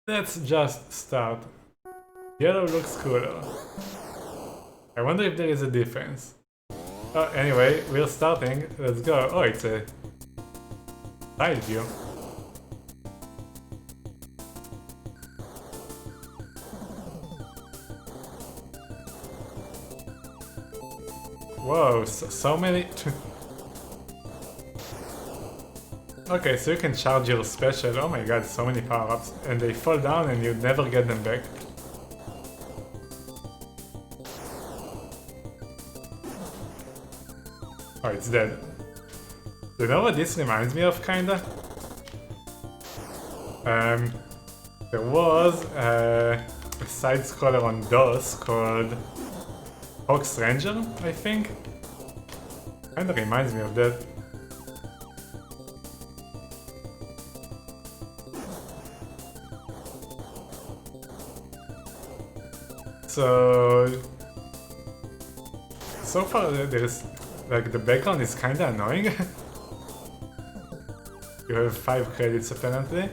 Let's just start. Yellow looks cooler. I wonder if there is a difference. Oh, anyway, we're starting. Let's go. Oh, it's a side view. Whoa, so many... Okay, so you can charge your special. Oh my god, so many power-ups. And they fall down and you never get them back. Oh, it's dead. You know what this reminds me of, kinda? There was a side-scroller on DOS called Fox Ranger, I think? Kinda reminds me of that. So far there's, like, the background is kinda annoying. You have 5 credits apparently.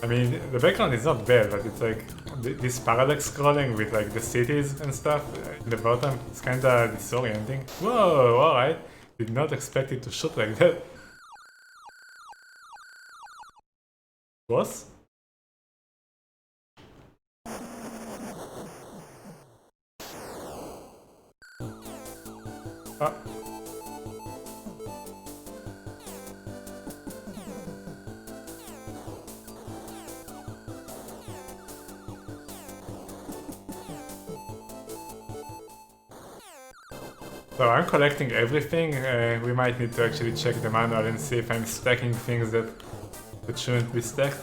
I mean, the background is not bad, but it's like this parallax scrolling with like the cities and stuff in the bottom. It's kinda disorienting. Whoa, alright. Did not expect it to shoot like that. Boss? Ah. So I'm collecting everything. We might need to actually check the manual and see if I'm stacking things that shouldn't be stacked.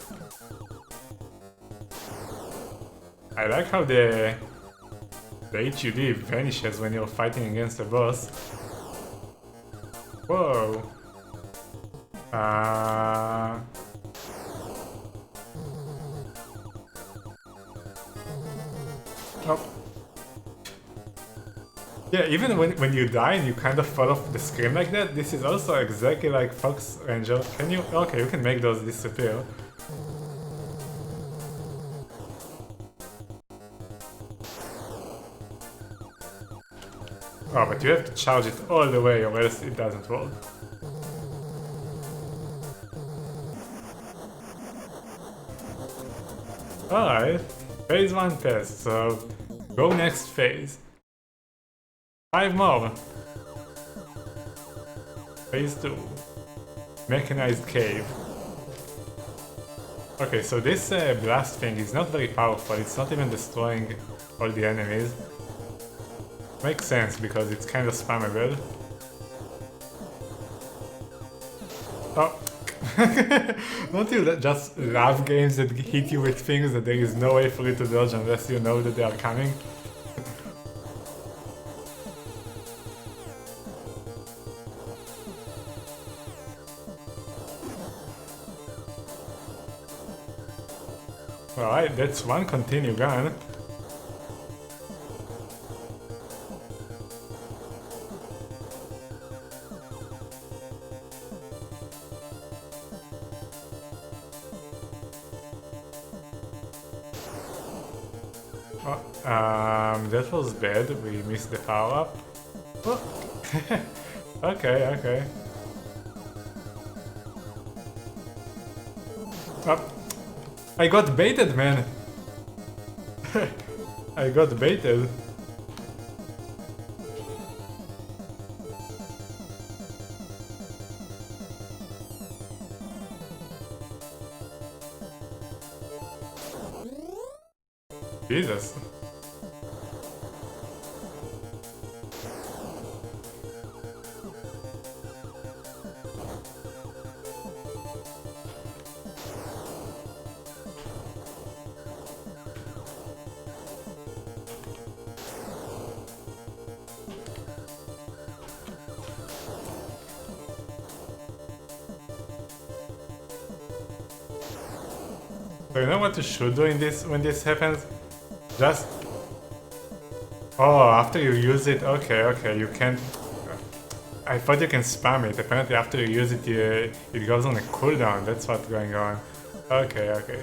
I like how the HUD vanishes when you're fighting against a boss. Whoa. Oh. Yeah, even when you die and you kind of fall off the screen like that, this is also exactly like Fox Ranger. Can you... Okay, you can make those disappear. Oh, but you have to charge it all the way or else it doesn't work. Alright, phase 1 passed, so go next phase. 5 more. Phase 2. Mechanized cave. Okay, so this blast thing is not very powerful, it's not even destroying all the enemies. Makes sense because it's kind of spammable. Oh. Don't you just love games that hit you with things that there is no way for you to dodge unless you know that they are coming? Alright, that's one continue gun. That was bad, we missed the power up. Oh. Okay, okay. Oh. I got baited, man! I got baited. Jesus. So you know what you should do in this when this happens? Just... Oh, after you use it, okay, you can't... I thought you can spam it. Apparently after you use it, it goes on a cooldown. That's what's going on. Okay, okay.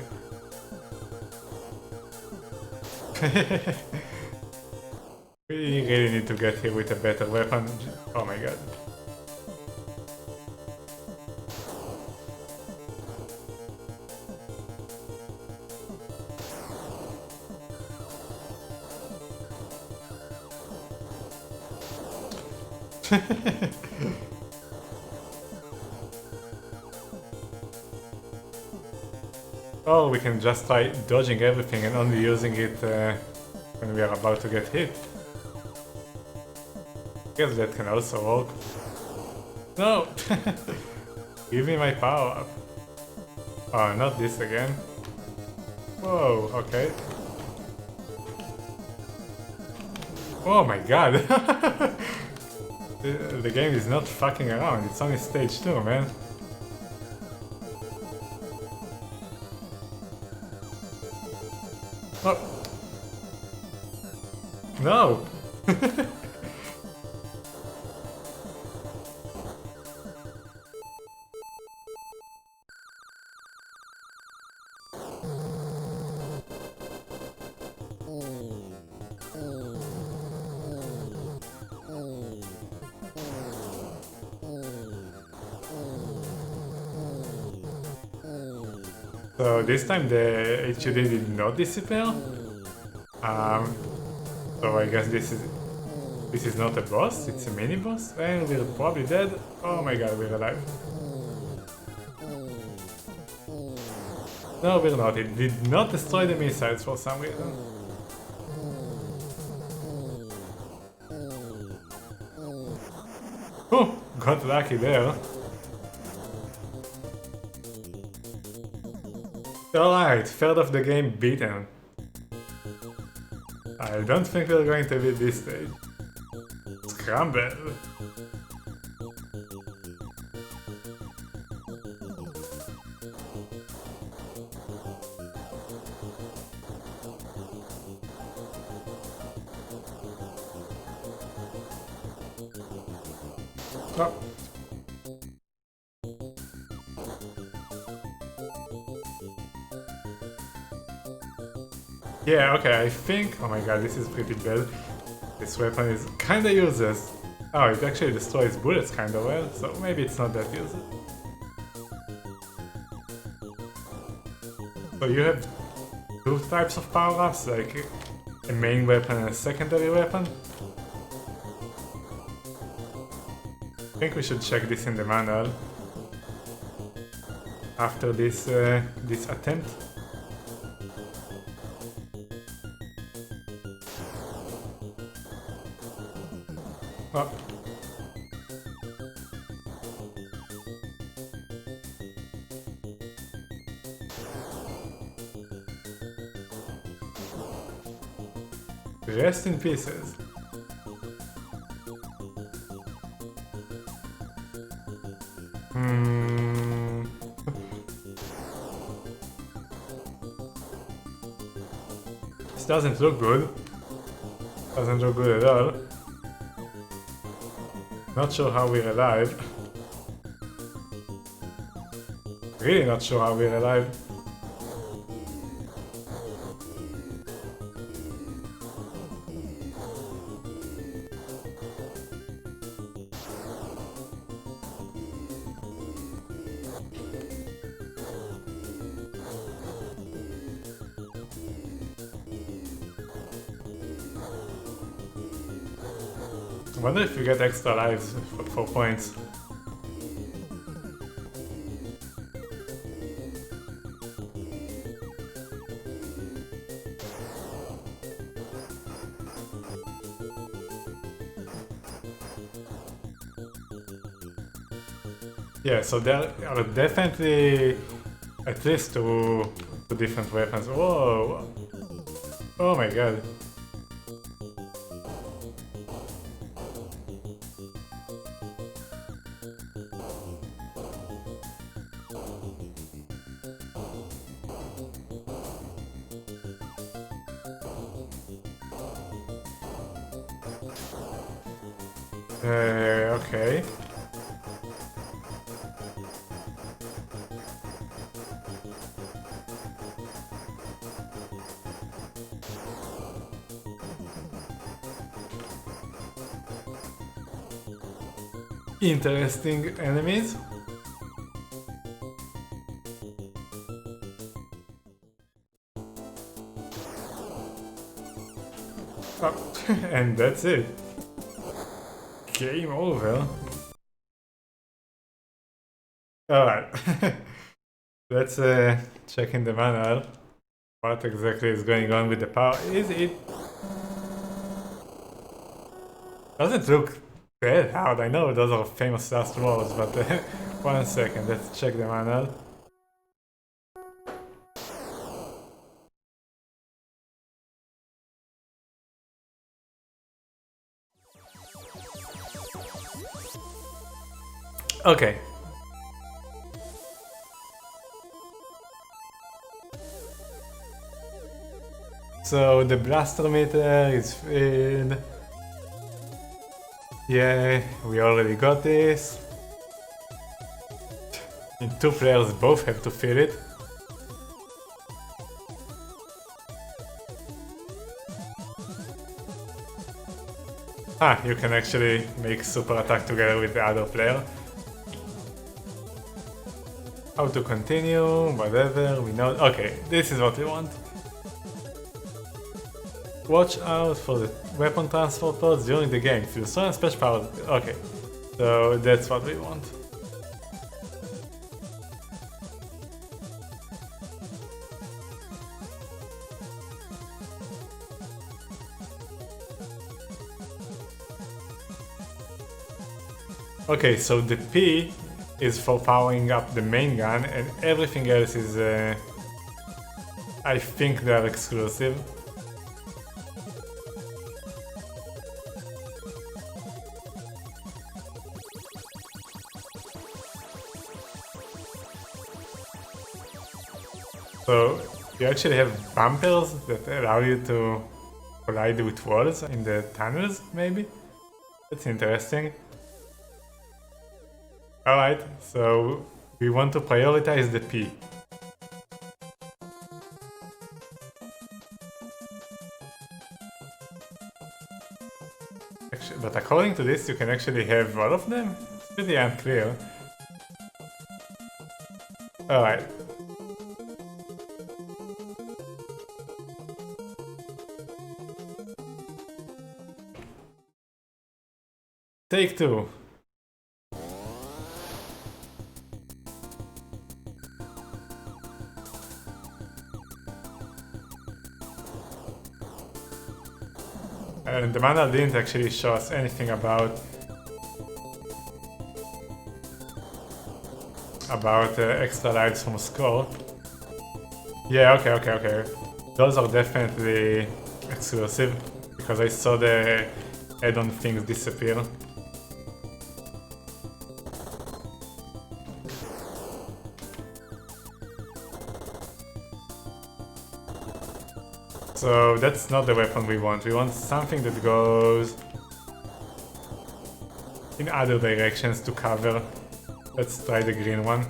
We really need to get here with a better weapon. Oh my god. Oh, we can just try dodging everything and only using it when we are about to get hit. Guess that can also work. No! Give me my power up. Oh, not this again. Whoa, okay. Oh my god! The game is not fucking around, it's only stage 2, man. Oh. No! So this time the HUD did not disappear. So I guess this is not a boss, it's a mini boss, and we're probably dead. Oh my god, we're alive. No, we're not. It did not destroy the missiles for some reason. Oh, got lucky there. Alright, third of the game beaten. I don't think we're going to beat this stage. Scramble! Oh. Yeah, okay, I think... Oh my god, this is pretty bad. This weapon is kinda useless. Oh, it actually destroys bullets kinda well, so maybe it's not that useless. So you have two types of power-ups, like a main weapon and a secondary weapon? I think we should check this in the manual after this attempt. Oh. Rest in pieces. This doesn't look good. Doesn't look good at all. Not sure how we're alive. Really not sure how we're alive. I wonder if you get extra lives for points. Yeah, so there are definitely at least two different weapons. Whoa! Oh my god. Okay. interesting enemies. Oh, and that's it. Game over. Alright. Let's check in the manual. What exactly is going on with the power? It doesn't look that hard. I know those are famous last words, but 1 second, let's check the manual. Okay. So the blaster meter is filled. Yeah, we already got this. And 2 players both have to fill it. Ah, you can actually make super attack together with the other player. How to continue, whatever, we know. Okay, this is what we want. Watch out for the weapon transfer pods during the game. If you saw a special power. Okay, so that's what we want. Okay, so the P is for powering up the main gun, and everything else is, I think they're exclusive. So you actually have bumpers that allow you to collide with walls in the tunnels, maybe? That's interesting. Alright, so we want to prioritize the P. Actually, but according to this, you can actually have all of them? It's pretty unclear. Alright. Take 2. And the manual didn't actually show us anything about extra lives from score. Yeah, okay. Those are definitely exclusive because I saw the add-on things disappear. So that's not the weapon we want. We want something that goes in other directions to cover. Let's try the green one.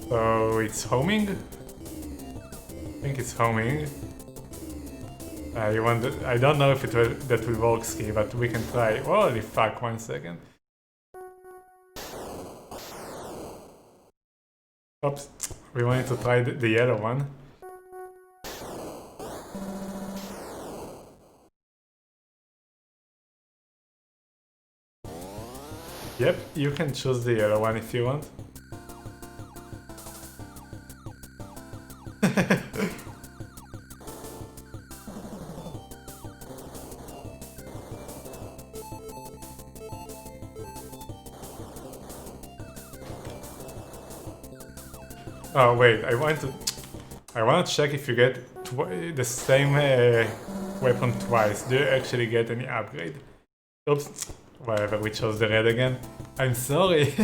So it's homing? I think it's homing. I don't know if that will work ski, but we can try. Holy fuck, 1 second. Oops, we wanted to try the yellow one. Yep, you can choose the yellow one if you want. Oh wait, I want to check if you get the same weapon twice. Do you actually get any upgrade? Oops, whatever, we chose the red again. I'm sorry.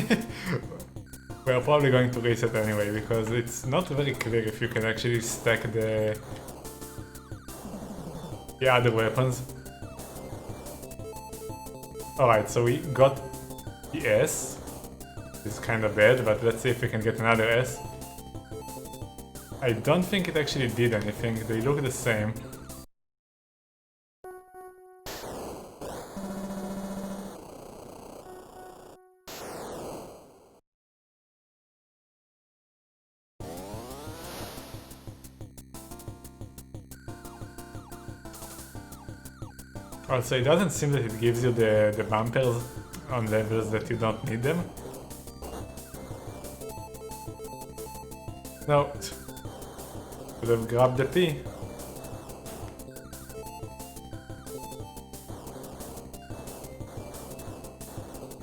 We're probably going to reset anyway, because it's not very clear if you can actually stack the other weapons. Alright, so we got the S. It's kinda bad, but let's see if we can get another S. I don't think it actually did anything, they look the same. Also, it doesn't seem that it gives you the bumpers on levels that you don't need them. No. Could have grabbed the P.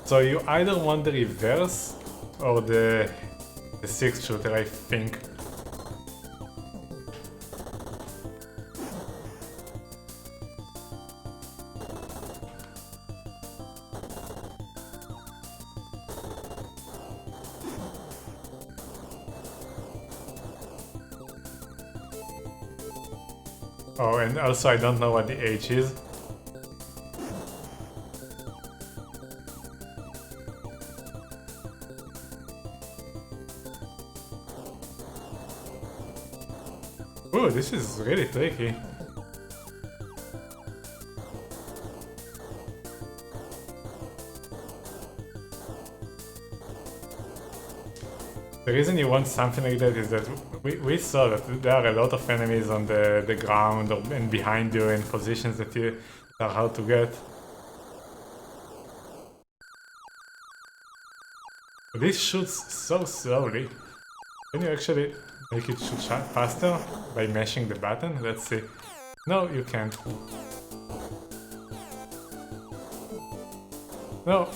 So you either want the reverse or the 6 shooter, I think. Oh, and also I don't know what the H is. Ooh, this is really tricky. The reason you want something like that is that we saw that there are a lot of enemies on the ground and behind you in positions that are hard to get. This shoots so slowly. Can you actually make it shoot faster by mashing the button? Let's see. No, you can't. No.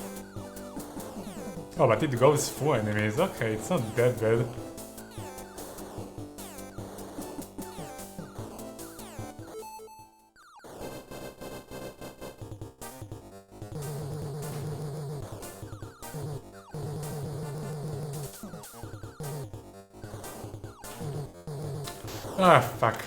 Oh, but it goes through enemies. Okay, it's not that bad. Ah, fuck.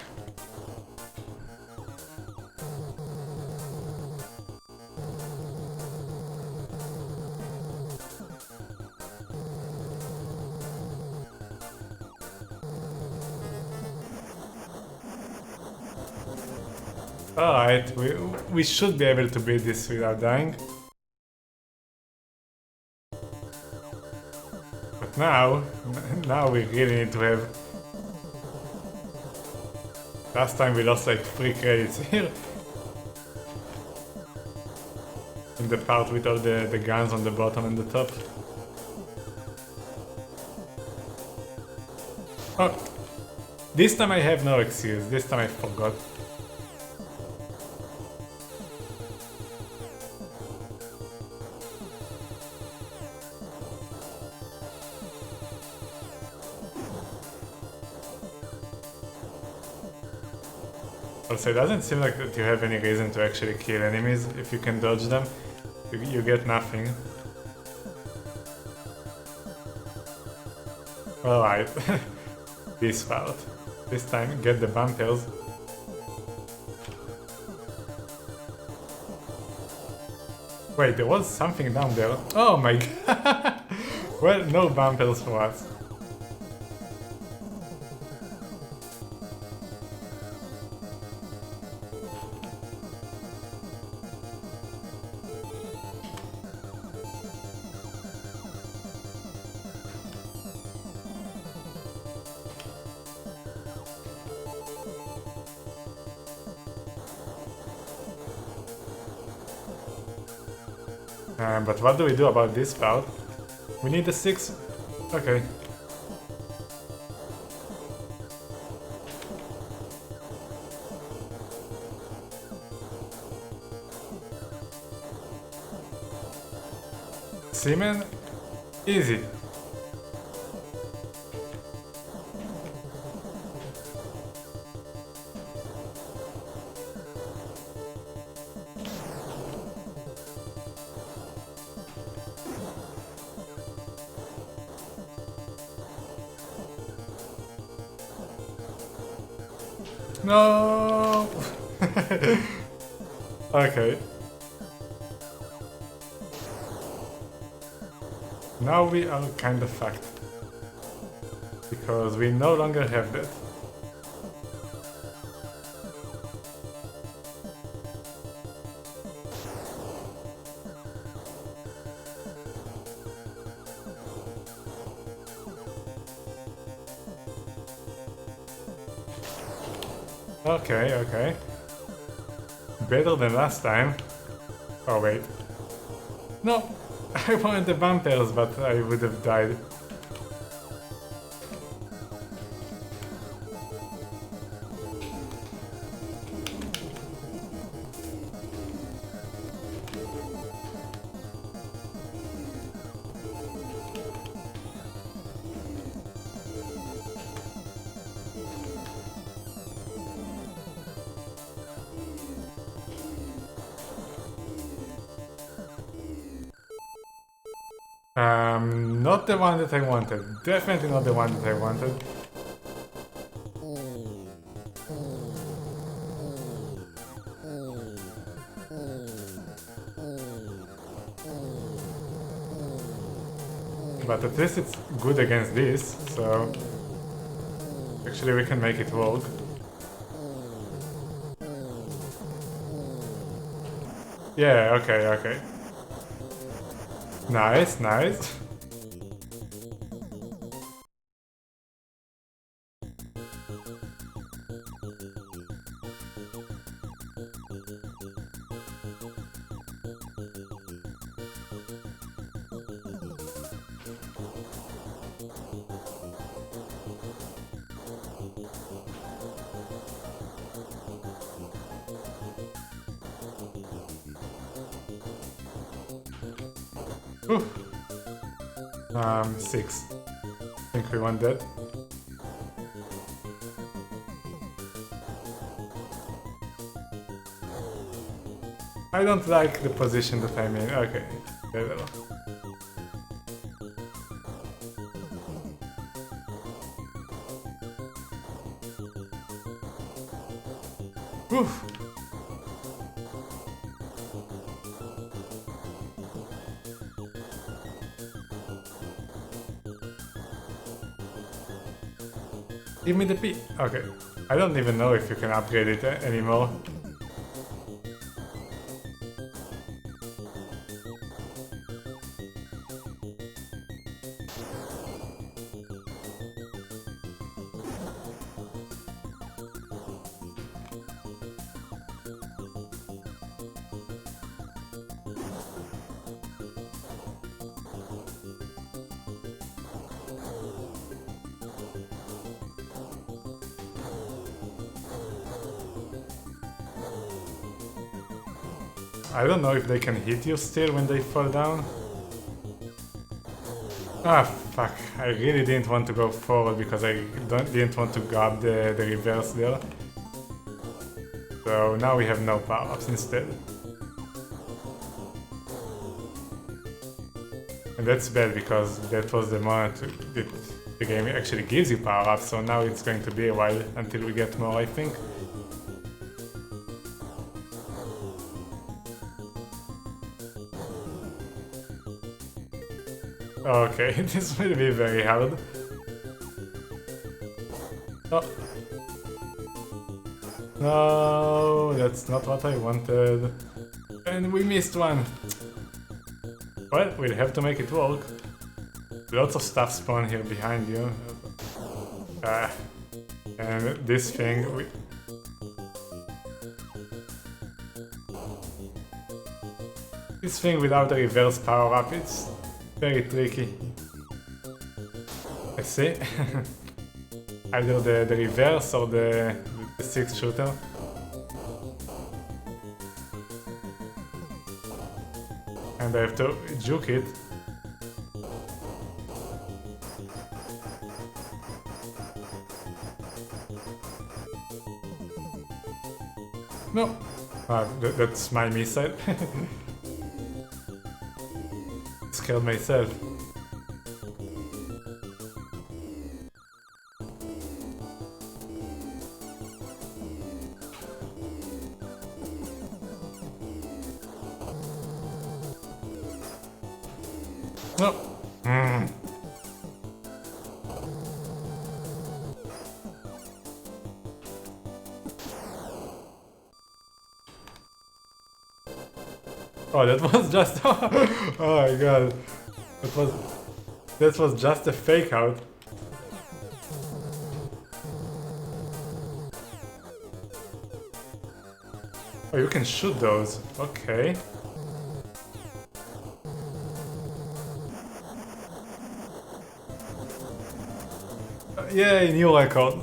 Alright, we should be able to beat this without dying. But now we really need to have... Last time we lost like 3 credits here. In the part with all the guns on the bottom and the top. Oh! This time I have no excuse, this time I forgot. Also, it doesn't seem like that you have any reason to actually kill enemies. If you can dodge them, you get nothing. Alright, this part. This time, get the bumpers. Wait, there was something down there. Oh my god! Well, no bumpers for us. But what do we do about this part? We need a 6. Okay. Seaman? Easy. No. Okay. Now we are kind of fucked. Because we no longer have that. Okay, okay. better than last time. Oh wait. No! I wanted the bumpers, but I would have died. Not the one that I wanted. Definitely not the one that I wanted. But at least it's good against this, so actually we can make it work. Yeah, okay, okay. Nice, nice. Ooh. 6. I think we want that. I don't like the position that I'm in. Okay, level. Oof. Give me the P. Okay. I don't even know if you can upgrade it anymore. I don't know if they can hit you still when they fall down. Ah, fuck. I really didn't want to go forward because I didn't want to grab the reverse there. So now we have no power-ups instead. And that's bad because that was the moment that the game actually gives you power-ups, so now it's going to be a while until we get more, I think. Okay, this will be very hard. Oh. No, that's not what I wanted. And we missed one. Well, we'll have to make it work. Lots of stuff spawn here behind you. And this thing... This thing without a reverse power-up, it's very tricky. I see. Either the reverse or the 6 shooter. And I have to juke it. No! That's my missile. Scared myself. No. Oh, that was just... oh my god. That was just a fake out. Oh, you can shoot those. Okay. Yay, new record.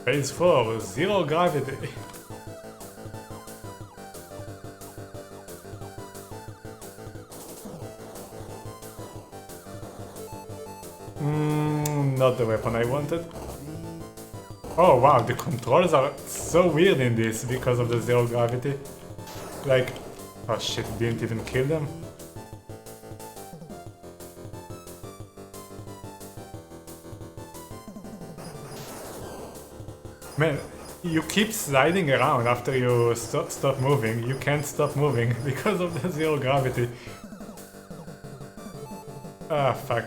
Phase 4, zero gravity. Not the weapon I wanted. Oh wow, the controls are so weird in this because of the zero gravity. Like, oh shit, didn't even kill them. Man, you keep sliding around after you stop moving. You can't stop moving because of the zero gravity. Ah, fuck.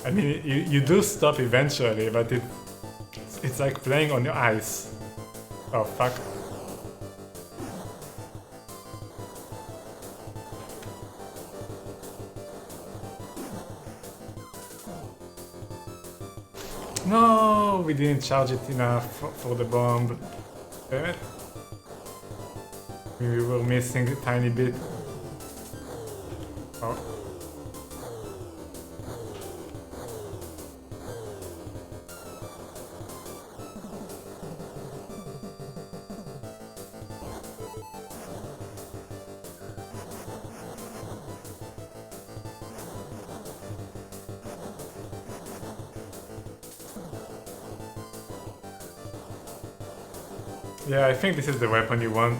I mean, you do stop eventually, but it's like playing on your ice. Oh, fuck. No, we didn't charge it enough for the bomb. Damn it. We were missing a tiny bit. Oh. Yeah, I think this is the weapon you want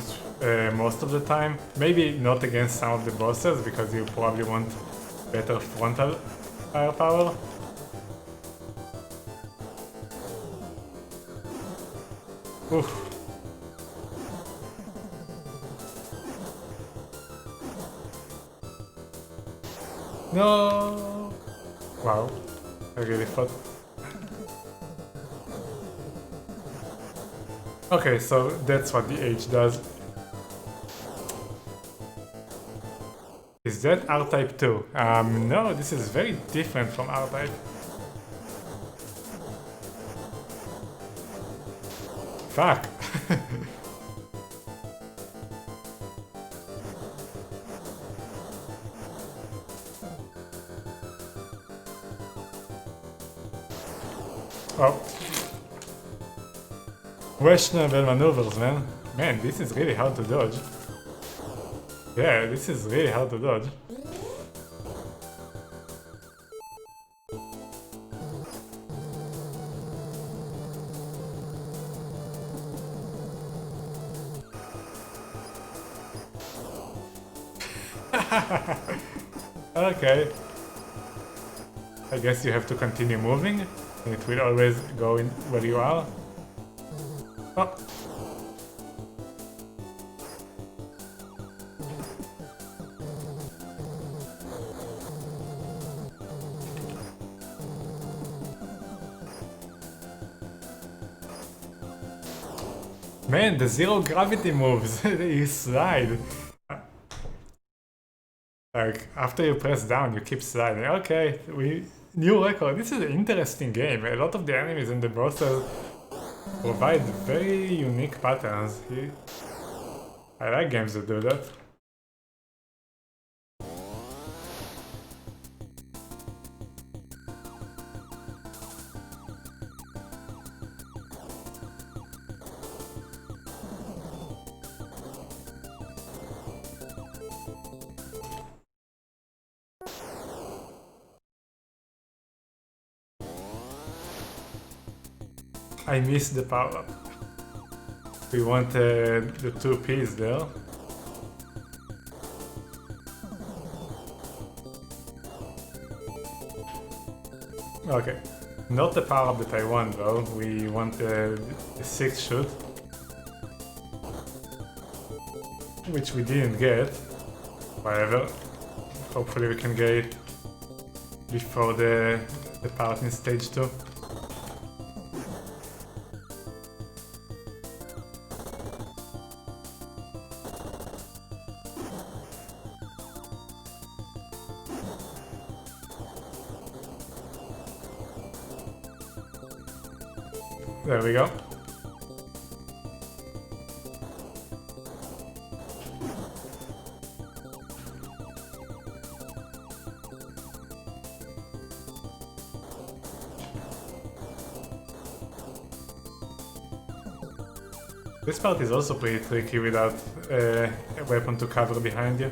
most of the time. Maybe not against some of the bosses, because you probably want better frontal firepower. Oof. No! Wow, I really thought. Okay, so that's what the H does. Is that R-Type 2? No, this is very different from R-Type. Fuck! Oh. Questionable maneuvers, man. Man, this is really hard to dodge. Yeah, this is really hard to dodge. Okay. I guess you have to continue moving. It will always go in where you are. Oh. Man, the zero gravity moves. You slide. Like, after you press down, you keep sliding. Okay, new record. This is an interesting game. A lot of the enemies and the bosses provide very unique patterns. I like games that do that. I missed the power-up. We wanted the 2 Ps there. Okay, not the power-up that I want though. We want the 6th shoot, which we didn't get. However, hopefully we can get it before the part in stage 2. There we go. This part is also pretty tricky without a weapon to cover behind you.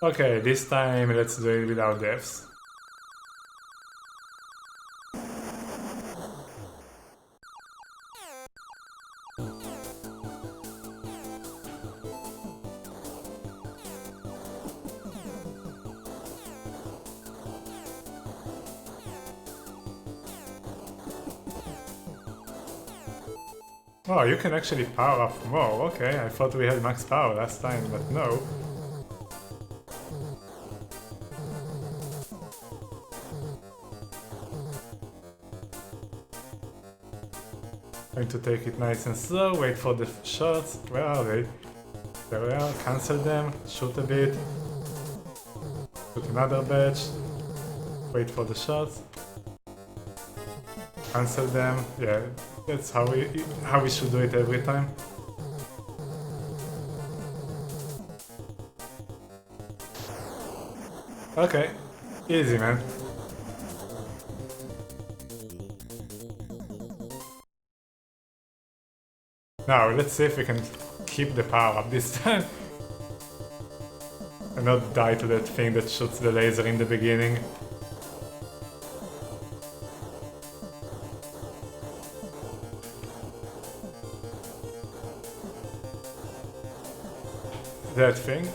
Okay, this time let's do it without deaths. Oh, you can actually power up more. Okay, I thought we had max power last time, but no. Going to take it nice and slow, wait for the shots. Where are they? There we are, cancel them, shoot a bit. Shoot another batch. Wait for the shots. Cancel them. Yeah, that's how we should do it every time. Okay, easy man. Now, let's see if we can keep the power up this time. And not die to that thing that shoots the laser in the beginning. That thing.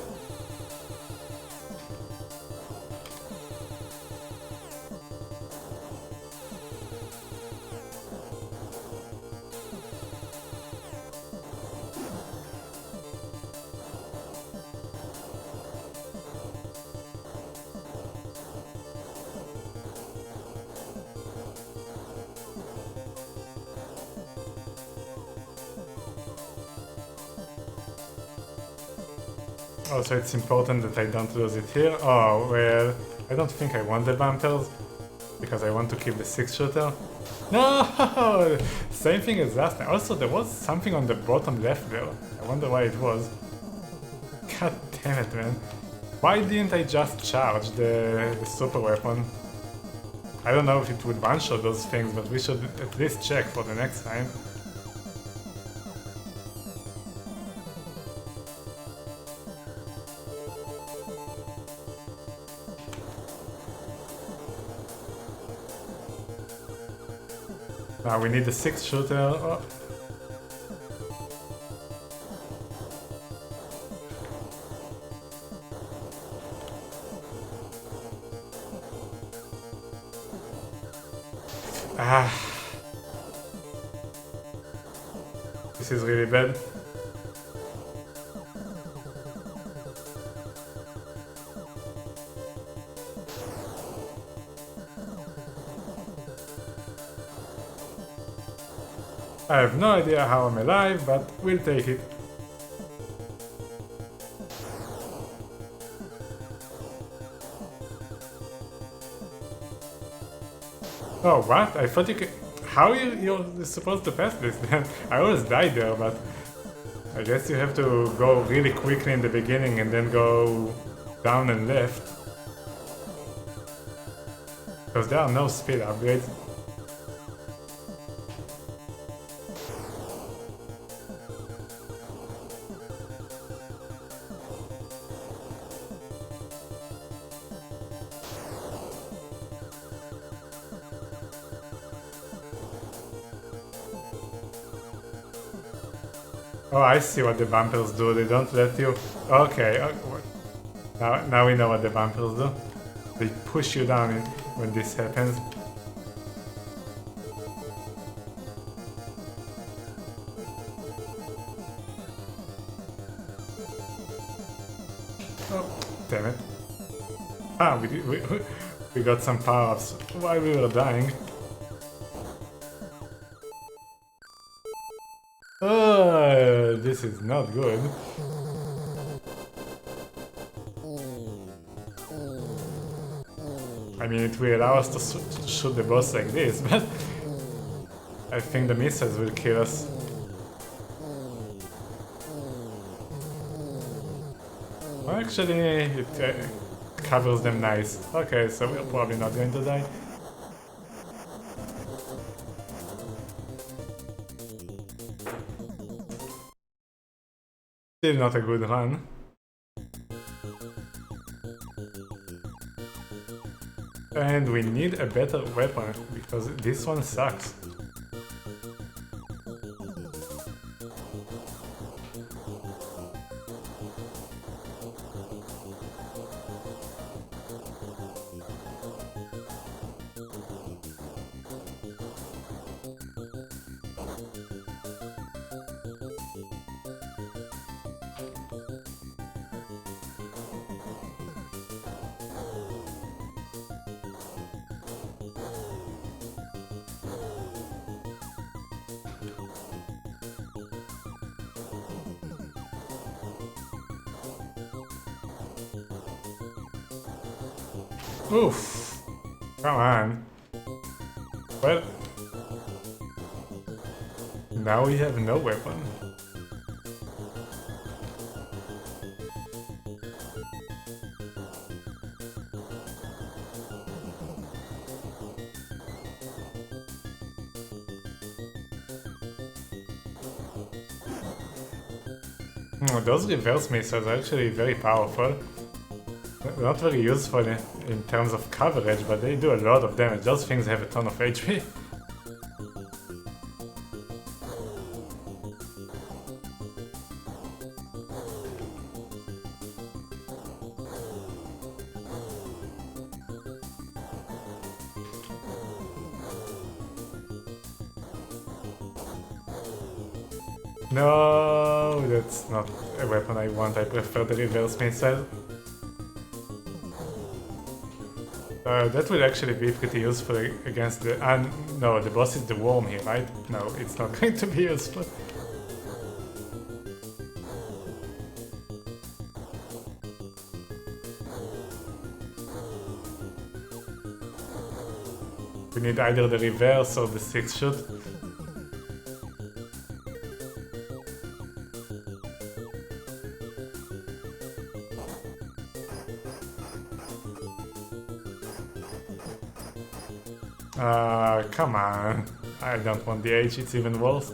Also, it's important that I don't lose it here. Oh, well, I don't think I want the bumpers, because I want to keep the 6-shooter. No! Same thing as last time. Also, there was something on the bottom left there. I wonder why it was. God damn it, man. Why didn't I just charge the super weapon? I don't know if it would one-shot those things, but we should at least check for the next time. Now we need the 6-shooter. Oh. Ah. This is really bad. I have no idea how I'm alive, but we'll take it. Oh, what? I thought you could... How you're supposed to pass this then? I always died there, but... I guess you have to go really quickly in the beginning and then go down and left. Because there are no speed upgrades. Oh, I see what the bumpers do. They don't let you... Okay, now we know what the bumpers do. They push you down when this happens. Oh, damn it. Ah, we got some power-ups while we were dying. this is not good. I mean, it will allow us to shoot the boss like this, but I think the missiles will kill us. Well, actually, it covers them nice. Okay, so we're probably not going to die. Still not a good run. And we need a better weapon, because this one sucks. Oof! Come on. Well, now we have no weapon. Those reverse missiles are actually very powerful. Not very useful in terms of coverage, but they do a lot of damage. Those things have a ton of HP. No, that's not a weapon I want. I prefer the reverse missile. That will actually be pretty useful against the... no, the boss is the worm here, right? No, it's not going to be useful. We need either the reverse or the 6-shoot. Come on. I don't want the H, it's even worse.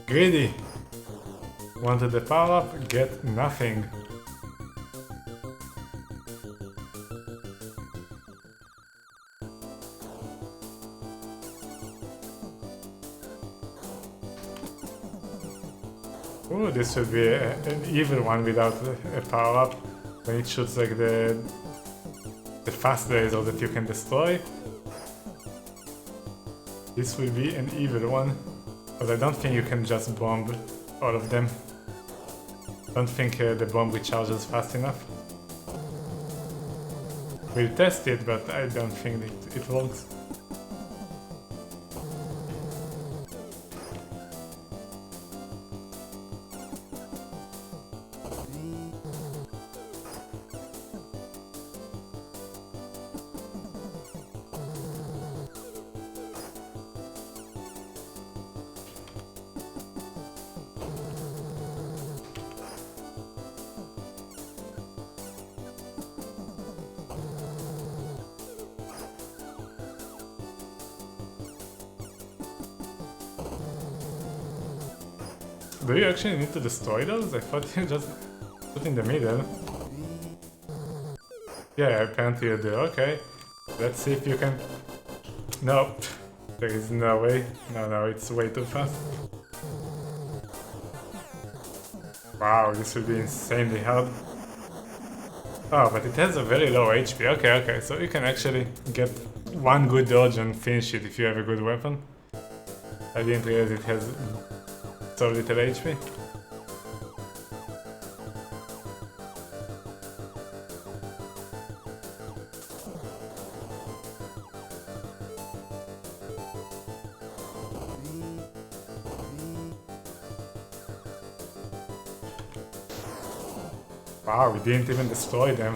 Greedy! Wanted the power up, get nothing. Ooh, this should be an evil one without a power up. When it shoots like the fast laser that you can destroy. This will be an evil one. But I don't think you can just bomb all of them. Don't think the bomb recharges fast enough. We'll test it, but I don't think it works. Do you actually need to destroy those? I thought you just put in the middle. Yeah, apparently you do. Okay. Let's see if you can... Nope. There is no way. No, it's way too fast. Wow, this will be insanely hard. Oh, but it has a very low HP. Okay, so you can actually get one good dodge and finish it if you have a good weapon. I didn't realize it has so little HP. Wow, we didn't even destroy them.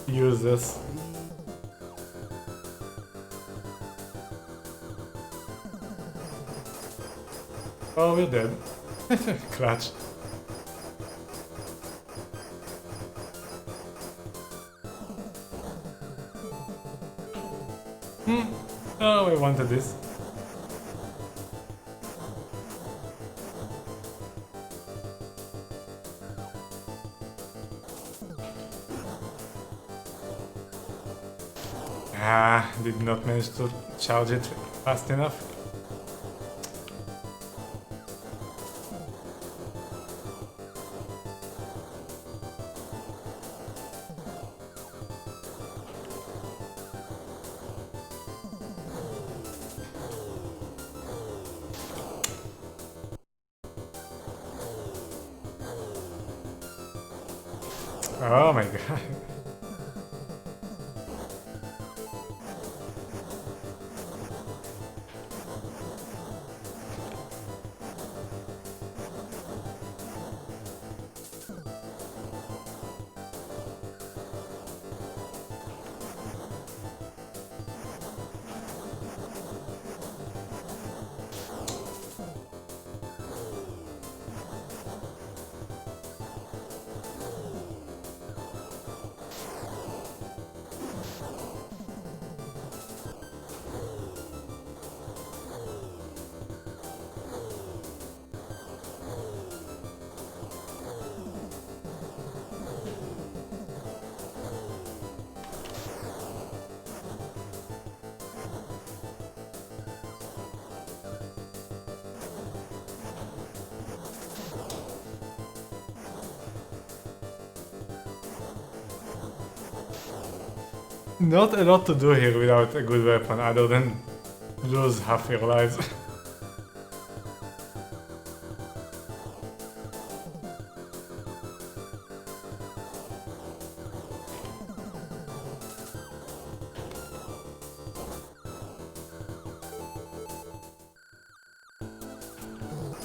Use this. Oh, we're dead. Clutch. Oh, we wanted this. Did not manage to charge it fast enough. Oh my god. Not a lot to do here without a good weapon other than lose half your lives.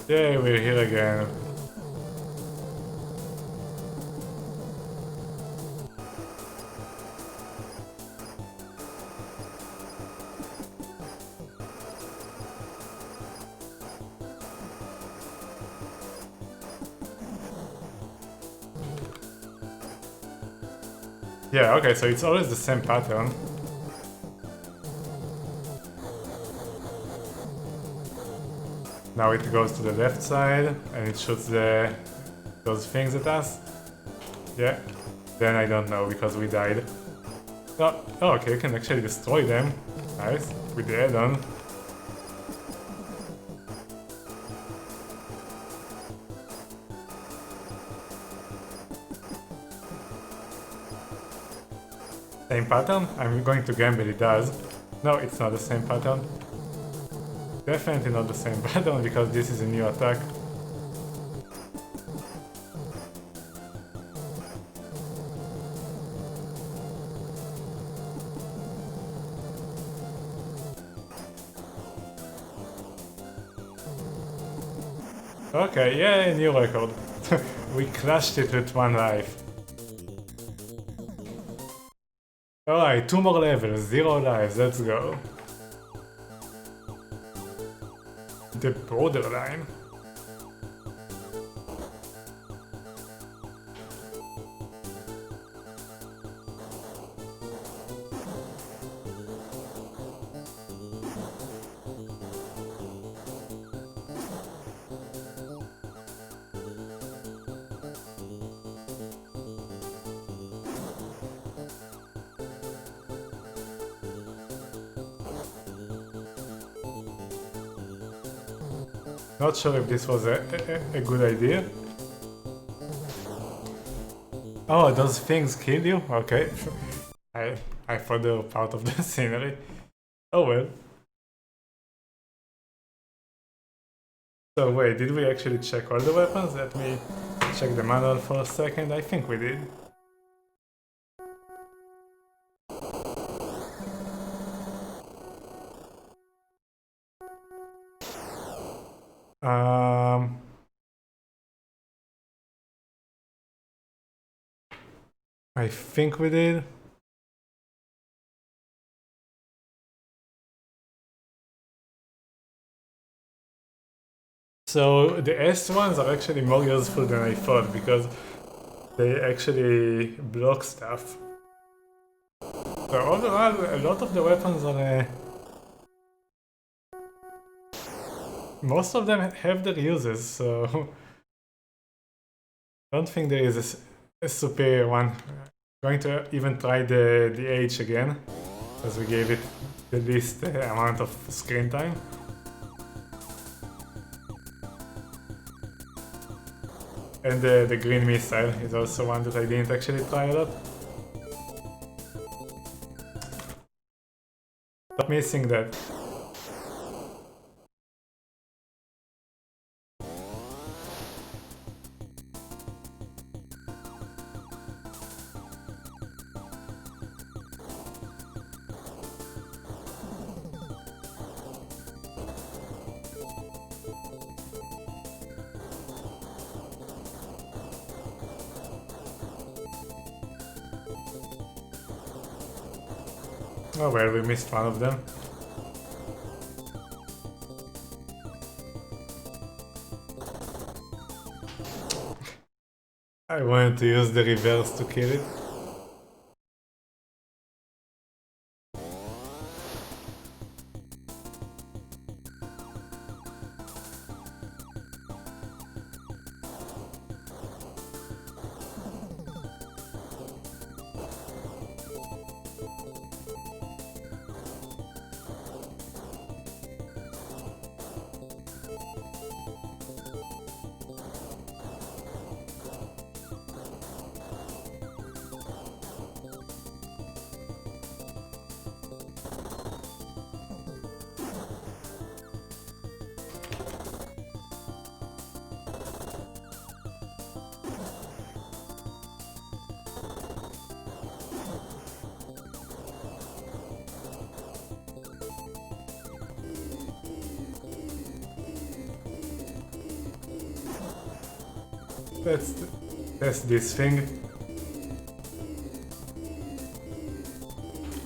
Yay, we're here again. Yeah, okay, so it's always the same pattern. Now it goes to the left side and it shoots those things at us. Yeah. Then I don't know because we died. Oh, okay, you can actually destroy them. Nice. With the add-on. Same pattern? I'm going to gamble it does. No, it's not the same pattern. Definitely not the same pattern because this is a new attack. Okay, yay, new record. We crushed it with one life. Alright, 2 more levels, 0 lives, let's go. The borderline. Not sure if this was a good idea. Oh, those things kill you? Okay. I thought they were part of the scenery. Oh well. So wait, did we actually check all the weapons? Let me check the manual for a second. I think we did. I think we did. So the S ones are actually more useful than I thought because they actually block stuff. So overall, a lot of the weapons are... most of them have their uses, so... I don't think there is a superior one. I'm going to even try the H again, as we gave it the least amount of screen time. And the green missile is also one that I didn't actually try a lot. Stop missing that. Oh well, we missed one of them. I wanted to use the reverse to kill it. Let's test this thing.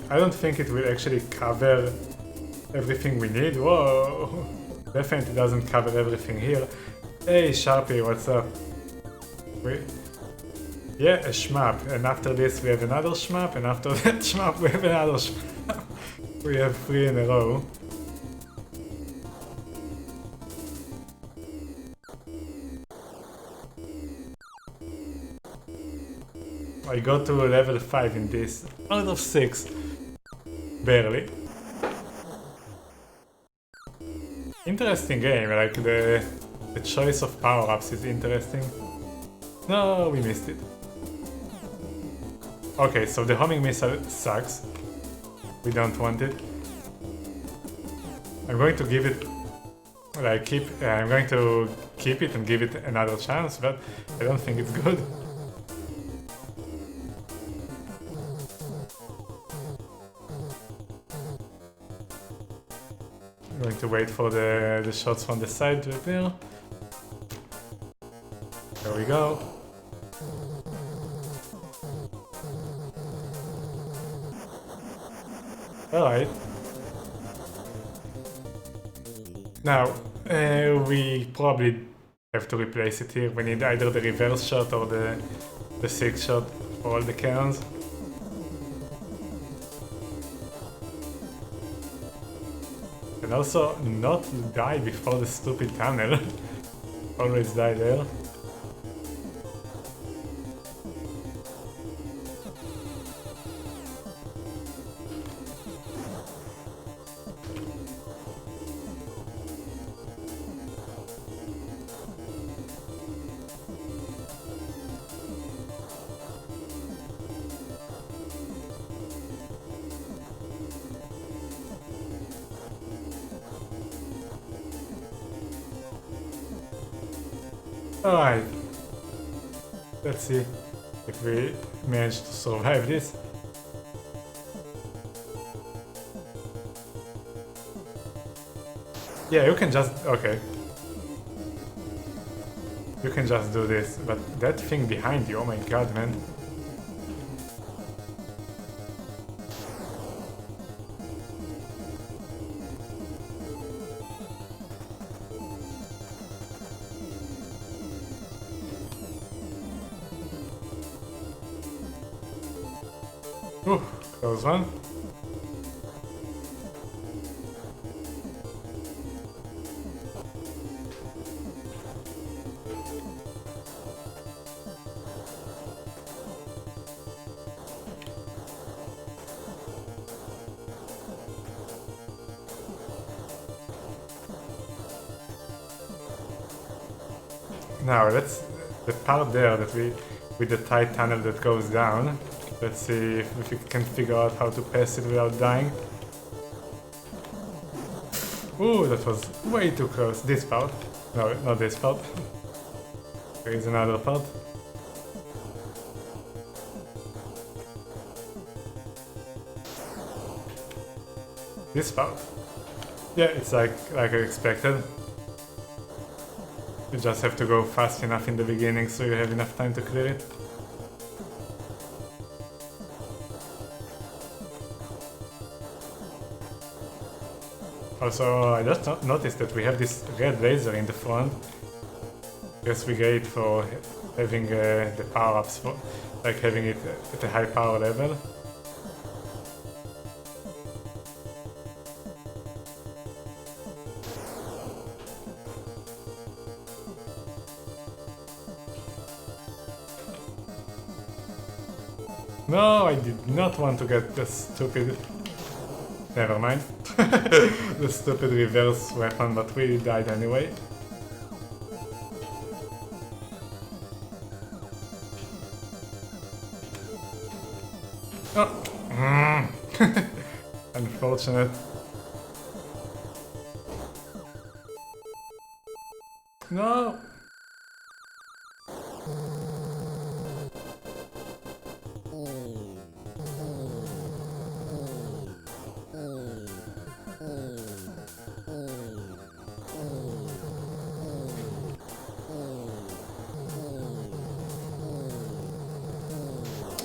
I don't think it will actually cover everything we need. Whoa! Definitely doesn't cover everything here. Hey Sharpie, what's up? Yeah, a shmup. And after this we have another shmup, and after that shmup we have another shmup. We have 3 in a row. I got to level 5 in this, out of 6. Barely. Interesting game, like the choice of power-ups is interesting. No, we missed it. Okay, so the homing missile sucks. We don't want it. I'm going to give it... like, I'm going to keep it and give it another chance, but I don't think it's good. I'm going to wait for the shots from the side to appear. There we go. Alright. Now, we probably have to replace it here. We need either the reverse shot or the 6 shot for all the cannons. And also not die before the stupid tunnel. Always die there. Alright. Let's see if we manage to survive this. Yeah, you can just... okay. You can just do this, but that thing behind you, oh my god, man. Ooh, close one. Now let's the part there that we with the tight tunnel that goes down. Let's see if we can figure out how to pass it without dying. Ooh, that was way too close. This part. No, not this part. There is another part. This part. Yeah, it's like I expected. You just have to go fast enough in the beginning so you have enough time to clear it. Also, I just noticed that we have this red laser in the front. Guess we get it for having the power-ups, for like having it at a high power level. No, I did not want to get the stupid... Never mind. The stupid reverse weapon, but we died anyway. Oh! Unfortunate. No!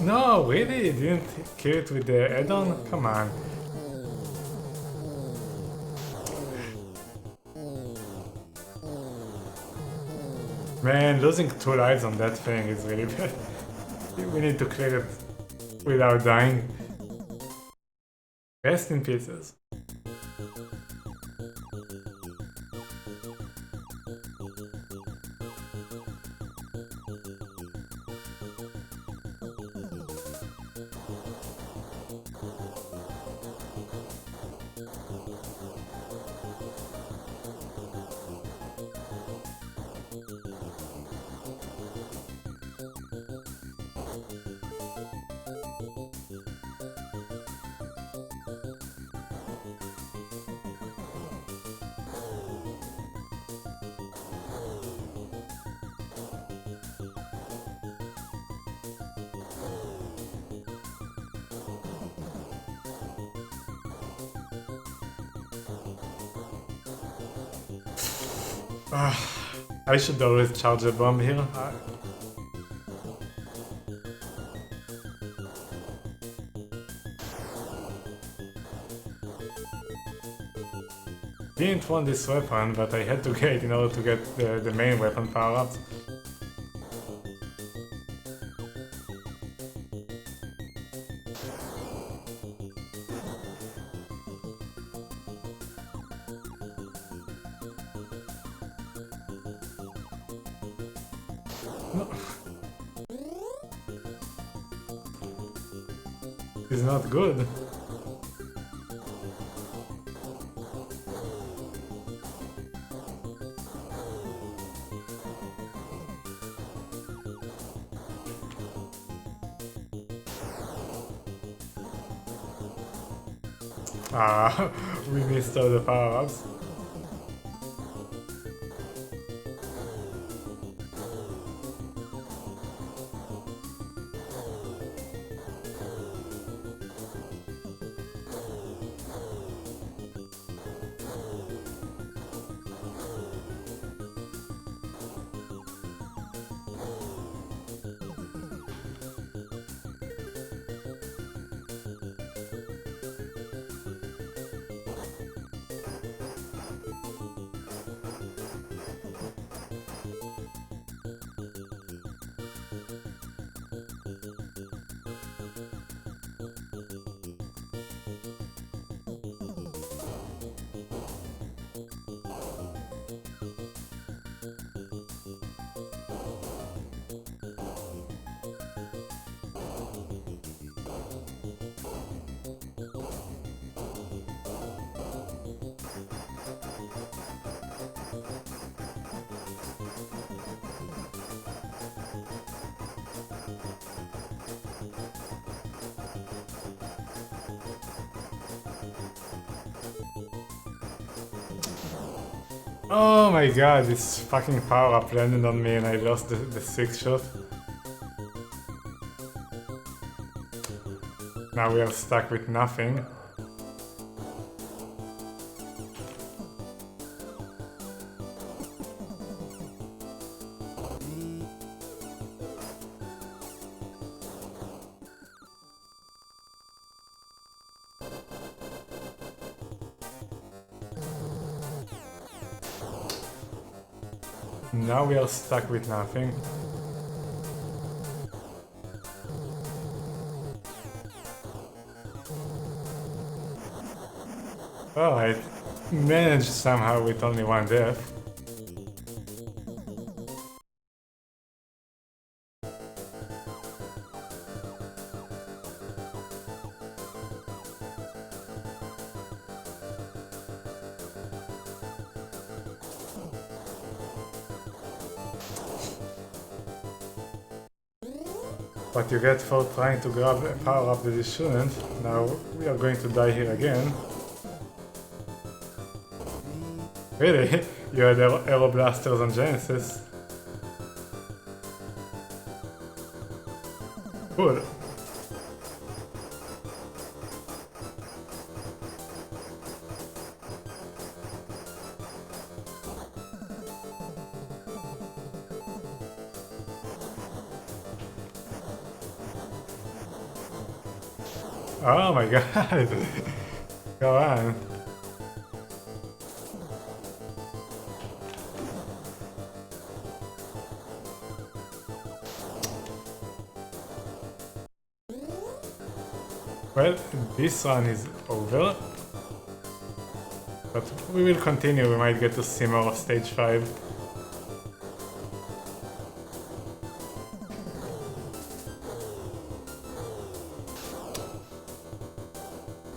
No, really? You didn't kill it with the add-on? Come on. Man, losing 2 lives on that thing is really bad. We need to clear it without dying. Rest in pieces. I should always charge a bomb here. Didn't want this weapon, but I had to get it in order to get the main weapon power-ups. It's not good. We missed all the power-ups. Oh my god, this fucking power-up landed on me and I lost the 6 shot. Now we are stuck with nothing. Now we are stuck with nothing. Oh, I managed somehow with only one death. What you get for trying to grab a power up that you shouldn't. Now we are going to die here again. Really? You had Aero Blasters on Genesis? Cool. Oh my god! Go on. Well, this one is over. But we will continue, we might get to see more of stage 5.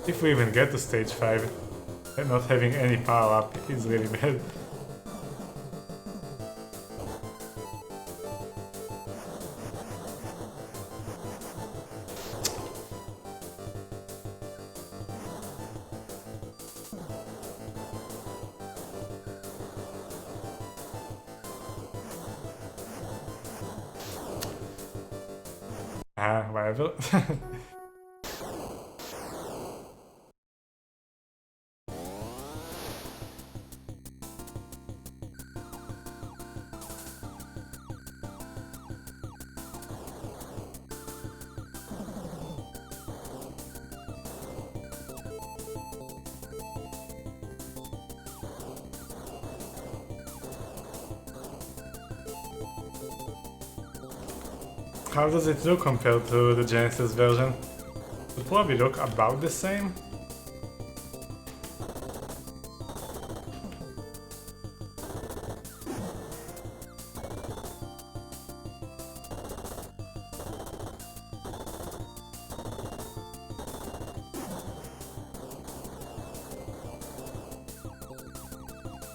If we even get to stage 5, not having any power up is really bad. Whatever. How does it look compared to the Genesis version? It will probably look about the same.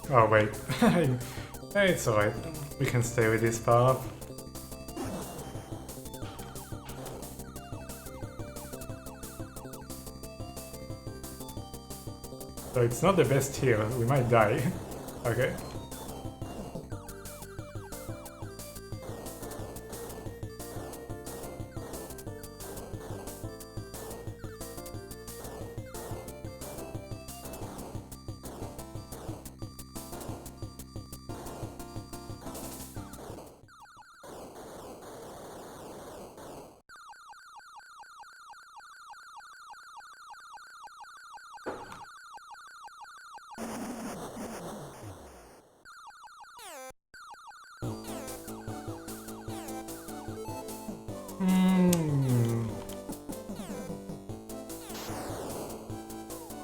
Oh wait, it's alright, we can stay with this power up. So it's not the best here, we might die. Okay.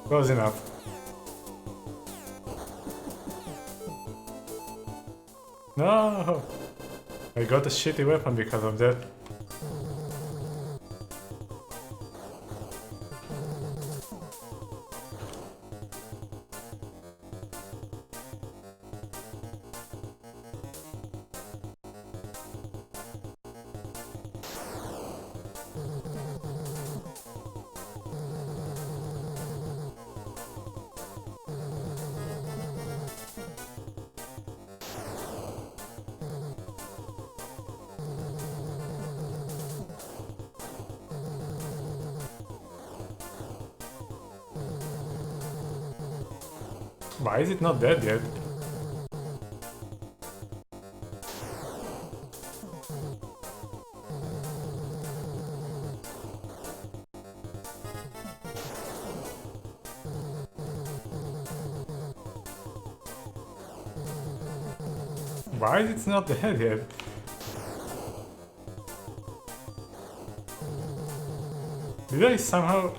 Close enough. No! I got a shitty weapon because of that. Why is it not dead yet? Why is it not dead yet? Did I somehow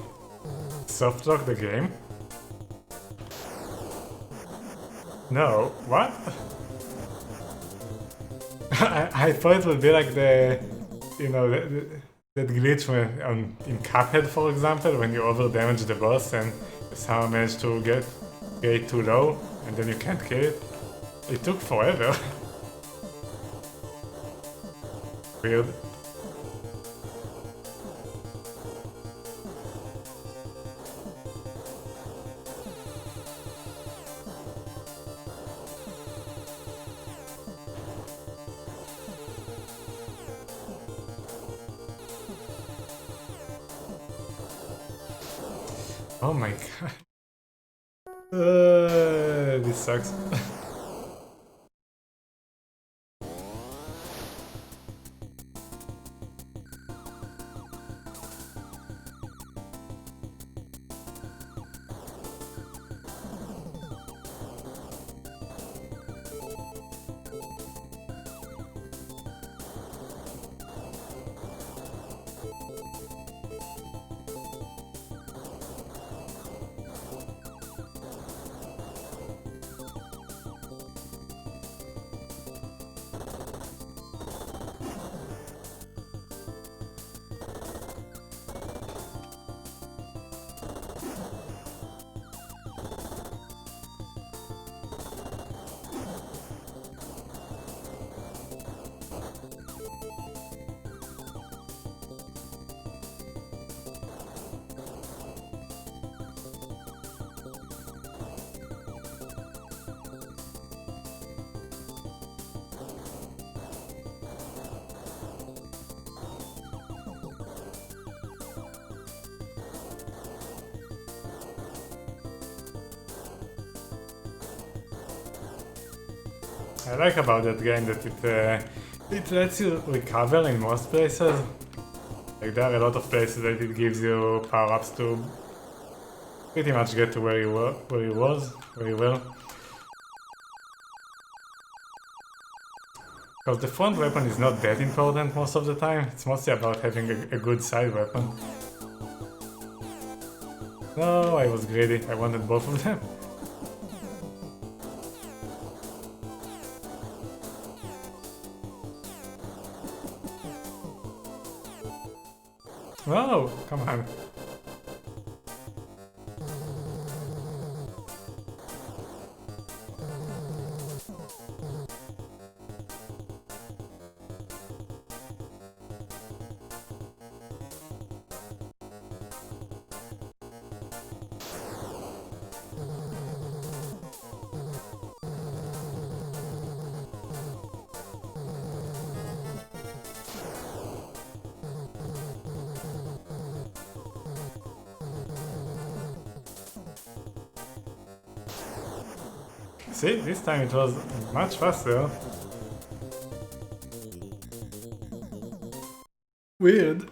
soft lock the game? No, what? I thought it would be like the, you know, that glitch when in Cuphead, for example, when you over damage the boss and somehow manage to get it too low and then you can't kill it. It took forever. Weird. Oh my god. This sucks. I like about that game that it lets you recover in most places. Like there are a lot of places that it gives you power-ups to pretty much get to where you were, where you were. Because the front weapon is not that important most of the time. It's mostly about having a good side weapon. No, I was greedy. I wanted both of them. Oh, come on. See, this time it was much faster. Weird.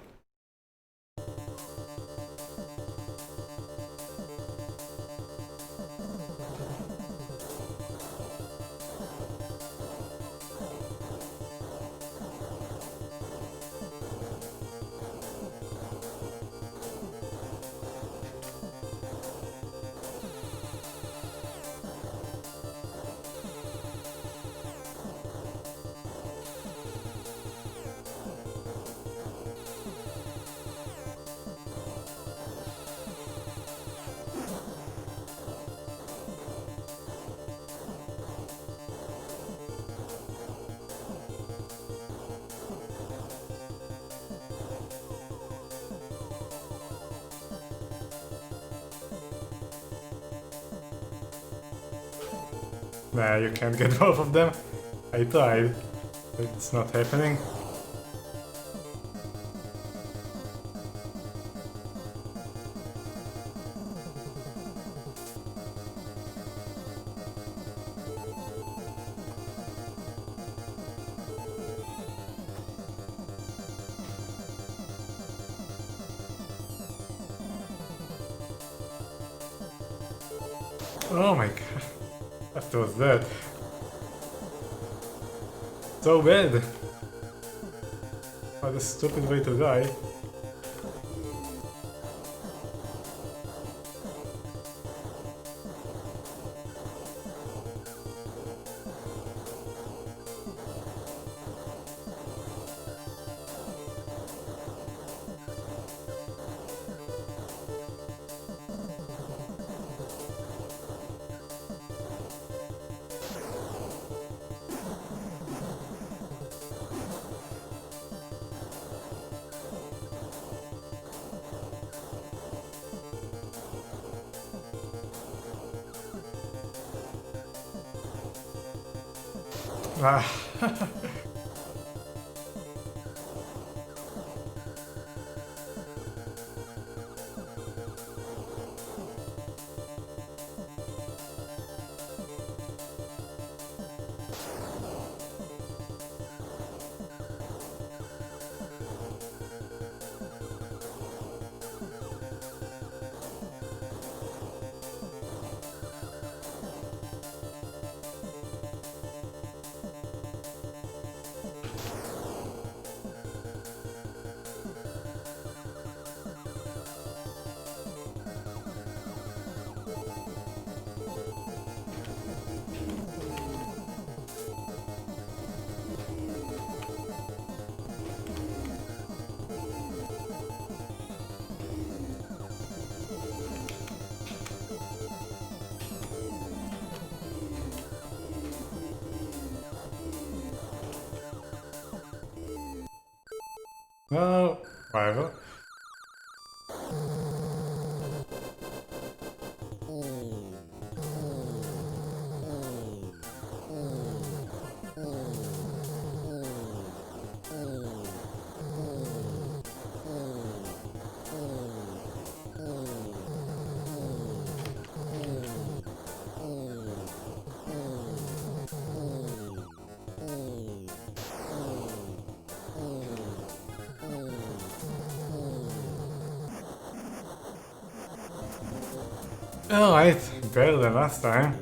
Nah, you can't get both of them. I tried, but it's not happening. Oh my god. What was that? So bad. What a stupid way to die. Ah. No, whatever. Alright, better than last time.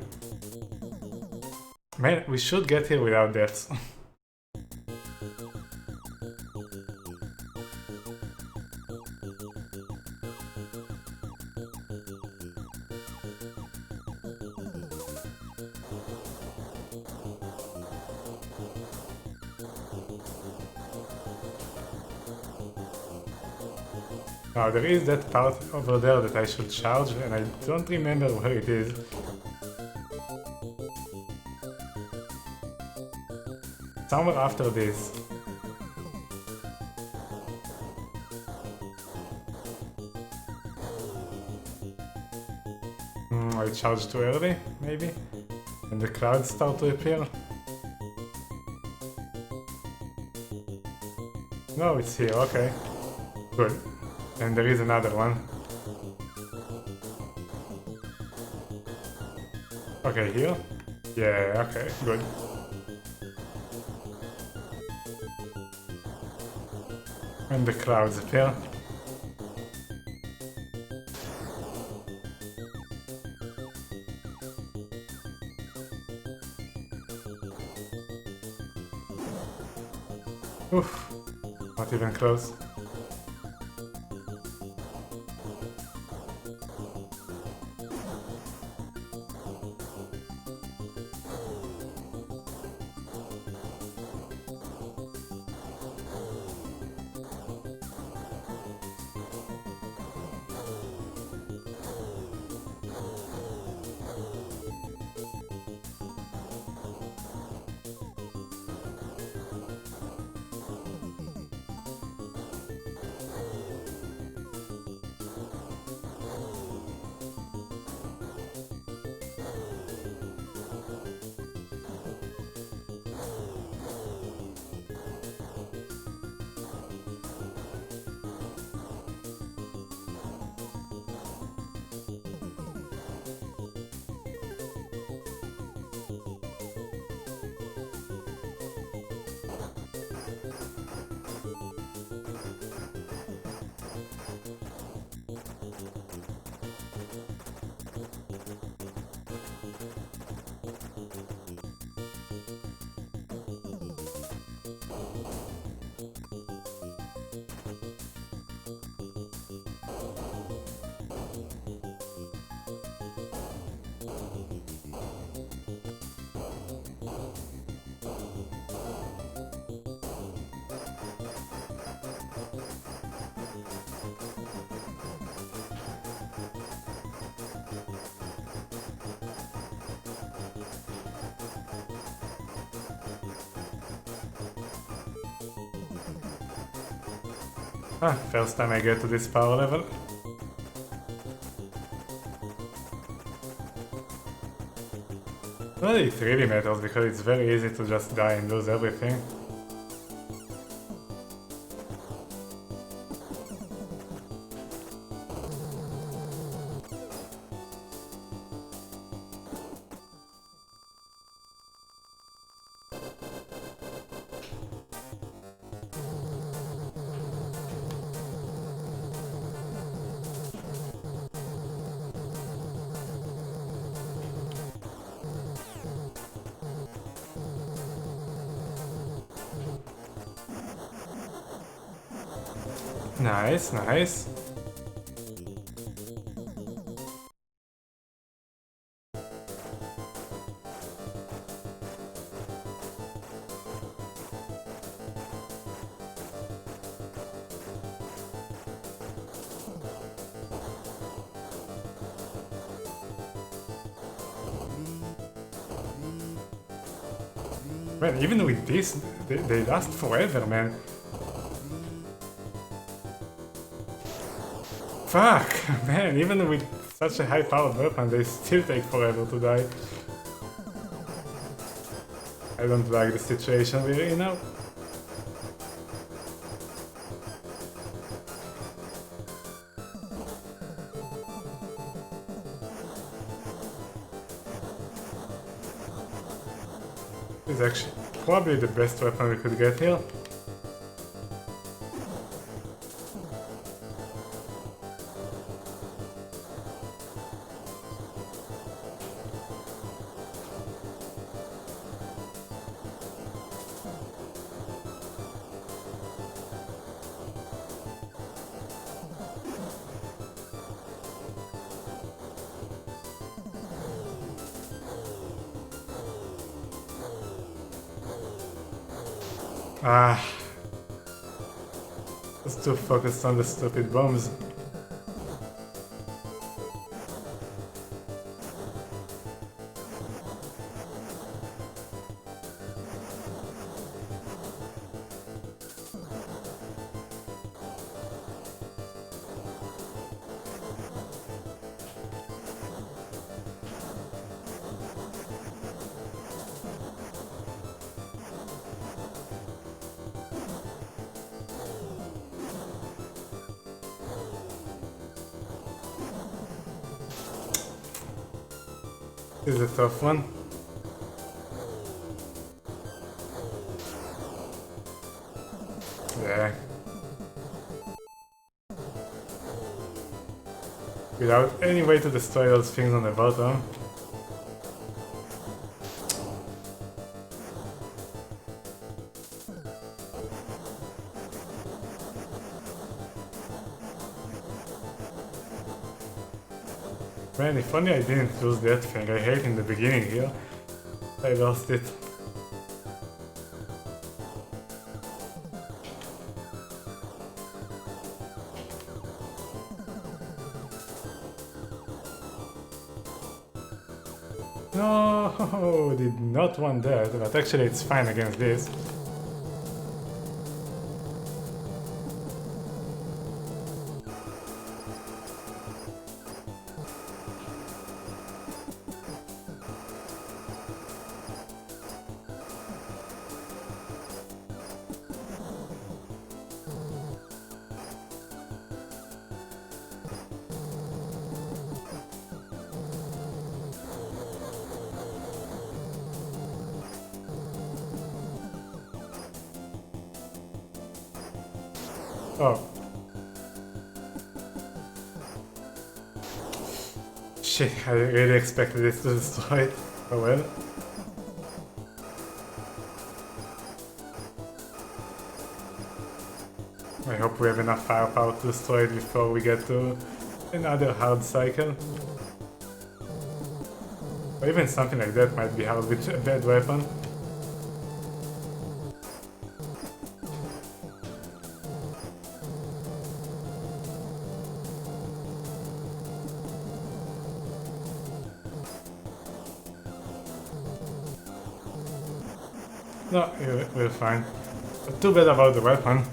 Man, we should get here without deaths. Now there is that part over there that I should charge, and I don't remember where it is. Somewhere after this. I charged too early, maybe? And the clouds start to appear? No, it's here, okay. Good. And there is another one. Okay, here? Yeah, okay, good. And the clouds appear. Oof, not even close. Ah, first time I get to this power level. Well, it really matters because it's very easy to just die and lose everything. Nice, nice. Man, even with this, they last forever, man. Fuck, man, even with such a high-powered weapon, they still take forever to die. I don't like the situation we're in now. This is actually probably the best weapon we could get here. Ah, just too focused on the stupid bombs. This is a tough one. Yeah. Without any way to destroy those things on the bottom. Man, if only I didn't lose that thing. I hate in the beginning here. I lost it. No, did not want that, but actually it's fine against this. Oh. Shit, I really expected this to destroy it. Oh well. I hope we have enough firepower to destroy it before we get to another hard cycle. Or even something like that might be hard with a bad weapon. No, we're fine. But too bad about the weapon.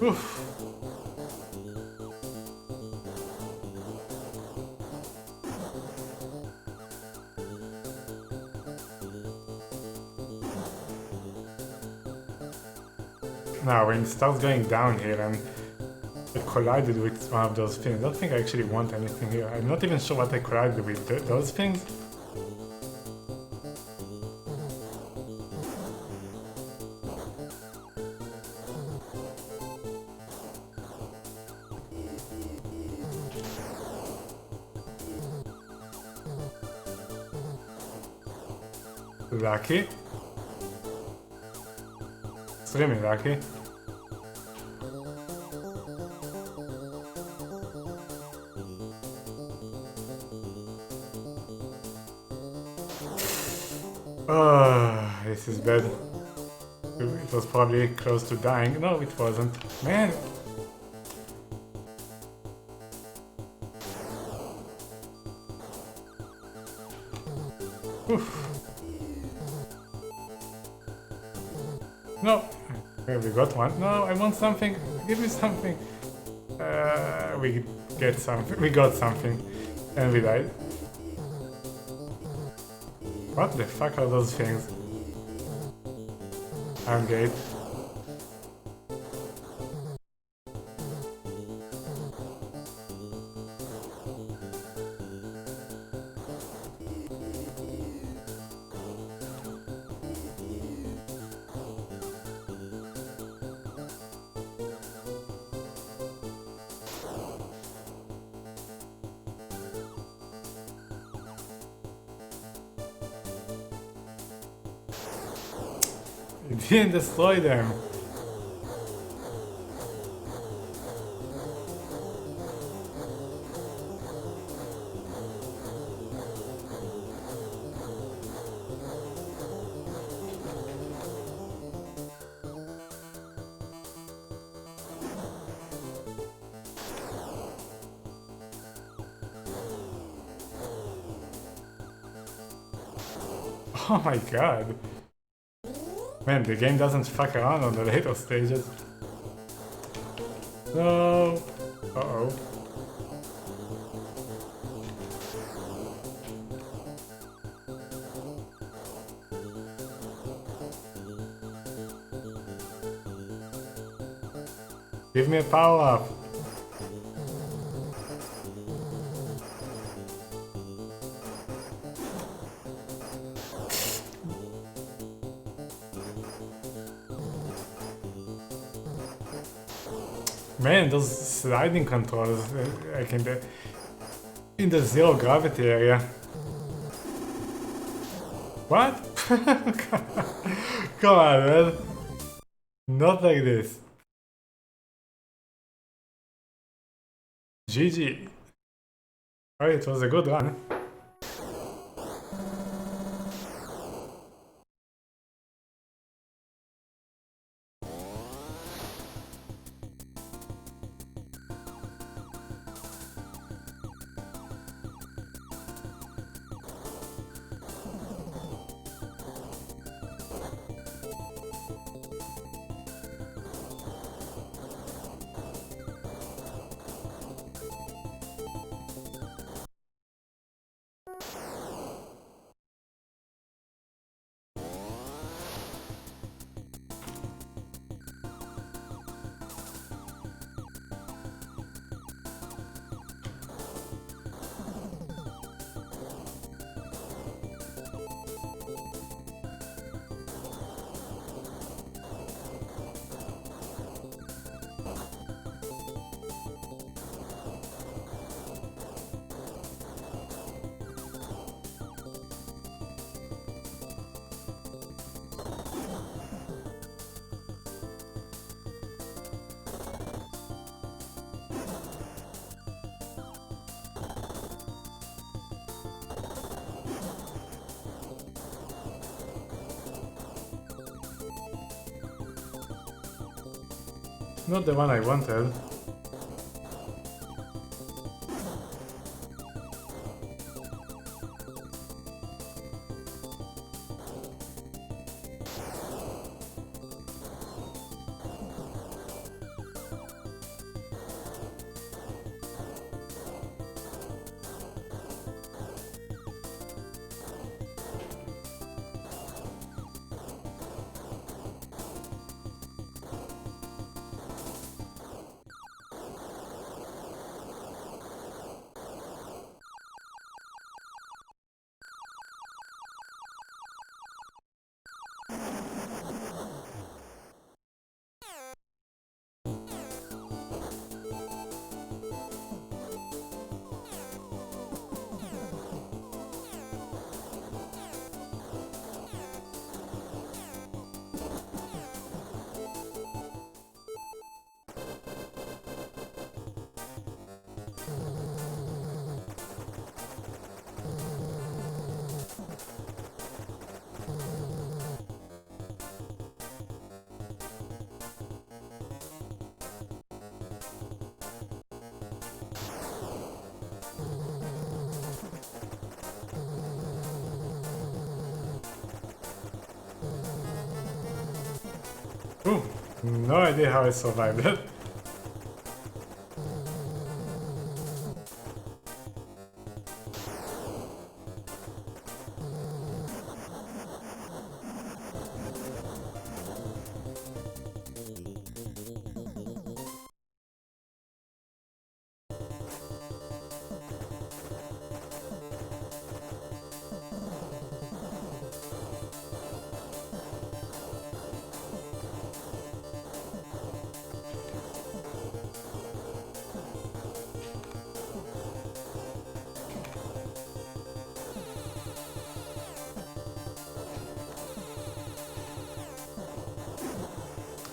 Oof. Now, when it starts going down here and it collided with one of those things, I don't think I actually want anything here. I'm not even sure what I collided with. Those things? Lucky. Extremely lucky. Oh, this is bad. It was probably close to dying. No, it wasn't. Man! Oof. No! Okay, we got one. No, I want something. Give me something. We get something. We got something. And we died. What the fuck are those things? Iron gate. It didn't destroy them. Oh my god. Man, the game doesn't fuck around on the later stages. No. Uh-oh. Give me a power-up. Man, those sliding controls, like in the zero gravity area. What? Come on, man. Not like this. GG. Alright, it was a good run. Not the one I wanted. Ooh, no idea how I survived it.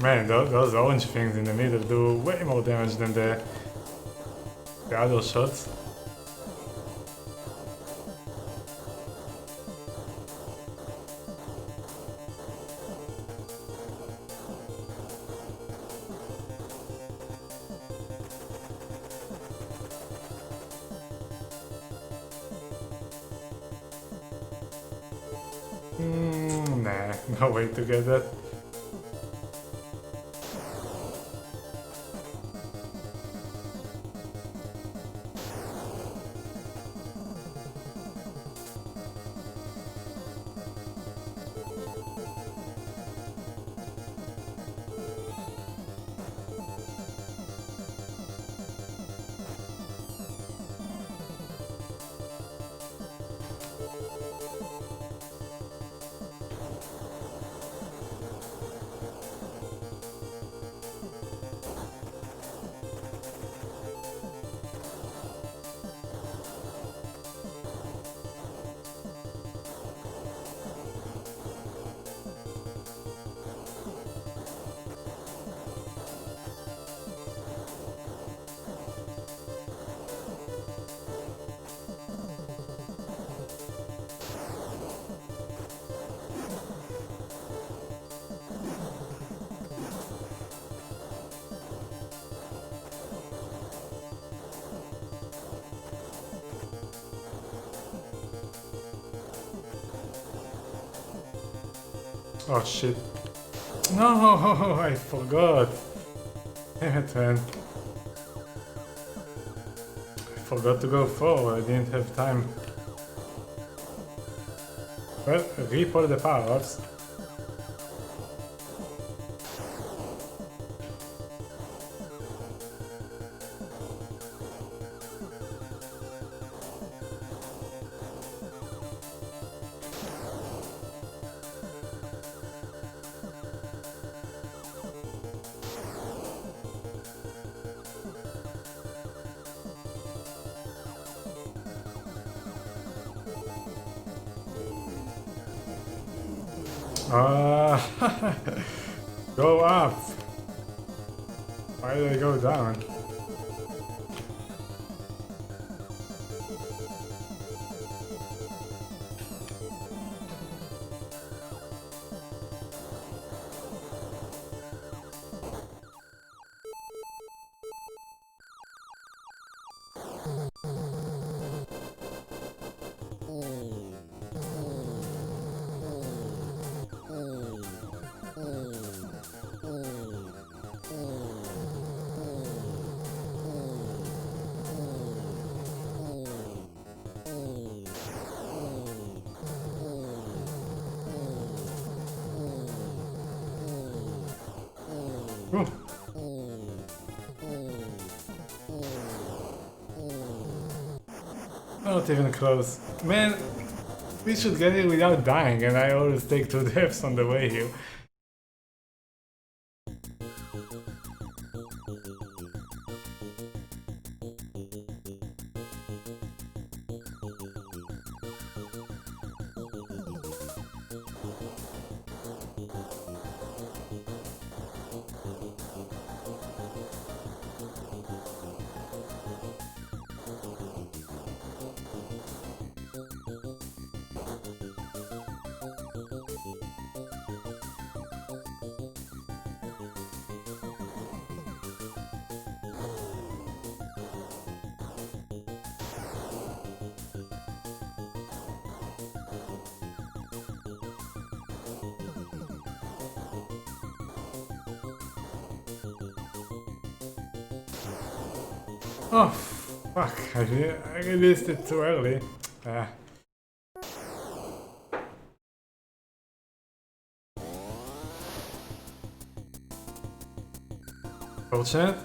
Man, those orange things in the middle do way more damage than the other shots. Nah, no way to get that. Oh shit. No, I forgot. Damn it, man. I forgot to go forward, I didn't have time. Well, reap all the power-ups. Go up! Why did I go down? Ooh. Not even close. Man, we should get it without dying, and I always take 2 deaths on the way here. Oh, fuck, I released it too early. Fortunate.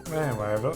Whatever.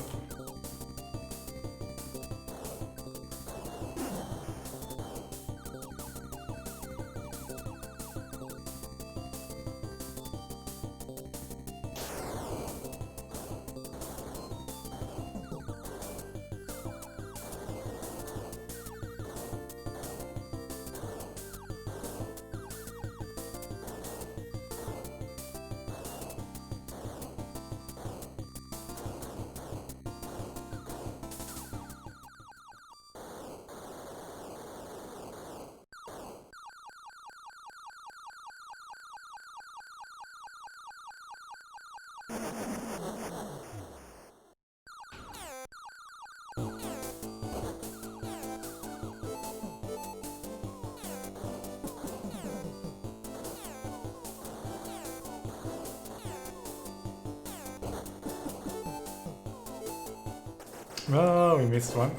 Oh, we missed one.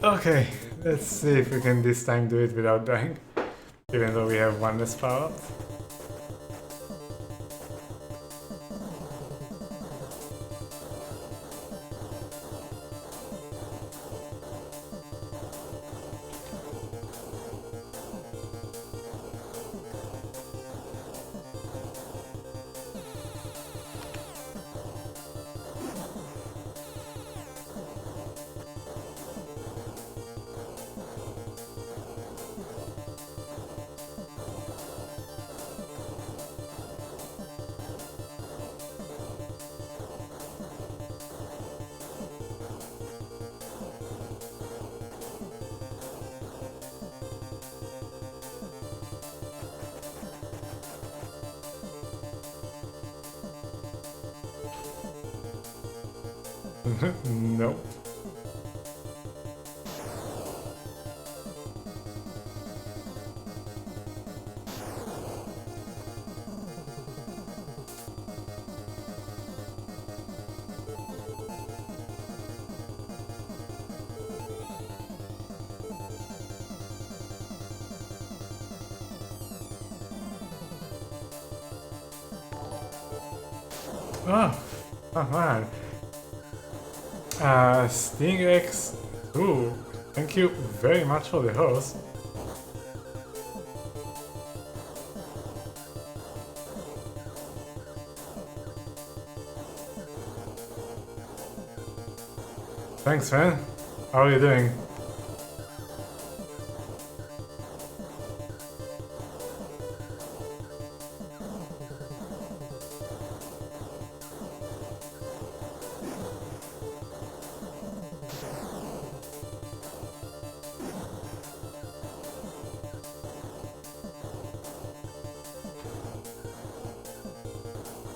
Okay, let's see if we can this time do it without dying, even though we have one less power up. No. Oh man. StingX2, thank you very much for the host. Thanks, man. How are you doing?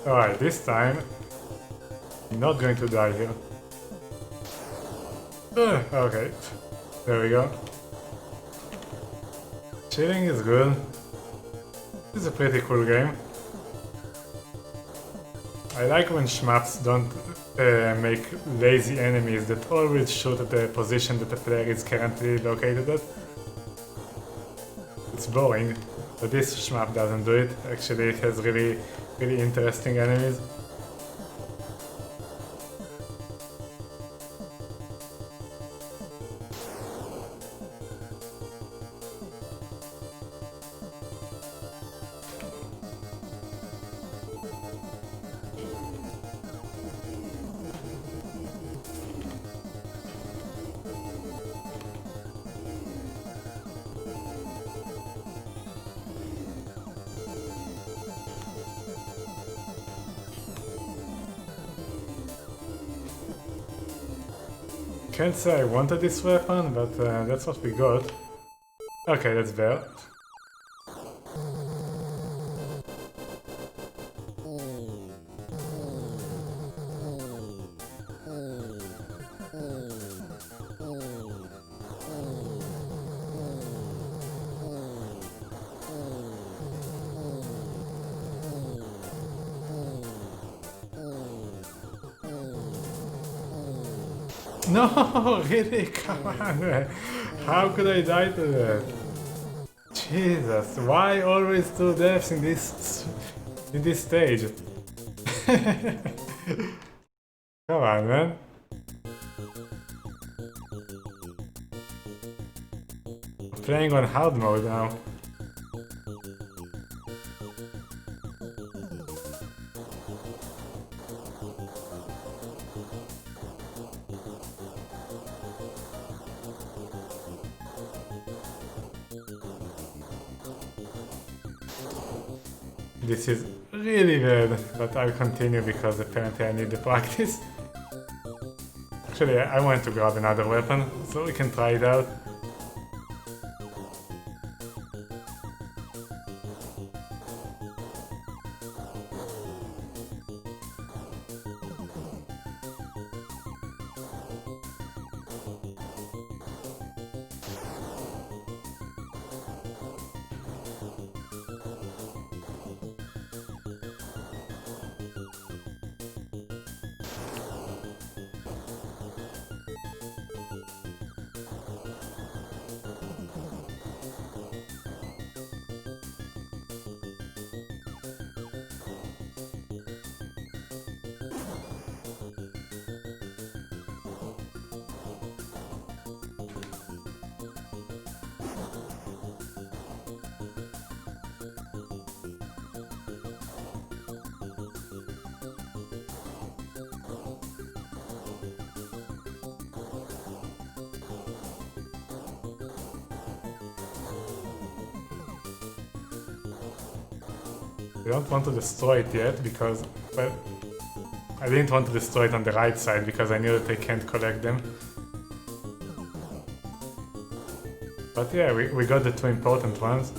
Alright, this time I'm not going to die here. Okay, there we go. Cheating is good. It's a pretty cool game. I like when shmups don't make lazy enemies that always shoot at the position that the player is currently located at. It's boring, but this shmup doesn't do it. Actually, it has really interesting enemies. Can't say I wanted this weapon, but that's what we got. Okay, that's bear. No, really? Come on, man. How could I die to that? Jesus, why always two deaths in this stage? Come on, man. I'm playing on hard mode now. This is really bad, but I'll continue because apparently I need the practice. Actually, I want to grab another weapon, so we can try it out. I don't want to destroy it yet because, well, I didn't want to destroy it on the right side because I knew that I can't collect them. But yeah, we got the two important ones.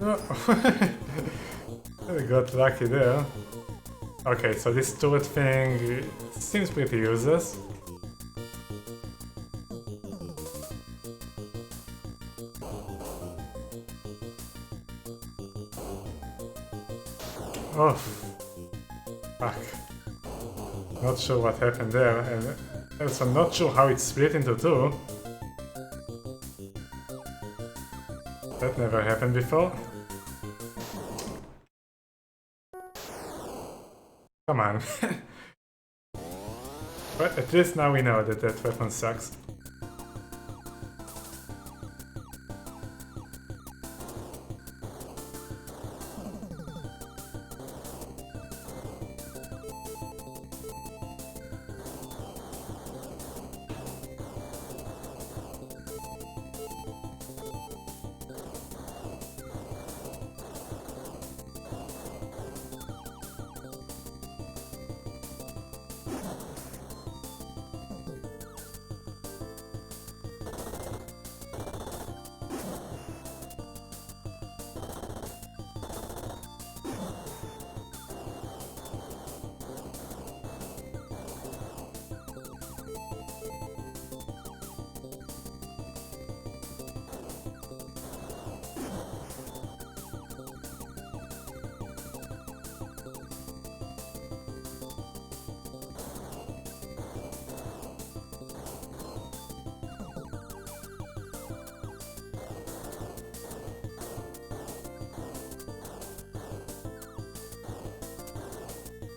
No. I got lucky there. Okay, so this turret thing seems pretty useless. Oh, fuck. Not sure what happened there, and also not sure how it split into two. That never happened before. Come on. But at least now we know that that weapon sucks.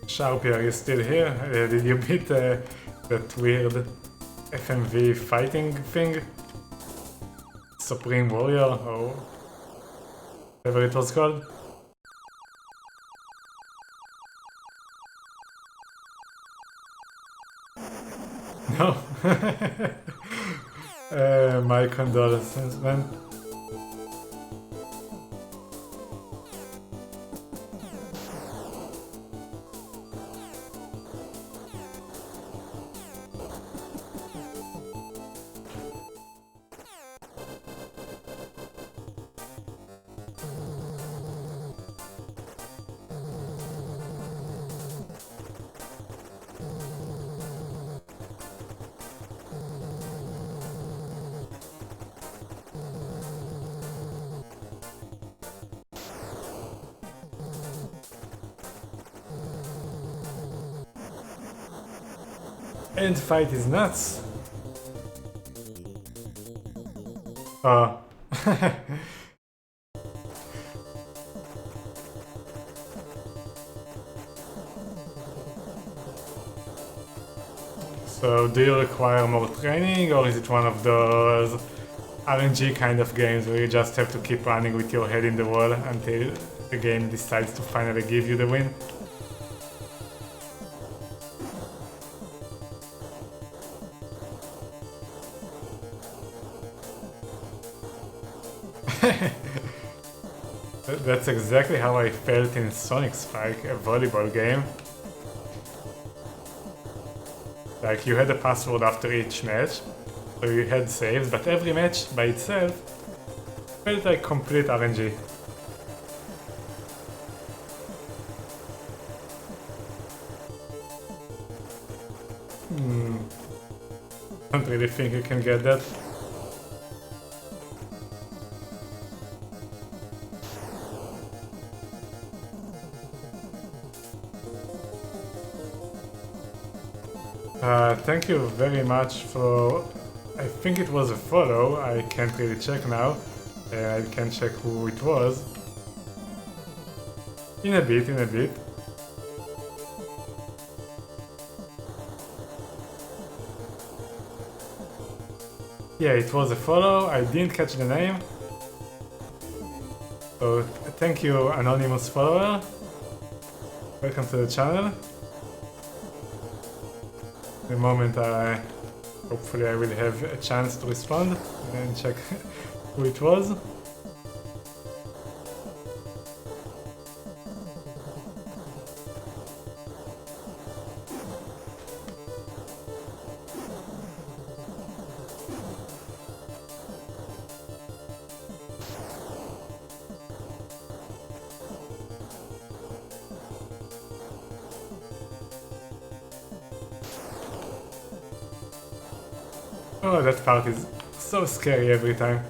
Sharpie, are you still here? Did you beat that weird FMV fighting thing? Supreme Warrior, or whatever it was called? No. My condolences, man. End fight is nuts. Oh. So, do you require more training, or is it one of those RNG kind of games where you just have to keep running with your head in the wall until the game decides to finally give you the win? That's exactly how I felt in Sonic Spike, a volleyball game. Like, you had a password after each match, so you had saves, but every match by itself felt like complete RNG. Don't really think you can get that. Thank you very much for... I think it was a follow, I can't really check now. I can check who it was. In a bit. Yeah, it was a follow, I didn't catch the name. So, thank you, anonymous follower. Welcome to the channel. The moment hopefully I will have a chance to respond and check who it was. Oh, that part is so scary every time.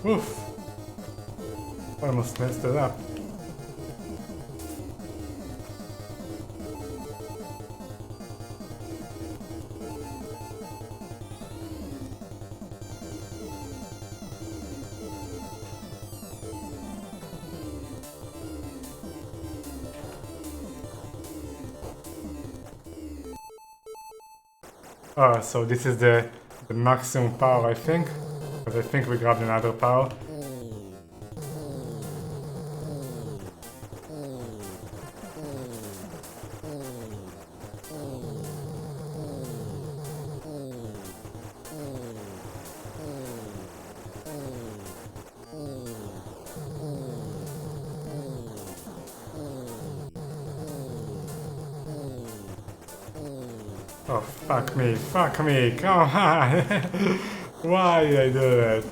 Oof! Almost messed it up. Oh, so this is the maximum power, I think. Because I think we grabbed another power. Oh, fuck me, come on! Why did I do that?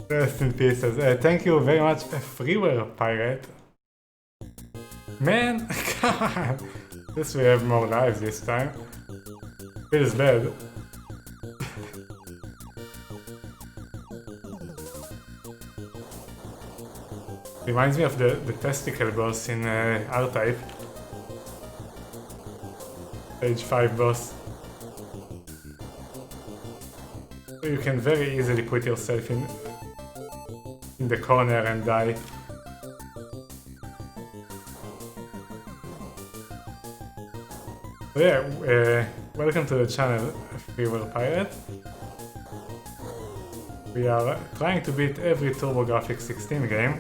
Rest in pieces. Thank you very much, Freeware Pirate. Man, God. At least we have more lives this time. Feels bad. Reminds me of the testicle boss in R-Type. Stage 5 boss. So you can very easily put yourself in the corner and die. So yeah, welcome to the channel, Freeware Pirate. We are trying to beat every TurboGrafx16 game.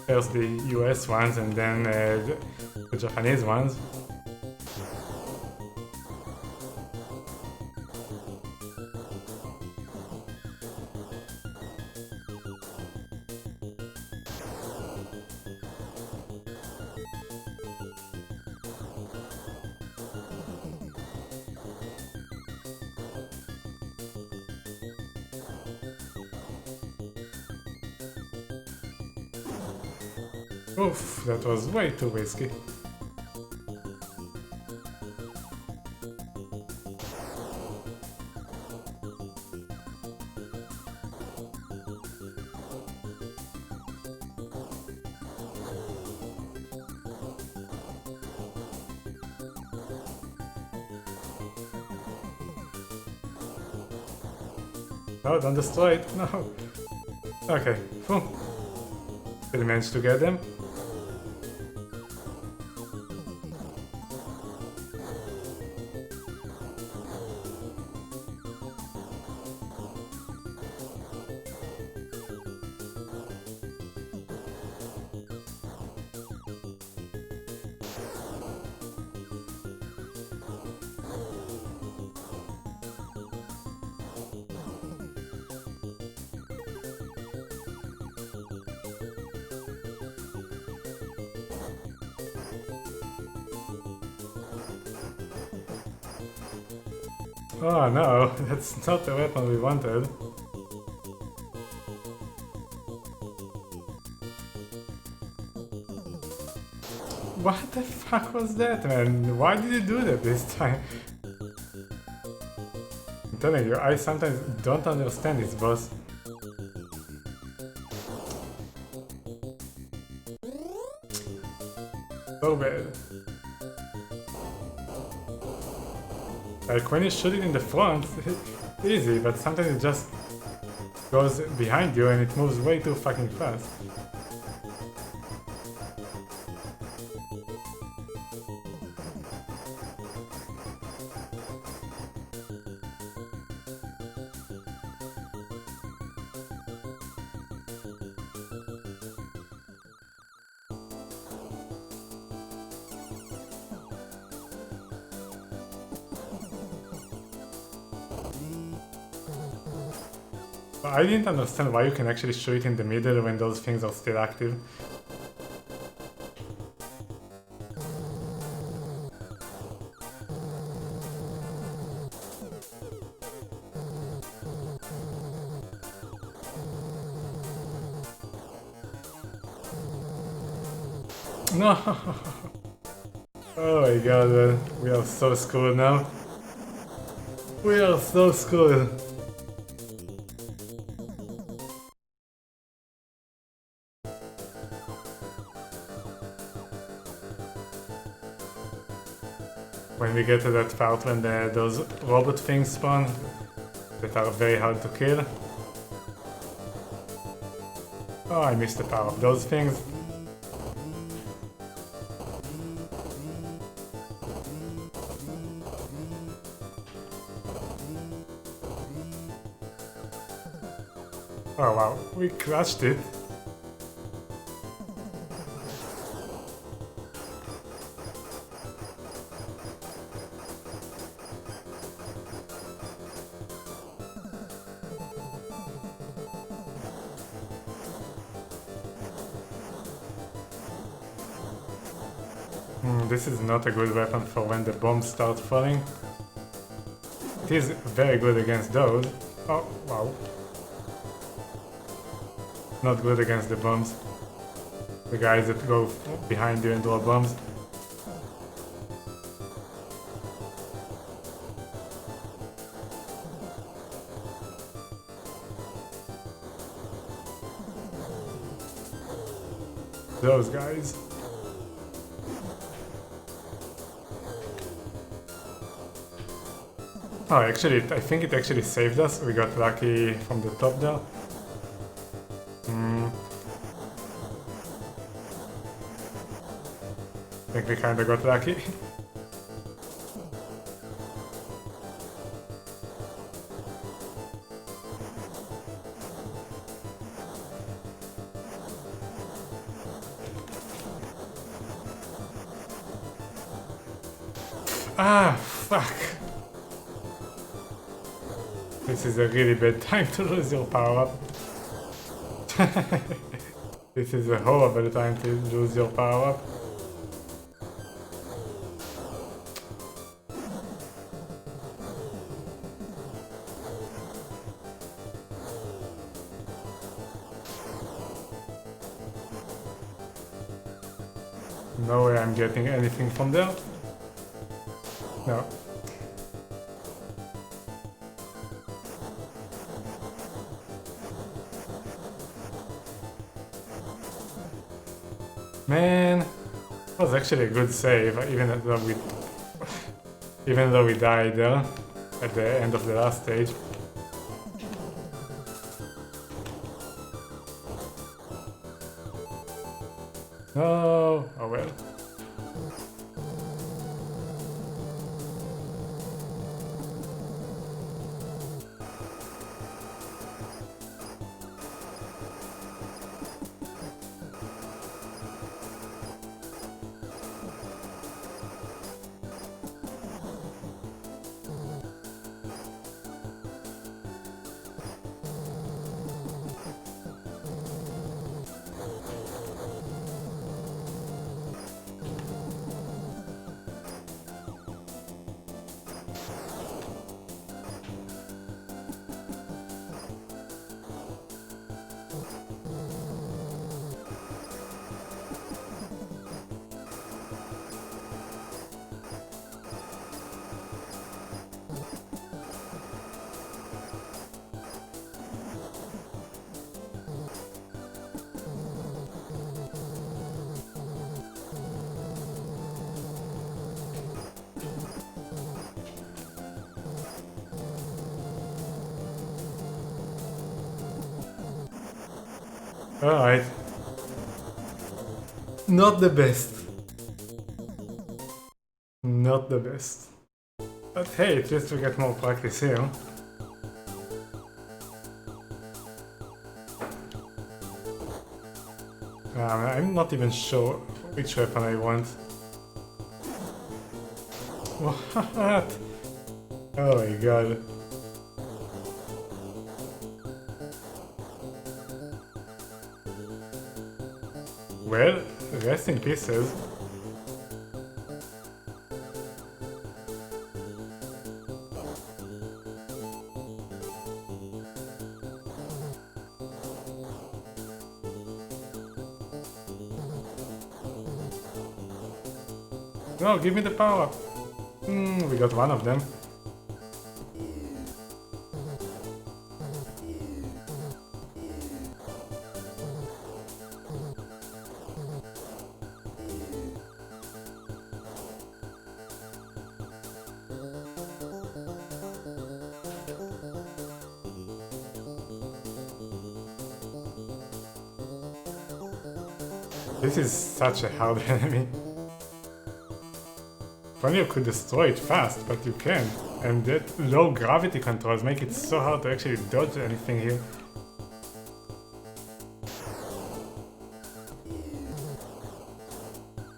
First the US ones and then the Japanese ones. Oof, that was way too risky. No, don't destroy it, no. Okay, boom. Still managed to get them. Oh no, that's not the weapon we wanted. What the fuck was that, man? Why did you do that this time? I'm telling you, I sometimes don't understand this boss. So bad. Like when you shoot it in the front, it's easy, but sometimes it just goes behind you and it moves way too fucking fast. I didn't understand why you can actually shoot it in the middle when those things are still active. No! Oh my god, man. We are so screwed now. We are so screwed. When we get to that part when those robot things spawn that are very hard to kill. Oh, I missed the power of those things. Oh wow, we crushed it. This is not a good weapon for when the bombs start falling. It is very good against those. Oh, wow. not good against the bombs. The guys that go behind you and drop bombs. Those guys. Oh, actually, I think it actually saved us. We got lucky from the top there. I think we kinda got lucky. Ah, fuck. This is a really bad time to lose your power-up. This is a horrible time to lose your power-up. No way I'm getting anything from there. No. Man, that was actually a good save, even though we died there at the end of the last stage. No, oh well. Alright. Not the best. Not the best. But hey, at least we get more practice here. I'm not even sure which weapon I want. What? Oh my god. Well, rest in pieces. No, give me the power. We got one of them. This is such a hard enemy. If only you could destroy it fast, but you can't. And that low gravity controls make it so hard to actually dodge anything here.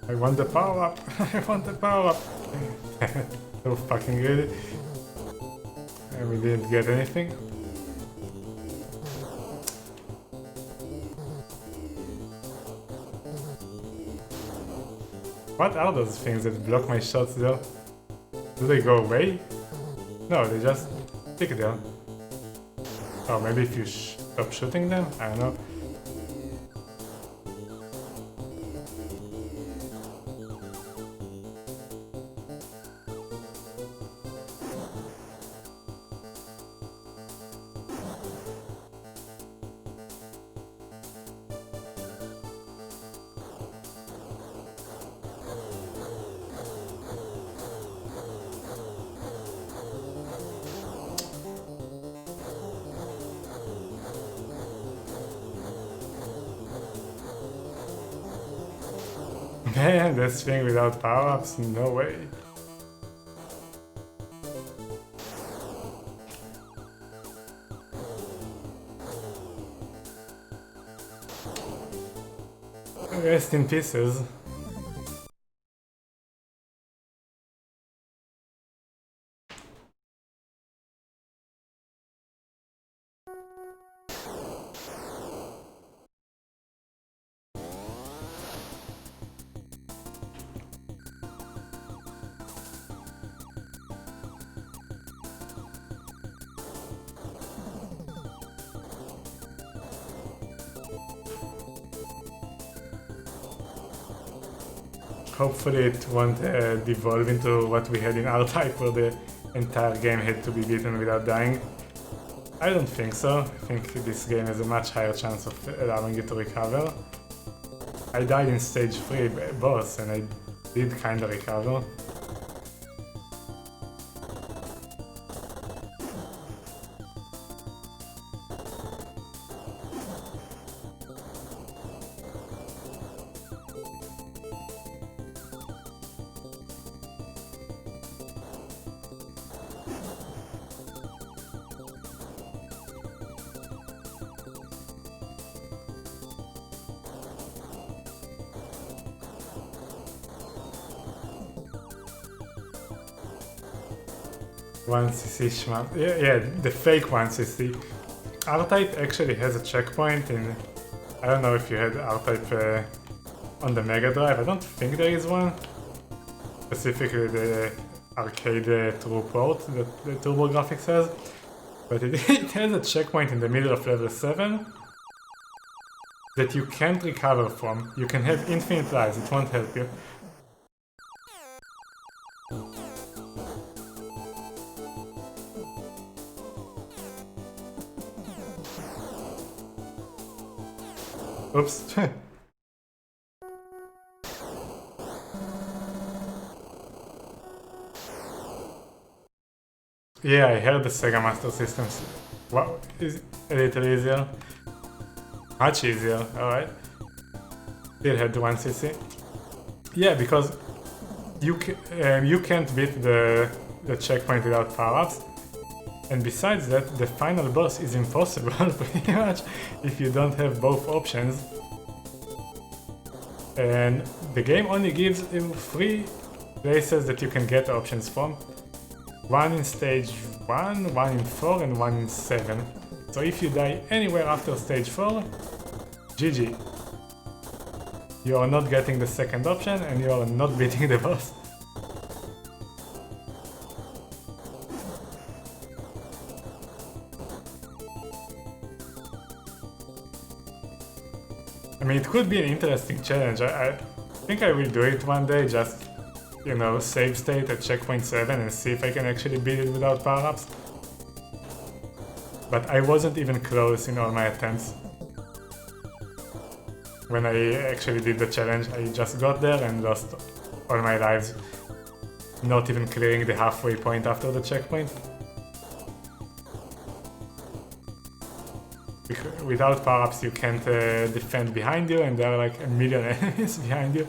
I want the power up! I want the power up! So fucking good. And we didn't get anything. What are those things that block my shots though? Do they go away? No, they just stick there. Oh, maybe if you stop shooting them? I don't know. Man, this thing without power-ups? No way. Rest in pieces. Hopefully it won't devolve into what we had in R-Type where the entire game had to be beaten without dying. I don't think so. I think this game has a much higher chance of allowing you to recover. I died in stage 3 boss and I did kinda recover. One CC shmup. Yeah, the fake 1cc. R-Type actually has a checkpoint in... I don't know if you had R-Type on the Mega Drive. I don't think there is one. Specifically the arcade true port that the TurboGrafx has. But it has a checkpoint in the middle of level 7 that you can't recover from. You can have infinite lives, it won't help you. Oops. Yeah, I heard the Sega Master Systems. Wow, is a little easier. Much easier, alright. Still had the 1cc. Yeah, because you can't beat the checkpoint without power-ups. And besides that, the final boss is impossible, pretty much, if you don't have both options. And the game only gives you 3 places that you can get options from. One in stage 1, one in 4, and one in 7. So if you die anywhere after stage 4, GG. You are not getting the second option, and you are not beating the boss. I mean, it could be an interesting challenge. I think I will do it one day, just, you know, save state at checkpoint 7 and see if I can actually beat it without power-ups. But I wasn't even close in all my attempts. When I actually did the challenge, I just got there and lost all my lives, not even clearing the halfway point after the checkpoint. Without power-ups you can't defend behind you, and there are like a million enemies behind you.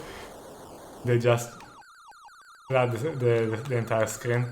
They just flood the entire screen.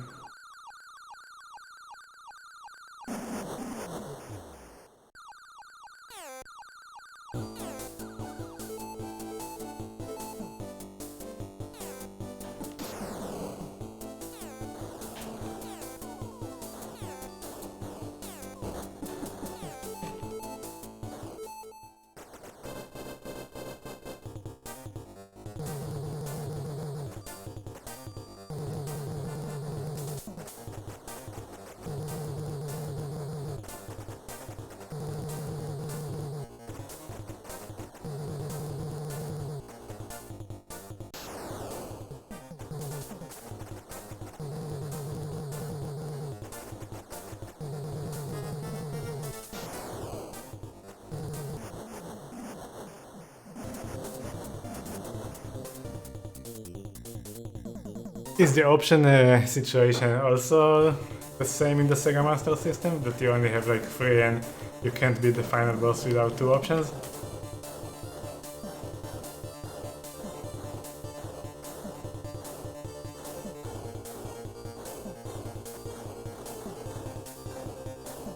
Is the option situation also the same in the Sega Master System? That you only have like 3 and you can't beat the final boss without 2 options?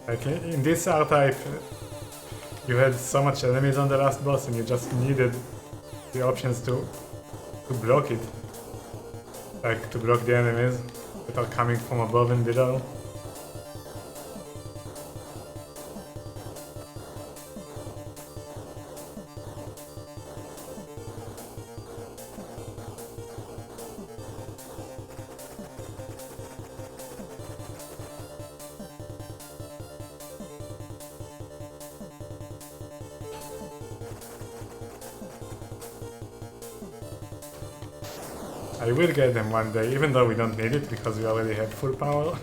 Like in this R-Type, you had so much enemies on the last boss and you just needed the options to block it. Like to block the enemies that are coming from above and below. I will get them one day, even though we don't need it because we already have full power.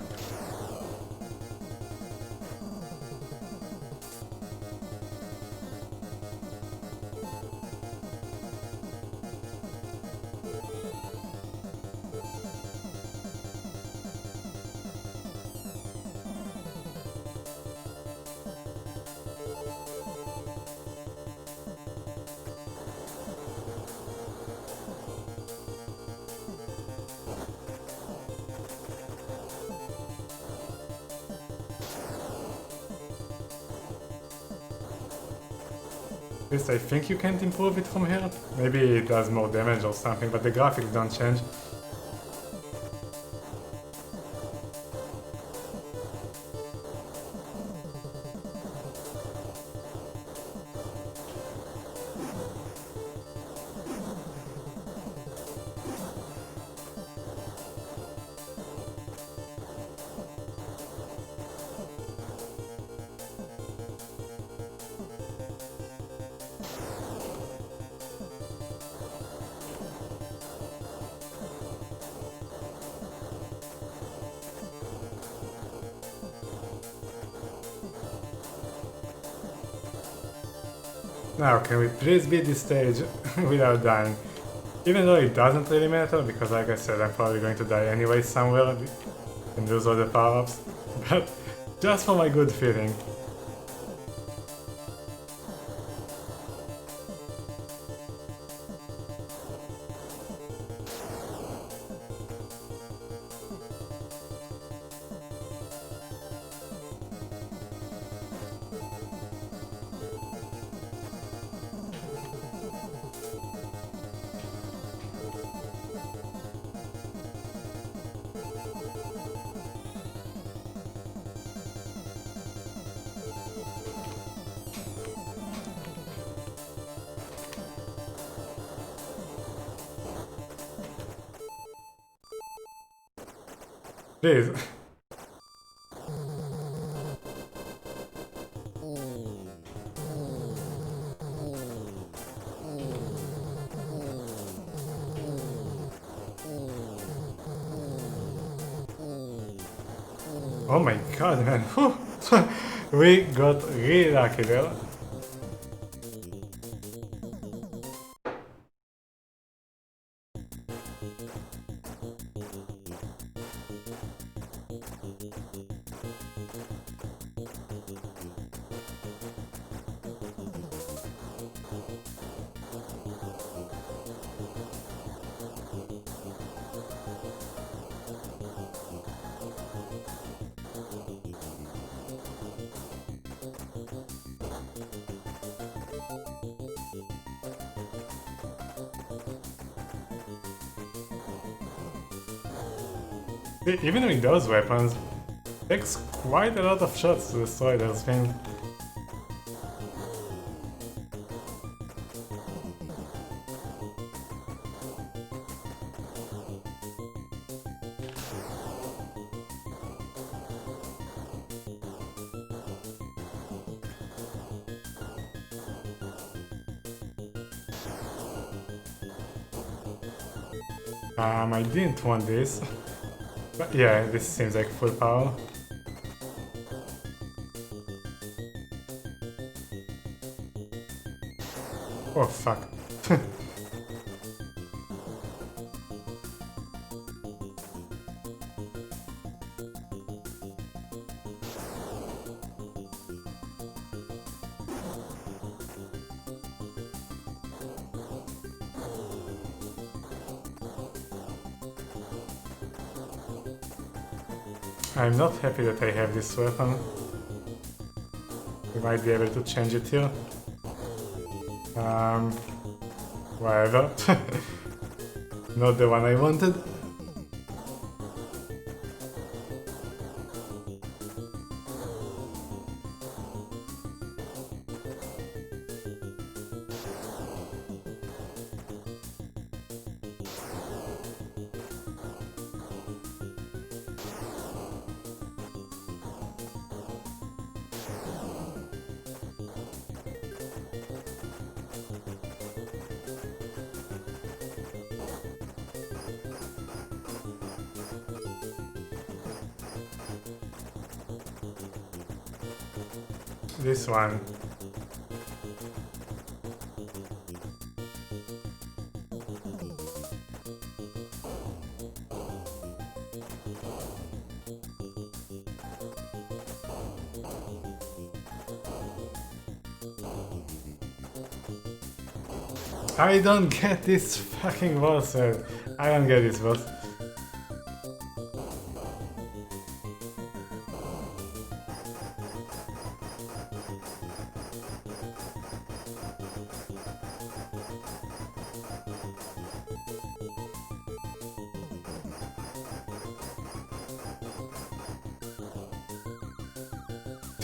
At least I think you can't improve it from here. Maybe it does more damage or something, but the graphics don't change. Now, can we please beat this stage without dying? Even though it doesn't really matter, because like I said, I'm probably going to die anyway somewhere and lose all the power-ups, but just for my good feeling. Please. Oh my god, man. We got really lucky there. Even with those weapons, it takes quite a lot of shots to destroy those things. I didn't want this. But yeah, this seems like full power. Oh fuck. I'm not happy that I have this weapon. We might be able to change it here. Whatever. Not the one I wanted. This one. I don't get this fucking boss, man. I don't get this boss.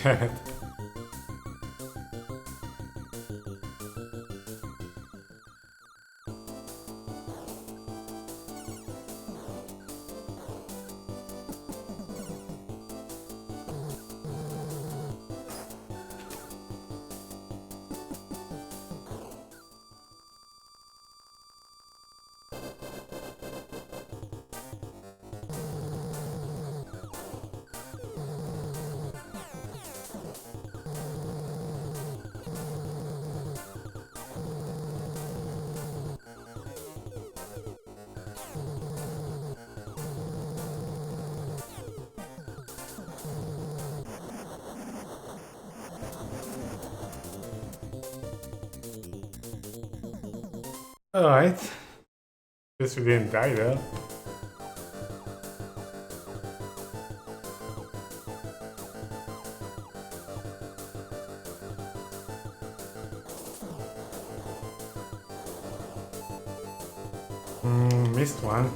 Damn it. Alright. Guess we didn't die though. Missed one.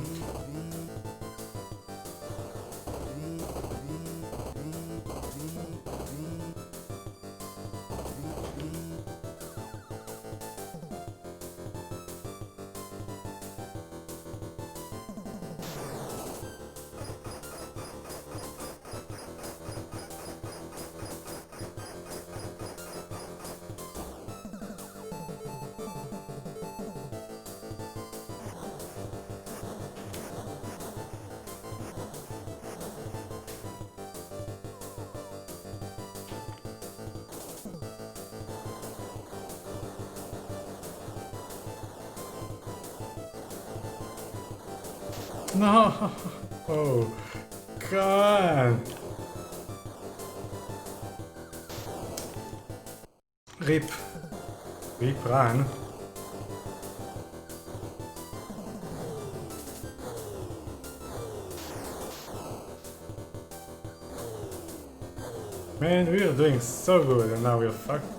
No! Oh, God! Rip. Rip run. Man, we are doing so good and now we're fucked.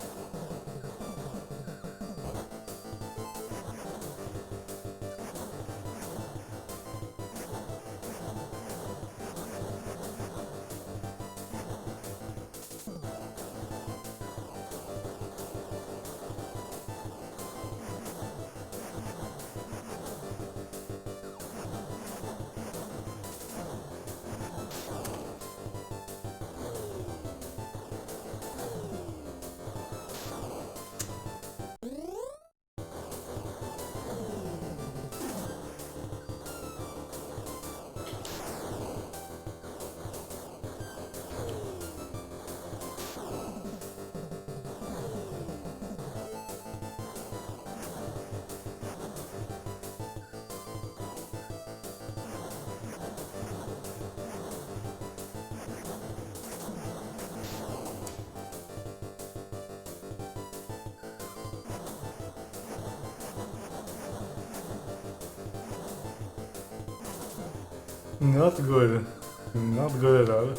Not good. Not good at all.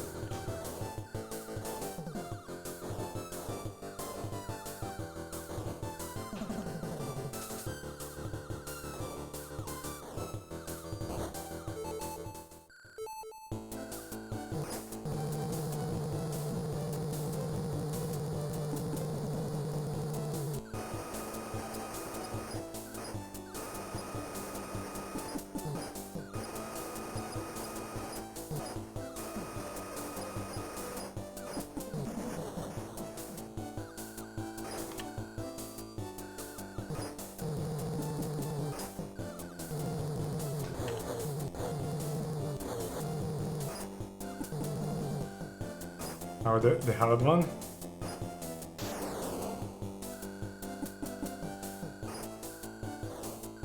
Now the hard one.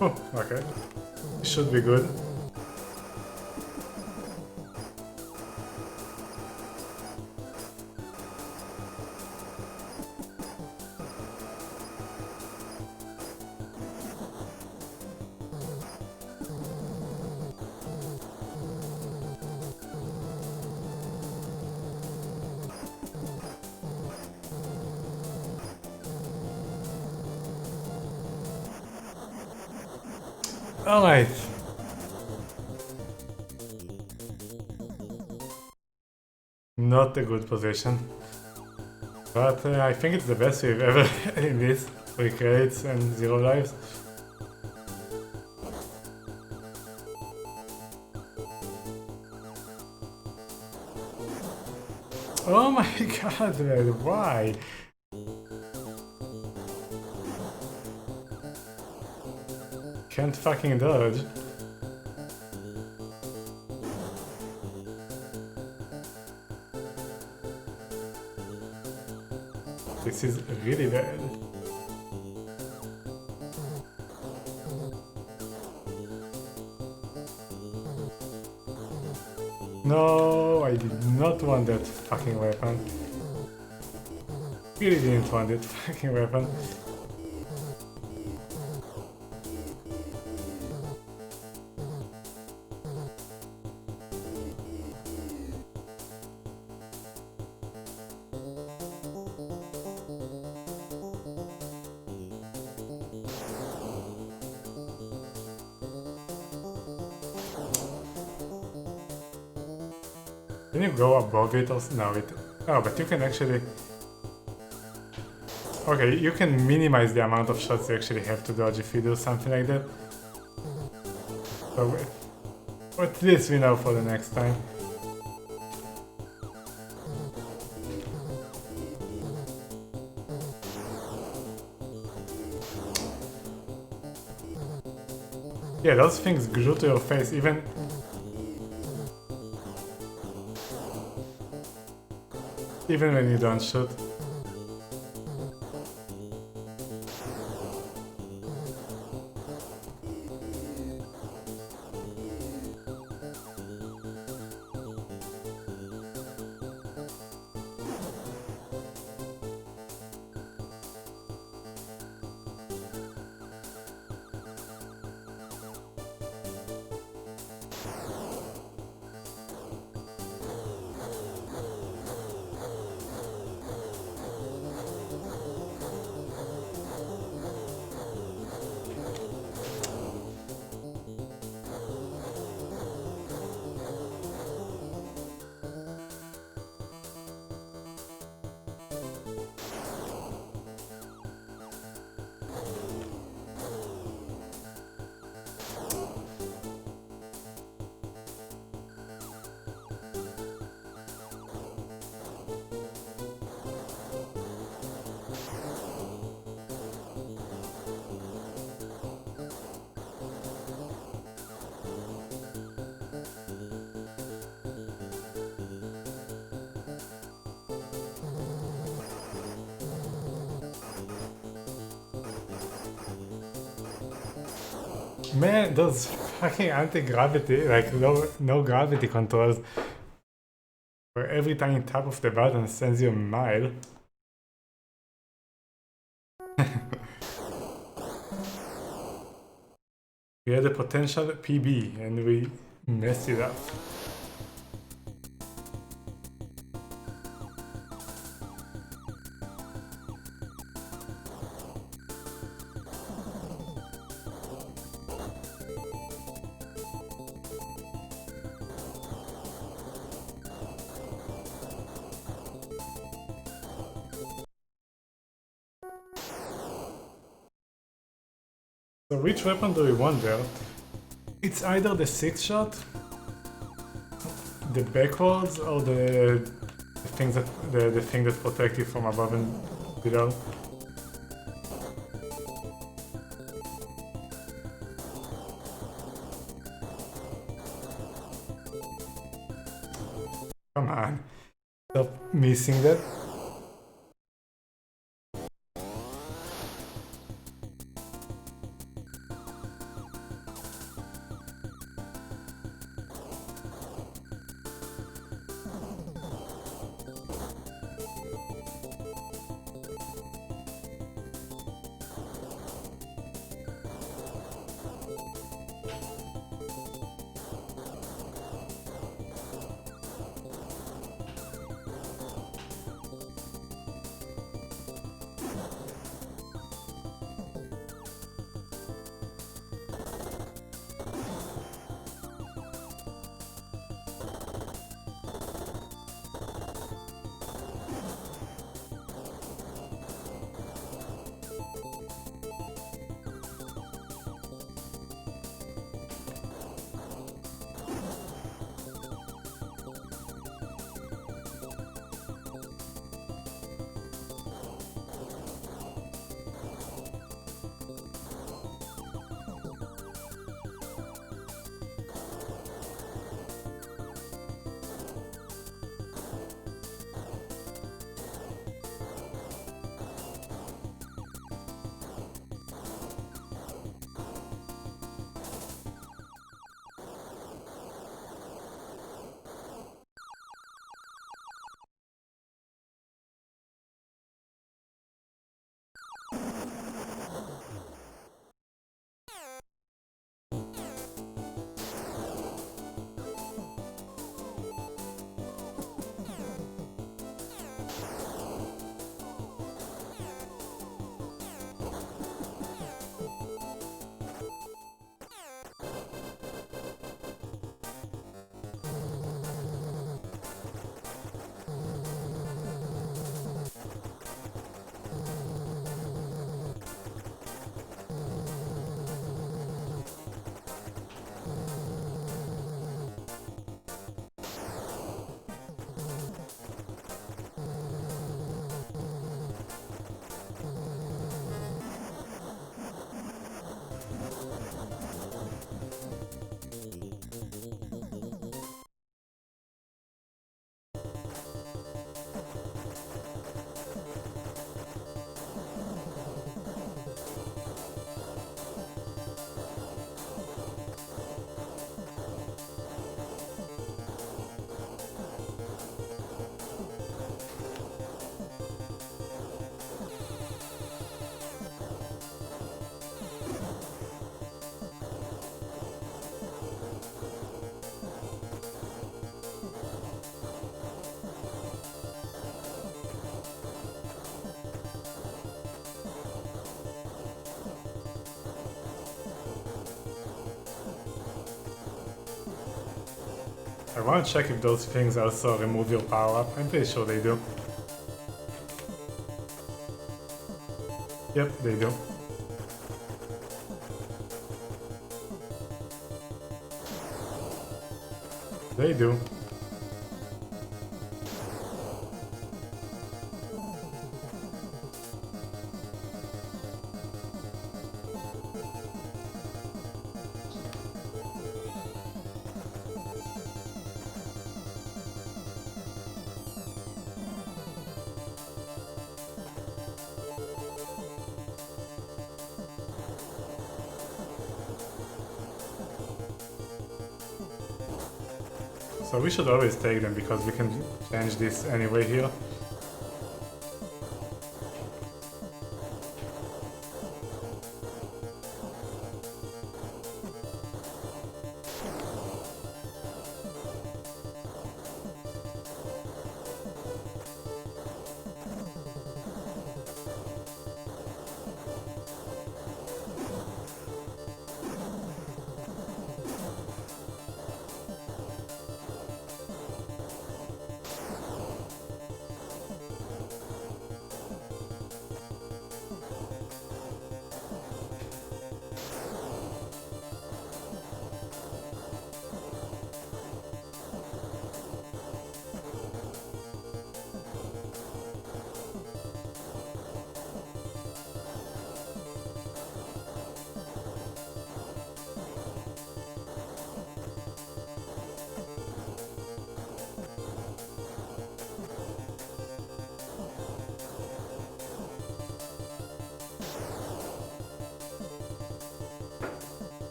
Oh, okay. Should be good. Alright. Not a good position. But I think it's the best we've ever had in this. 3 crates and 0 lives. Oh my god, man, why? Can't fucking dodge. This is really bad. No, I did not want that fucking weapon. Really didn't want that fucking weapon. Can you go above it or no? Oh, but you can actually. Okay, you can minimize the amount of shots you actually have to dodge if you do something like that. So at least we know for the next time. Yeah, those things glue to your face even. Even when you don't shoot. Man, those fucking anti-gravity, like no gravity controls, where every tiny tap of the button sends you a mile. We had a potential PB and we messed it up. So which weapon do we want there? It's either the 6-shot, the backwards, or the thing that protects you from above and below. Come on. Stop missing that. I want to check if those things also remove your power up. I'm pretty sure they do. Yep, they do. They do. So we should always take them because we can change this anyway here.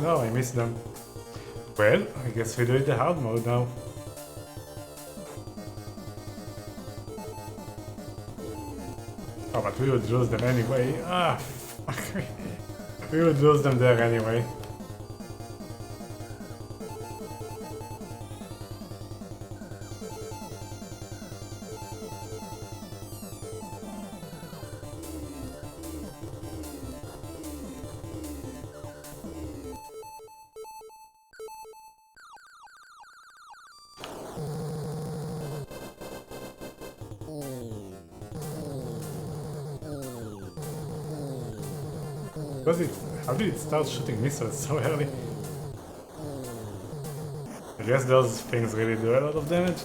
No, I missed them. Well, I guess we do it the hard mode now. Oh, but we would lose them anyway. Ah, fuck. We would lose them there anyway. How did it start shooting missiles so early? I guess those things really do a lot of damage.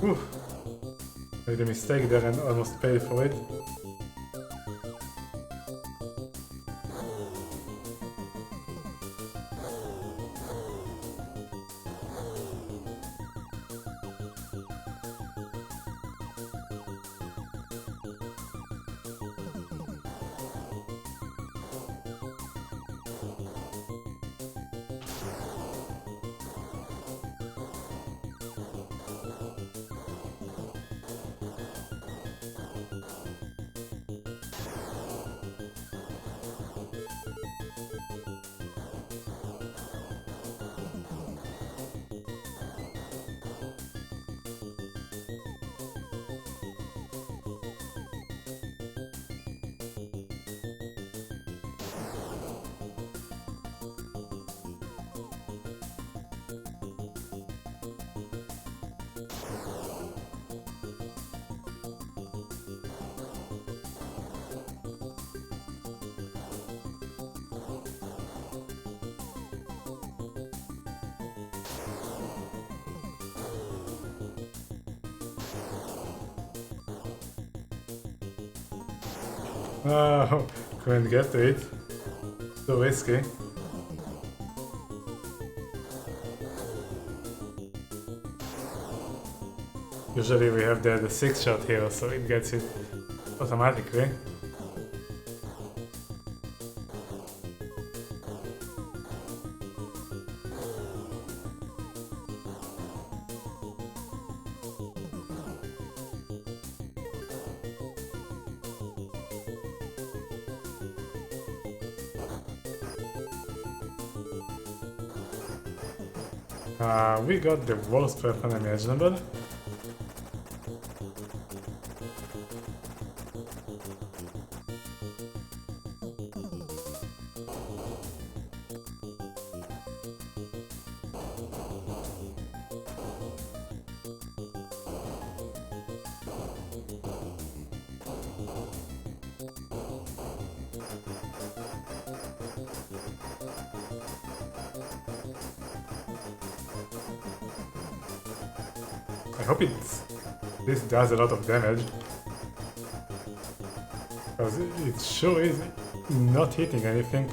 Whew. Made a mistake there and almost paid for it. Oh, couldn't get to it. Too risky. Usually we have the 6-shot here, so it gets it automatically. We got the worst weapon imaginable. I hope this does a lot of damage, because it sure is not hitting anything.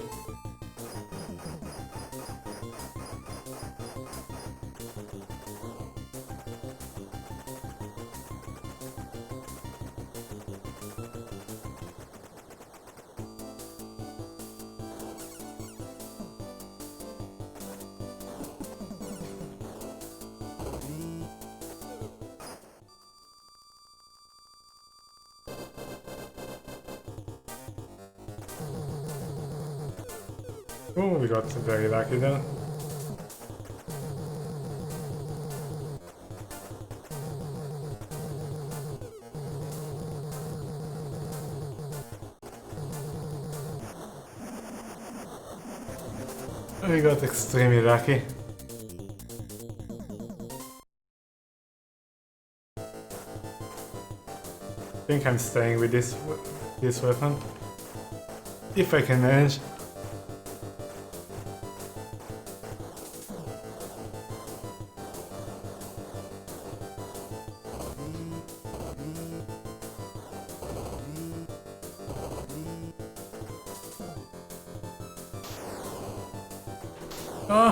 Oh, we got very lucky there. We got extremely lucky. I think I'm staying with this weapon, if I can manage. Oh,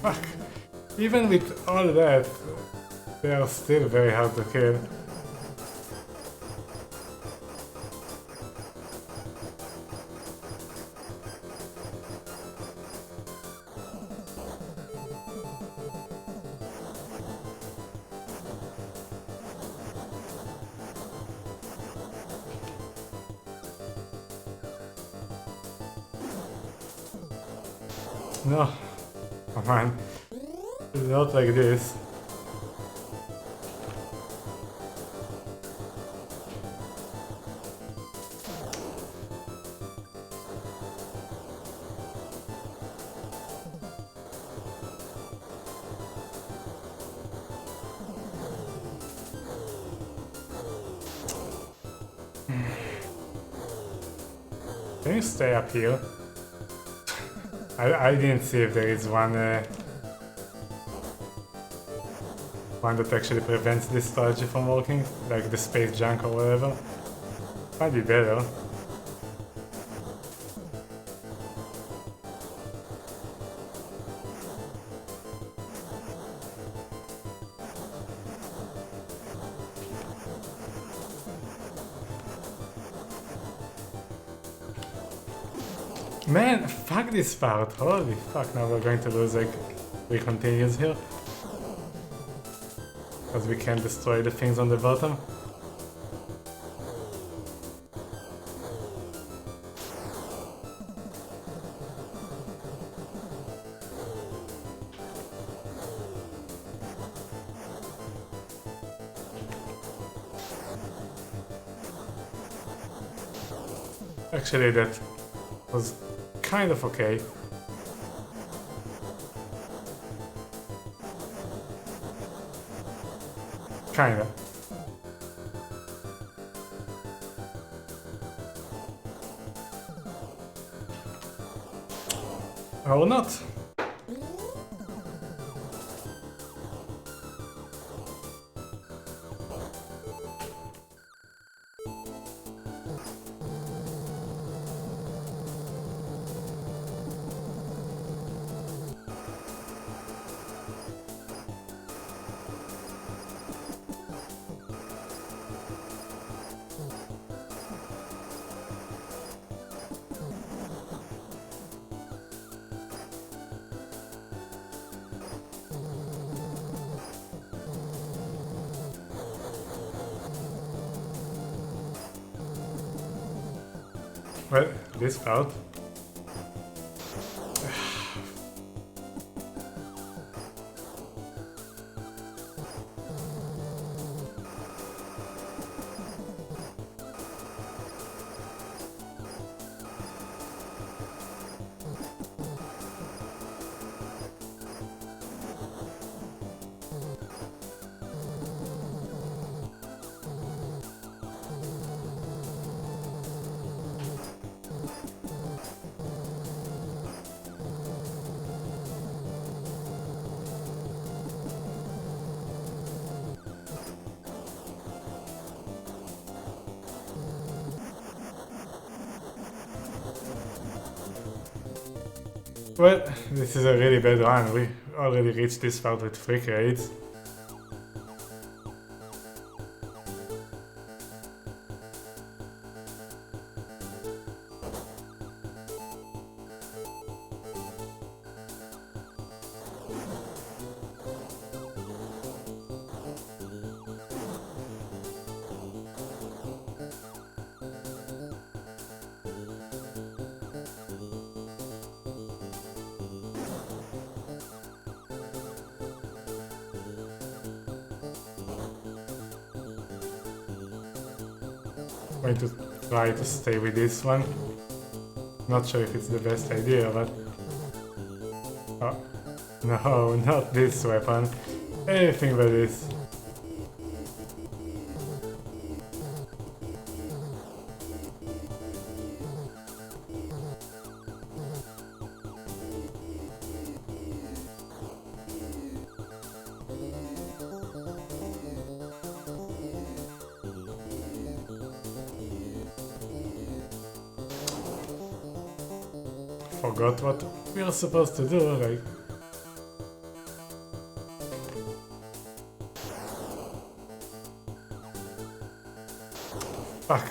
fuck. Even with all that, they are still very hard to kill. No, come on, it's not like this. Can you stay up here? I didn't see if there is one that actually prevents this strategy from working, like the space junk or whatever. Might be better. Man, fuck this part, holy fuck, now we're going to lose like 3 continues here. Because we can't destroy the things on the bottom. Actually, that was kind of okay. Kinda. Or not. Well, this failed. Well, this is a really bad run. We already reached this part with 3 crates. Going to try to stay with this one. Not sure if it's the best idea, but... Oh, no, not this weapon. Anything but this. forgot what we were supposed to do, like... Fuck.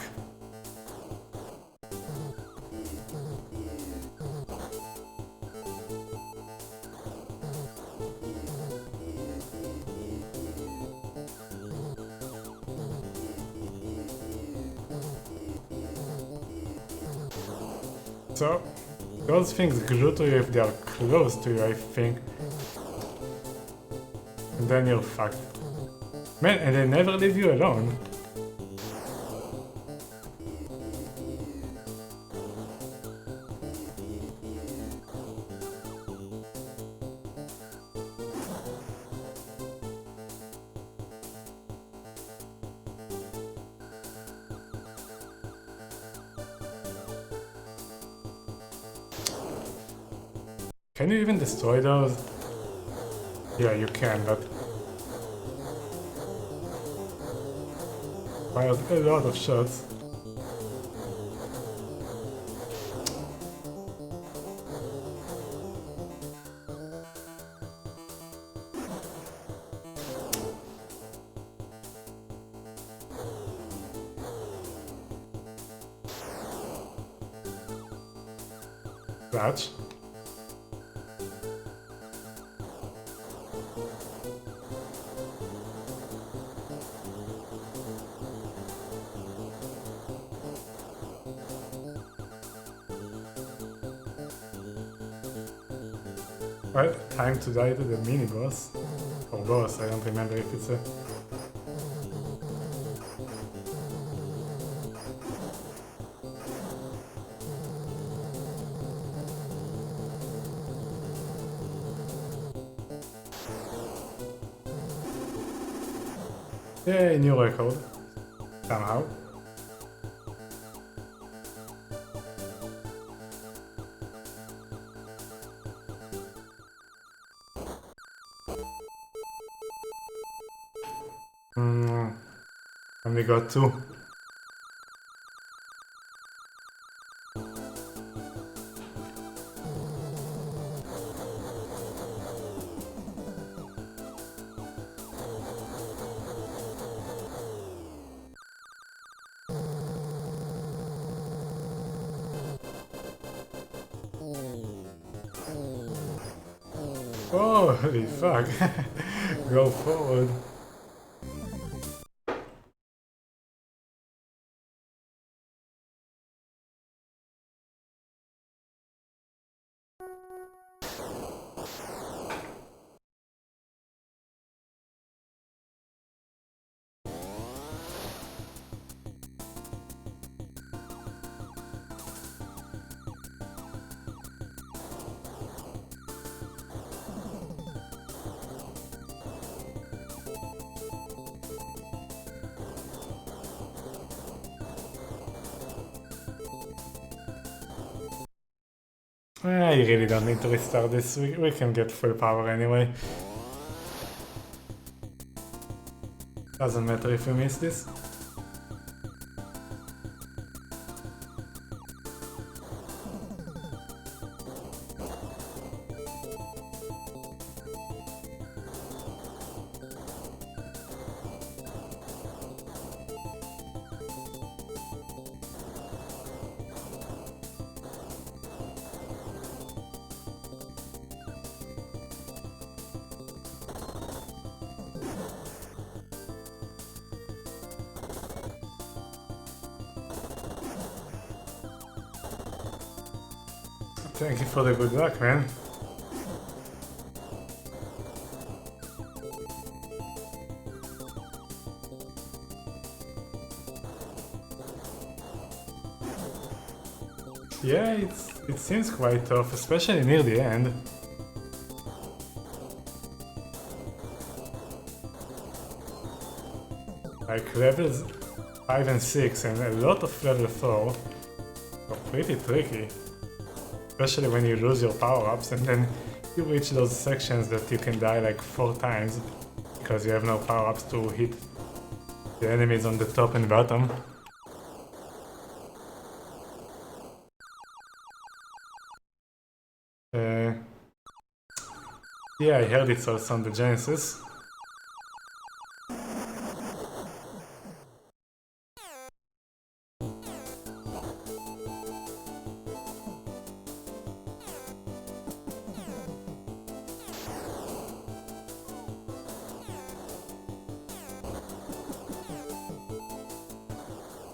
So, those things glue to you if they are close to you, I think. And then you're fucked. Man, and they never leave you alone. Can you even destroy those? Yeah, you can, but... Fired a lot of shots. Clutch. Well, time to die to the mini-boss. Or boss, I don't remember if it's a... Yay, new record. Somehow. And we got 2. Oh, holy fuck. Go forward. I really don't need to restart this, we can get full power anyway. Doesn't matter if we miss this. Thank you for the good luck, man. Yeah, it seems quite tough, especially near the end. Like levels 5 and 6 and a lot of level 4 are pretty tricky. Especially when you lose your power-ups and then you reach those sections that you can die like 4 times because you have no power-ups to hit the enemies on the top and bottom. Yeah, I heard it's also on the Genesis.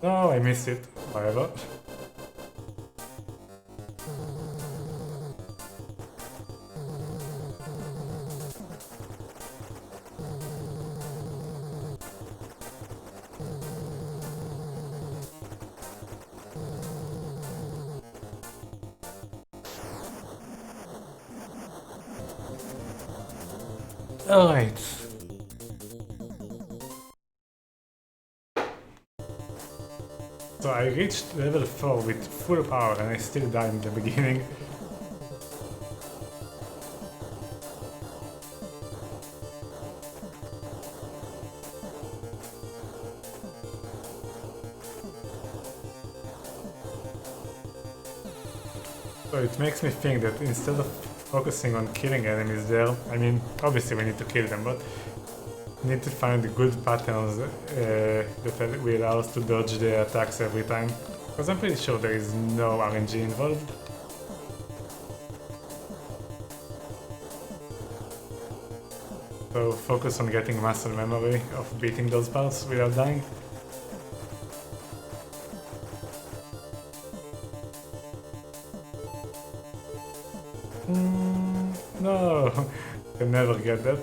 Oh, I missed it. Whatever. Alright. So I reached level 4 with full power and I still died in the beginning. So it makes me think that instead of focusing on killing enemies there, I mean, obviously we need to kill them, but we need to find good patterns that will allow us to dodge the attacks every time. Because I'm pretty sure there is no RNG involved. So focus on getting muscle memory of beating those parts without dying. No, can never get that.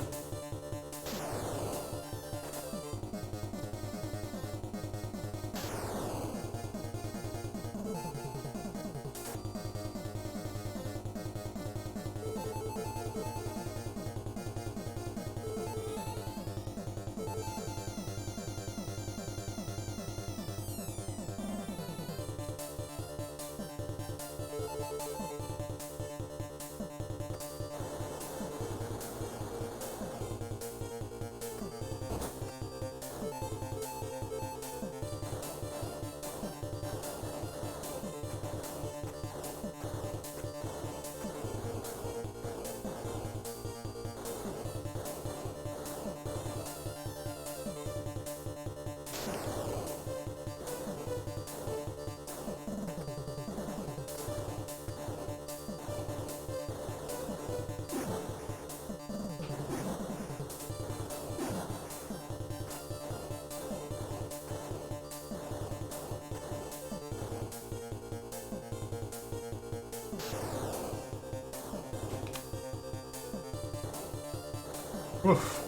Oof.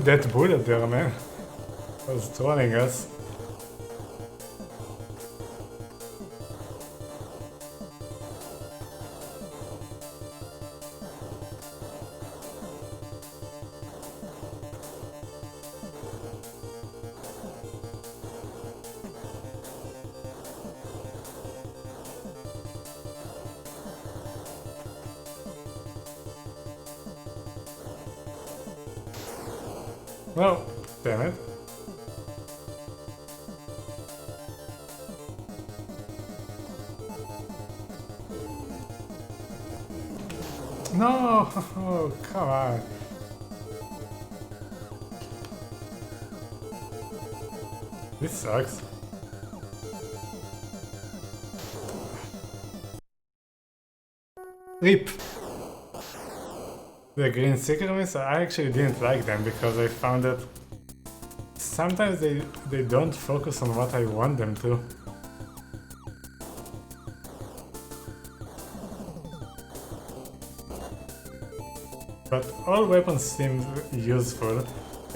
That bullet there, man, was trolling us. Well, damn it. No! Oh, come on. This sucks. RIP! The green sequence, I actually didn't like them because I found that sometimes they don't focus on what I want them to. But all weapons seem useful,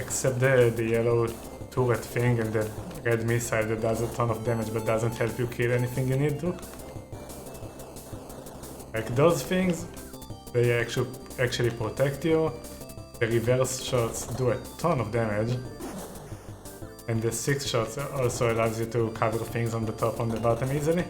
except the yellow turret thing and the red missile that does a ton of damage but doesn't help you kill anything you need to. Like those things, they actually protect you. The reverse shots do a ton of damage. And the 6 shots also allows you to cover things on the top and the bottom easily.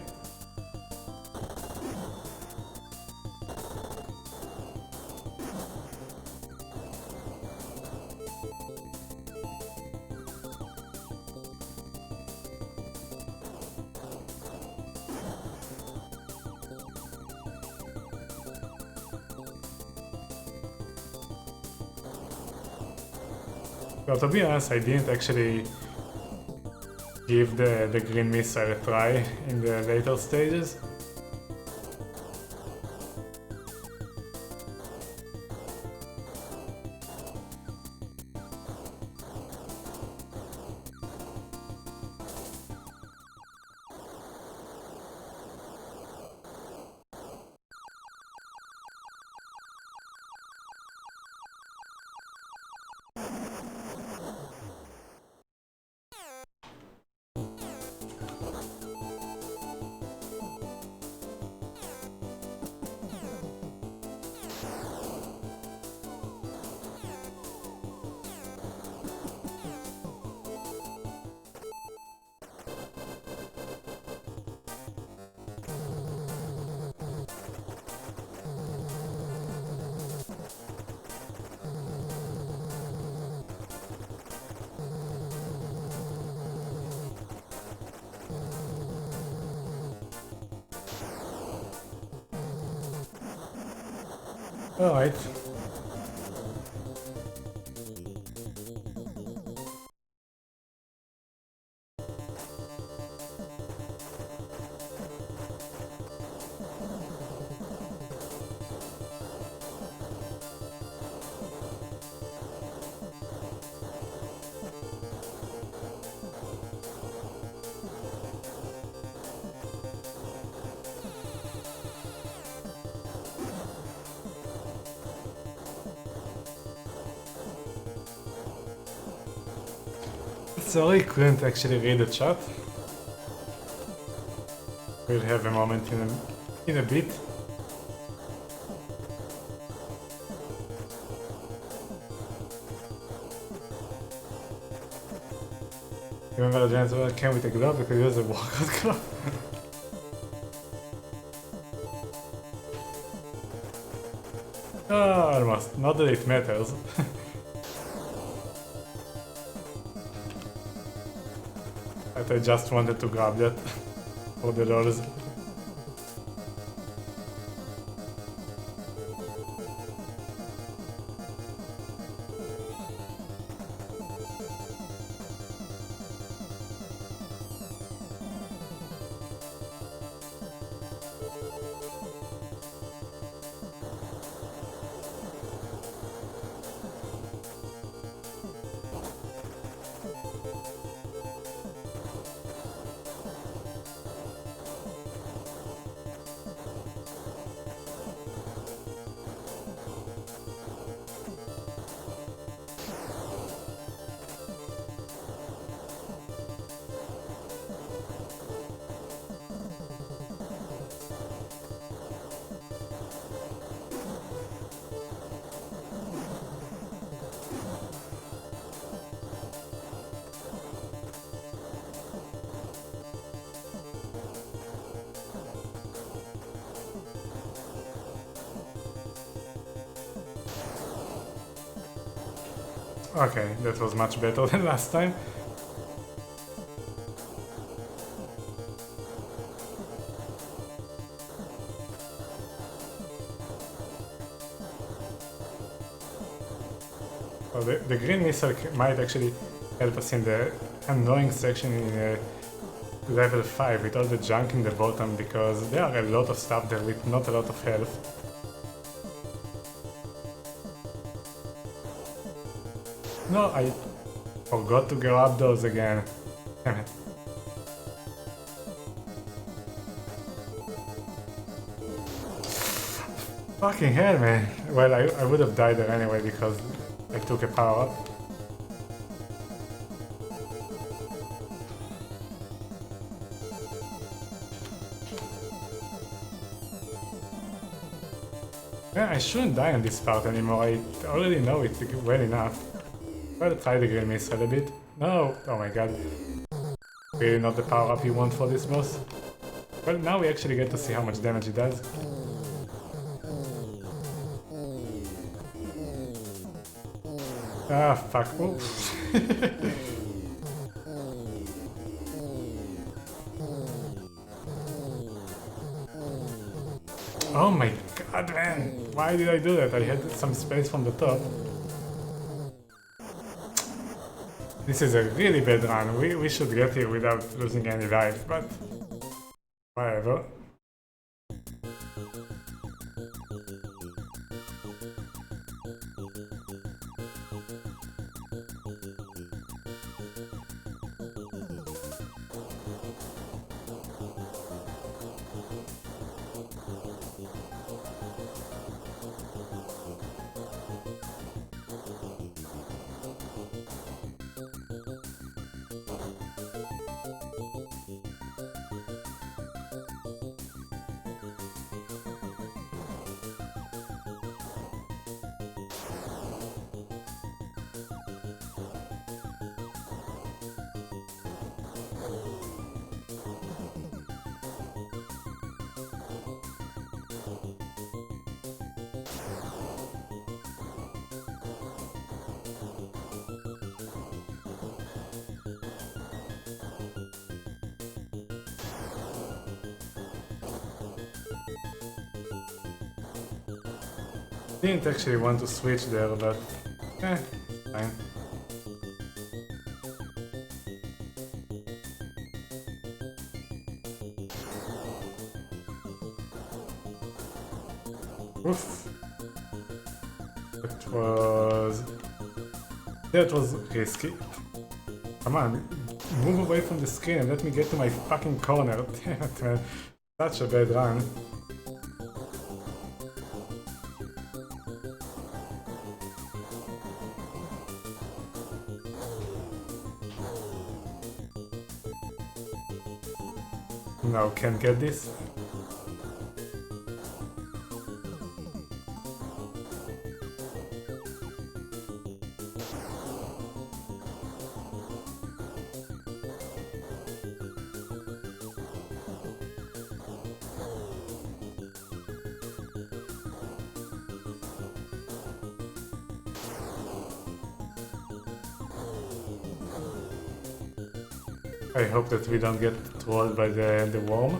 Well, to be honest, I didn't actually give the green missile a try in the later stages. Alright. Sorry, couldn't actually read the chat. We'll have a moment in a bit. Remember the giant came with a glove because it was a walkout glove. Oh, almost. Not that it matters. But I just wanted to grab that for the dollars. Okay, that was much better than last time. Well, the green missile might actually help us in the annoying section in level 5 with all the junk in the bottom, because there are a lot of stuff there with not a lot of health. No, I forgot to grab those again. Damn it. Fucking hell, man. Well, I would have died there anyway because I took a power up. Yeah, I shouldn't die on this part anymore. I already know it well enough. I'll try the green missile a bit. No! Oh my god. Really not the power up you want for this boss? Well, now we actually get to see how much damage it does. Ah, fuck. Oops. Oh my god, man! Why did I do that? I had some space from the top. This is a really bad run. We should get here without losing any life, but whatever. Didn't actually want to switch there, but fine. Oof. That was risky. Come on, move away from the screen and let me get to my fucking corner. Damn it, man. Such a bad run. No, can't get this. I hope that we don't get trolled by the worm.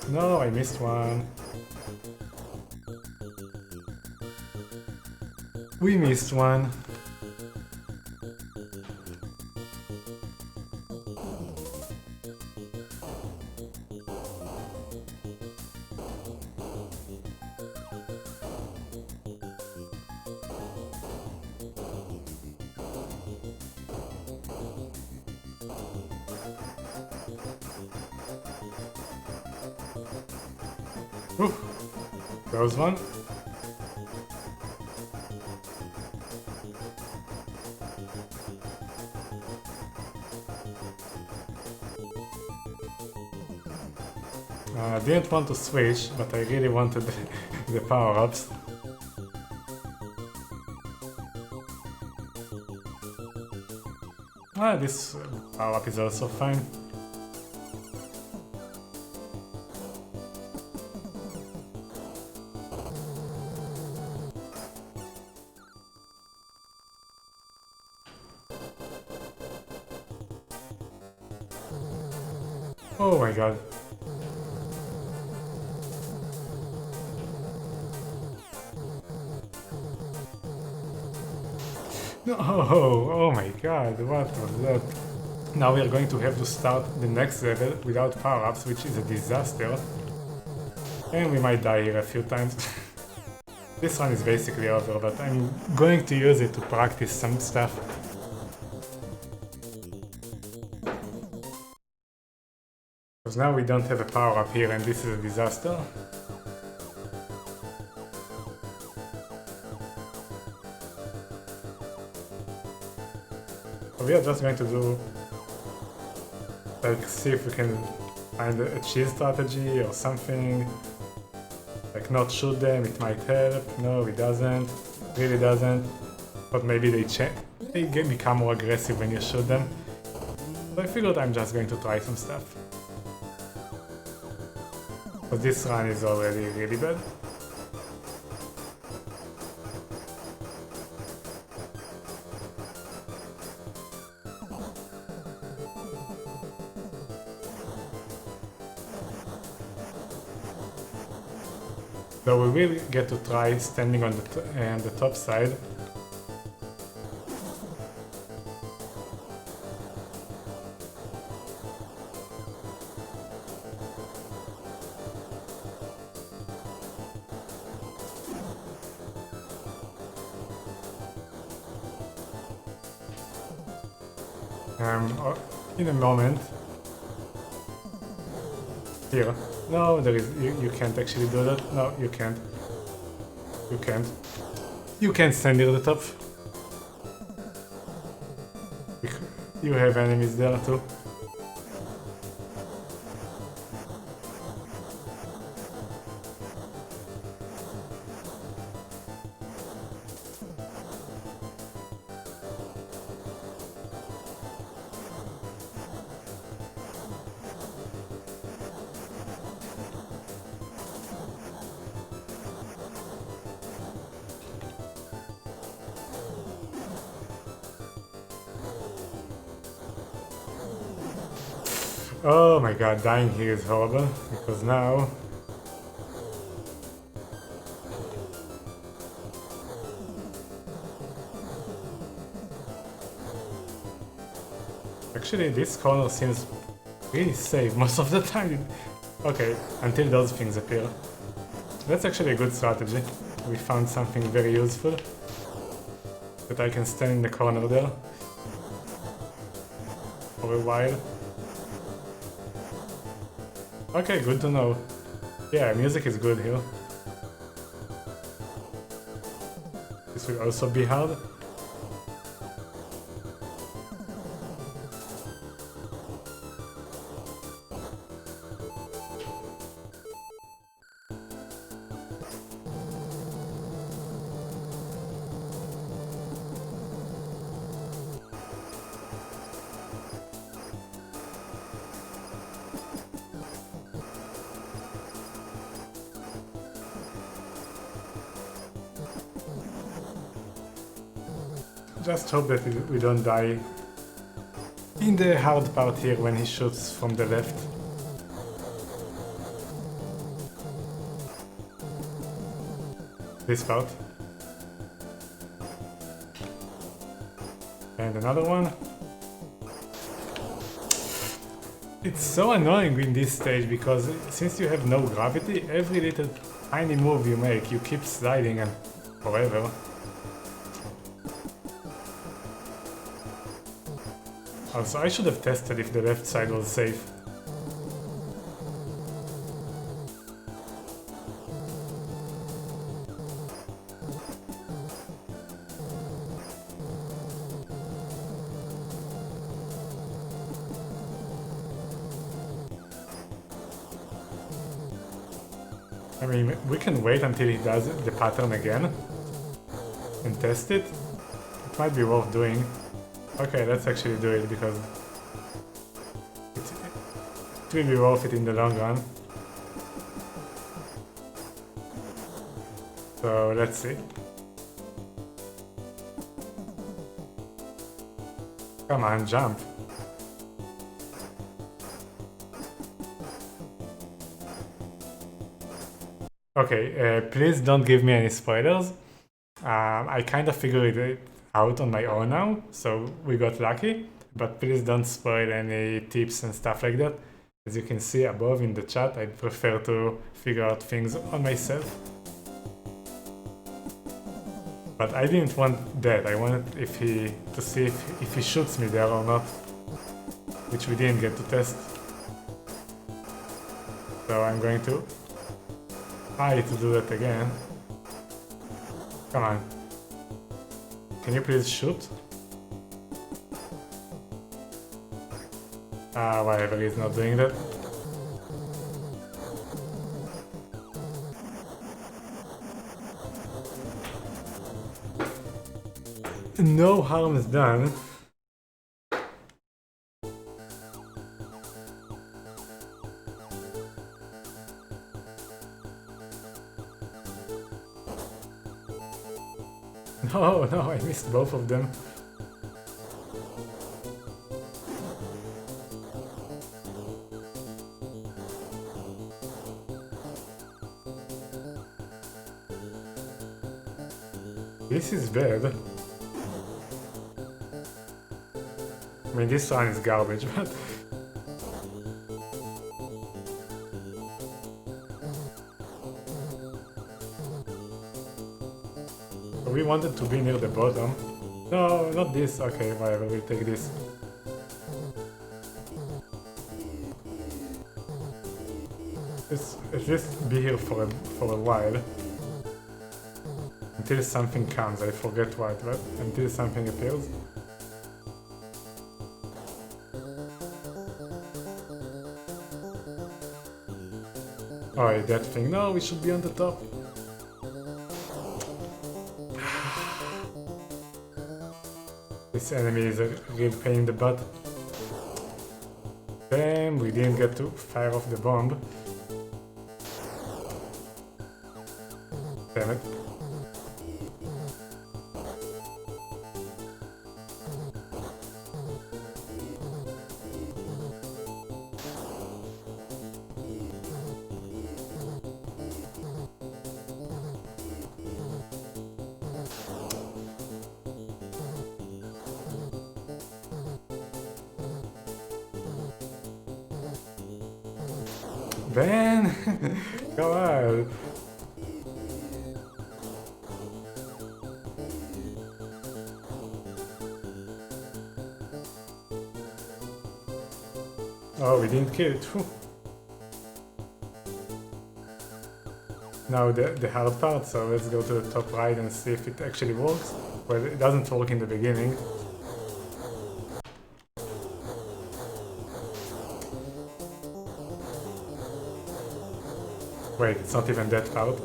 No, I missed one. We missed one. Oof, there was one. I didn't want to switch, but I really wanted the power-ups. This power-up is also fine. Oh my god. No, oh my god, what was that? Now we are going to have to start the next level without power-ups, which is a disaster. And we might die here a few times. This one is basically over, but I'm going to use it to practice some stuff. Because now we don't have a power-up here and this is a disaster. So we are just going to do, like, see if we can find a cheese strategy or something. Like, not shoot them, it might help. No, it doesn't. Really doesn't. But maybe they become more aggressive when you shoot them. So I figured I'm just going to try some stuff. But this run is already really bad. Though we will get to try standing on the top side. In a moment. Here. No, there is. You can't actually do that. No, you can't. You can't. You can't stand near the top. You have enemies there too. Oh my god, dying here is horrible, because now... Actually, this corner seems really safe most of the time. Okay, until those things appear. That's actually a good strategy. We found something very useful. That I can stand in the corner there. For a while. Okay, good to know. Yeah, music is good here. This will also be hard. Just hope that we don't die in the hard part here when he shoots from the left. This part. And another one. It's so annoying in this stage because since you have no gravity, every little tiny move you make, you keep sliding and forever. Also, I should have tested if the left side was safe. I mean, we can wait until he does the pattern again and test it. It might be worth doing. Okay, let's actually do it because it will be worth it in the long run. So let's see. Come on, jump. Okay, please don't give me any spoilers. I kind of figured it out on my own now, so we got lucky, but please don't spoil any tips and stuff like that. As you can see above in the chat, I prefer to figure out things on myself. But I didn't want that, I wanted to see if he shoots me there or not, which we didn't get to test. So I'm going to try to do that again. Come on. Can you please shoot? Whatever, he's not doing that. No harm is done. Oh no, I missed both of them. This is bad. I mean, this one is garbage, but... We wanted to be near the bottom. No, not this. Okay, whatever, we'll take this. Just be here for a while. Until something comes, I forget what, but until something appears. Oh, that thing. No, we should be on the top. This enemy is a real pain in the butt. Damn, we didn't get to fire off the bomb. Damn it. Ben! Come on! Oh, we didn't kill it. Whew. Now the hard part, so let's go to the top right and see if it actually works. Well, it doesn't work in the beginning. Wait, it's not even that hard.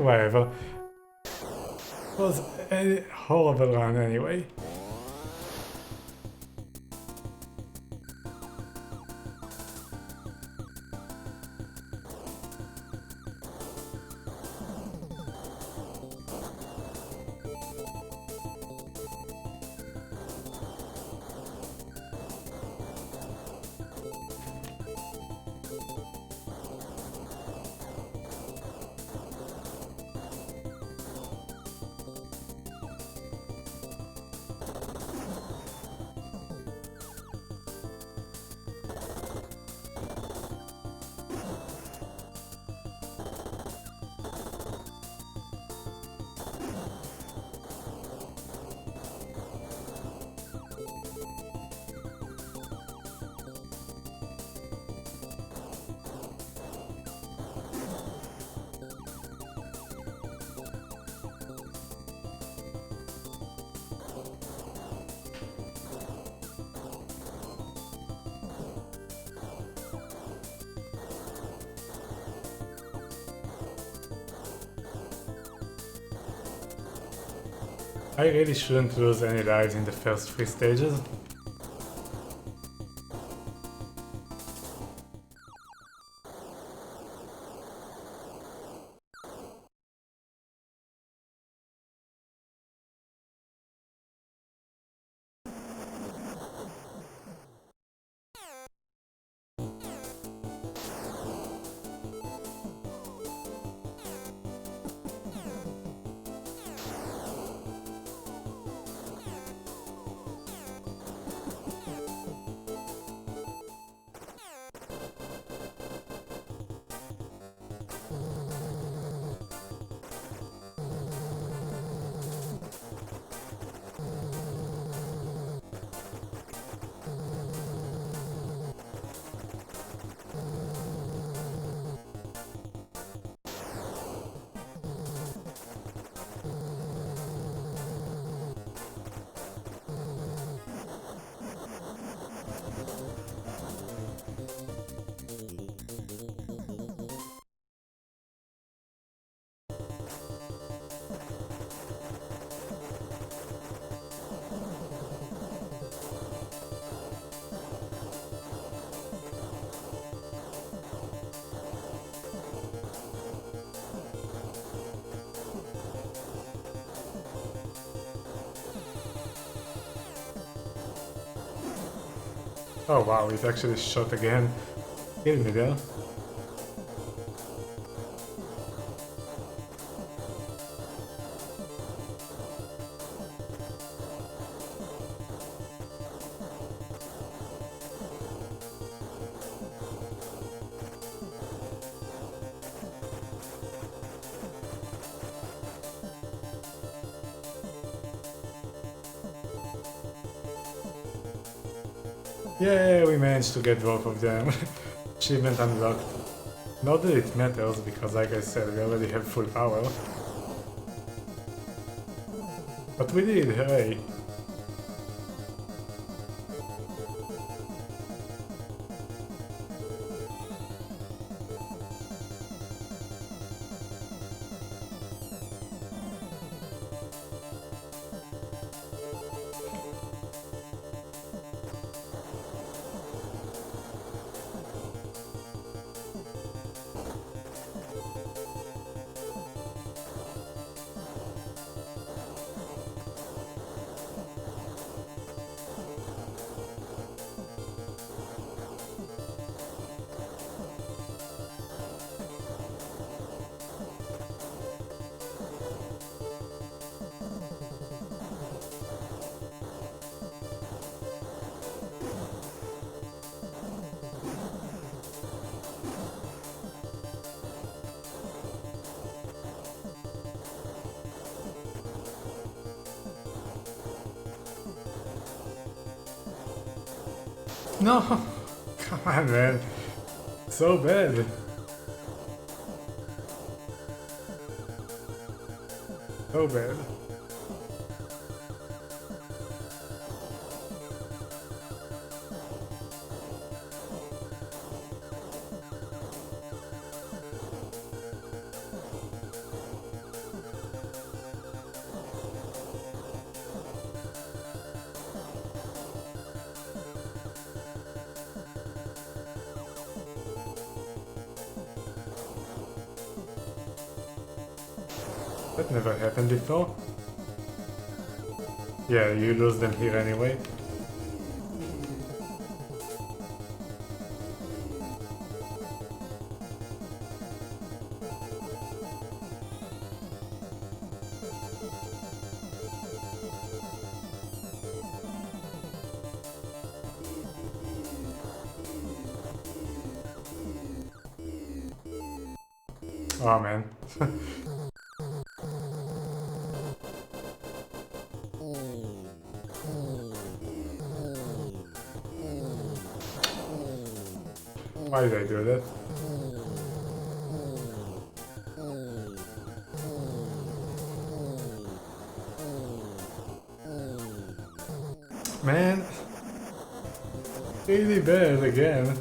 Whatever. It was a horrible run anyway. I really shouldn't lose any lives in the first 3 stages. Oh wow, it actually shot again. Kill me there. Yeah, we managed to get both of them. Achievement unlocked. Not that it matters, because like I said, we already have full power. But we did, hooray! No! Come on, man. So bad. So bad. That never happened before. Yeah, you lose them here anyway. Oh man. Why did I do that? Man, really bad again.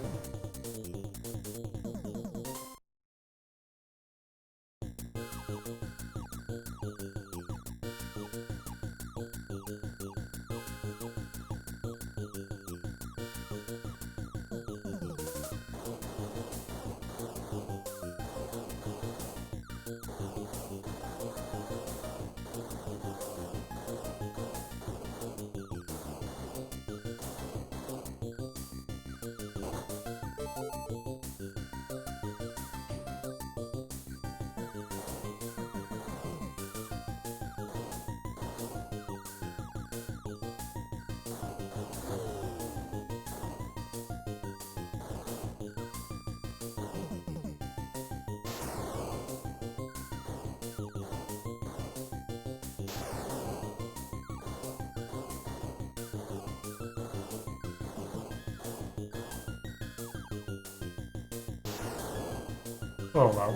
Oh wow.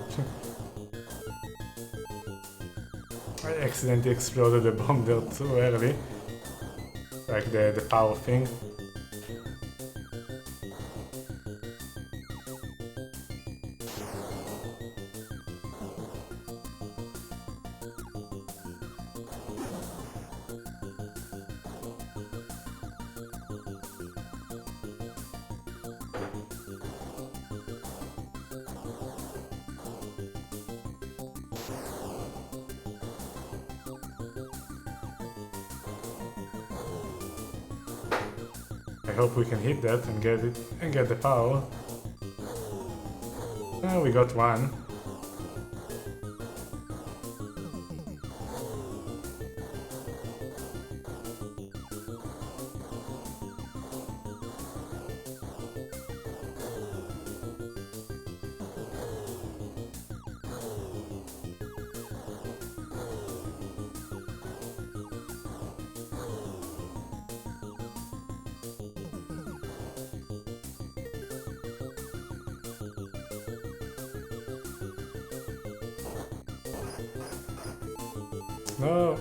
I accidentally exploded the bomb there too early. Like the power thing. I hope we can hit that and get it and get the power. We got one. No!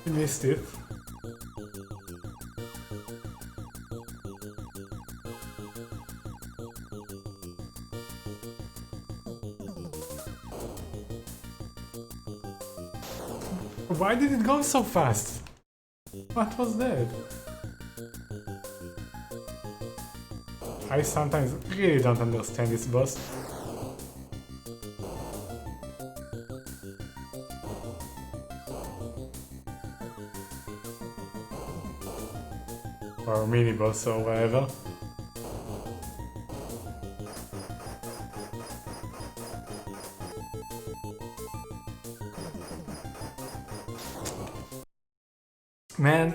You missed it. Why did it go so fast? What was that? I sometimes really don't understand this boss. Or mini boss or whatever. Man.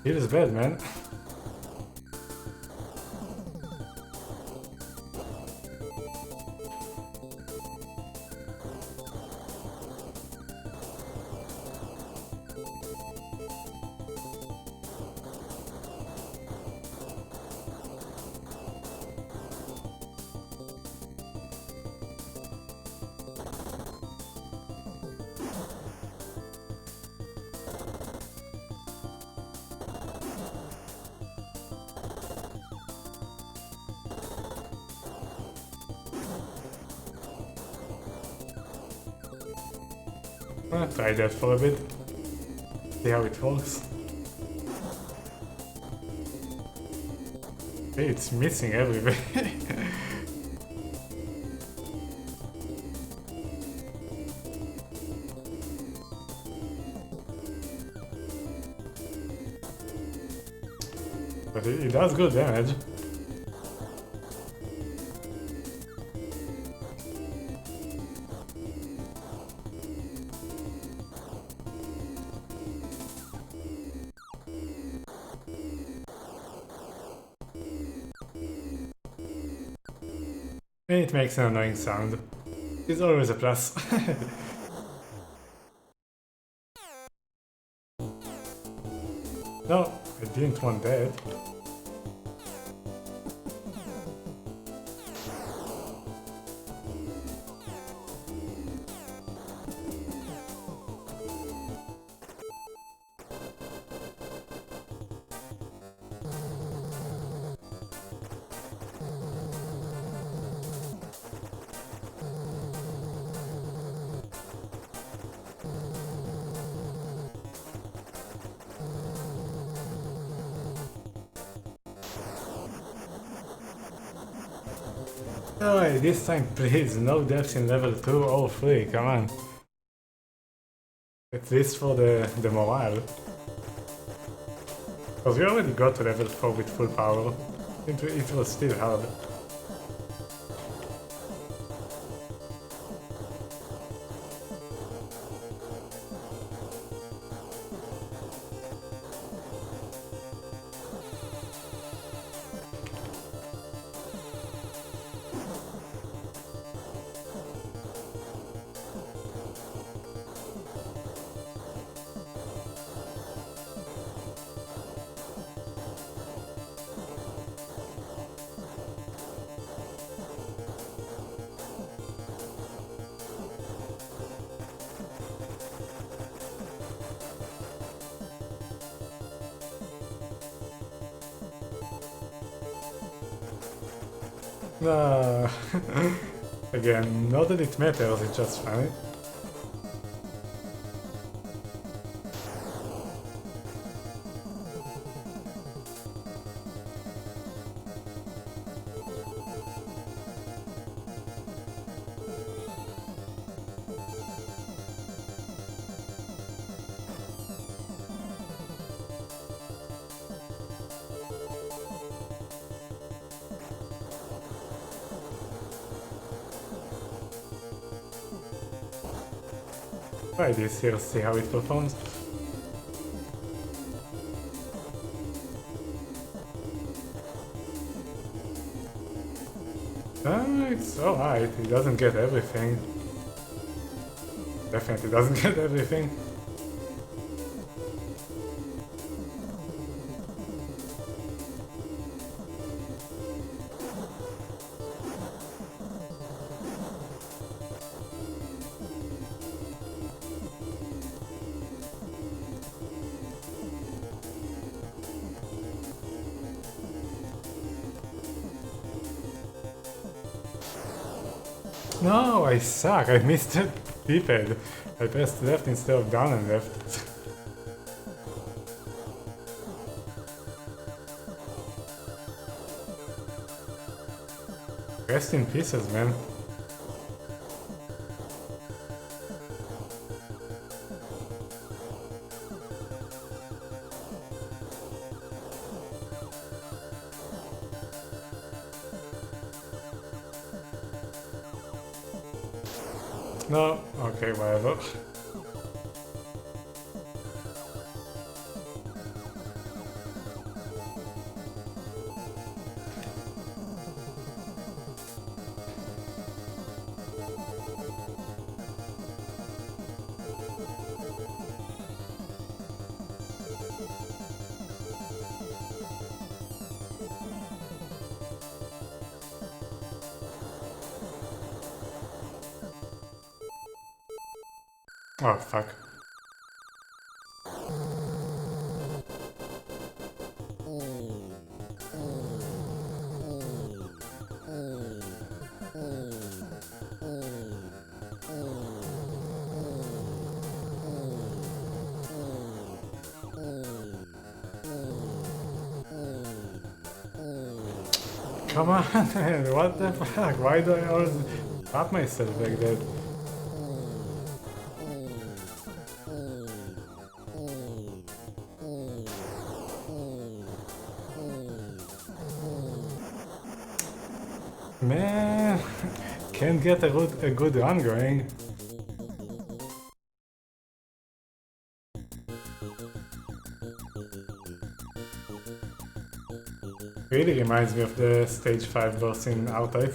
It is bad, man. I'll try that for a bit. See how it works. Hey, it's missing everywhere. But it does good damage. And it makes an annoying sound. It's always a plus. No, I didn't want that. Alright, this time please, no deaths in level 2 or 3, come on. At least for the morale. Because we already got to level 4 with full power. It was still hard. No. Again, not that it matters, it's just funny. Try this here, see how it performs. It's alright, it doesn't get everything. Definitely doesn't get everything. No, I suck. I missed the D-pad. I pressed left instead of down and left. Rest in pieces, man. No, okay, whatever. Oh, fuck. Come on, man, what the fuck? Why do I always tap myself like that? Man, can't get a good run going. Really reminds me of the stage 5 boss in R-Type.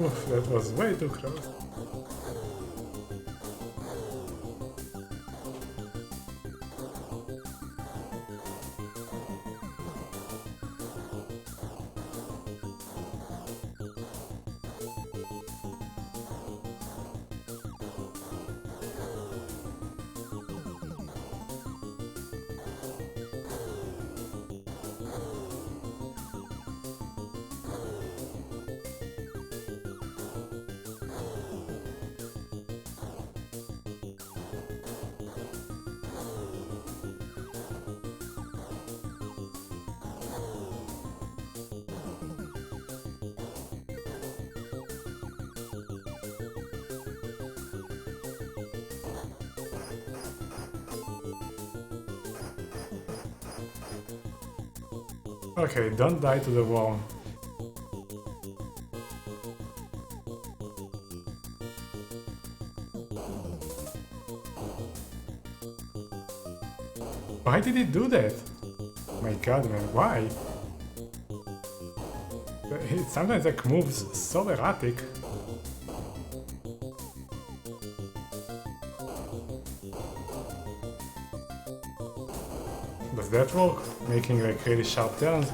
Oof, that was way too close. Okay, don't die to the wall. Why did it do that? My god, man, why? It sometimes like moves so erratic. Does that work? Making like really sharp turns?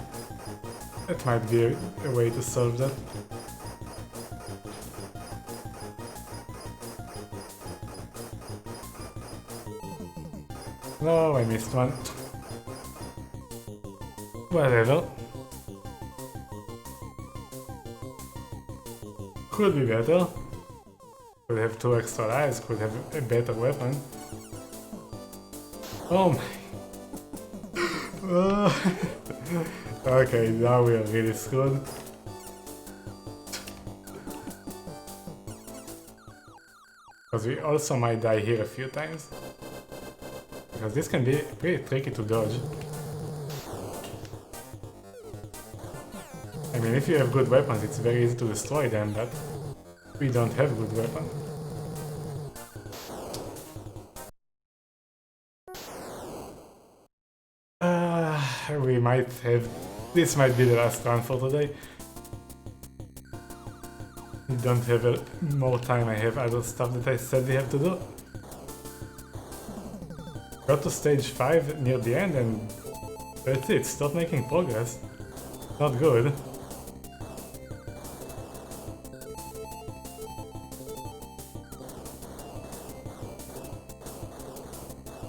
That might be a way to solve that. No, I missed one. Whatever. could be better. Could have 2 extra lives, could have a better weapon. Oh my... Okay, now we are really screwed. Because we also might die here a few times. Because this can be pretty tricky to dodge. I mean, if you have good weapons, it's very easy to destroy them, but we don't have good weapons. We might have... This might be the last run for today. We don't have more time, I have other stuff that I said we have to do. Got to stage 5 near the end and that's it, stop making progress. Not good.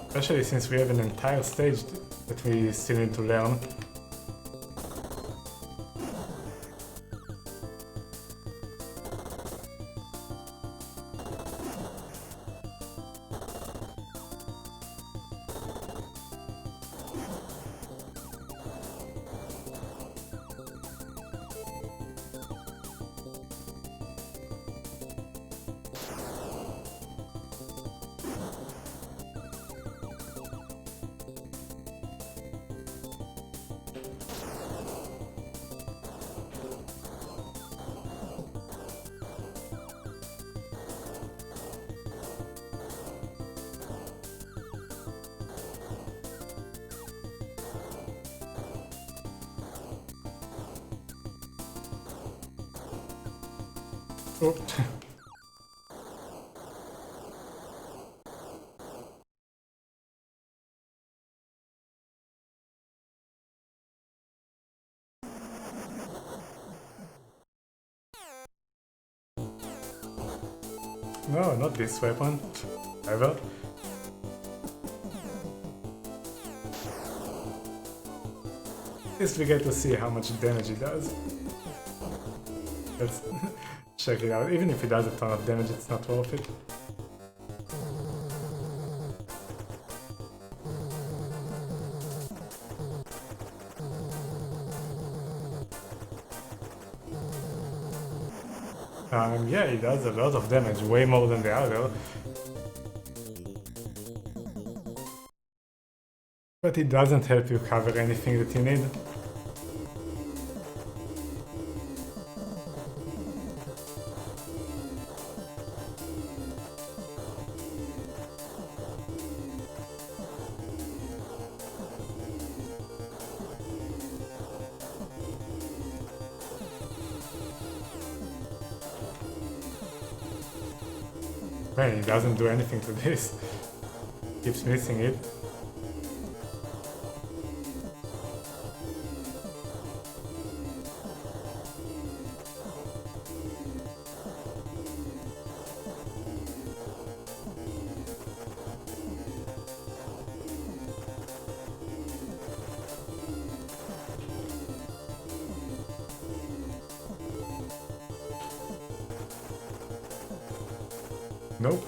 Especially since we have an entire stage that we still need to learn. Oh. No, not this weapon. Ever. At least we get to see how much damage it does. Let's check it out. Even if it does a ton of damage, it's not worth it. Yeah, it does a lot of damage, way more than the other. But it doesn't help you cover anything that you need. Man, it doesn't do anything to this. Keeps missing it. Nope.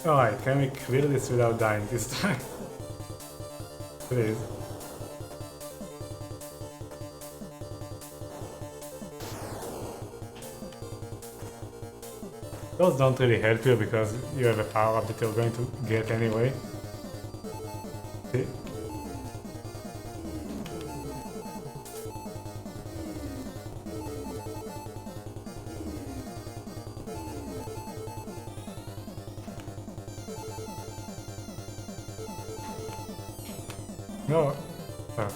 Alright, can we clear this without dying this time? Please. Those don't really help you because you have a power-up that you're going to get anyway. See? No. Oh.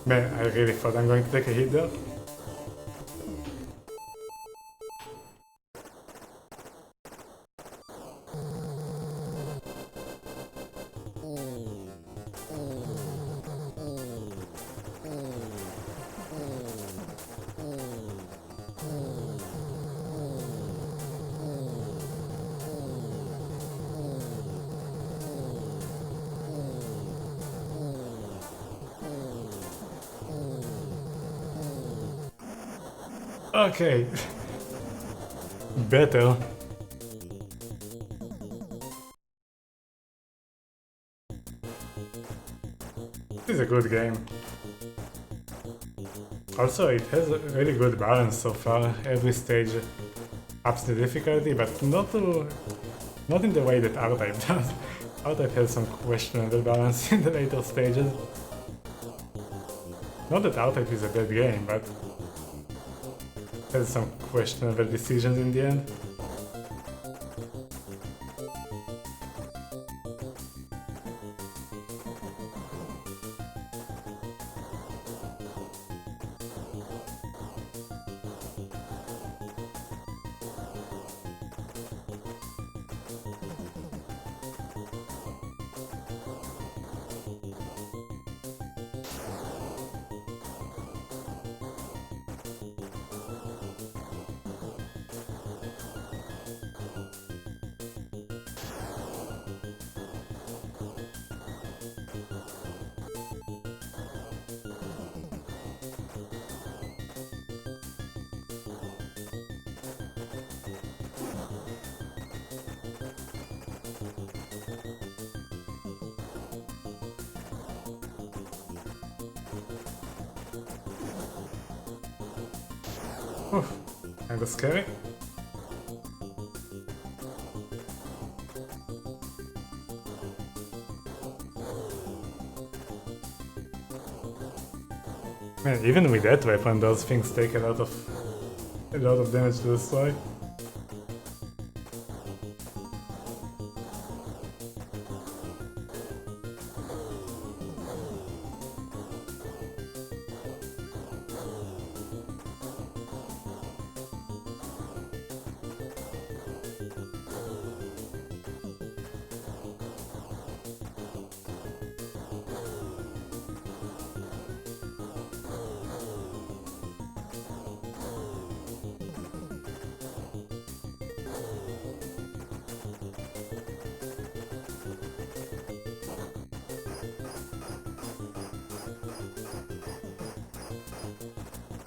Man, I really thought I'm going to take a hit there. Okay. Better. This is a good game. Also, it has a really good balance so far. Every stage ups the difficulty, but not in the way that R-Type does. R-Type has some questionable balance in the later stages. Not that R-Type is a bad game, but has some questionable decisions in the end. Oof, kinda scary. Man, even with that weapon, those things take a lot of damage to destroy.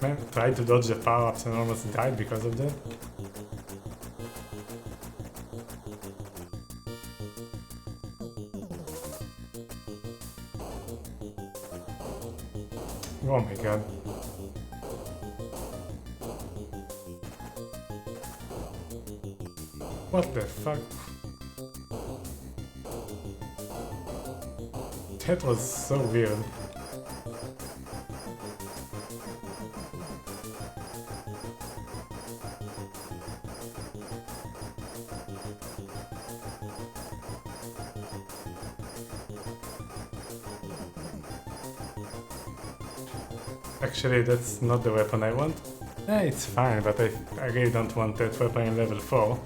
Man, tried to dodge the power-ups and almost died because of that. Oh my god. What the fuck? That was so weird. Actually, that's not the weapon I want. It's fine, but I really don't want that weapon in level 4.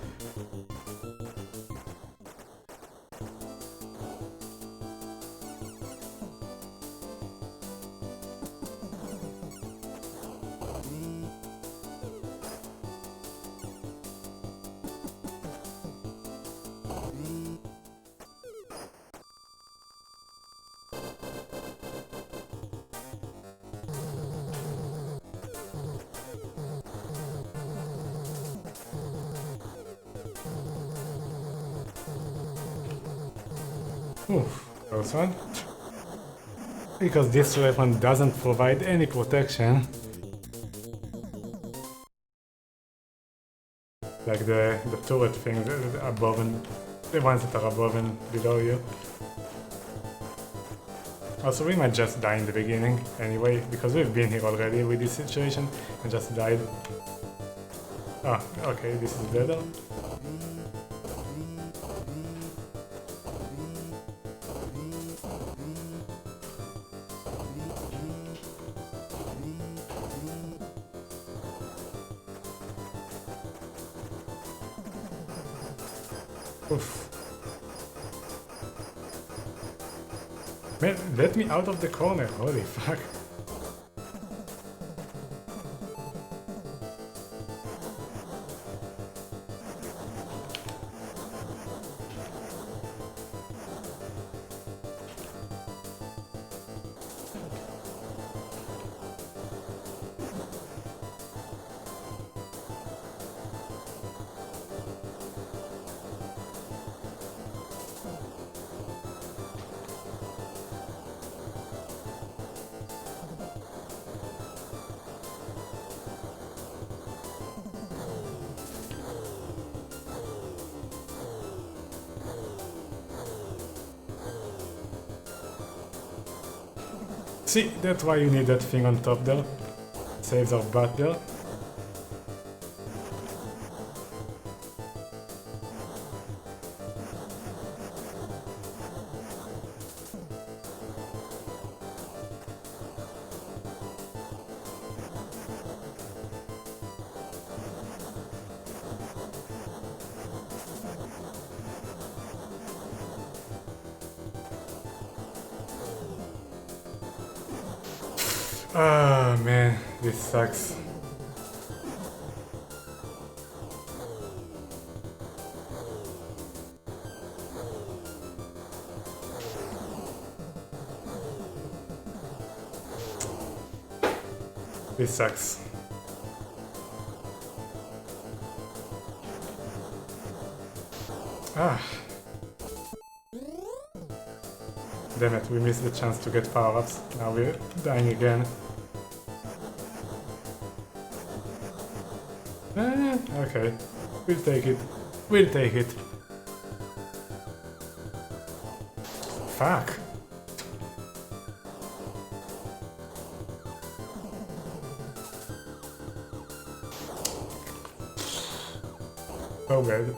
Oof, close one. Because this weapon doesn't provide any protection. Like the turret things above and the ones that are above and below you. Also, we might just die in the beginning anyway, because we've been here already with this situation and just died. Ah, okay, this is better. Oof. Man, let me out of the corner, holy fuck. See, that's why you need that thing on top there. Saves our butt there. Ah, man, this sucks. This sucks. Ah. Damn it, we missed the chance to get power-ups. Now we're dying again. Okay. We'll take it. We'll take it. Fuck. So bad.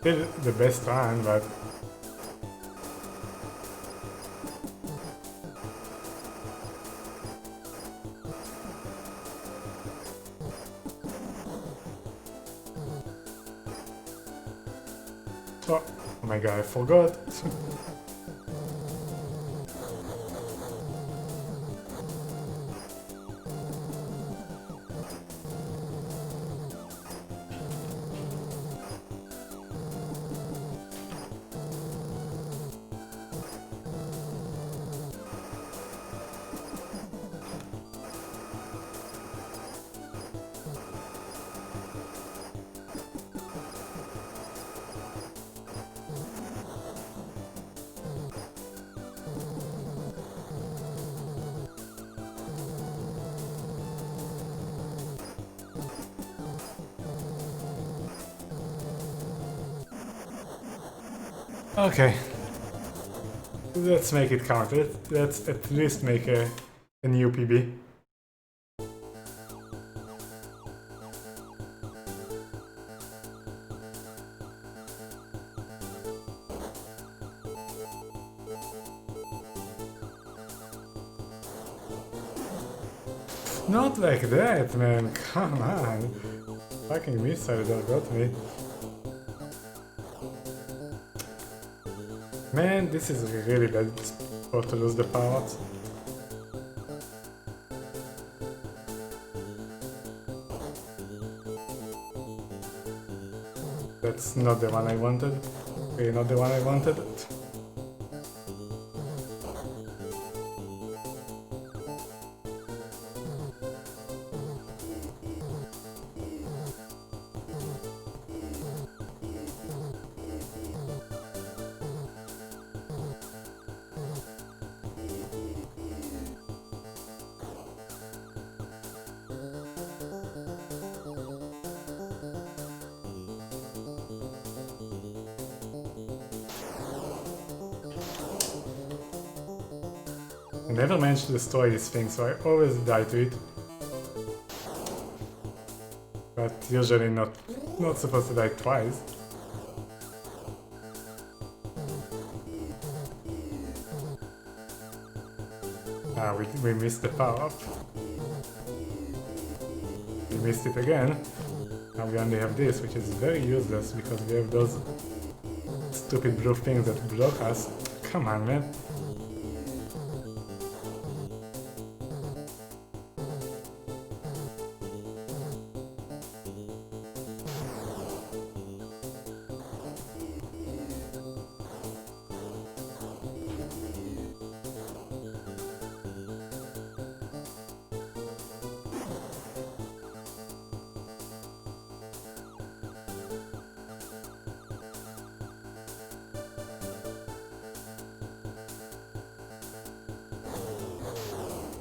Still the best run, but oh my god, I forgot. Okay. Let's make it count. Let's at least make a new PB. Not like that, man. Come on. Fucking missile that got me. Man, this is a really bad spot to lose the power-ups. That's not the one I wanted. Okay, not the one I wanted. never managed to destroy this thing, so I always die to it. But usually not supposed to die twice. Ah, we missed the power-up. We missed it again. Now we only have this, which is very useless because we have those stupid blue things that block us. Come on, man.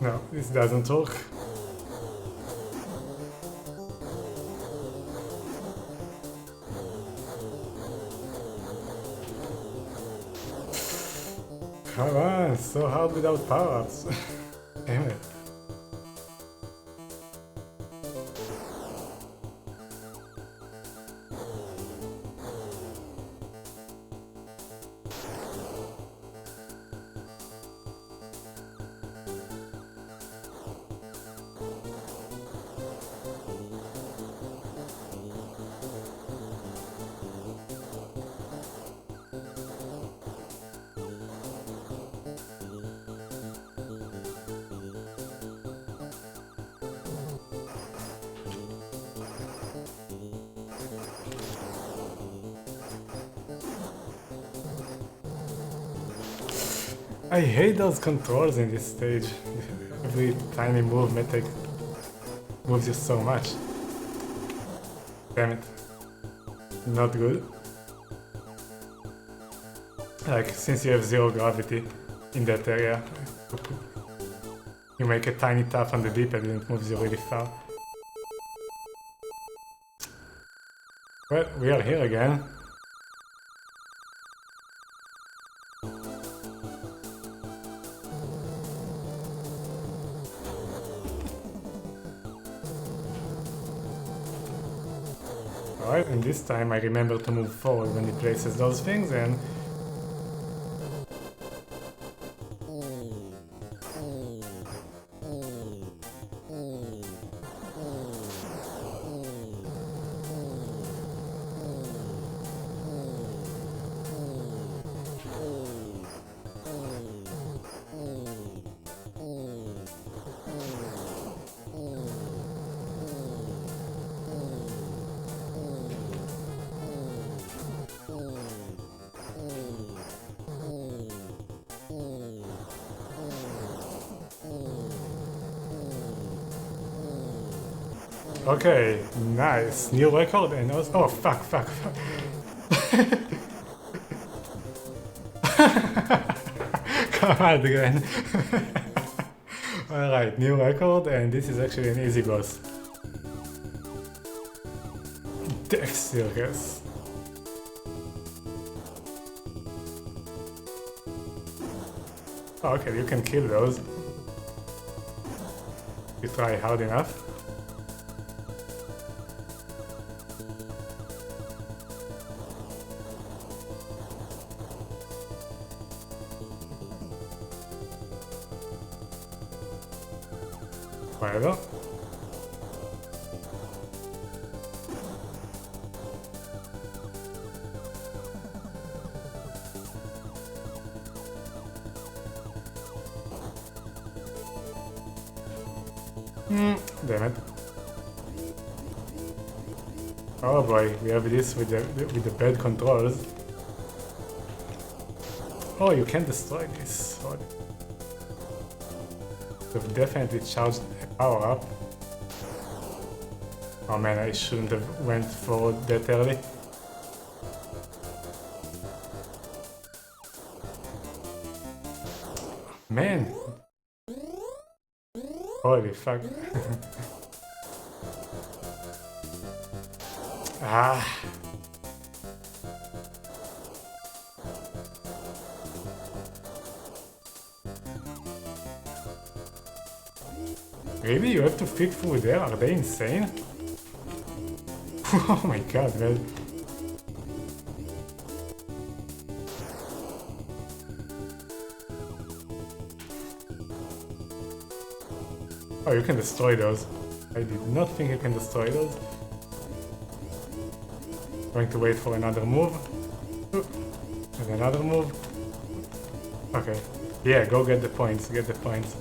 No, this doesn't work. Come on, so hard without power-ups. Damn it. I hate those controls in this stage. Every tiny move moves you so much. Damn it. Not good. Like, since you have zero gravity in that area, you make a tiny tap on the D-pad and it moves you really far. Well, we are here again. Alright, and this time I remember to move forward when he places those things and... Okay, nice. New record and also... Oh, fuck. Come on, again. Alright, new record, and this is actually an easy boss. Death Circus. Oh, okay, you can kill those. You try hard enough. Whatever. Damn it. Oh boy, we have this with the bad controls. Oh, you can destroy this. Oh. We've definitely charged a power up. Oh man, I shouldn't have went forward that early. Man! Holy fuck. Ah! Really? You have to fit through there? Are they insane? Oh my god, man. Oh, you can destroy those. I did not think you can destroy those. Going to wait for another move. And another move. Okay. Yeah, go get the points, get the points.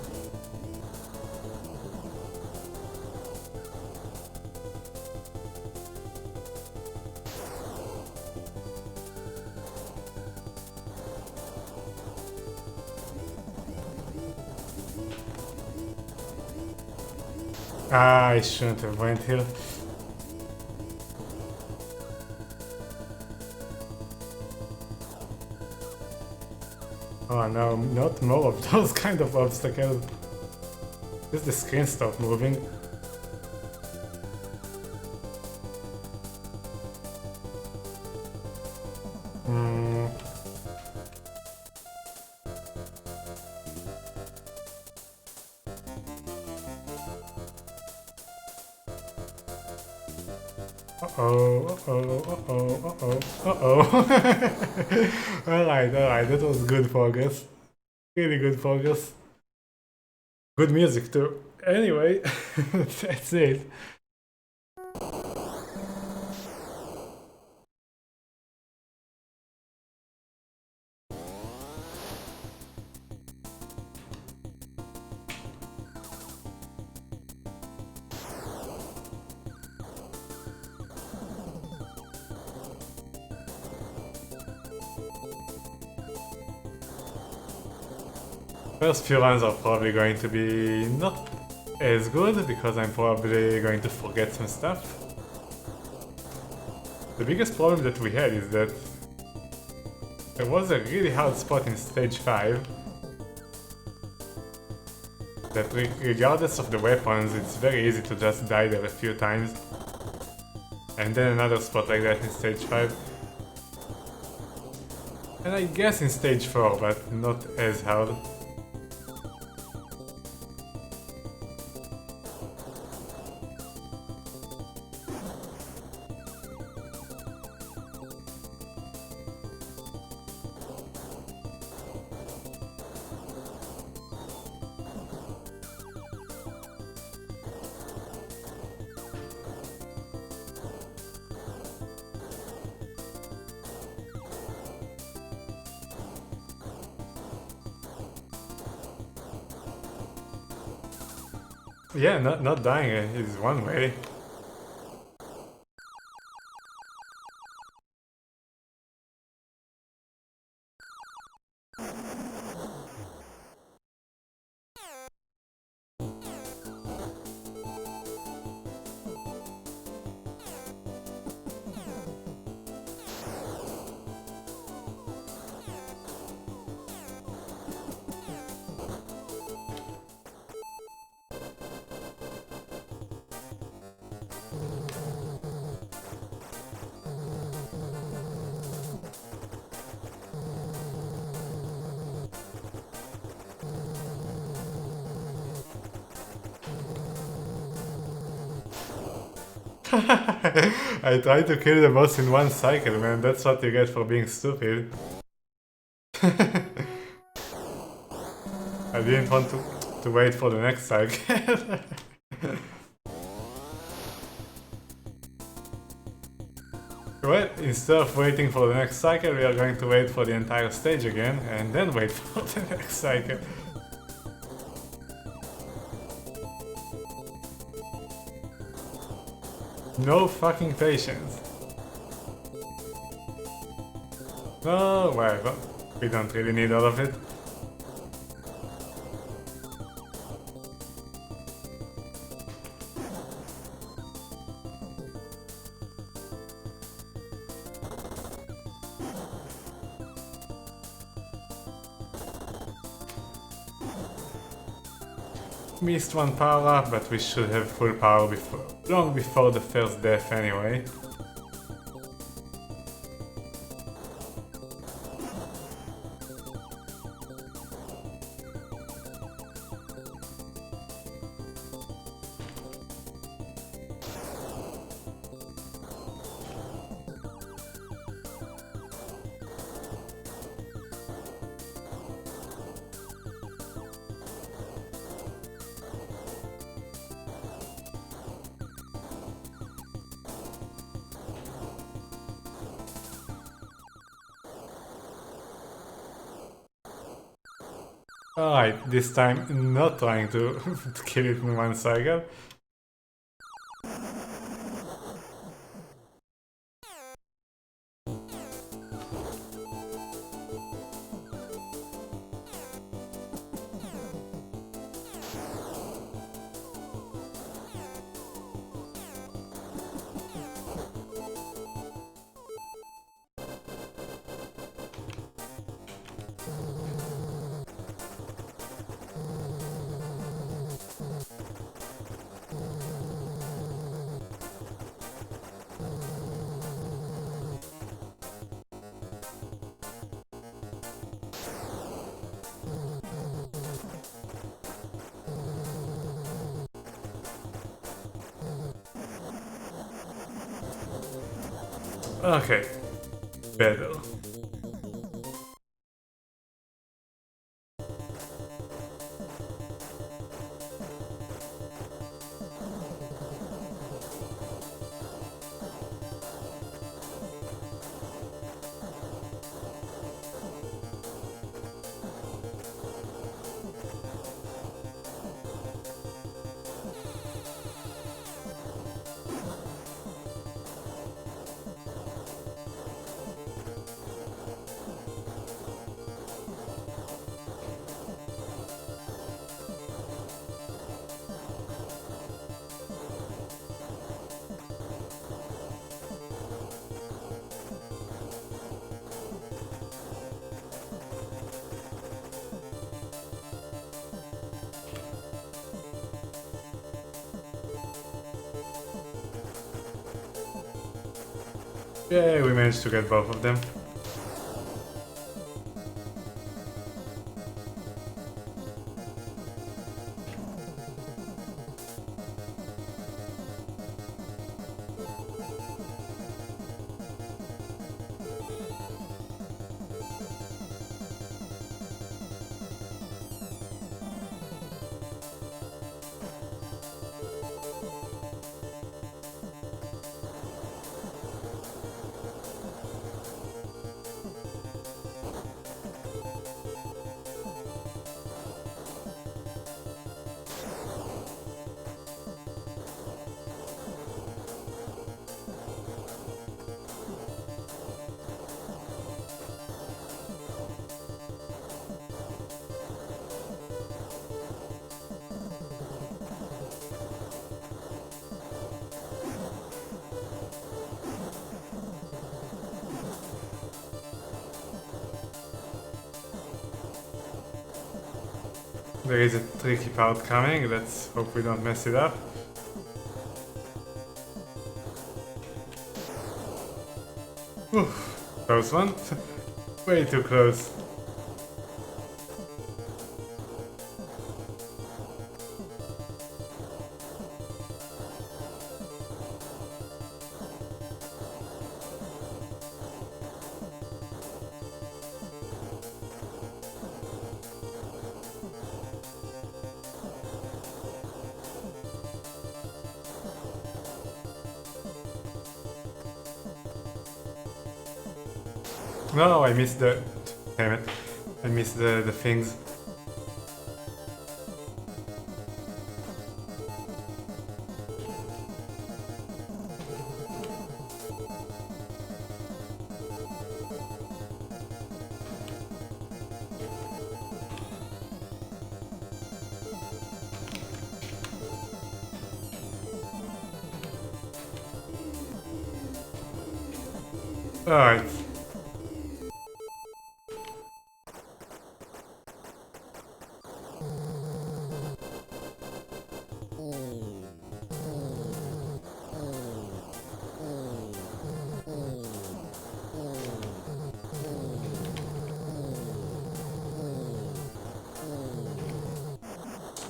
Ah, I shouldn't have went here. Oh no, not more of those kind of obstacles. Just the screen stop moving. Alright, that was good progress. Really good progress. Good music too. Anyway, that's it. First few runs are probably going to be not as good because I'm probably going to forget some stuff. The biggest problem that we had is that there was a really hard spot in stage 5 that regardless of the weapons it's very easy to just die there a few times. And then another spot like that in stage 5. And I guess in stage 4, but not as hard. Yeah, not dying is one way. I tried to kill the boss in one cycle, man. That's what you get for being stupid. I didn't want to wait for the next cycle. Well, instead of waiting for the next cycle, we are going to wait for the entire stage again, and then wait for the next cycle. No fucking patience. Oh, well, we don't really need all of it. Missed one power up, but we should have full power long before the first death anyway. Alright, this time not trying to kill it in one cycle. Okay, better. Yay, we managed to get both of them. There is a tricky part coming, let's hope we don't mess it up. Oof, close one. Way too close. No, I missed the... Damn it. I missed the things. Alright.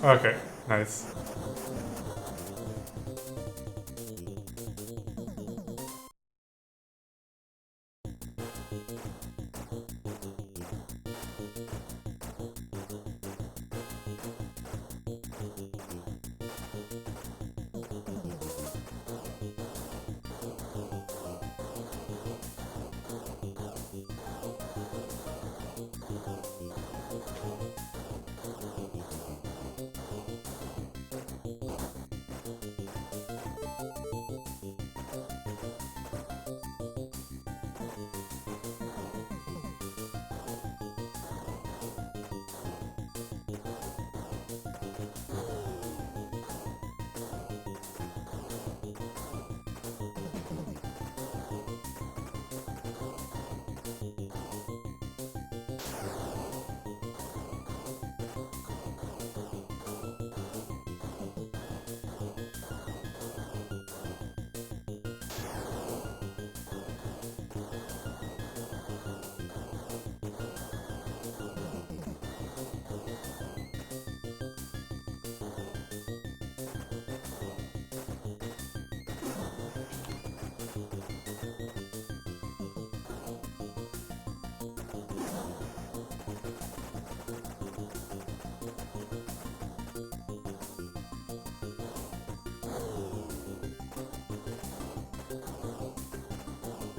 Okay, nice.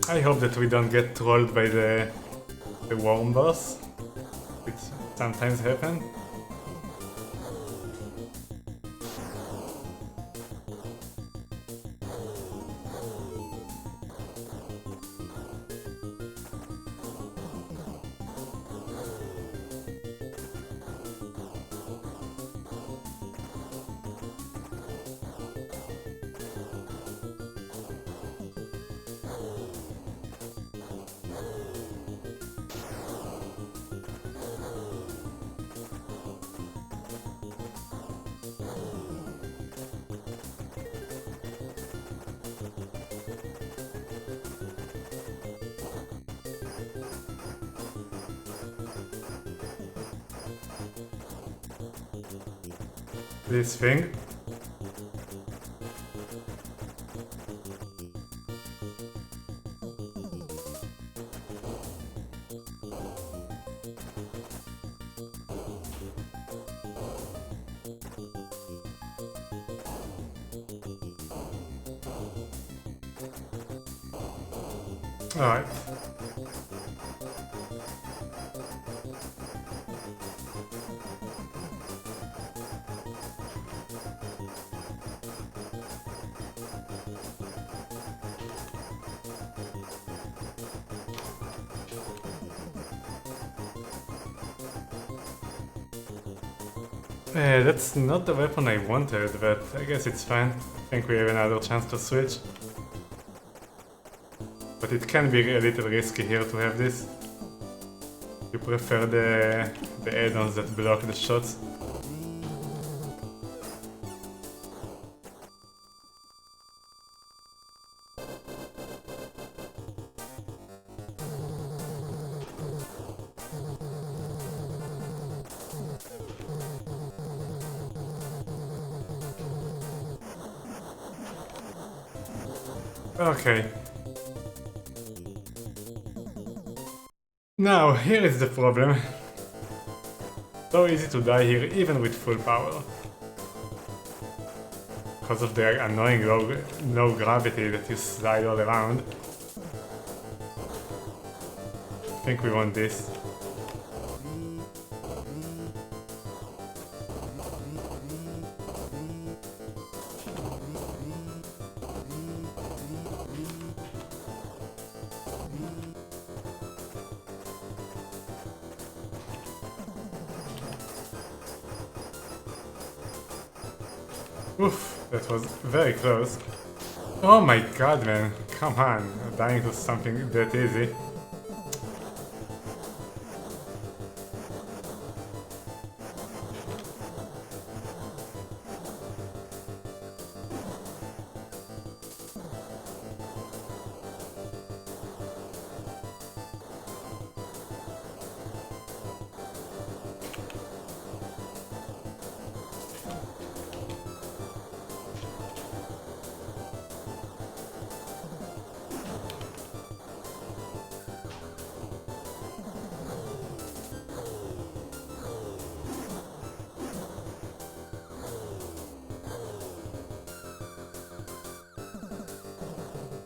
I hope that we don't get trolled by the worm boss, which sometimes happens. This thing. Alright. That's not the weapon I wanted, but I guess it's fine. I think we have another chance to switch. But it can be a little risky here to have this. You prefer the add-ons that block the shots. Okay. Now, here is the problem. So easy to die here even with full power. Because of the annoying low gravity that you slide all around. I think we want this. Oof, that was very close. Oh my god, man, come on, dying to something that easy.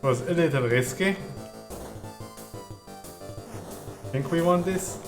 Was a little risky. Think we want this?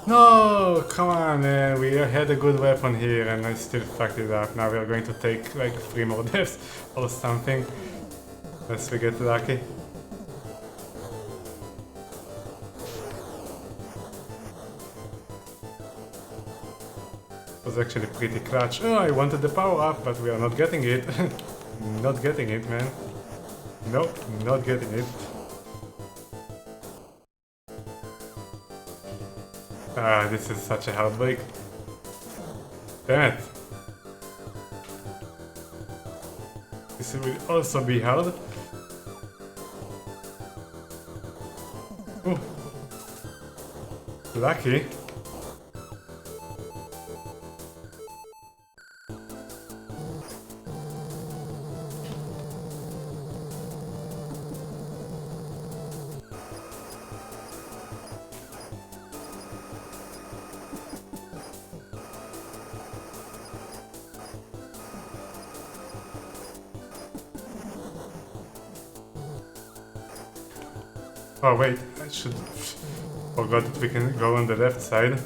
No, come on, man. We had a good weapon here and I still fucked it up. Now we are going to take like 3 more deaths or something. Unless we get lucky. It was actually pretty clutch. Oh, I wanted the power up, but we are not getting it. Not getting it, man. Nope, not getting it. Ah, this is such a heartbreak. Damn it. This will also be hard. Ooh. Lucky. Oh wait, I should forgot that we can go on the left side.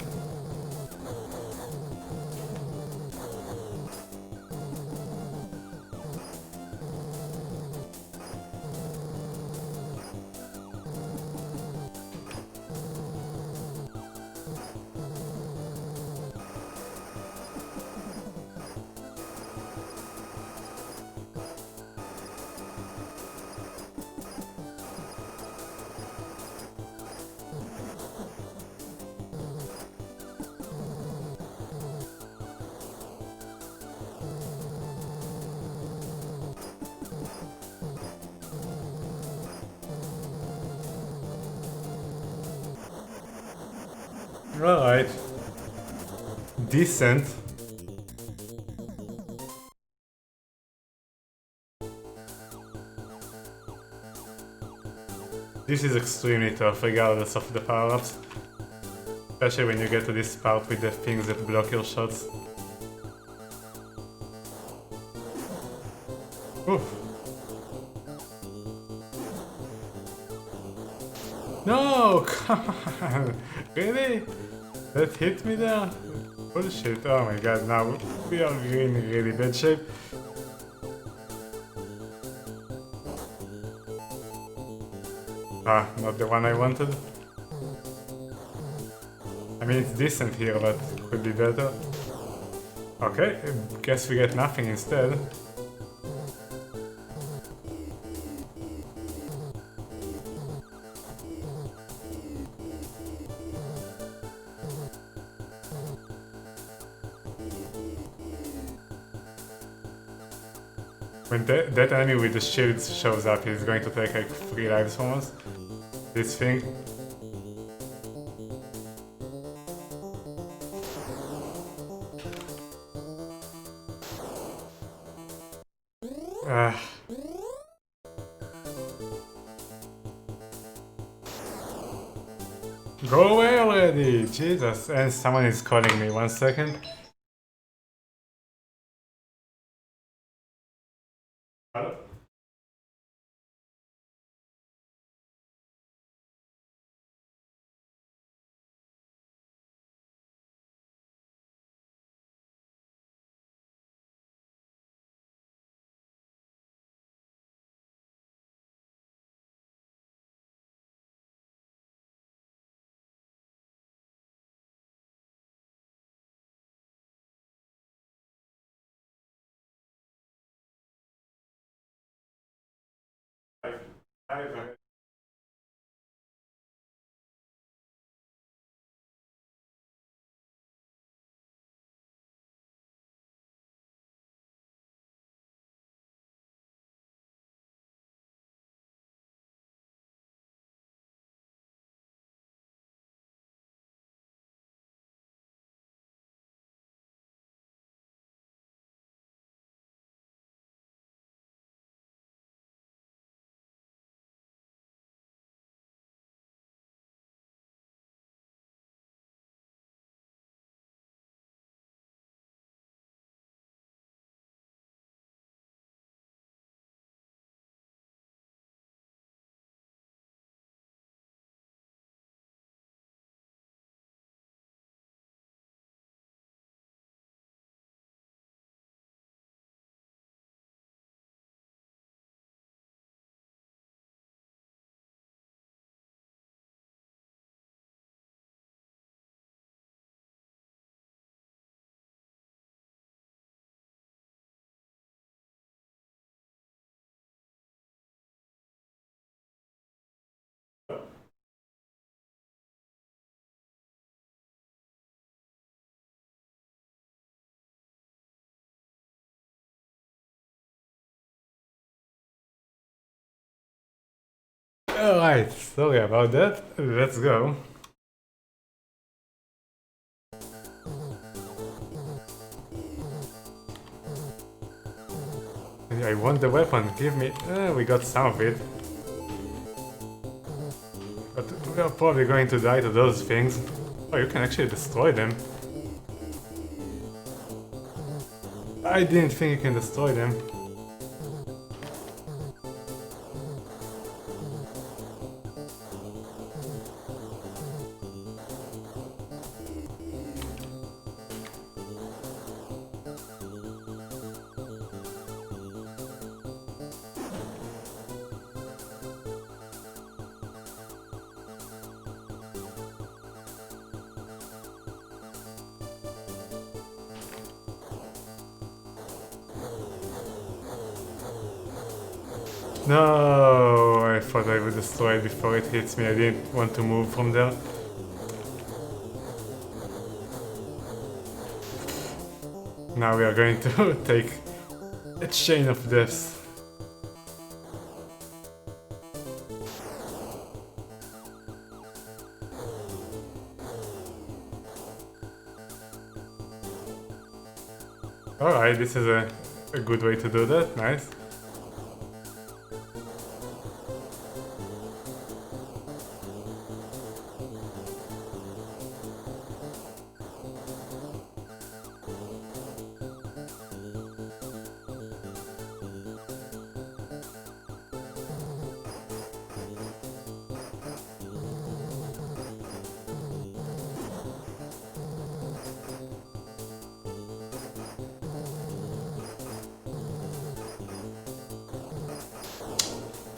Alright. Decent. This is extremely tough regardless of the power-ups. Especially when you get to this part with the things that block your shots. Oof. No! Come on! Really? That hit me there? Bullshit. Oh my god, now we are in really bad shape. Ah, not the one I wanted. I mean, it's decent here, but could be better. Okay, guess we get nothing instead. When that enemy with the shields shows up, he's going to take like 3 lives from us. This thing. Go away already! Jesus! And someone is calling me, 1 second. Hello? Alright, sorry about that. Let's go. I want the weapon, give me... we got some of it. But we are probably going to die to those things. Oh, you can actually destroy them. I didn't think you can destroy them. No, I thought I would destroy it before it hits me. I didn't want to move from there. Now we are going to take a chain of deaths. Alright, this is a good way to do that, nice.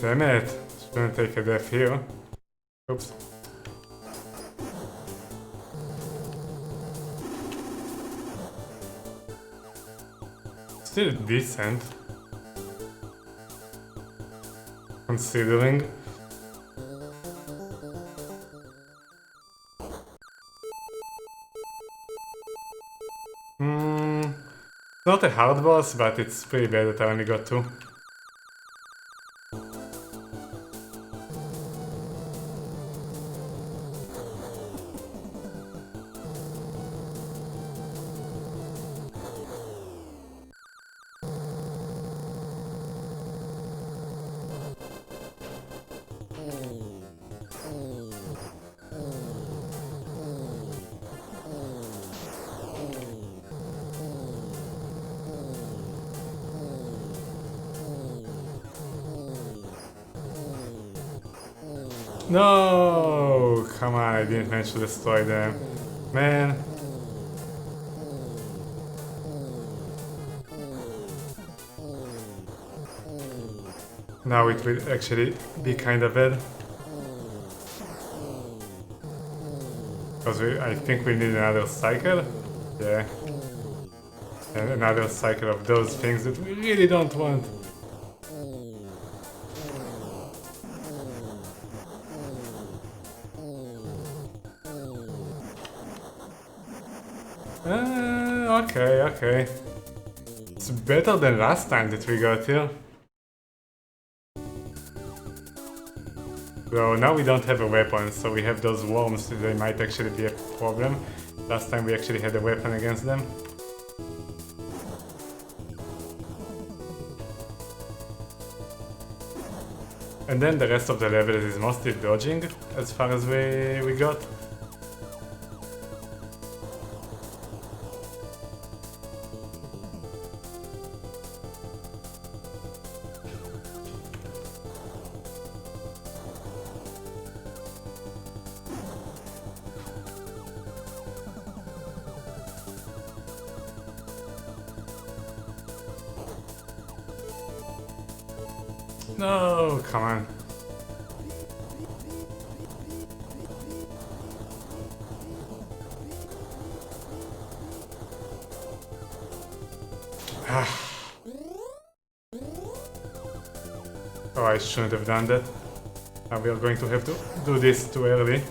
Damn it, shouldn't take a death here. Oops. Still decent. Considering. Not a hard boss, but it's pretty bad that I only got 2. No! Come on, I didn't manage to destroy them. Man. Now it will actually be kind of bad. Because I think we need another cycle. Yeah. And another cycle of those things that we really don't want. Okay. It's better than last time that we got here. So now we don't have a weapon, so we have those worms, they might actually be a problem. Last time we actually had a weapon against them. And then the rest of the level is mostly dodging, as far as we got. No, come on. Oh, I shouldn't have done that. Now we are going to have to do this too early.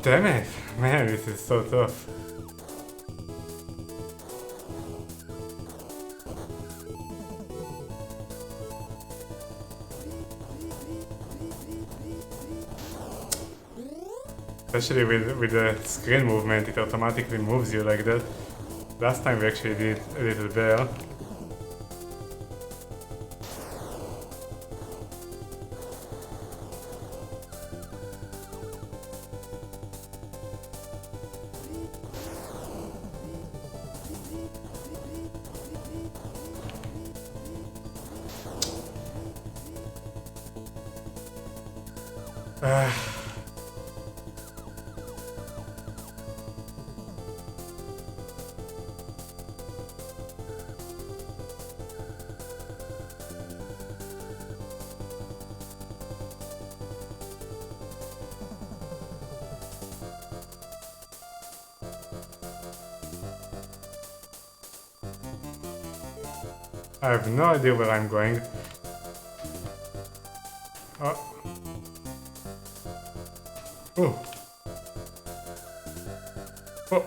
damn it! Man, this is so tough. Especially with the screen movement, it automatically moves you like that. Last time we actually did a little better. I have no idea where I'm going. Oh. Oh. Oh.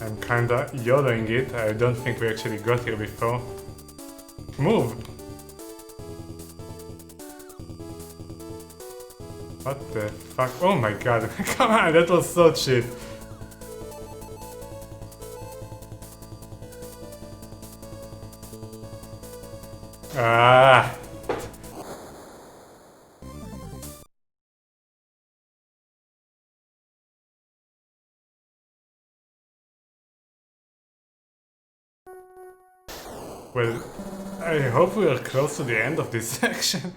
I'm kinda YOLOing it. I don't think we actually got here before. Move! What the fuck? Oh my god, come on, that was so cheap. Ah! Well, I hope we are close to the end of this section.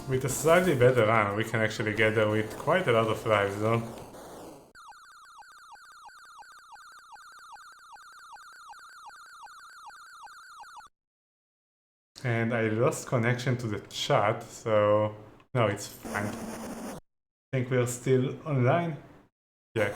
With a slightly better run, we can actually get there with quite a lot of lives, though. And I lost connection to the chat, so... No, it's fine. I think we're still online? Yeah.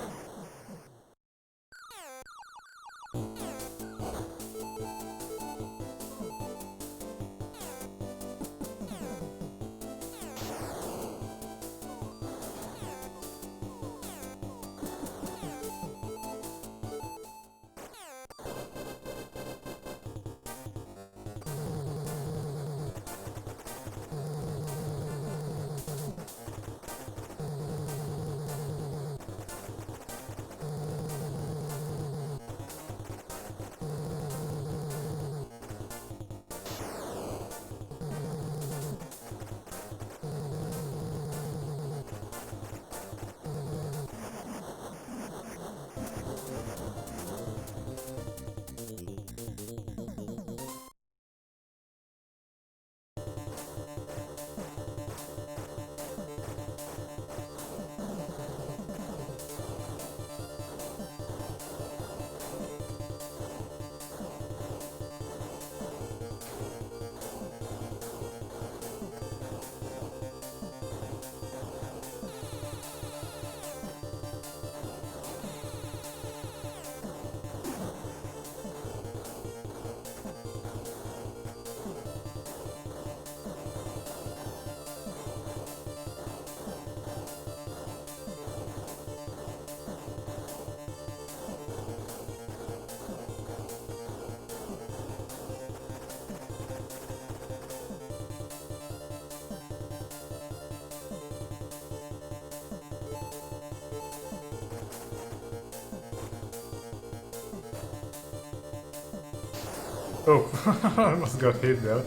Oh, almost got hit there.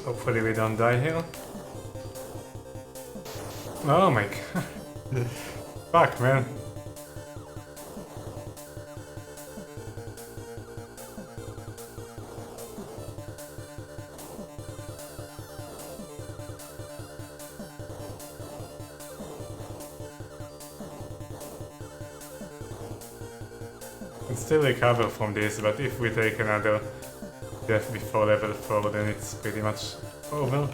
Hopefully we don't die here. Oh my god. Fuck, man. Can still recover from this, but if we take another death before level 4, then it's pretty much over.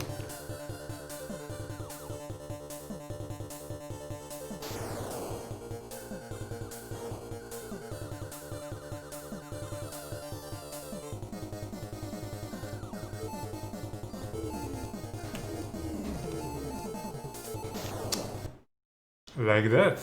Like that.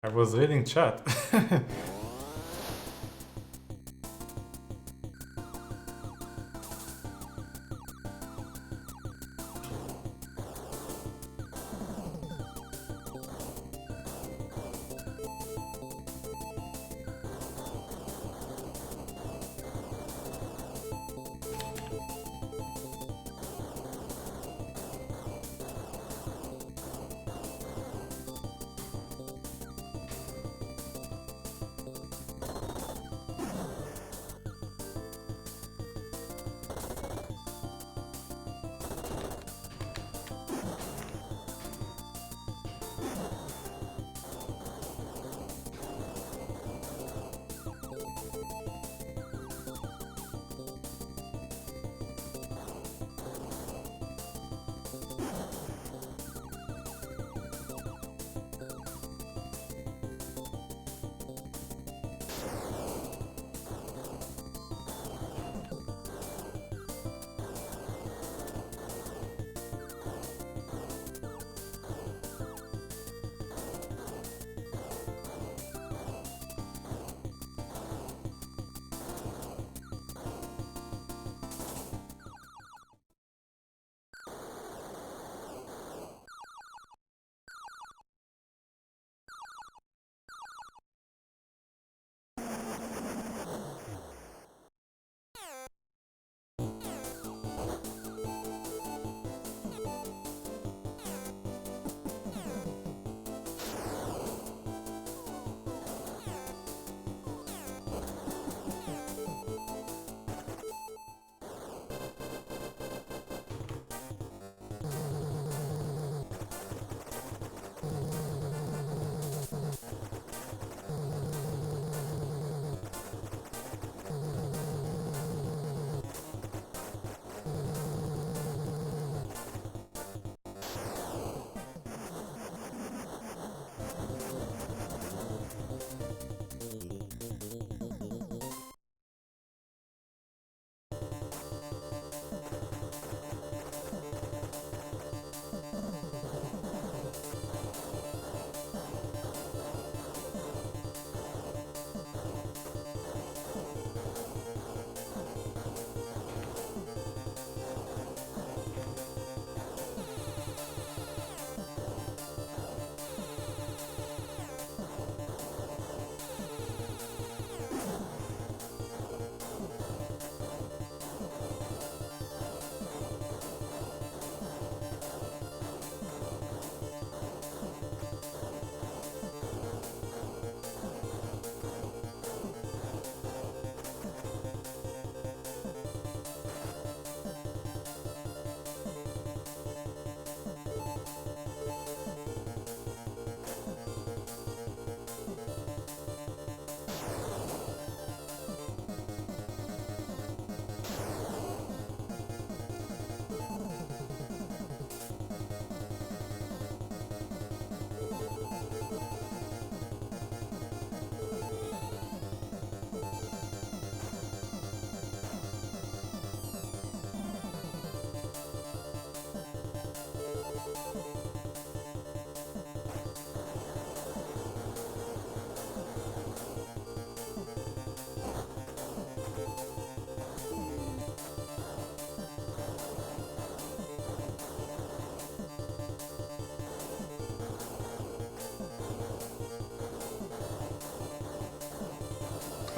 I was reading chat.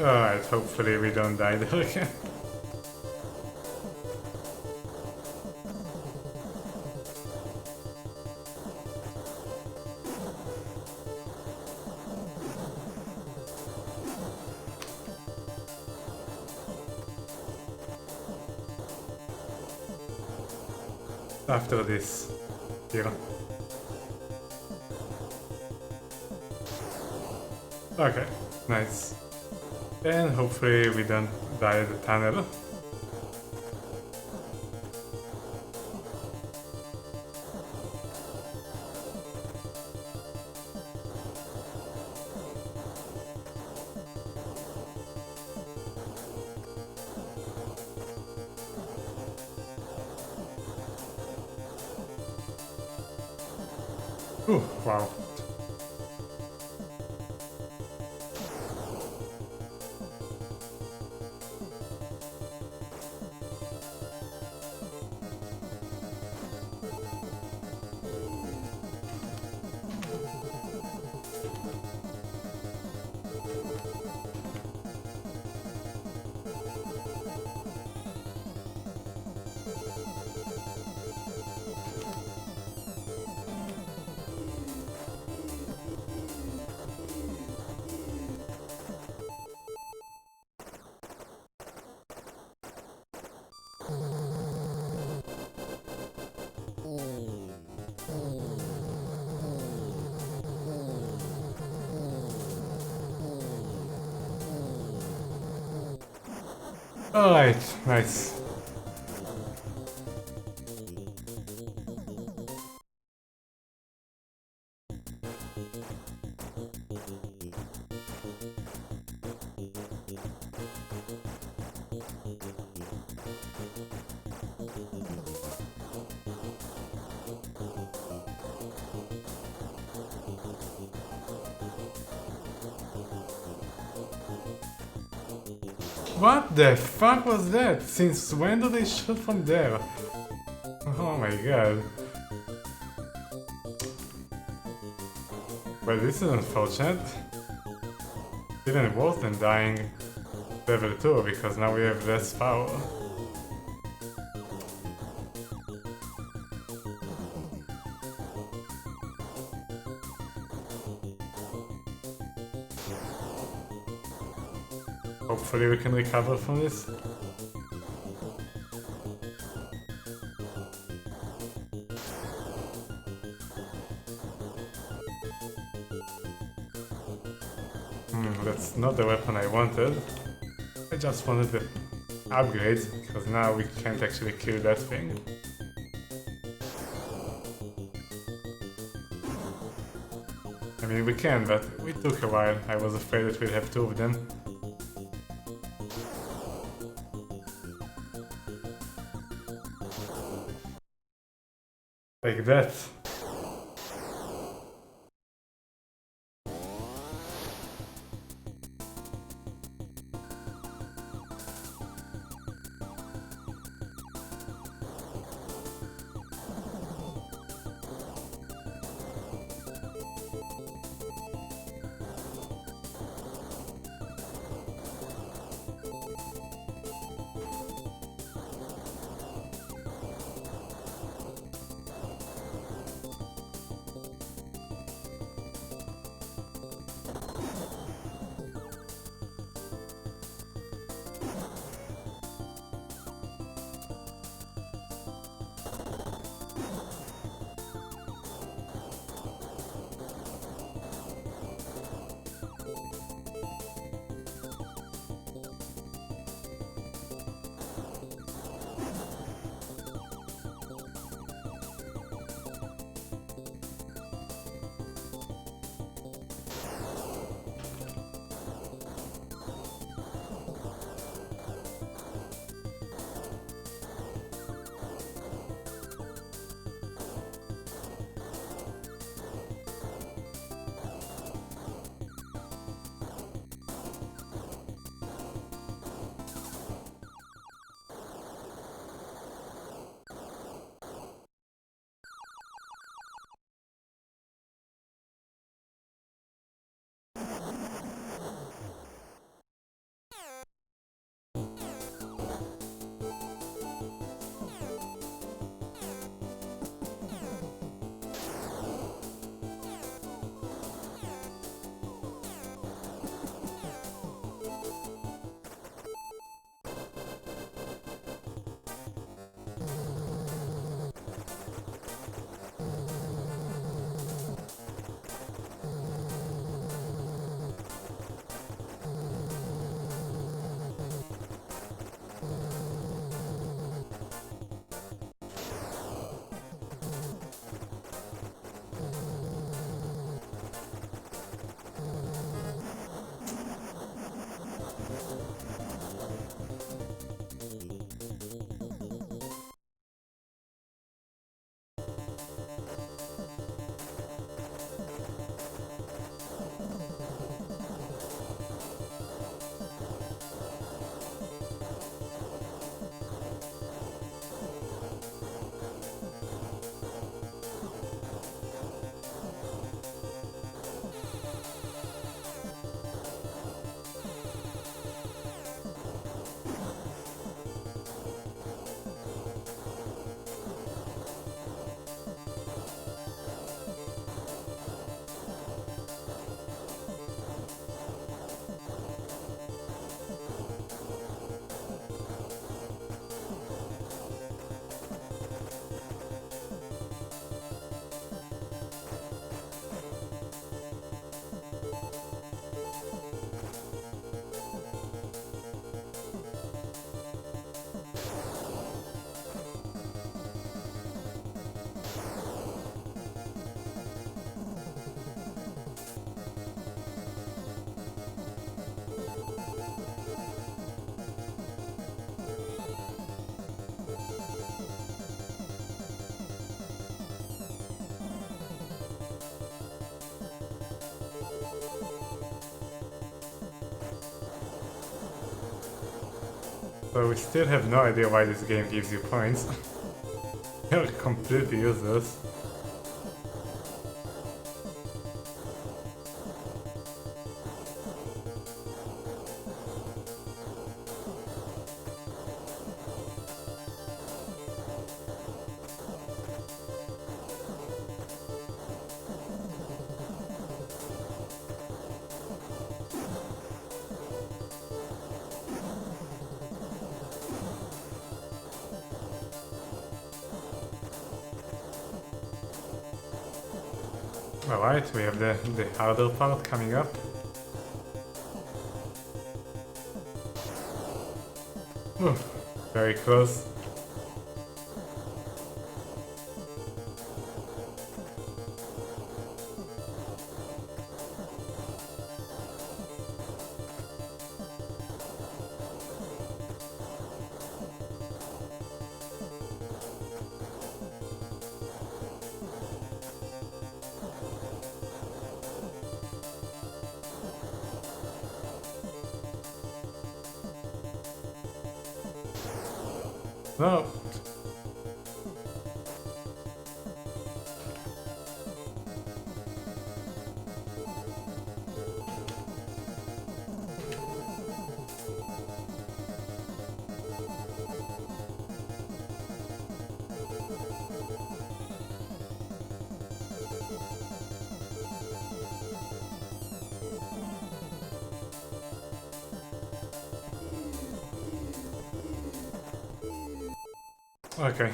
Alright, hopefully we don't die there again. After this here. Okay, nice. And hopefully we don't die in the tunnel. Ooh, wow. Alright, nice. What the fuck was that? Since when do they shoot from there? Oh my god. Well, this is unfortunate. Even worse than dying level 2, because now we have less power. Hopefully we can recover from this. That's not the weapon I wanted. I just wanted the upgrades, because now we can't actually kill that thing. I mean, we can, but it took a while. I was afraid that we'd have two of them. Like that. So we still have no idea why this game gives you points. They're completely useless. Alright, we have the harder part coming up. Ooh, very close. No. Okay.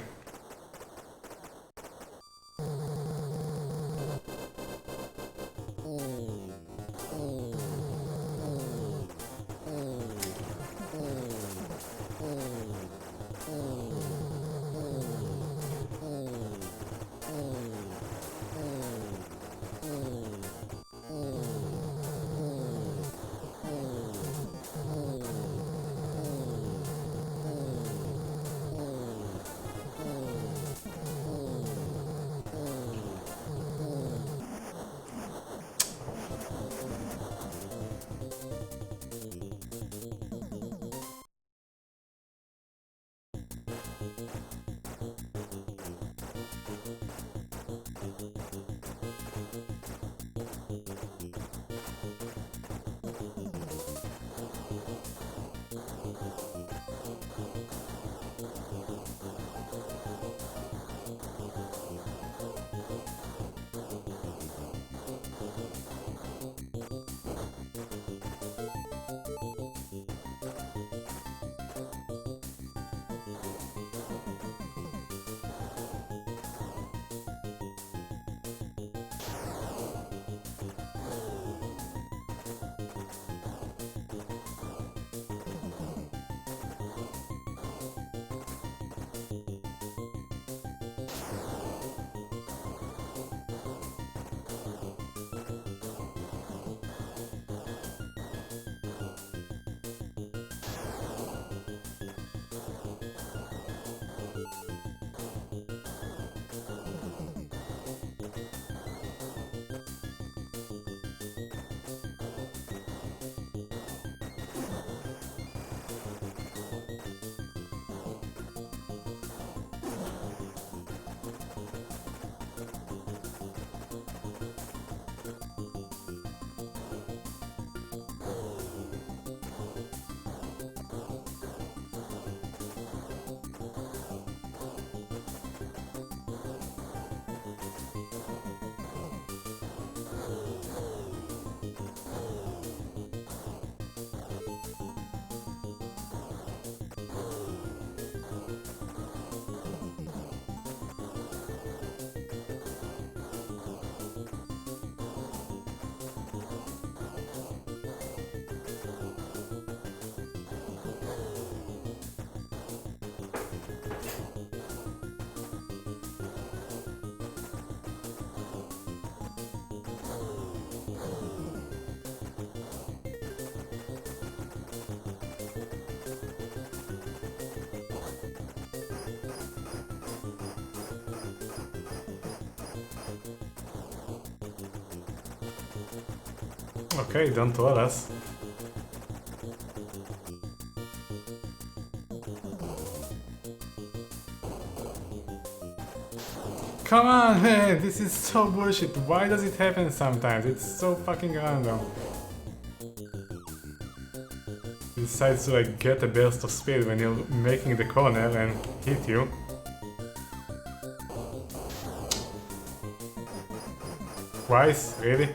Okay, don't roll us. Come on, man, this is so bullshit. Why does it happen sometimes? It's so fucking random. He decides to like get a burst of speed when you're making the corner and hit you. Twice? Really?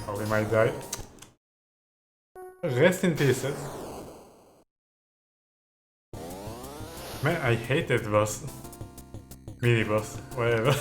Or we might die. Rest in pieces. Man, I hate that boss. Mini boss, whatever.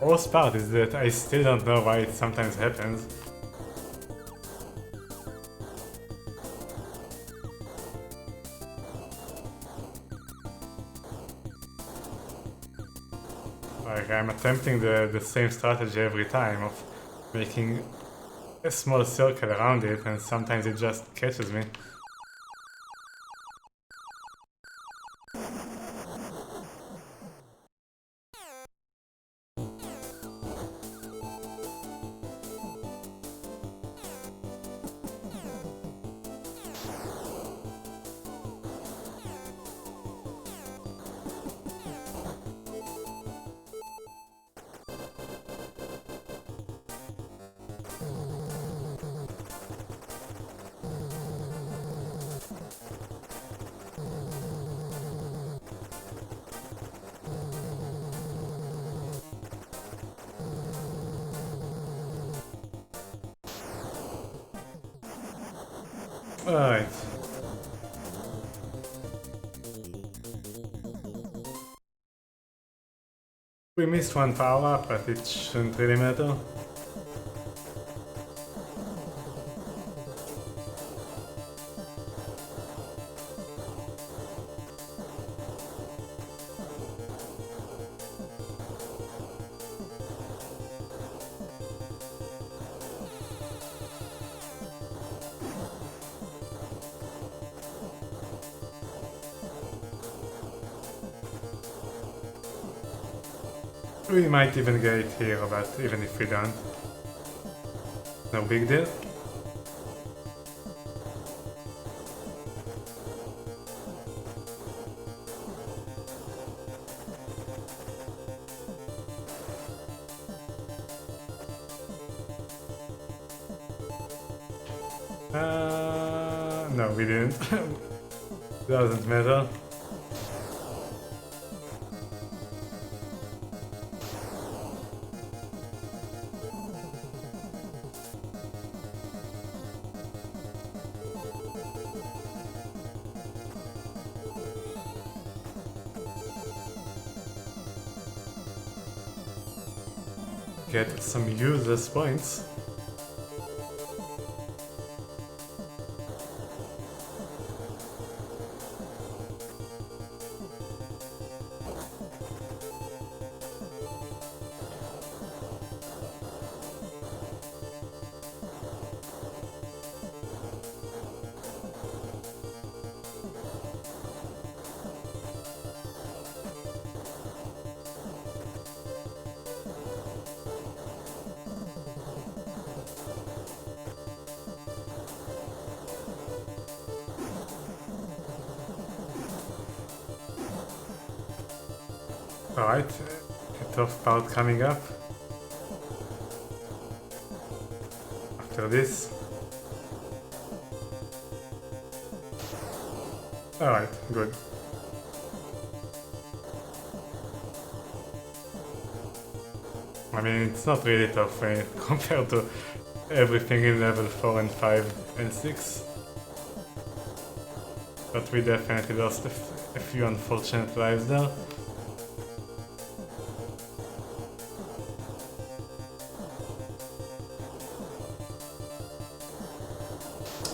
The worst part is that I still don't know why it sometimes happens. Like, I'm attempting the same strategy every time of making a small circle around it, and sometimes it just catches me. Alright. We missed one power up, but it shouldn't really matter. We might even get it here, but even if we don't, no big deal. No, we didn't. Doesn't matter. Get some useless points. Alright, a tough part coming up. After this. Alright, good. I mean, it's not really tough when it compared to everything in level 4 and 5 and 6. But we definitely lost a few unfortunate lives there.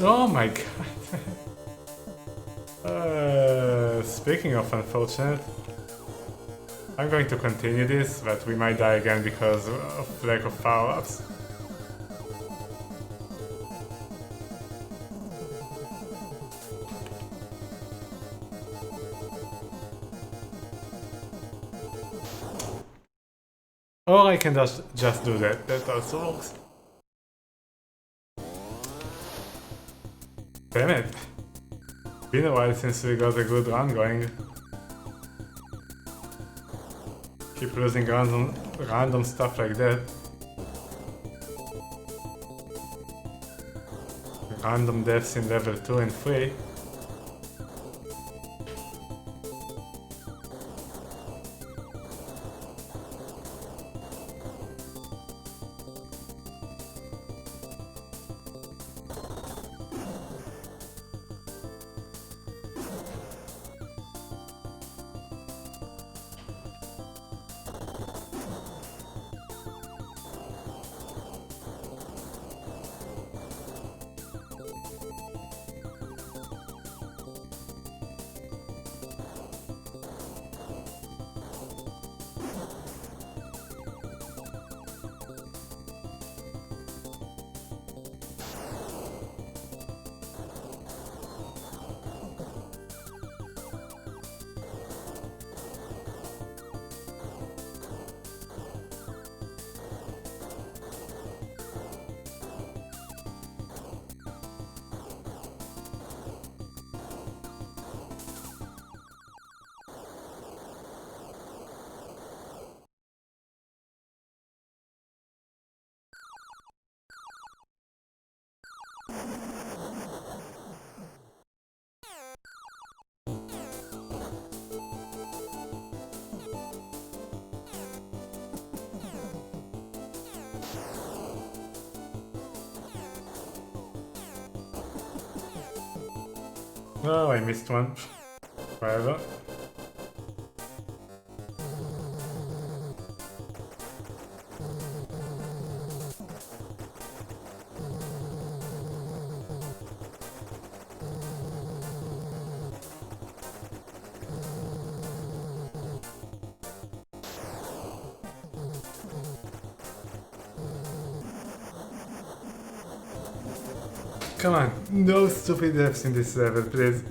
Oh my god! Speaking of unfortunate, I'm going to continue this, but we might die again because of lack of power-ups. Or I can just do that, that also works. Damn it! Been a while since we got a good run going. Keep losing random stuff like that. Random deaths in level 2 and 3. Oh, I missed one. Whatever. Come on, no stupid deaths in this level, please.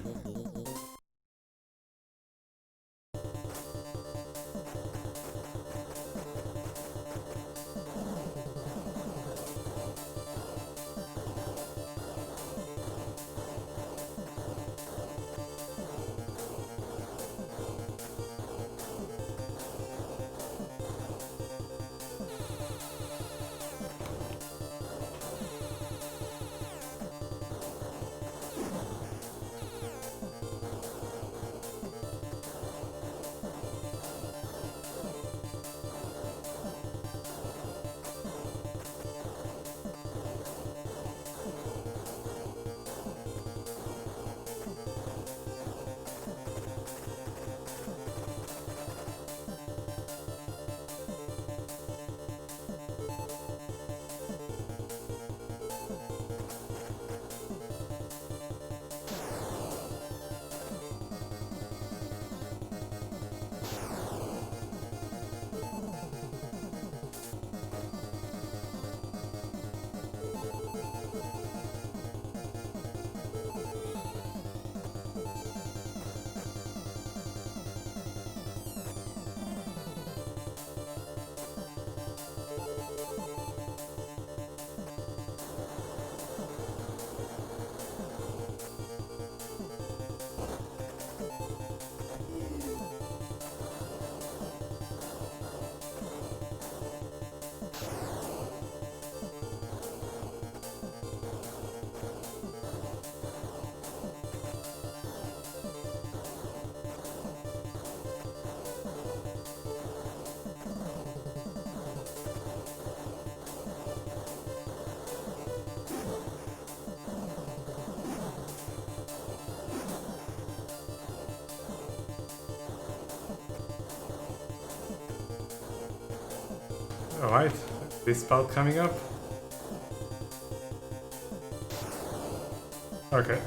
Alright, this part coming up. Okay.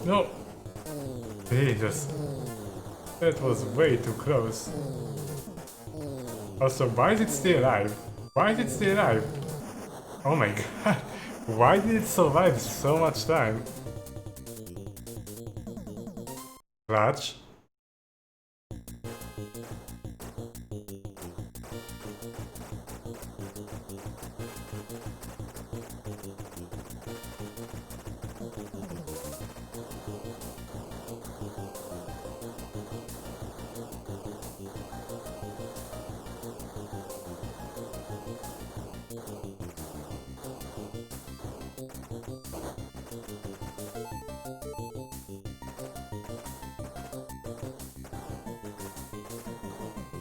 No! Jesus. That was way too close. Also, why is it still alive? Why is it still alive? Oh my god. Why did it survive so much time? Clutch.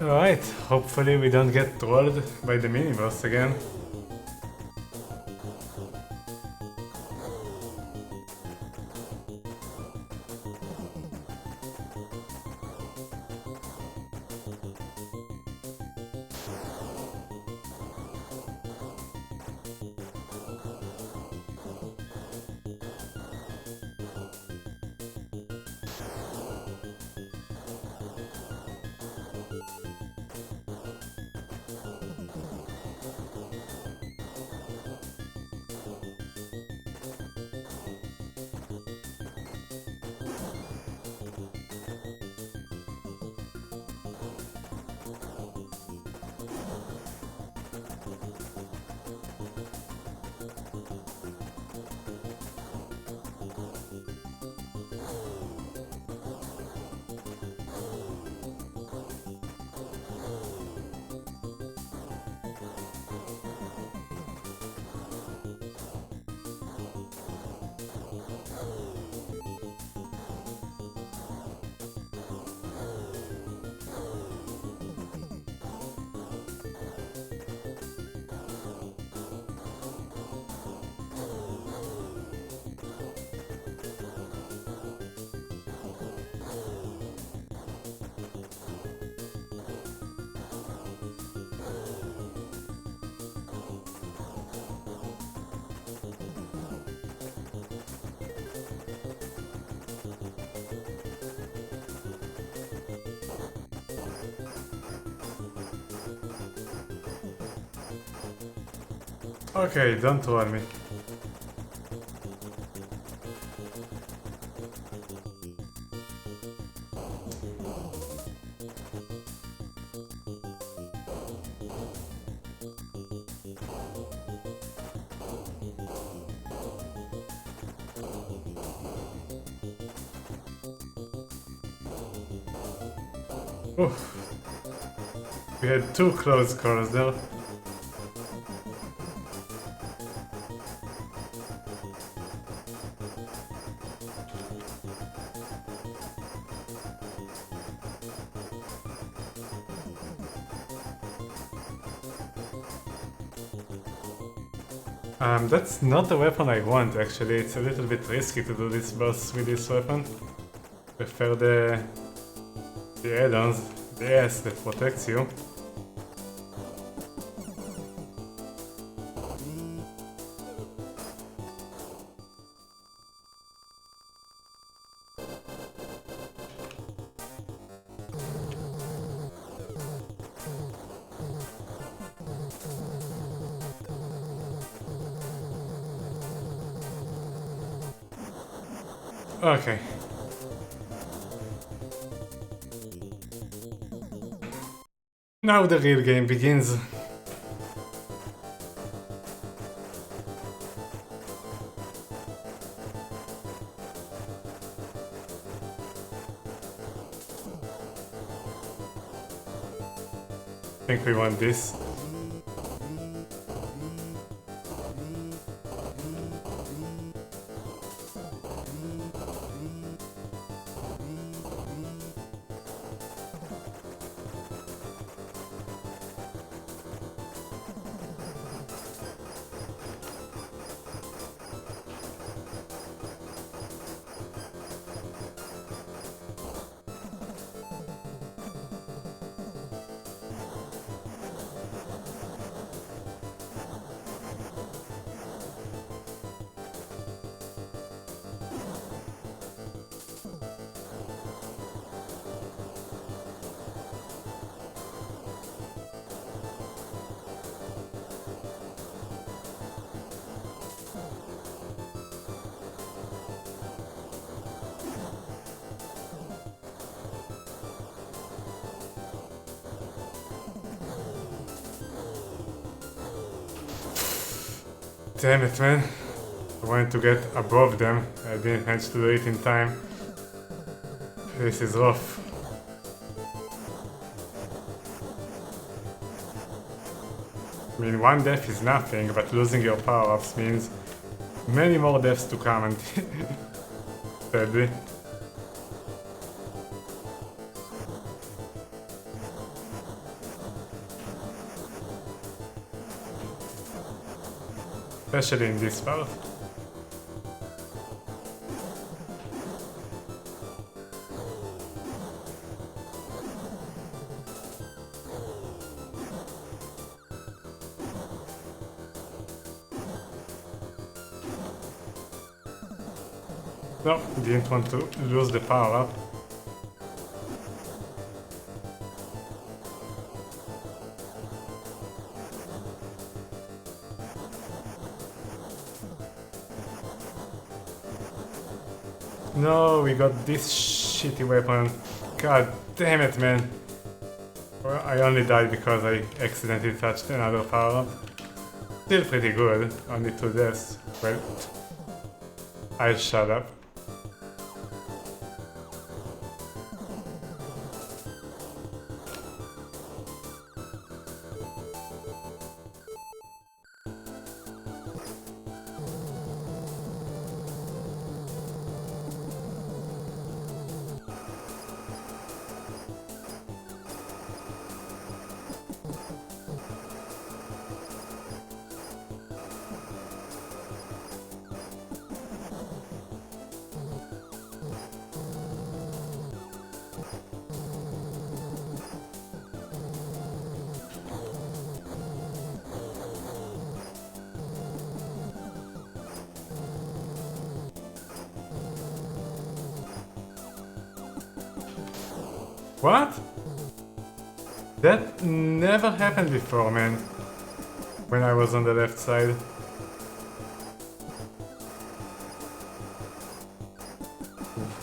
Alright, hopefully we don't get trolled by the mini-boss again. Okay, don't troll me. Oof. We had two close calls there. That's not the weapon I want actually, it's a little bit risky to do this boss with this weapon. prefer the add-ons, the S that protects you. Okay. Now the real game begins. I think we want this. Damn it, man. I wanted to get above them. I didn't manage to do it in time. This is rough. I mean, one death is nothing, but losing your power-ups means many more deaths to come, and sadly. Especially in this part. No, didn't want to lose the power up. No, we got this shitty weapon. God damn it, man. I only died because I accidentally touched another power up. Still pretty good, only 2 deaths. Well, I'll shut up. What? That never happened before, man. When I was on the left side.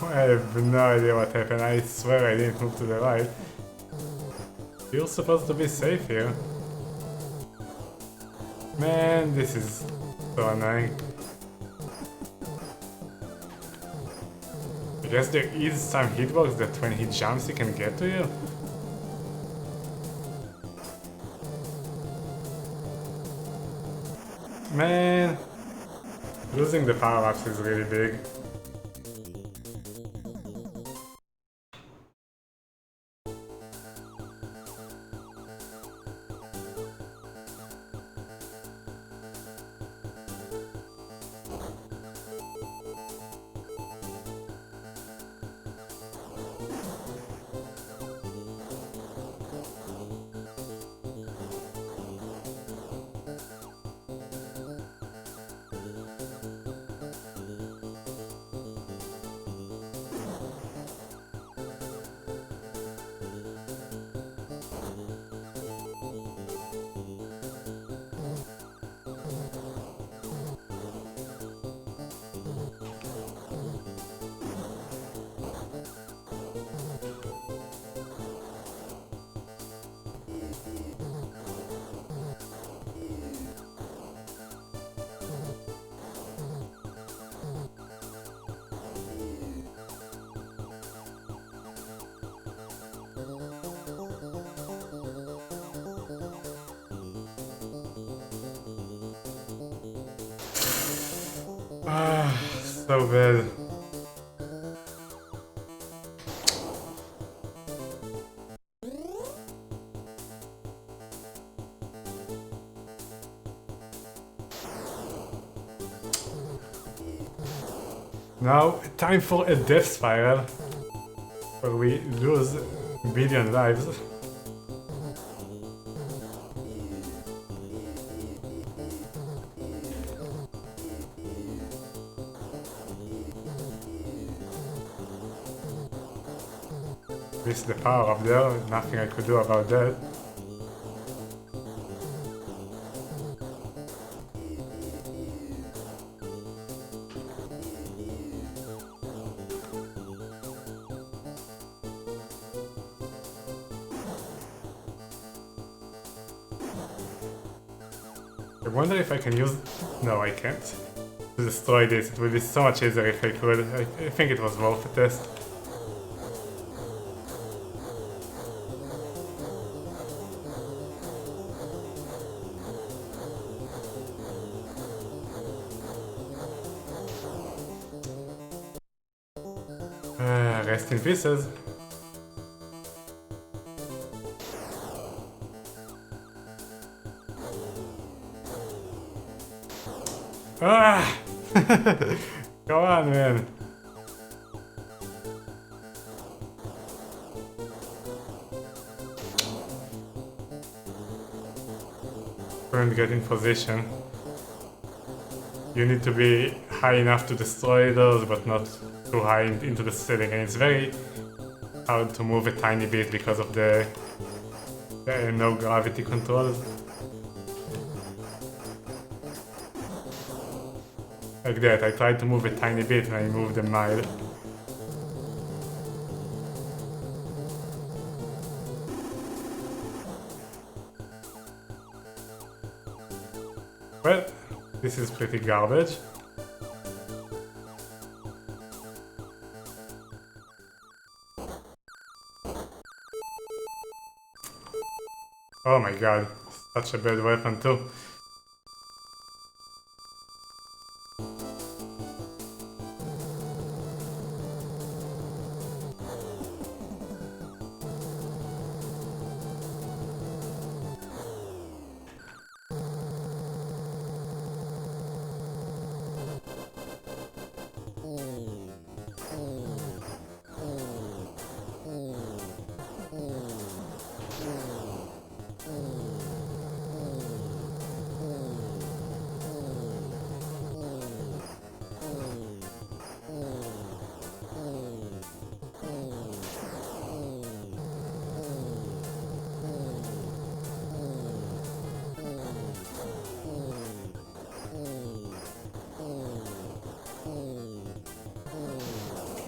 I have no idea what happened. I swear I didn't move to the right. You're supposed to be safe here. Man, this is so annoying. I guess there is some hitbox that when he jumps he can get to you? Man, losing the power-ups is really big. Ah, so bad. Now, time for a death spiral, where we lose a billion lives. This is the power up there, nothing I could do about that. I wonder if I can use... No, I can't. To destroy this, it would be so much easier if I could. I think it was worth a test. Rest in pieces. Ah! Come on, man. Couldn't get in position. You need to be high enough to destroy those, but not too high into the ceiling, and it's very hard to move a tiny bit because of the no gravity controls. Like that, I tried to move a tiny bit and I moved a mile. Well, this is pretty garbage. Oh my god, such a bad weapon too.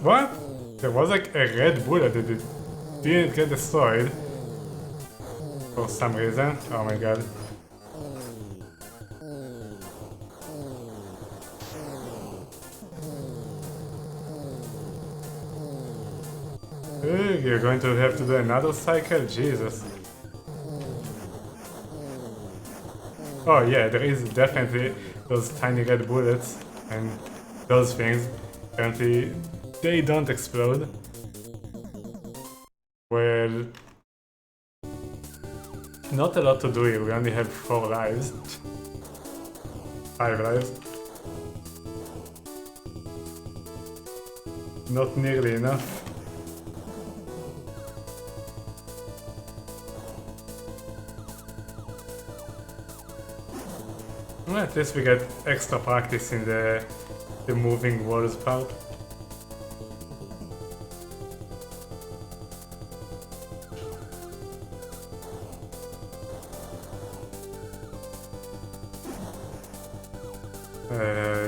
What? There was like a red bullet that didn't get destroyed for some reason. Oh my god. Ugh, you're going to have to do another cycle? Jesus. Oh yeah, there is definitely those tiny red bullets and those things. Apparently they don't explode. Well, not a lot to do here, we only have 4 lives. 5 lives. Not nearly enough. Well, at least we get extra practice in the moving walls part.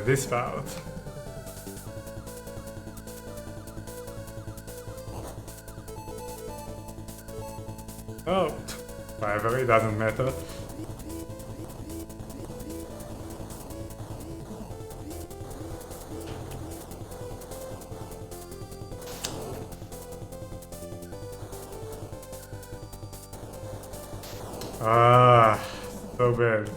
This part. Oh, whatever, it doesn't matter. Ah, so bad.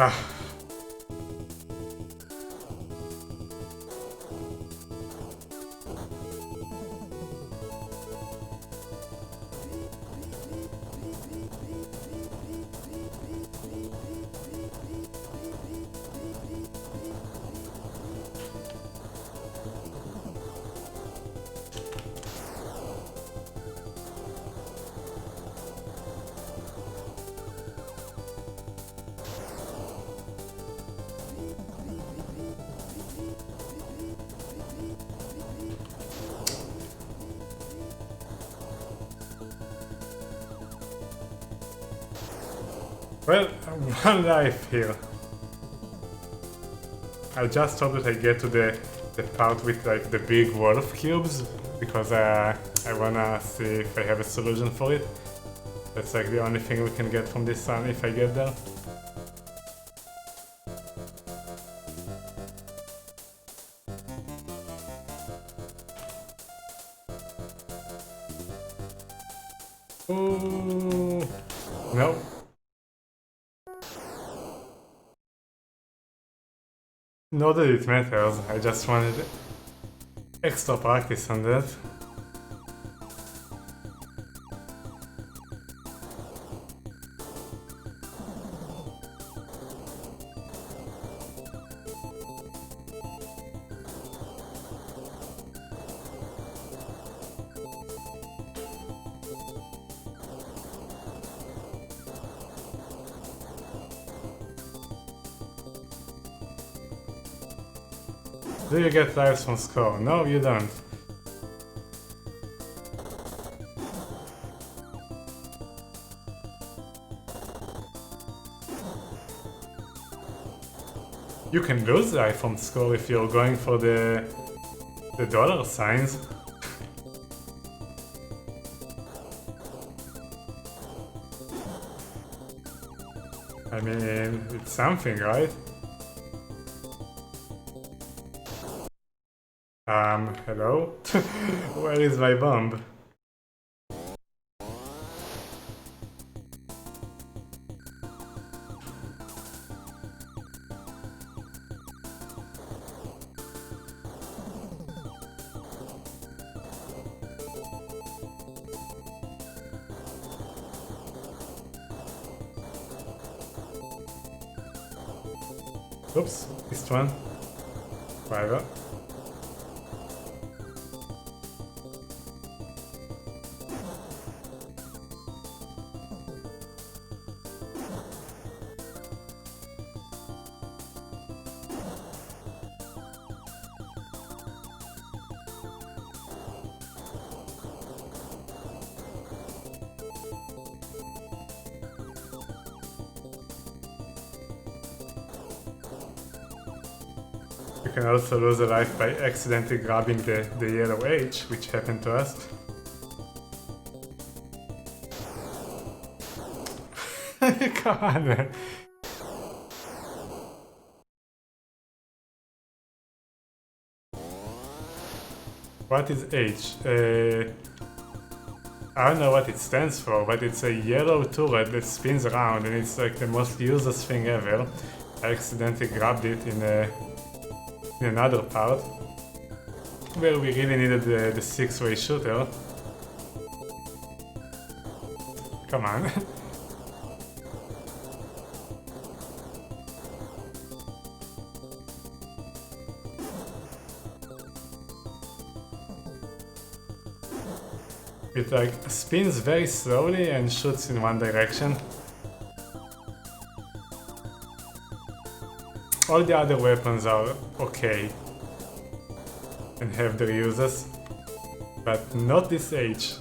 Ah. Well, one life here. I just hope that I get to the part with like the big wolf cubes, because I wanna see if I have a solution for it. That's like the only thing we can get from this one if I get there. Ooh, no. Not that it matters, I just wanted extra practice on that. Do you get lives from score? No, you don't. You can lose life from score if you're going for the dollar signs. I mean, it's something, right? Hello? Where is my bomb? Oops, missed one. Whatever. You can also lose a life by accidentally grabbing the yellow H, which happened to us. Come on, man. What is H? I don't know what it stands for, but it's a yellow turret that spins around, and it's like the most useless thing ever. I accidentally grabbed it in another part where we really needed the six-way shooter. Come on. It like spins very slowly and shoots in one direction. All the other weapons are okay and have their uses, but not this H.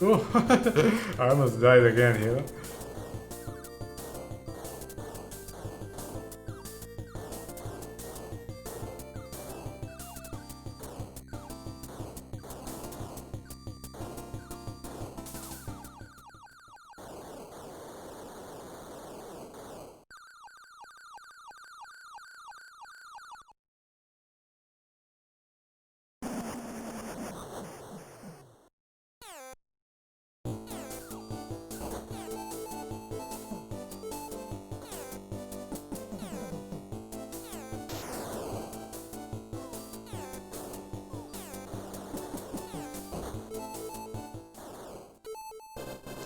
Ooh, I almost died again here.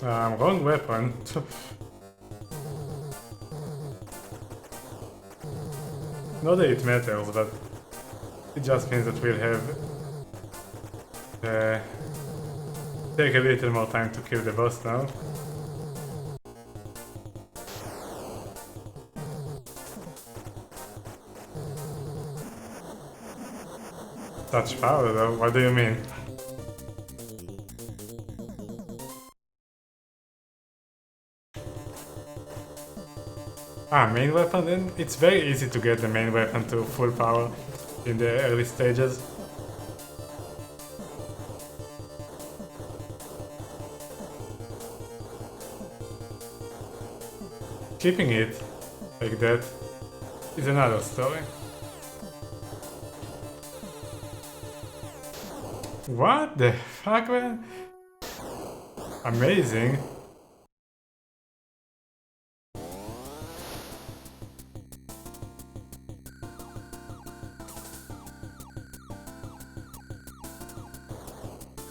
Wrong weapon. Not that it matters, but it just means that we'll have take a little more time to kill the boss now. Such power though, what do you mean? Main weapon, then it's very easy to get the main weapon to full power in the early stages. Keeping it like that is another story. What the fuck, man? Amazing.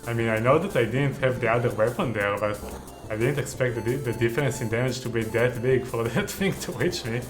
I mean, I know that I didn't have the other weapon there, but I didn't expect the difference in damage to be that big for that thing to reach me.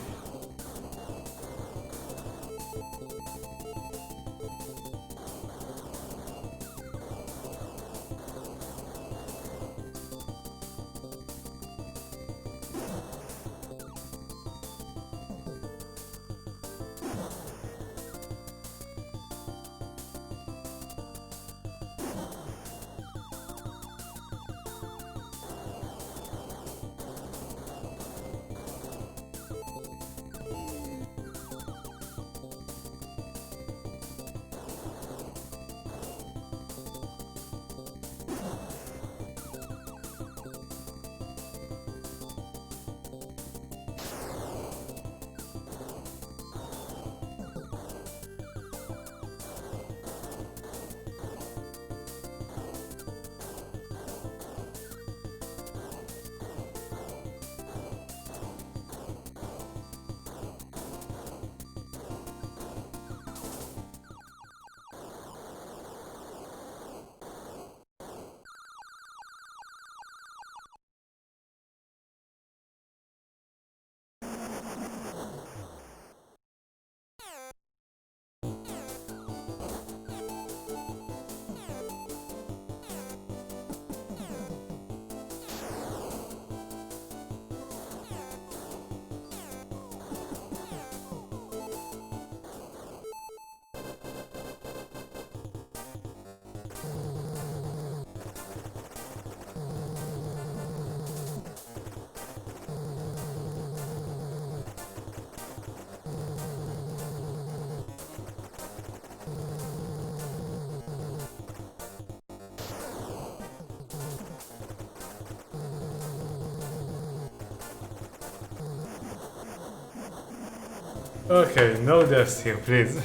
Okay, no deaths here, please.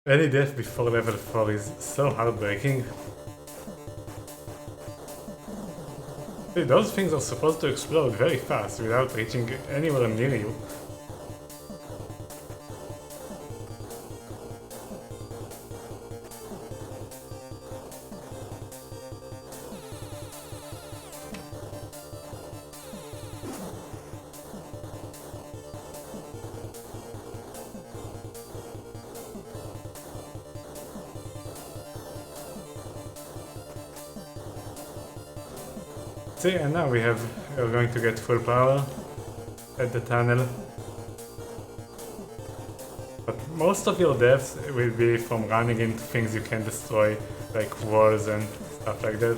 Any death before level 4 is so heartbreaking. See, those things are supposed to explode very fast without reaching anywhere near you. See, and now we're going to get full power at the tunnel. But most of your deaths will be from running into things you can destroy, like walls and stuff like that.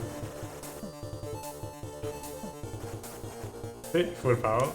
See, full power.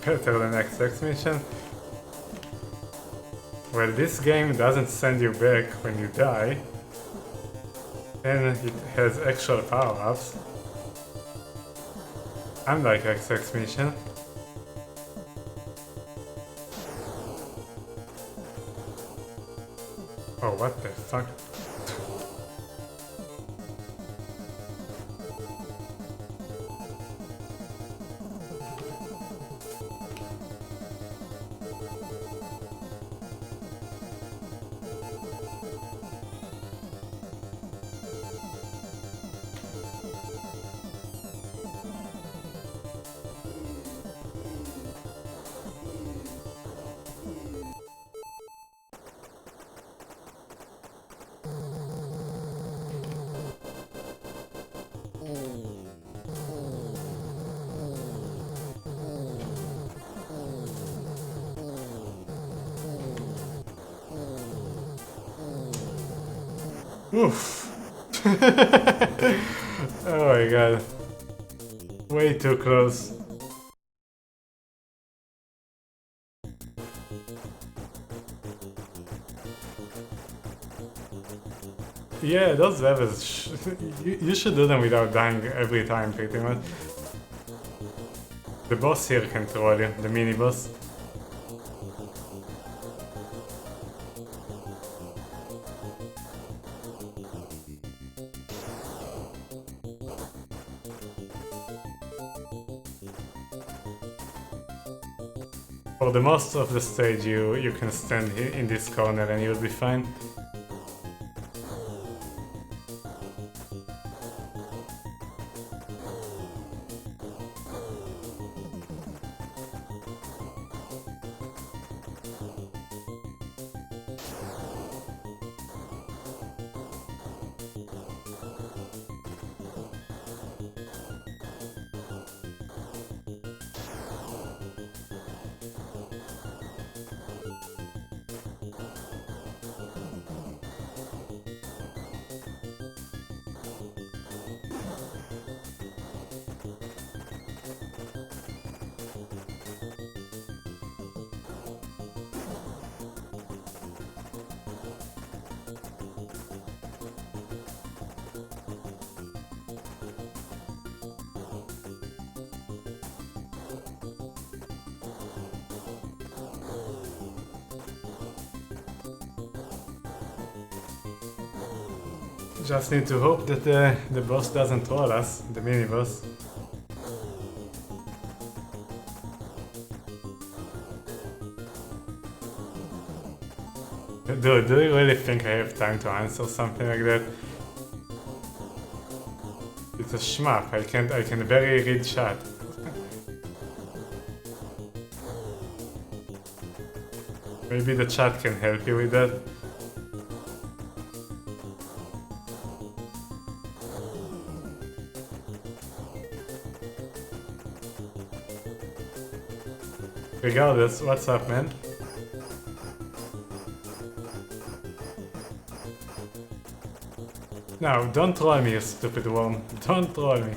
better than XX mission. Well, this game doesn't send you back when you die, and it has actual power-ups, unlike XX mission. Oh, what the fuck? Oof. Oh my god. Way too close. Yeah, those levels, you should do them without dying every time pretty much. The boss here can troll you, the mini boss. For the most of the stage you can stand in this corner and you'll be fine. Just need to hope that the boss doesn't troll us, the mini boss. Dude, do you really think I have time to answer something like that? It's a shmup, I can barely read chat. Maybe the chat can help you with that. Regardless, what's up, man? No, don't troll me, you stupid worm. Don't troll me.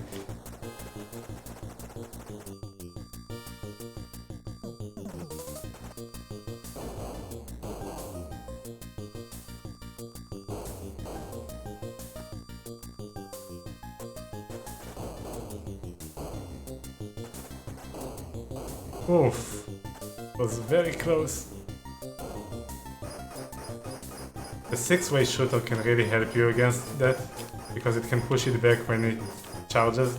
Oof. Was very close. The 6-way shooter can really help you against that, because it can push it back when it charges.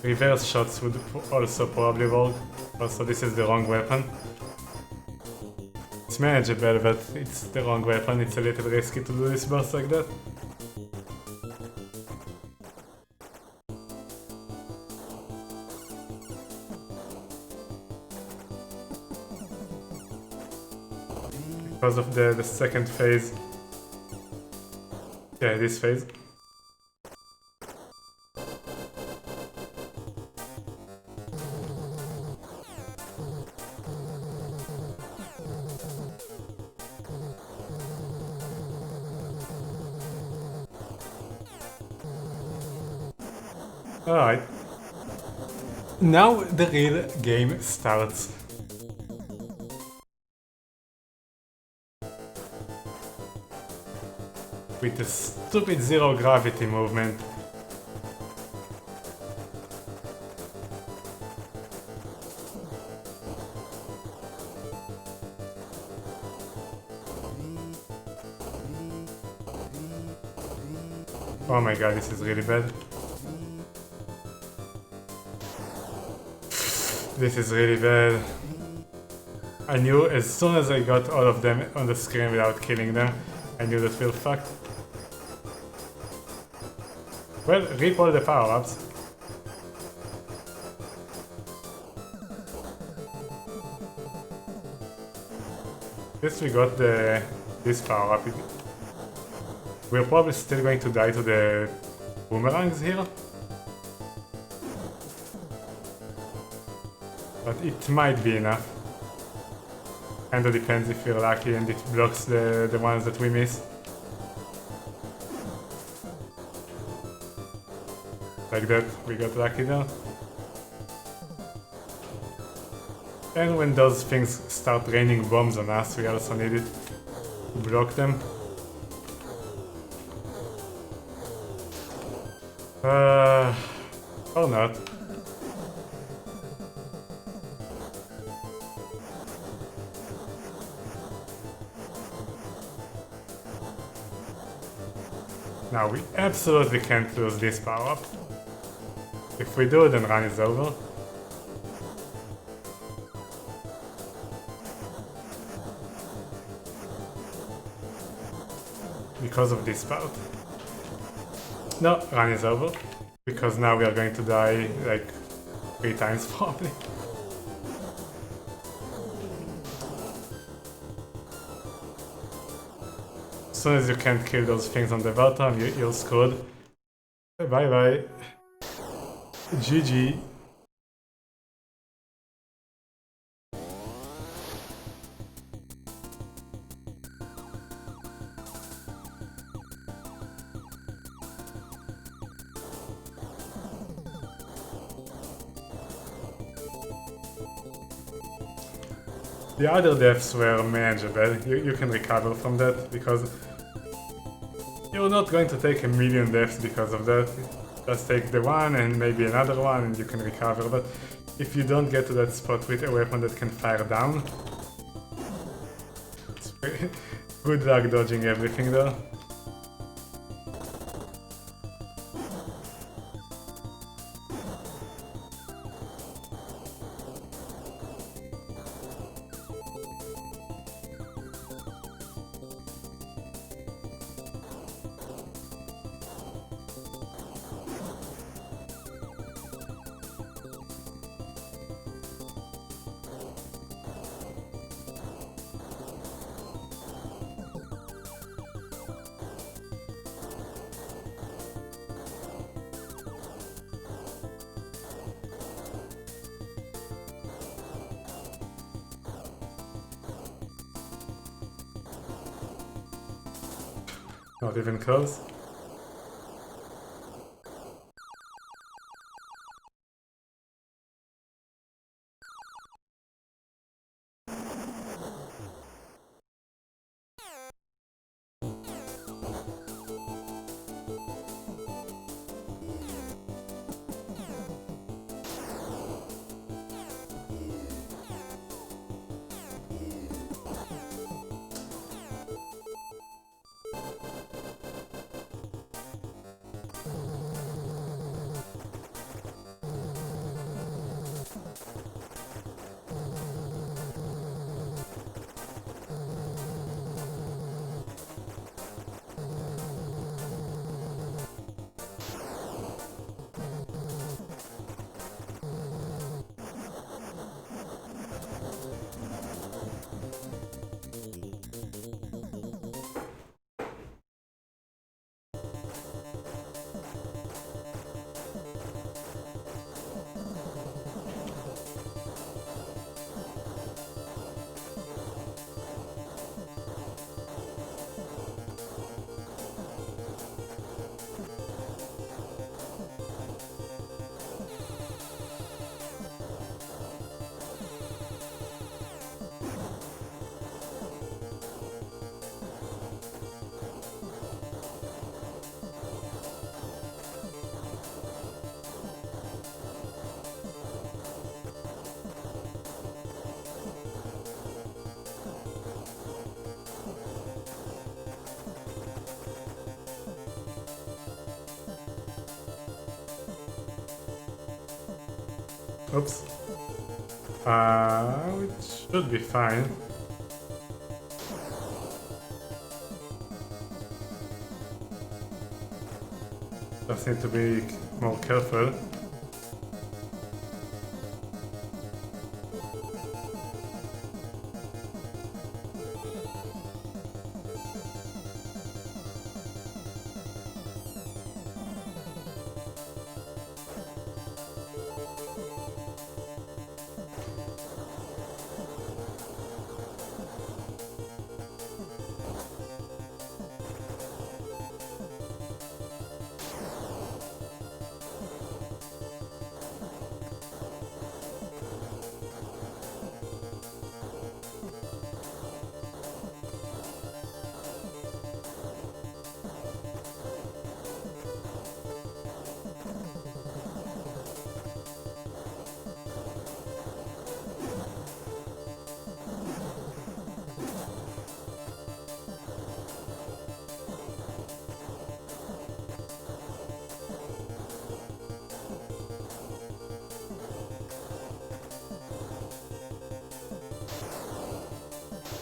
Reverse shots would also probably work. Also, this is the wrong weapon. It's manageable, but it's the wrong weapon. It's a little risky to do this boss like that. Because of the second phase. Yeah, this phase. Alright. Now the real game starts. With the stupid zero gravity movement. Oh my god, this is really bad. This is really bad. I knew as soon as I got all of them on the screen without killing them, I knew that we're fucked. Well, rip all the power-ups. At least we got this power-up. We're probably still going to die to the boomerangs here. But it might be enough. Kinda depends if you're lucky and it blocks the ones that we miss. Like that, we got lucky there. And when those things start raining bombs on us, we also need it to block them. Or not. Now we absolutely can't lose this power-up. If we do, then run is over. Because of this part. No, run is over. Because now we are going to die like 3 times probably. As soon as you can't kill those things on the bottom, you're screwed. Bye bye. GG. The other deaths were manageable. You can recover from that because you're not going to take a million deaths because of that. Just take the one and maybe another one and you can recover. But if you don't get to that spot with a weapon that can fire down, it's good luck dodging everything though. Not even close. Oops. Which should be fine. Just need to be more careful.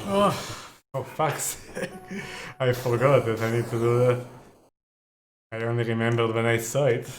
Oh, for fuck's sake. I forgot that I need to do that. I only remembered when I saw it.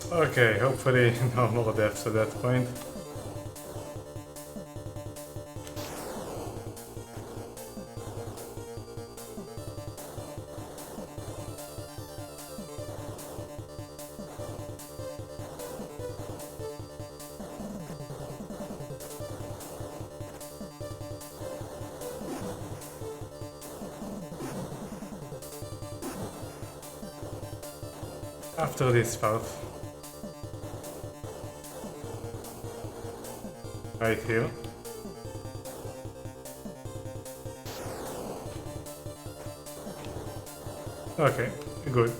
Okay, hopefully no more deaths at that point. After this part. Right here. Okay, good.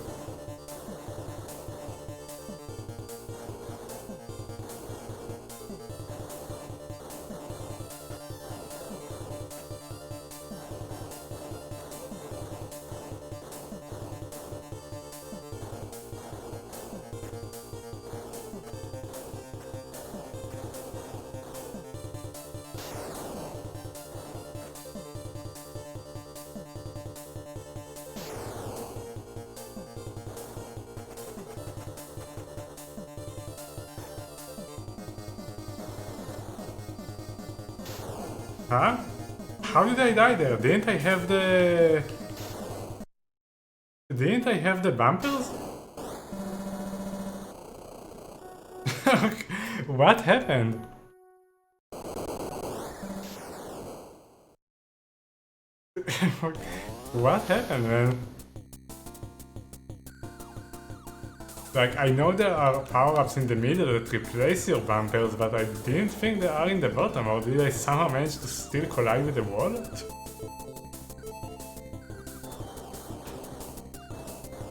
Huh? How did I die there? Didn't I have the... Didn't I have the bumpers? What happened? What happened, man? Like, I know there are power-ups in the middle that replace your bumpers, but I didn't think they are in the bottom, or did I somehow manage to still collide with the wall?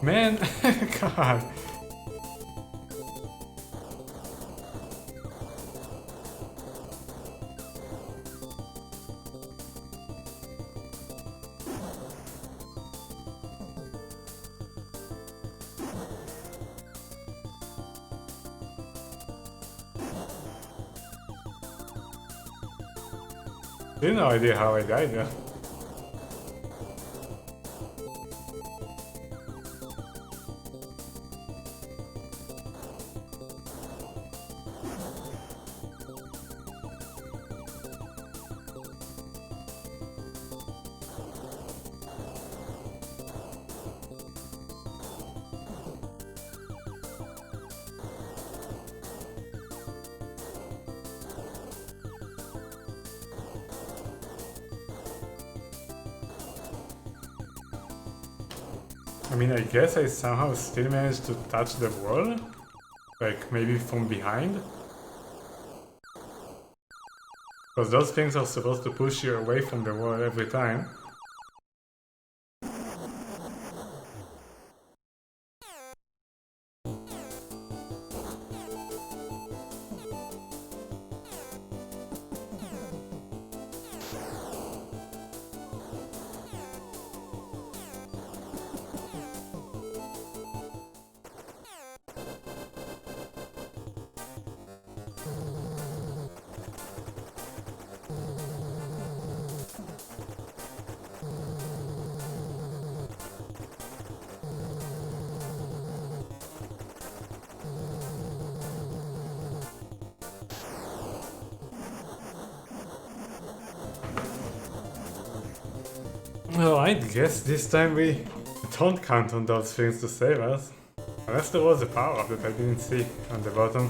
Man, God. Still no idea how I died there. I mean, I guess I somehow still managed to touch the wall? Like, maybe from behind? Because those things are supposed to push you away from the wall every time. Well, I guess this time we don't count on those things to save us. Unless there was a power-up that I didn't see on the bottom.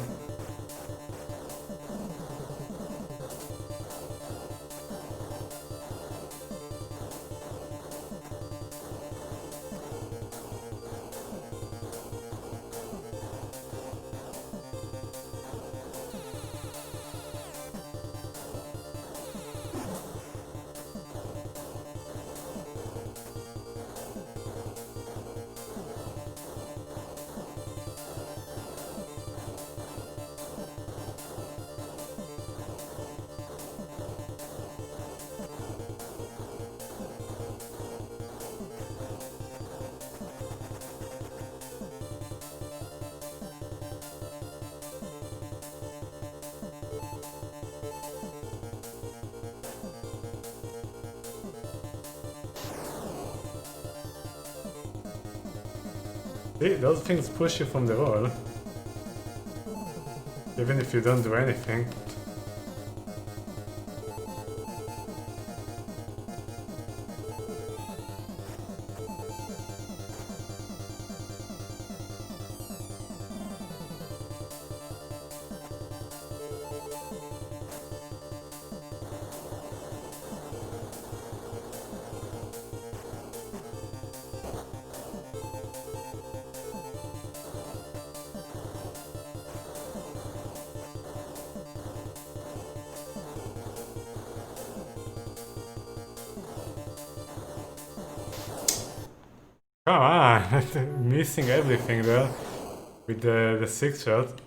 See, those things push you from the wall. Even if you don't do anything. Come on, missing everything there with the sixth shot.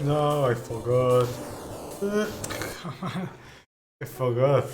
No, I forgot. Come on. I forgot.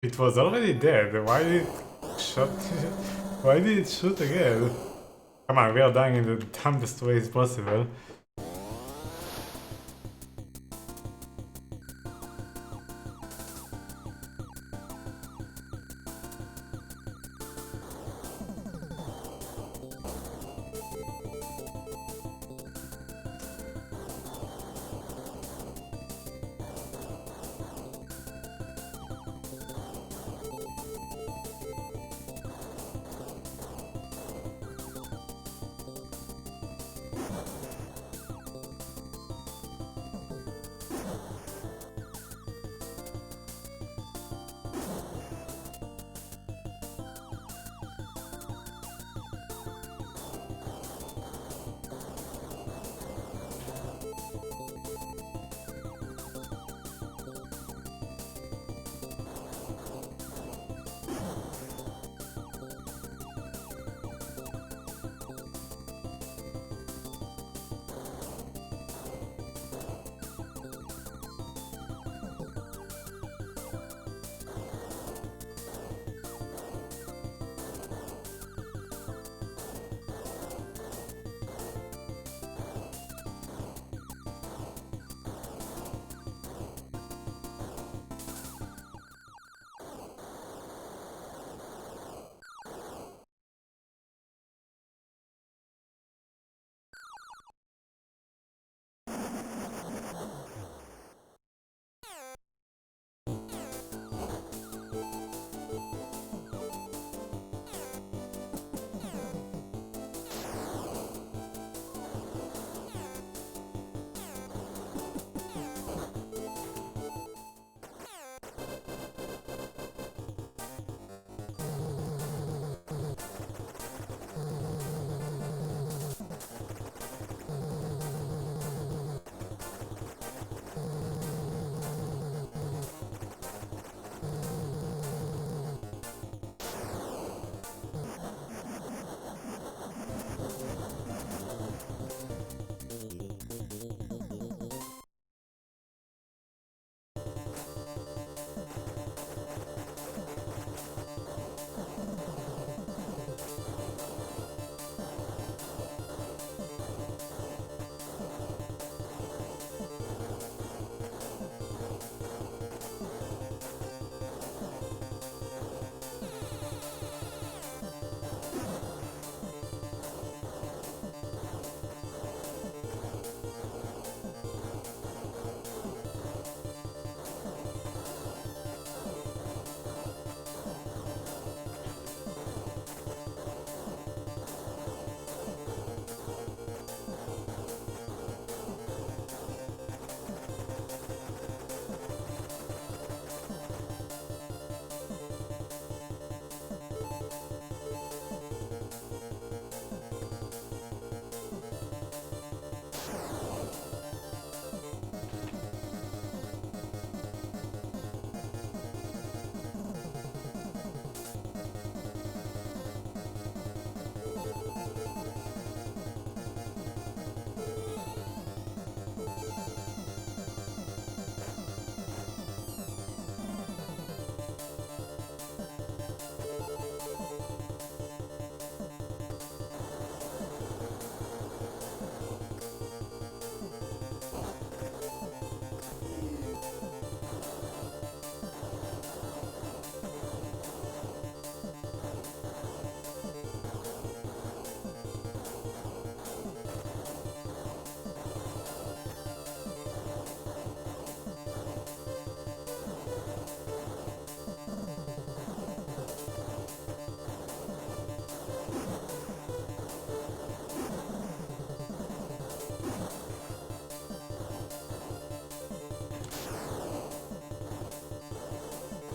It was already dead. Why did it shot? Why did it shoot again? Come on, we are dying in the dumbest ways possible.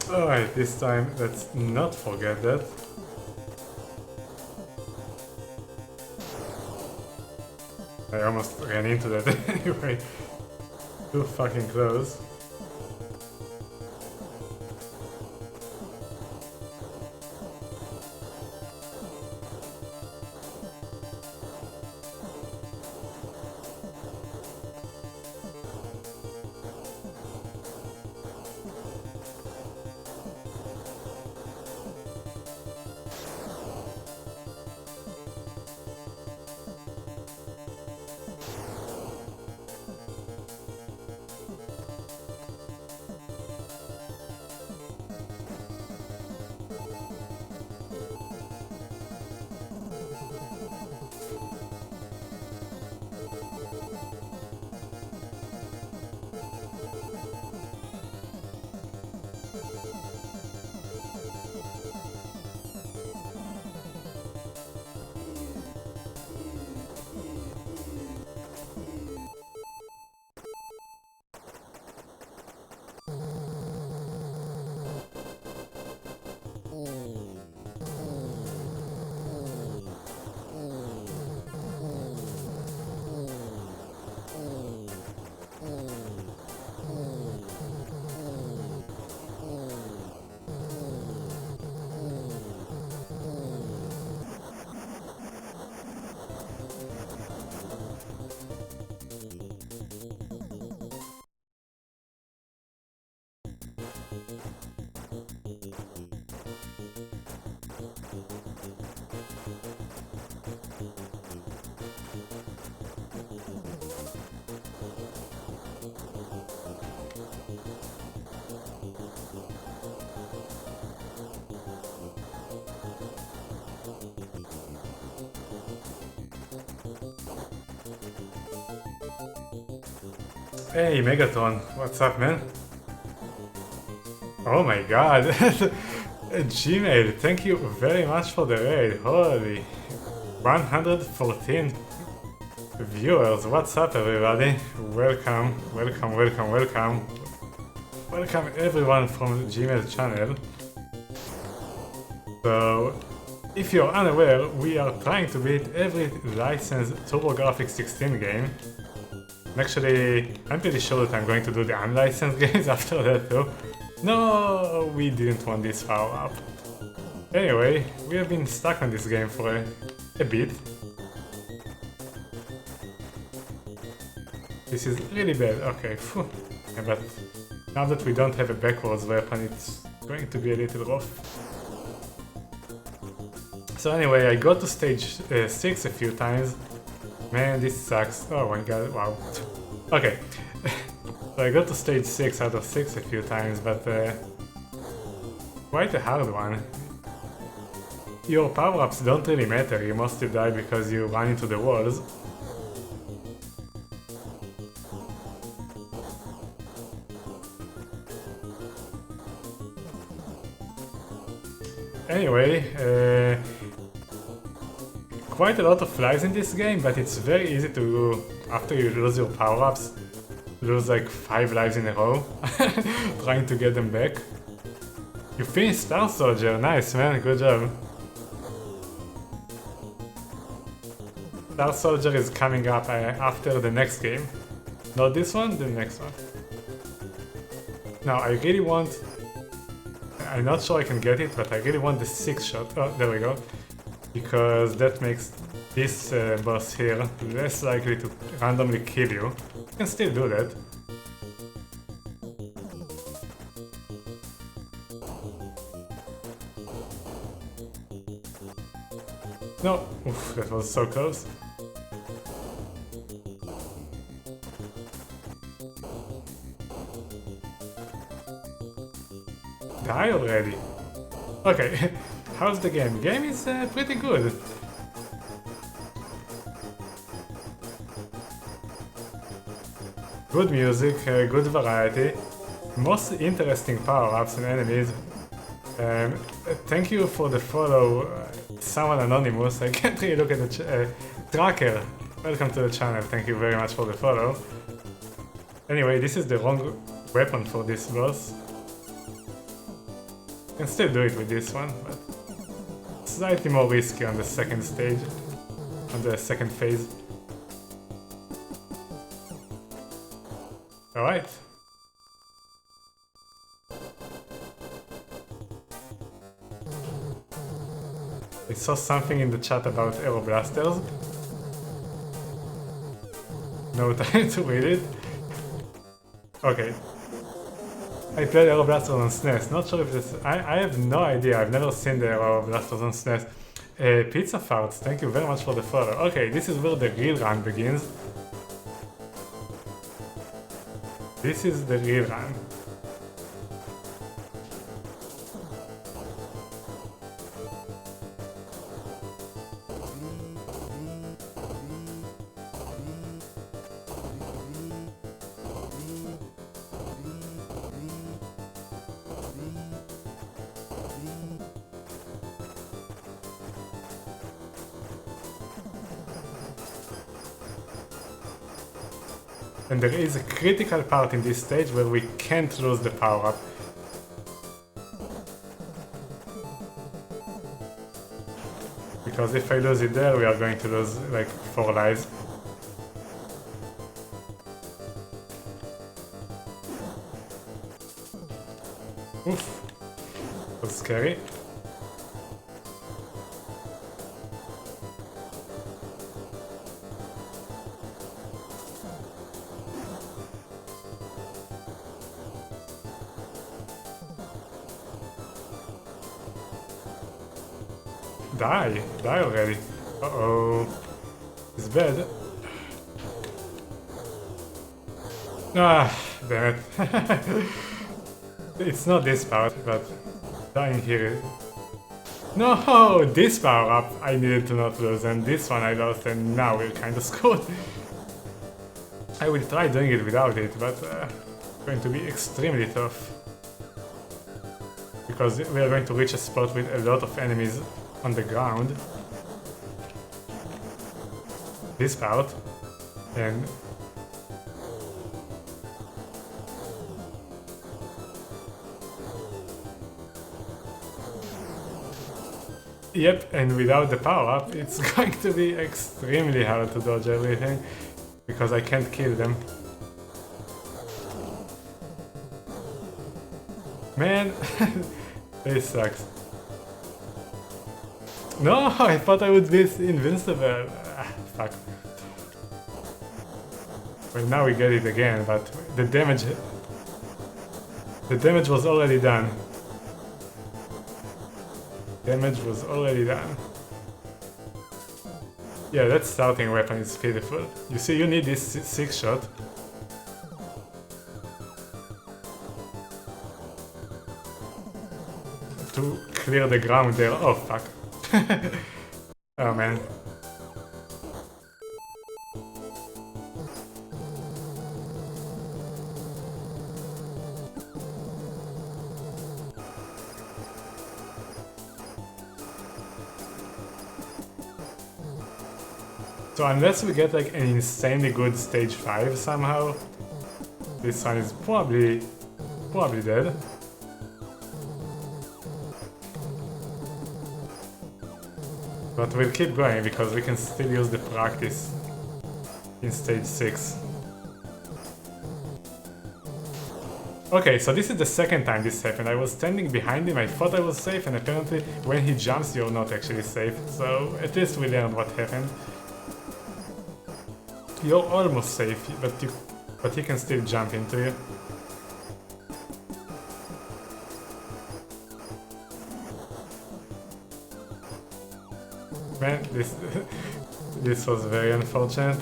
Alright, this time let's not forget that. I almost ran into that anyway. Too fucking close. Hey Megatron, what's up, man? Oh my god, Gmail, thank you very much for the raid, holy 114 viewers, what's up everybody? Welcome, welcome, welcome, welcome. Welcome everyone from the Gmail channel. So, if you're unaware, we are trying to beat every licensed TurboGrafx16 game. Actually, I'm pretty sure that I'm going to do the unlicensed games after that too. No, we didn't want this power up. Anyway, we have been stuck on this game for a bit. This is really bad, okay, phew. Yeah, but now that we don't have a backwards weapon, it's going to be a little rough. So anyway, I got to stage 6 a few times. Man, this sucks. Oh my god, wow. Okay. So I got to stage 6 out of 6 a few times, but quite a hard one. Your power-ups don't really matter, you mostly die because you run into the walls. Anyway, quite a lot of lives in this game, but it's very easy to, after you lose your power-ups, lose like 5 lives in a row, trying to get them back. You finished Star Soldier, nice man, good job. Star Soldier is coming up after the next game. Not this one, the next one. Now I really want, I'm not sure I can get it, but I really want the 6-shot, oh there we go. Because that makes this boss here less likely to randomly kill you. You can still do that. No! Oof, that was so close. Die already! Okay. How's the game? Game is pretty good. Good music, good variety, most interesting power-ups and enemies. Thank you for the follow, someone anonymous. I can't really look at the Tracker. Welcome to the channel, thank you very much for the follow. Anyway, this is the wrong weapon for this boss. Can still do it with this one, but slightly more risky on the second stage, on the second phase. Alright. I saw something in the chat about Aero Blasters. No time to read it. Okay. I played Aero Blasters on SNES. Not sure if this... I have no idea. I've never seen the Aero Blasters on SNES. Pizza Farts, thank you very much for the follow. Okay, this is where the real run begins. This is the real run. And there is a critical part in this stage where we can't lose the power-up. Because if I lose it there, we are going to lose like 4 lives. Oof. That was scary. Die already. Uh-oh. It's bad. Ah, damn it. It's not this part, but dying here. No, this power up I needed to not lose, and this one I lost, and now we're kind of screwed. I will try doing it without it, but it's going to be extremely tough. Because we are going to reach a spot with a lot of enemies on the ground. This part. And yep, and without the power-up, it's going to be extremely hard to dodge everything, because I can't kill them. Man, this sucks. No, I thought I would be invincible. Ah, fuck. Well, now we get it again, but the damage was already done. Damage was already done. Yeah, that starting weapon is pitiful. You see, you need this 6 shot. To clear the ground there. Oh, fuck. Oh, man. So unless we get like an insanely good stage 5 somehow, this one is probably dead. But we'll keep going because we can still use the practice in stage 6. Okay, so this is the second time this happened. I was standing behind him, I thought I was safe, and apparently when he jumps you're not actually safe. So at least we learned what happened. You're almost safe, but he can still jump into you. Man, this was very unfortunate.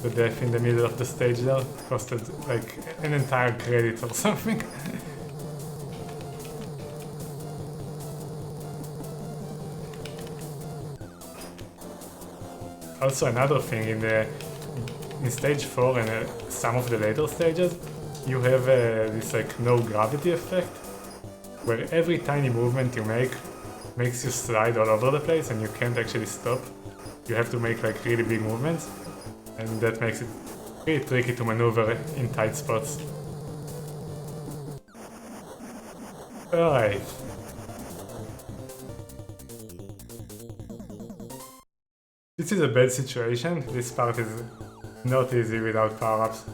The death in the middle of the stage there costed like an entire credit or something. Also, another thing in stage 4 and some of the later stages, you have this like no gravity effect, where every tiny movement you make makes you slide all over the place and you can't actually stop. You have to make like really big movements, and that makes it pretty tricky to maneuver in tight spots. Alright, This is a bad situation. This part is not easy without power-ups.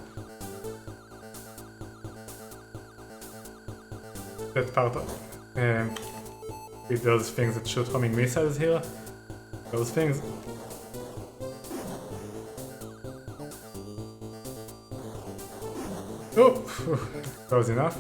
That part with those things that shoot homing missiles here. Those things. Oh, close enough.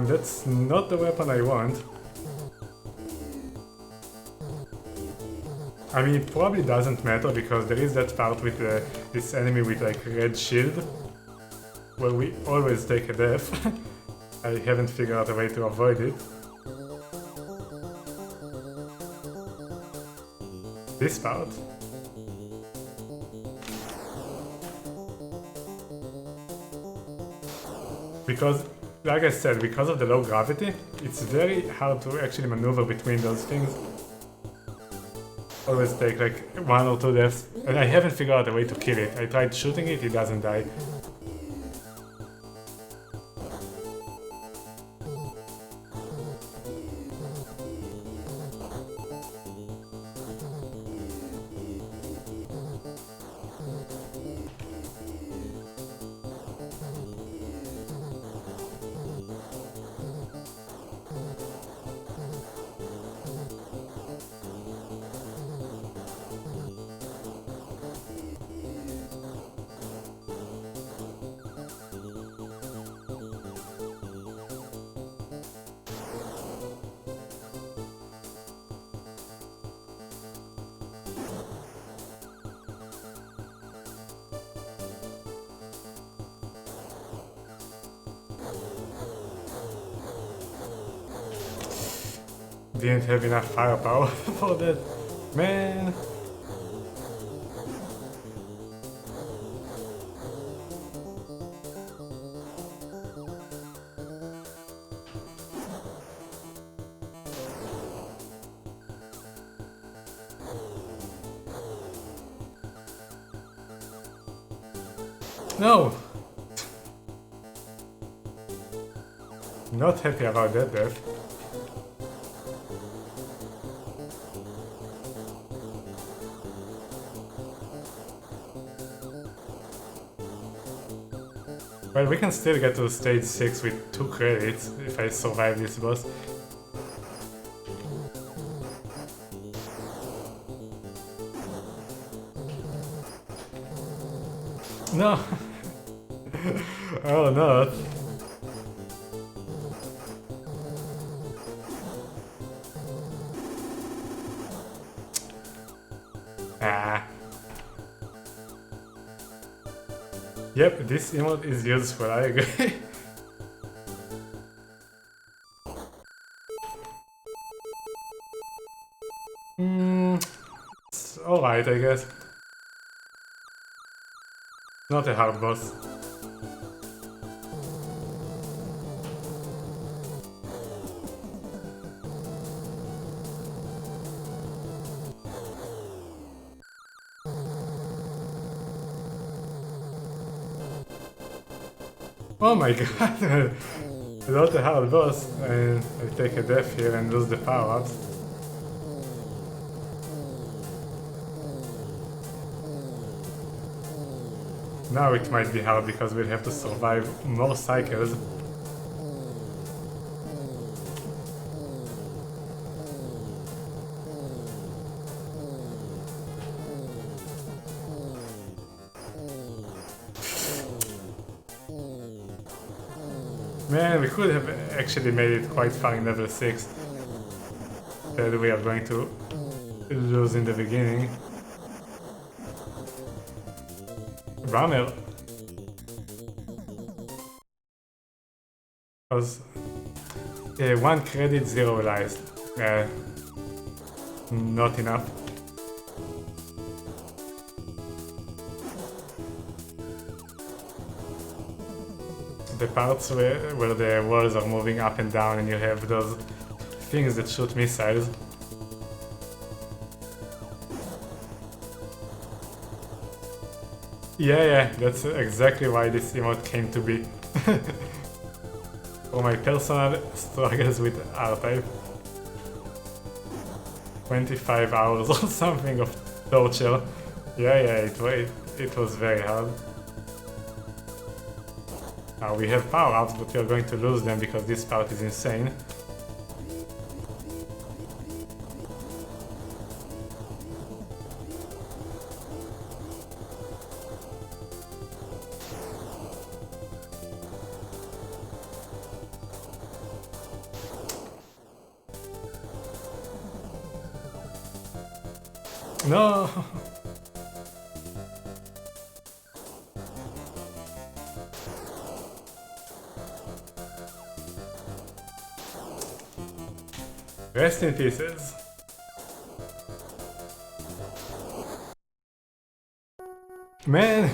That's not the weapon I want. I mean, it probably doesn't matter because there is that part with this enemy with like red shield where we always take a death. I haven't figured out a way to avoid it. This part. Because, like I said, because of the low gravity, it's very hard to actually maneuver between those things. Always take like 1 or 2 deaths, and I haven't figured out a way to kill it. I tried shooting it, it doesn't die. Didn't have enough firepower for that, man. No! Not happy about that death. Well, we can still get to stage 6 with 2 credits if I survive this boss. No! Oh no! Ah. Yep, this emote is useful, I agree. It's alright, I guess. Not a hard boss. Oh my god! Not a hard boss, and I take a death here and lose the power-ups. Now it might be hard because we'll have to survive more cycles. Man, we could have actually made it quite far in level 6. That we are going to lose in the beginning. Bummer. Because 1 credit, 0 lives. Not enough. the parts where the walls are moving up and down and you have those things that shoot missiles. Yeah, that's exactly why this emote came to be. For my personal struggles with R-Type. 25 hours or something of torture. Yeah, it was very hard. Now we have power-ups, but we are going to lose them because this part is insane. No! Rest in pieces. Man!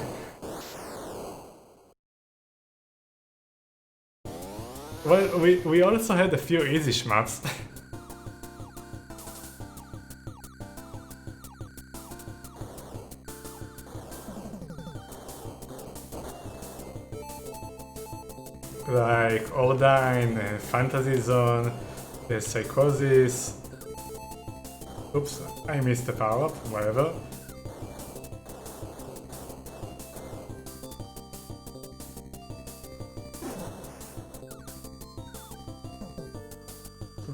Well, we also had a few easy shmups. Like Ordine, Fantasy Zone, Psychosis. Oops, I missed the power-up, whatever.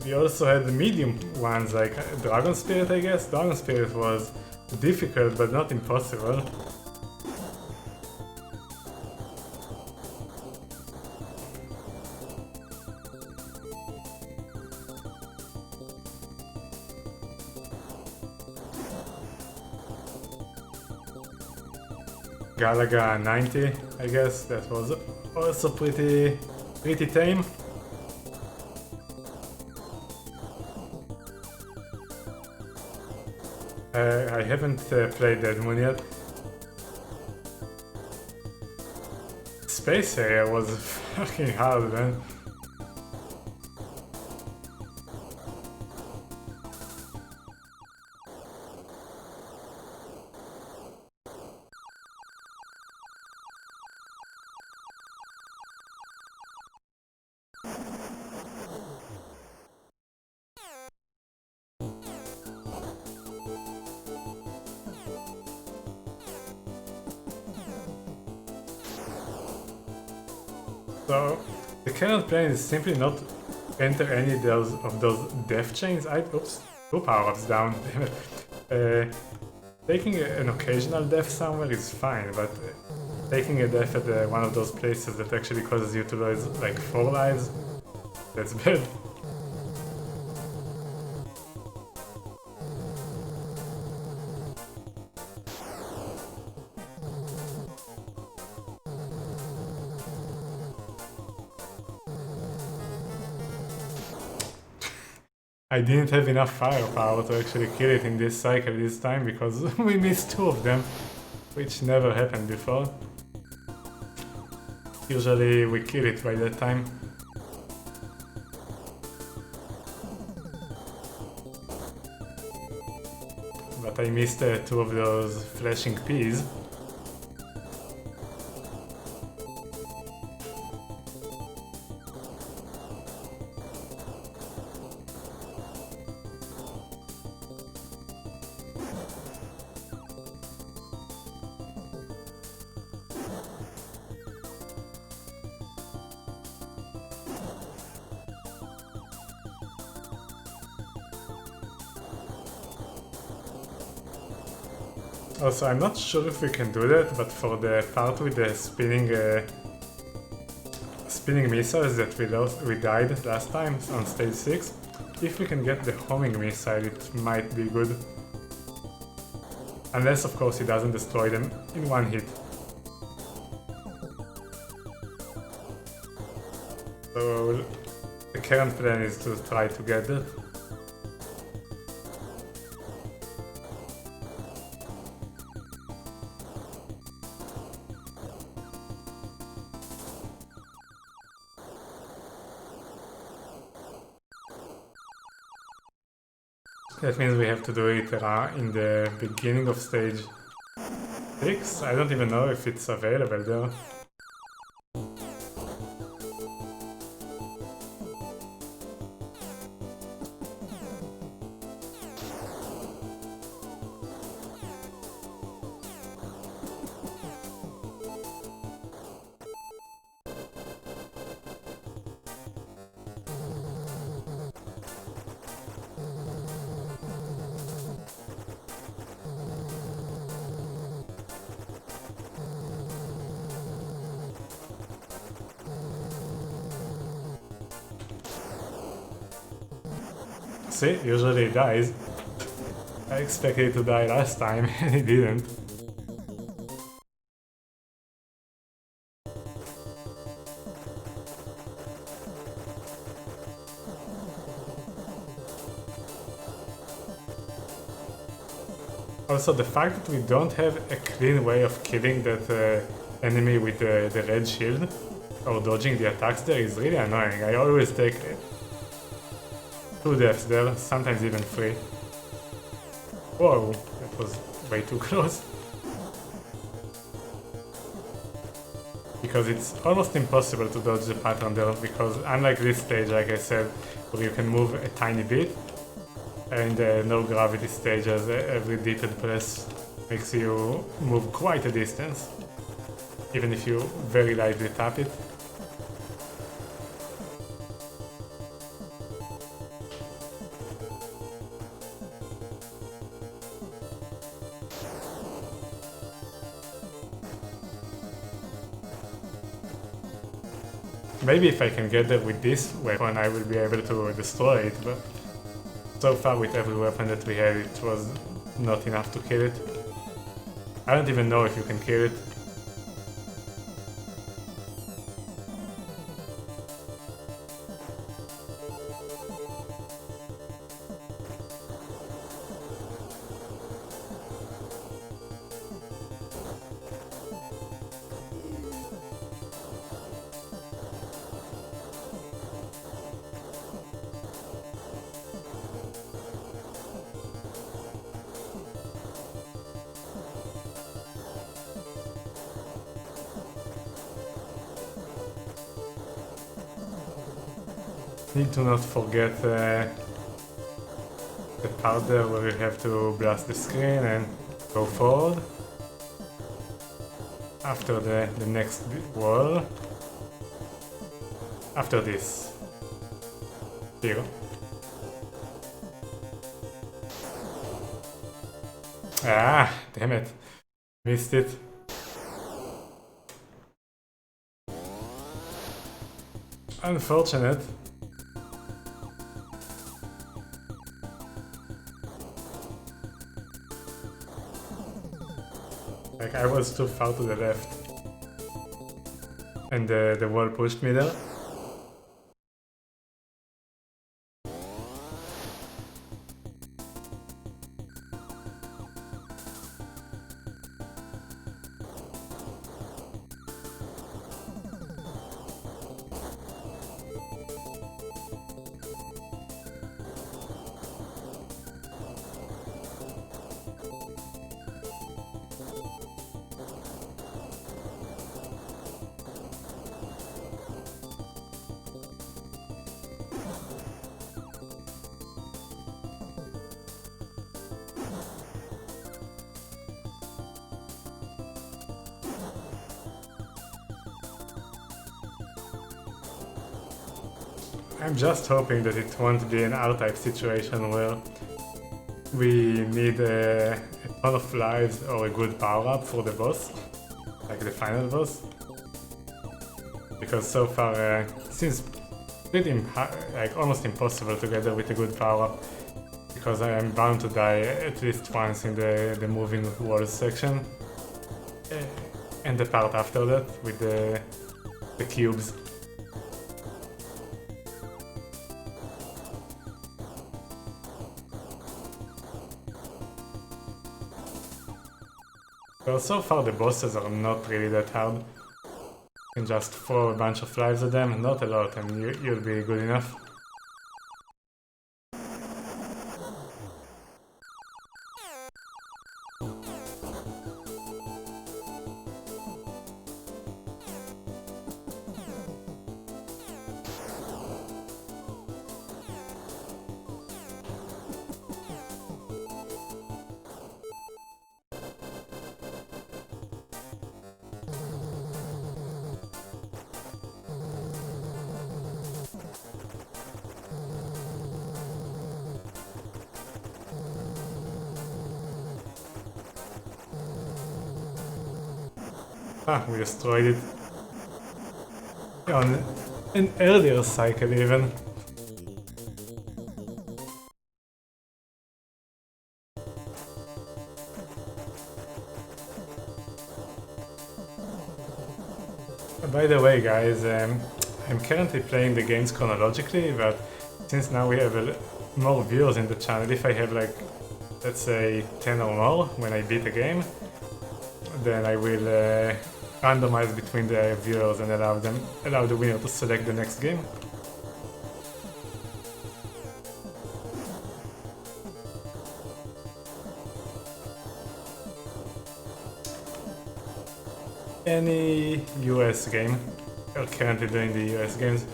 We also had the medium ones like Dragon Spirit, I guess. Dragon Spirit was difficult but not impossible. Galaga 90, I guess, that was also pretty tame. I haven't played Dead Moon yet. Space area was fucking hard, man. So, the current plan is simply not enter any of those death chains. Oops, 2 power-ups down. Taking an occasional death somewhere is fine, but taking a death at one of those places that actually causes you to lose like 4 lives, that's bad. I didn't have enough firepower to actually kill it in this cycle this time because we missed 2 of them, which never happened before. Usually we kill it by that time. But I missed 2 of those flashing peas. Also, I'm not sure if we can do that, but for the part with the spinning missiles that we died last time on stage 6, if we can get the homing missile, it might be good. Unless, of course, he doesn't destroy them in 1 hit. So, the current plan is to try to get that. That means we have to do it in the beginning of stage 6. I don't even know if it's available there. See, usually it dies. I expected it to die last time, and it didn't. Also, the fact that we don't have a clean way of killing that enemy with the red shield, or dodging the attacks there, is really annoying. I always take 2 deaths there, sometimes even 3. Whoa, that was way too close. Because it's almost impossible to dodge the pattern there, because unlike this stage, like I said, where you can move a tiny bit, and the no gravity stages, every D-pad press makes you move quite a distance, even if you very lightly tap it. Maybe if I can get there with this weapon, I will be able to destroy it, but so far with every weapon that we had, it was not enough to kill it. I don't even know if you can kill it. Need to not forget the part there where you have to blast the screen and go forward after the next wall. After this. Here. Ah, damn it. Missed it. Unfortunate. Like, I was too far to the left. And the wall pushed me there. I'm just hoping that it won't be an R-type situation where we need a ton of lives or a good power-up for the boss, like the final boss. Because so far it seems pretty like almost impossible to get there with a good power-up, because I am bound to die at least once in the moving walls section, and the part after that with the cubes. Well, so far the bosses are not really that hard. You can just throw a bunch of lives at them, not a lot, and you'll be good enough. Ah, we destroyed it. On an earlier cycle even. By the way guys, I'm currently playing the games chronologically, but since now we have more viewers in the channel, if I have like, let's say 10 or more when I beat a game, then I will randomize between the viewers and allow the winner to select the next game. Any US game. We're currently doing the US games.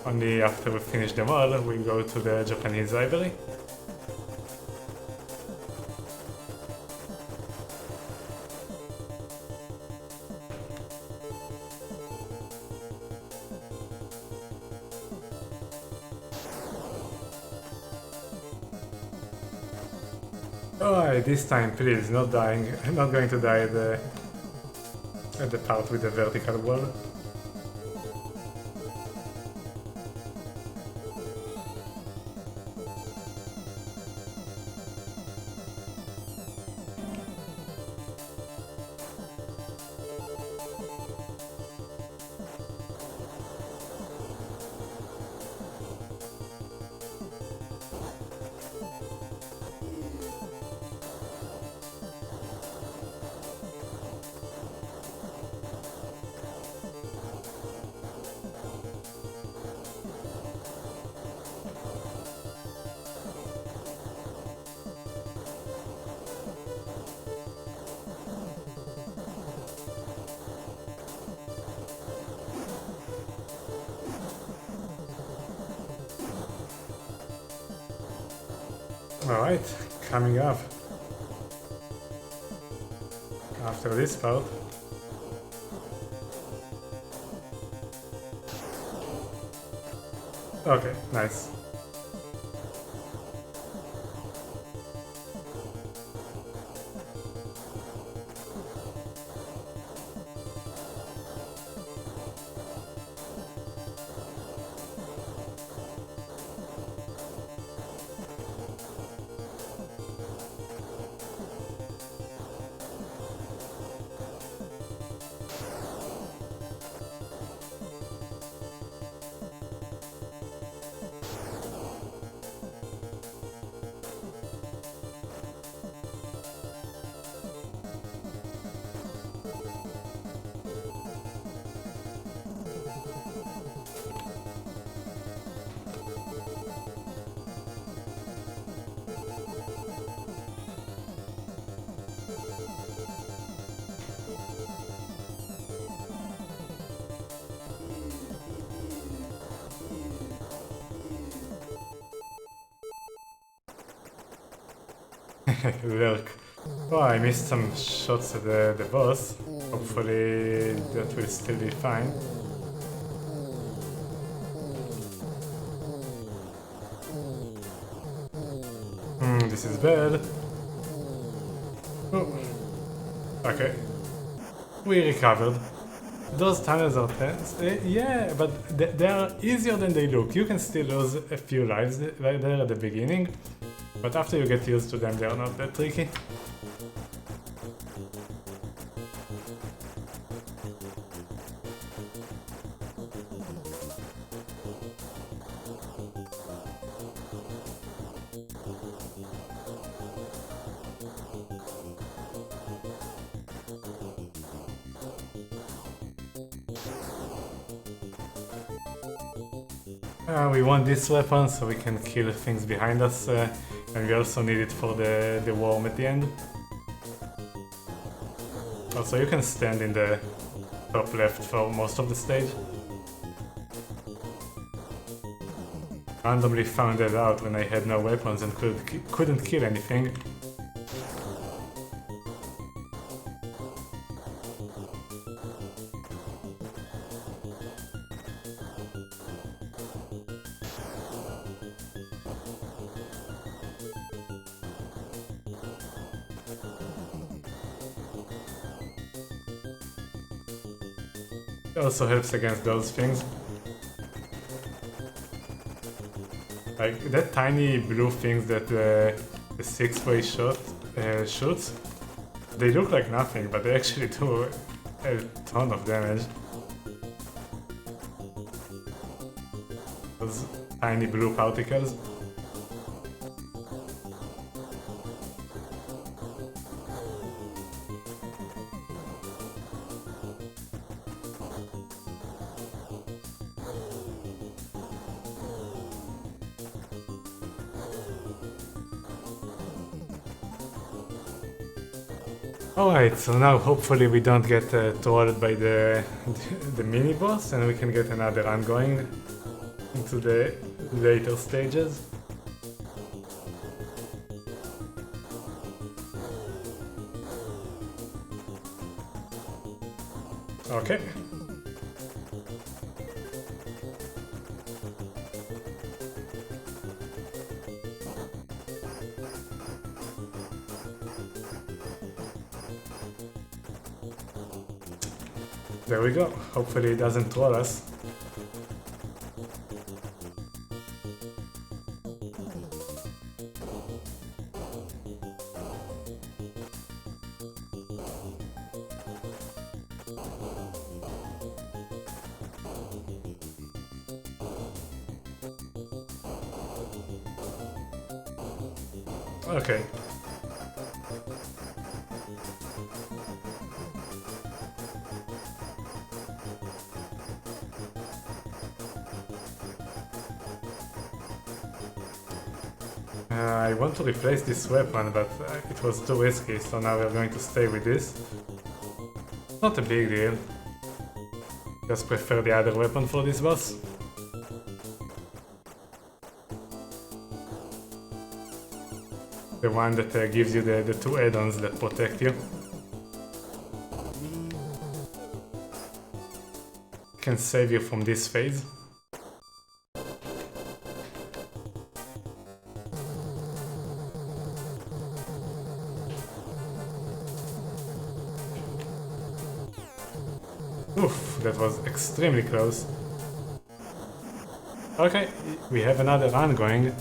Only after we finish them all, we go to the Japanese library. Oh, this time, please, not dying. I'm not going to die at the part with the vertical wall. Alright, coming up after this part. Okay, nice. Lurk. Oh, I missed some shots at the boss. Hopefully that will still be fine. This is bad. Oh. Okay. We recovered. Those tunnels are tense. Yeah, but they are easier than they look. You can still lose a few lives right there at the beginning, but after you get used to them, they are not that tricky. We want this weapon so we can kill things behind us, and we also need it for the worm at the end. Also, you can stand in the top left for most of the stage. Randomly found that out when I had no weapons and couldn't kill anything. also helps against those things. Like that tiny blue things that the 6-way shot shoots, they look like nothing, but they actually do a ton of damage. Those tiny blue particles. Alright, so now hopefully we don't get trolled by the mini boss and we can get another run going into the later stages. Okay. There we go. Hopefully it doesn't troll us. Okay. I want to replace this weapon, but it was too risky, so now we're going to stay with this. Not a big deal. Just prefer the other weapon for this boss. The one that gives you the 2 add-ons that protect you. Can save you from this phase. Oof, that was extremely close. Okay, we have another run going.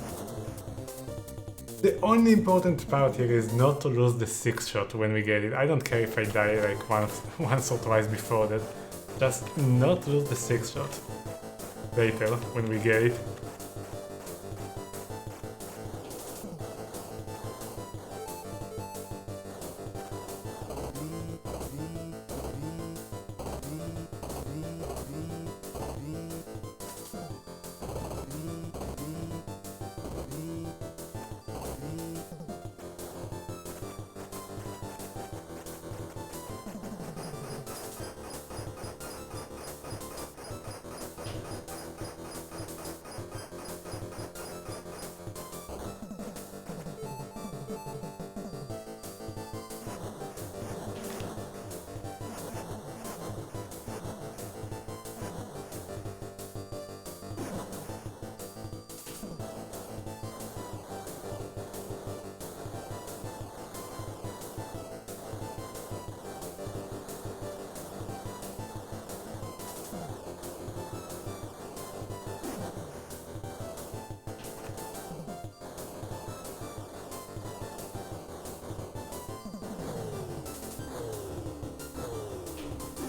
The only important part here is not to lose the 6 shot when we get it. I don't care if I die like once or twice before that. Just not lose the 6 shot later when we get it.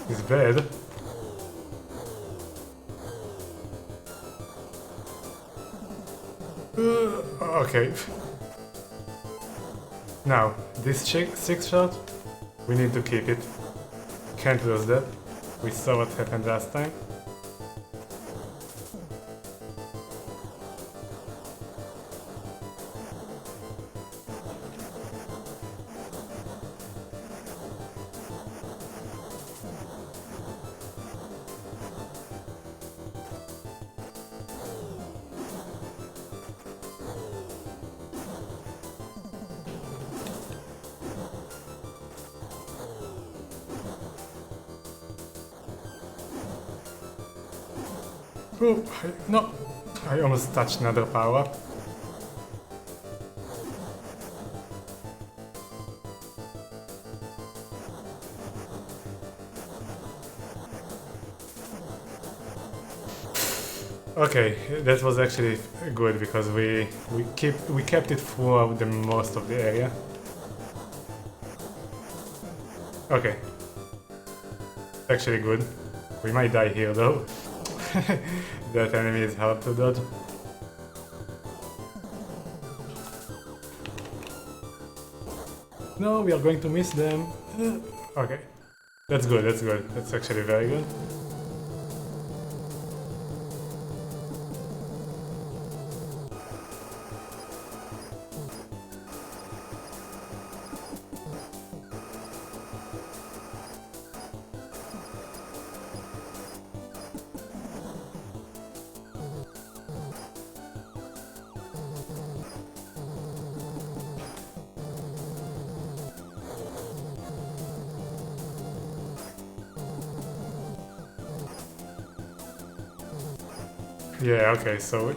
It's bad. Okay. Now, this 6 shot, we need to keep it. Can't lose that. We saw what happened last time. Oh, no! I almost touched another power. Okay, that was actually good because we kept it throughout the most of the area. Okay, actually good. We might die here though. That enemy is hard to dodge. No, we are going to miss them. Okay, that's good. That's good. That's actually very good. Yeah, okay, so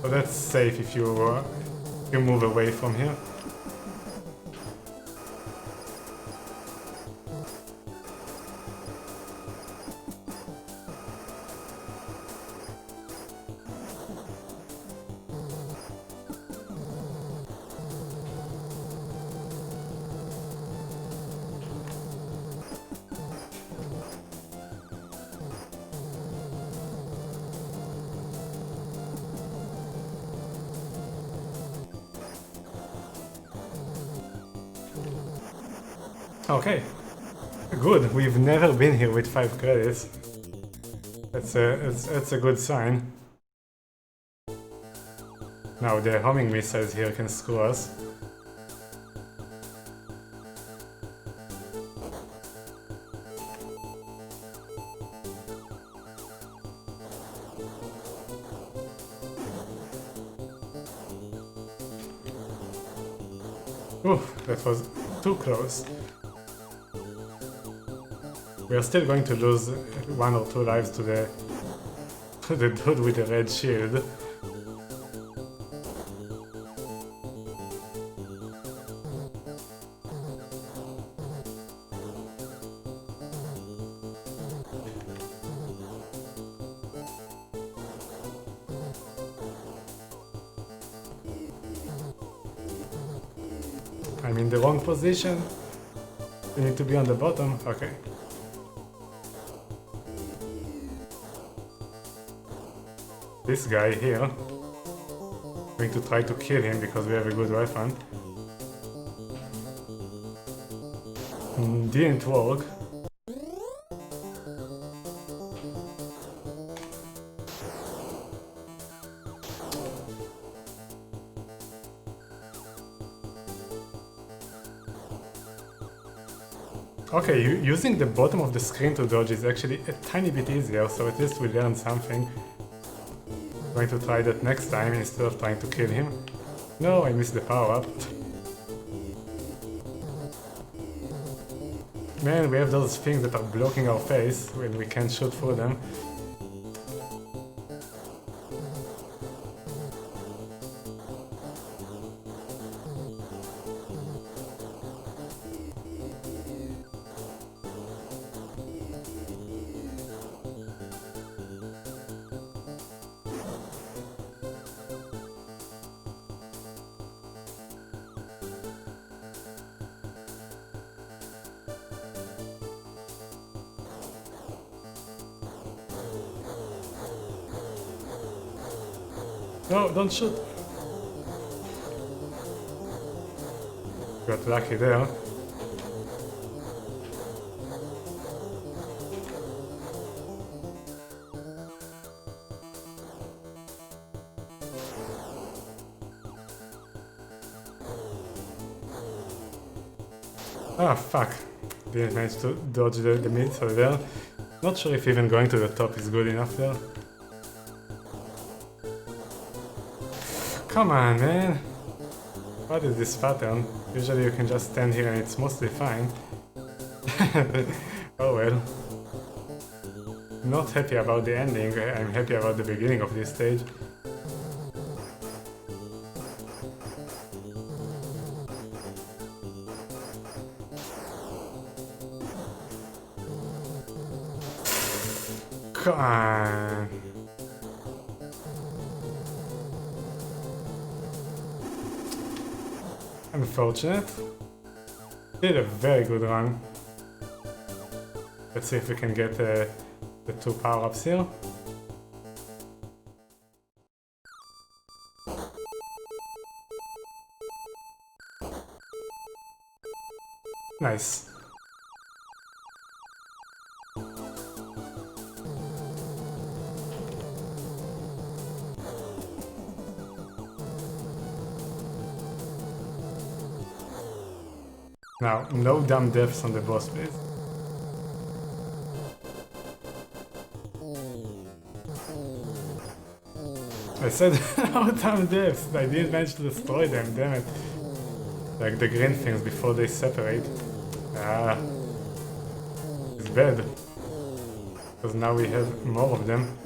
that's safe if you move away from here. Okay, good. We've never been here with 5 credits. That's a good sign. Now the homing missiles here can screw us. Oof, that was too close. We are still going to lose 1 or 2 lives to the dude with the red shield. I'm in the wrong position. You need to be on the bottom. Okay. This guy here, I'm going to try to kill him because we have a good weapon. Didn't work. Okay, using the bottom of the screen to dodge is actually a tiny bit easier, so at least we learned something. I'm going to try that next time instead of trying to kill him. No, I missed the power-up. Man, we have those things that are blocking our face when we can't shoot through them. No, don't shoot! Got lucky there. Ah, fuck. Didn't manage to dodge the missile there. Not sure if even going to the top is good enough there. Come on, man! What is this pattern? Usually you can just stand here and it's mostly fine. Oh well. Not happy about the ending, I'm happy about the beginning of this stage. Come on. Unfortunate. Did a very good run. Let's see if we can get the 2 power-ups here. Nice. Now, no dumb deaths on the boss, please. I said no dumb deaths. I didn't manage to destroy them, damn it. Like the green things before they separate. Ah. It's bad. Because now we have more of them.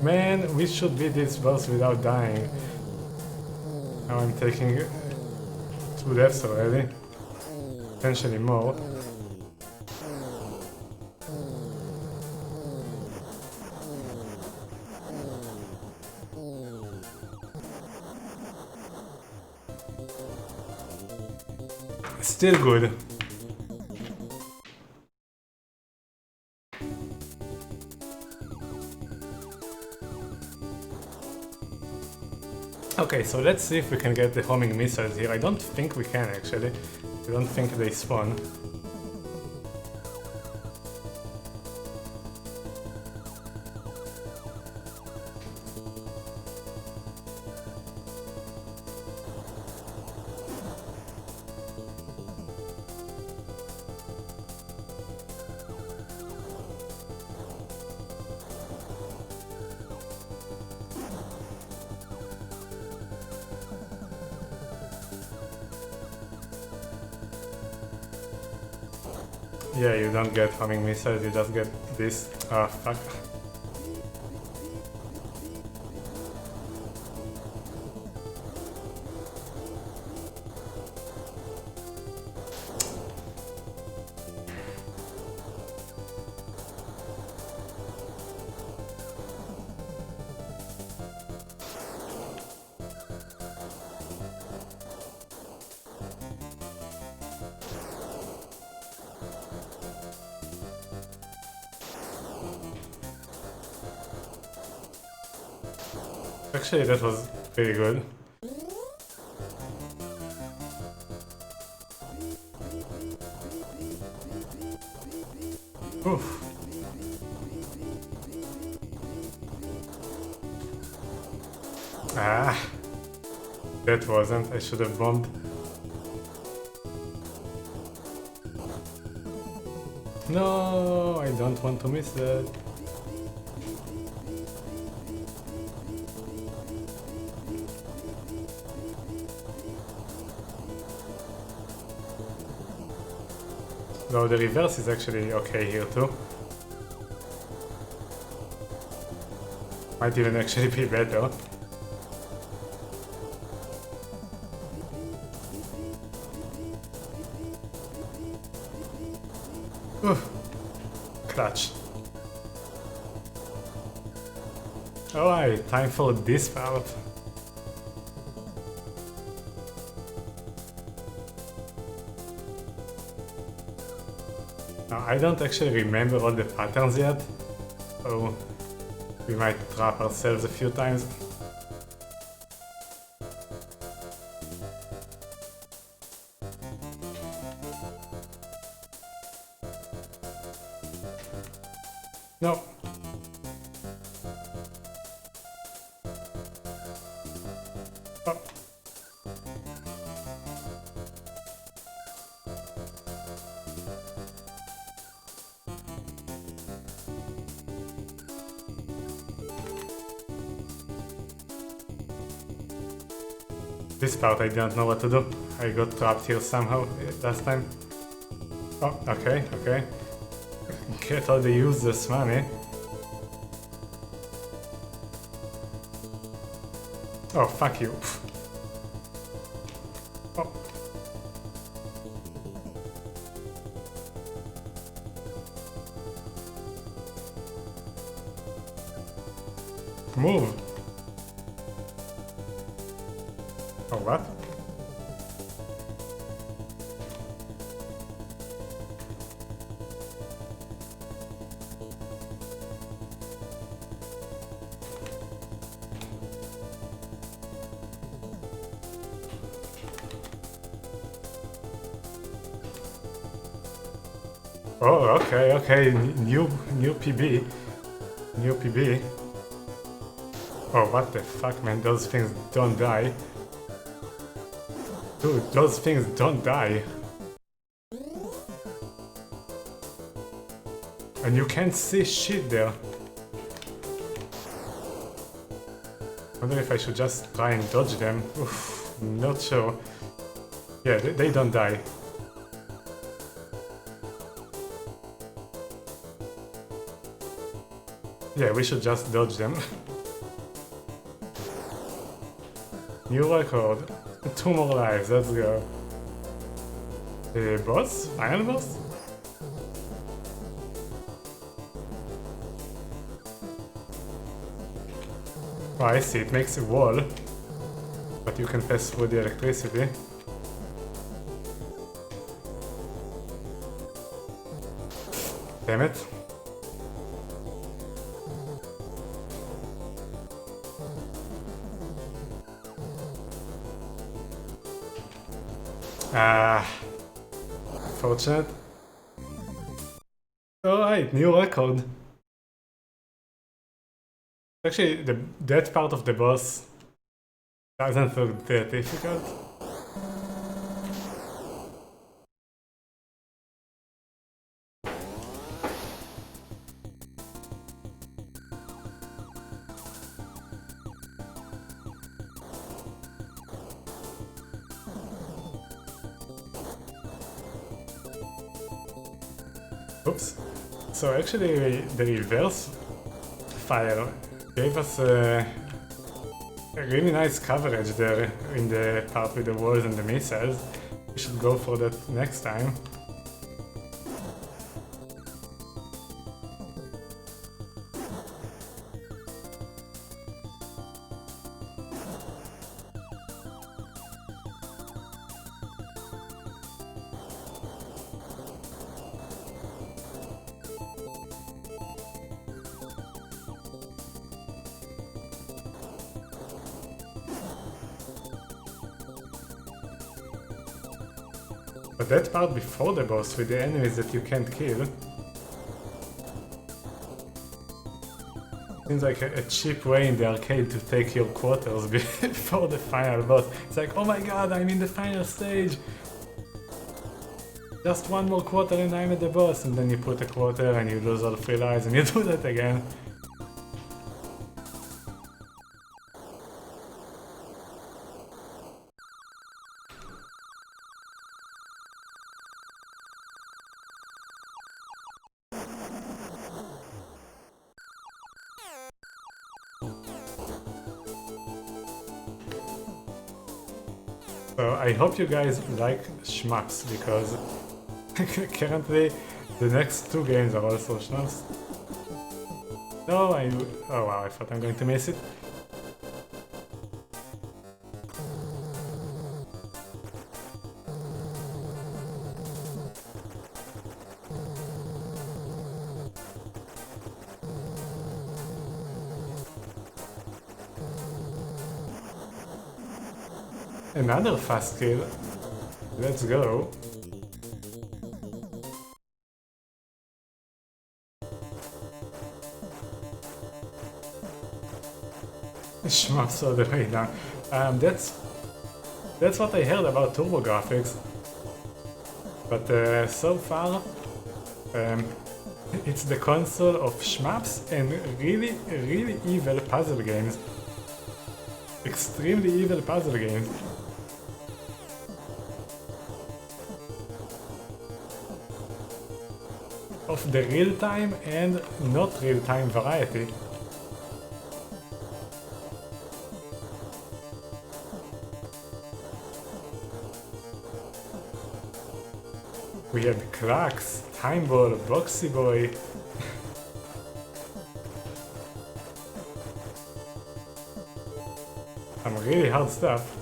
Man, we should beat this boss without dying. Now I'm taking 2 deaths already. Potentially more. Still good. Okay, so let's see if we can get the homing missiles here. I don't think we can actually. I don't think they spawn. Yeah, you don't get homing missiles, you just get this. Ah, fuck. Actually, that was pretty good. Oof. Ah, that wasn't. I should have bombed. No, I don't want to miss that. No, the reverse is actually okay here too. Might even actually be better. Oof. Clutch. Alright, time for this part. Now, I don't actually remember all the patterns yet, so we might trap ourselves a few times. No. Oh. This part I don't know what to do. I got trapped here somehow last time. Oh, okay, okay. Get all the useless money. Oh, fuck you. Oh. Move. Oh, what? Oh, okay, new PB. New PB. Oh, what the fuck, man, those things don't die. Dude, those things don't die. And you can't see shit there. Wonder if I should just try and dodge them. Oof, not sure. Yeah, they don't die. Yeah, we should just dodge them. New record. 2 more lives, let's go. Boss? Final boss? Oh, I see, it makes a wall. But you can pass through the electricity. Damn it. Unfortunate. Alright, new record. Actually, that part of the boss doesn't look that difficult. Oops. So actually the reverse fire gave us a really nice coverage there in the part with the walls and the missiles. We should go for that next time. But that part before the boss with the enemies that you can't kill seems like a cheap way in the arcade to take your quarters before the final boss. It's like, oh my god, I'm in the final stage! Just one more quarter and I'm at the boss, and then you put a quarter and you lose all 3 lives and you do that again. So I hope you guys like shmups, because currently the next 2 games are also shmups. No, oh wow, I thought I'm going to miss it. Another fast kill. Let's go. Shmups all the way down. That's what I heard about TurboGrafx. But so far, it's the console of shmups and really evil puzzle games. Extremely evil puzzle games. Of the real-time and not real-time variety. We had Cracks, Time Ball, Boxy Boy. Some really hard stuff.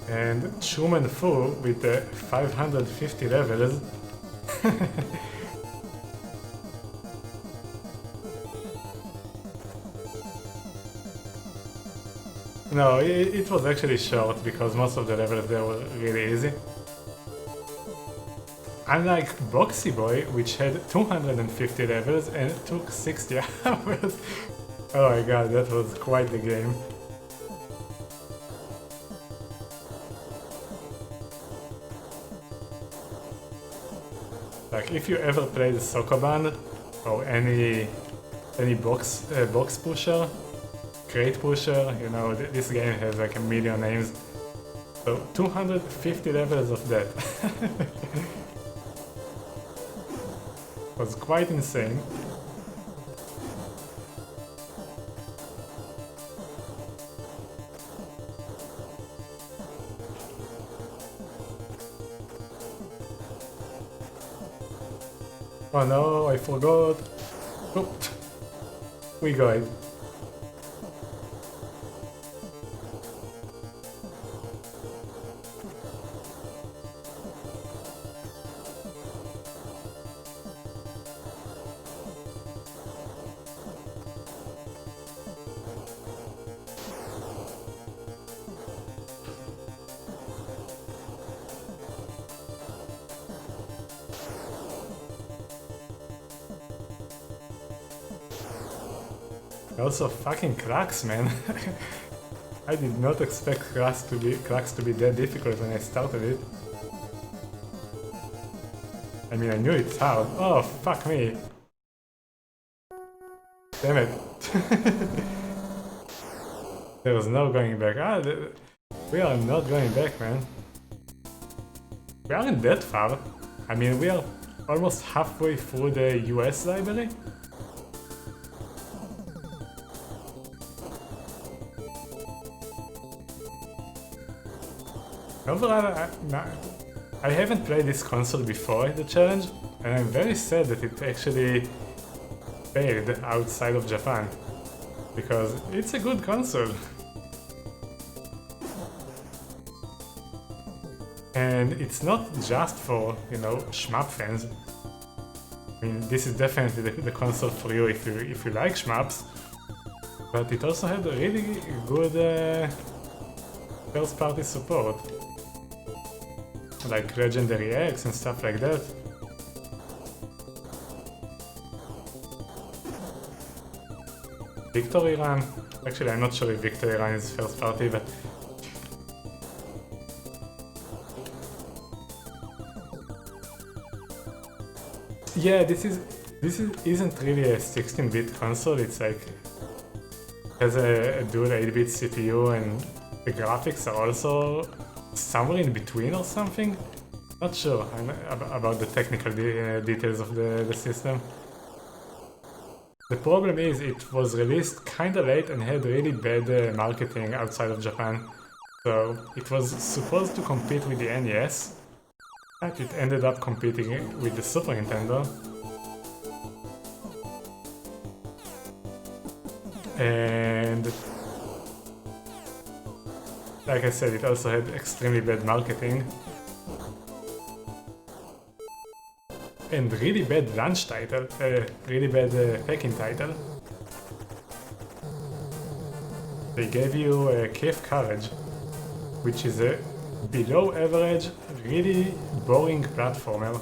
And Truman Fu with the 550 levels. No, it was actually short because most of the levels there were really easy. Unlike Boxy Boy, which had 250 levels and took 60 hours. Oh my god, that was quite the game. Like, if you ever played Sokoban or any box pusher, crate pusher, you know, this game has like a million names. So 250 levels of that. Was quite insane. Oh no, I forgot. Oop. We got it. Also fucking Cracks, man. I did not expect Cracks to be that difficult when I started it. I mean, I knew it's hard. Oh, fuck me. Damn it. There was no going back. We are not going back, man. We aren't that far. I mean, we are almost halfway through the US library. Overall, I haven't played this console before the challenge, and I'm very sad that it actually failed outside of Japan, because it's a good console. And it's not just for, you know, shmup fans. I mean, this is definitely the console for you if you like shmups, but it also had really good first-party support, like Legendary X and stuff like that. Victory Run? Actually, I'm not sure if Victory Run is first party, but... Yeah, this isn't really a 16-bit console, it's like... has a dual 8-bit CPU and the graphics are also somewhere in between or something? Not sure about the technical details of the system. The problem is it was released kinda late and had really bad marketing outside of Japan. So it was supposed to compete with the NES, but it ended up competing with the Super Nintendo. And like I said, it also had extremely bad marketing. And really bad launch title, really bad packing title. They gave you Cave Courage, which is a below average, really boring platformer.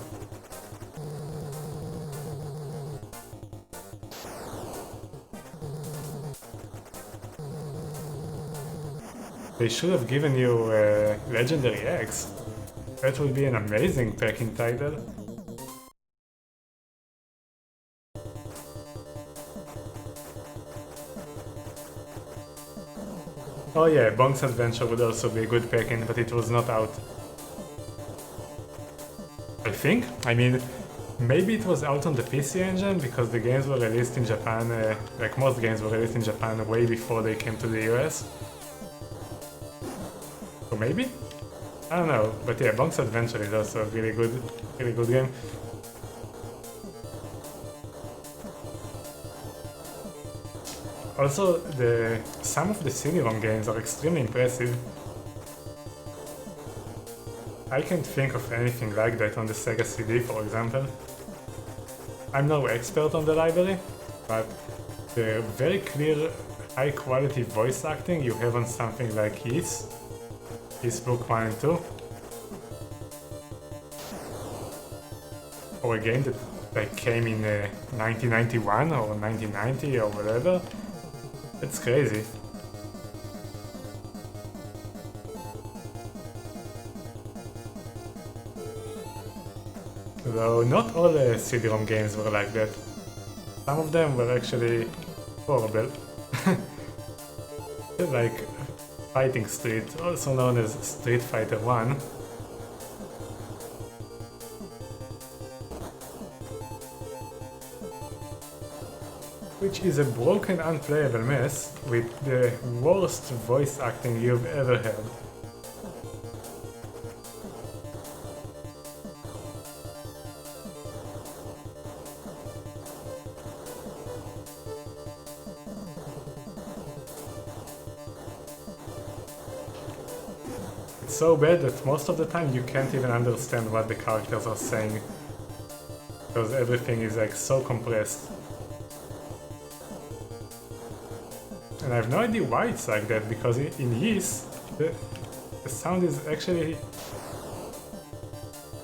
They should have given you Legendary X. That would be an amazing packing title. Oh yeah, Bonk's Adventure would also be a good packing, but it was not out. I think? I mean, maybe it was out on the PC Engine because the games were released in Japan, like most games were released in Japan way before they came to the US. So maybe? I don't know, but yeah, Bonk's Adventure is also a really good game. Also, some of the CD-ROM games are extremely impressive. I can't think of anything like that on the Sega CD, for example. I'm no expert on the library, but the very clear, high-quality voice acting you have on something like Ys Book 1 and 2, or a game that like came in 1991 or 1990 or whatever. It's crazy. Though not all the CD-ROM games were like that. Some of them were actually horrible. Like Fighting Street, also known as Street Fighter 1. Which is a broken, unplayable mess with the worst voice acting you've ever heard. It's so bad that most of the time you can't even understand what the characters are saying, because everything is like so compressed. And I have no idea why it's like that, because in Ys, the sound is actually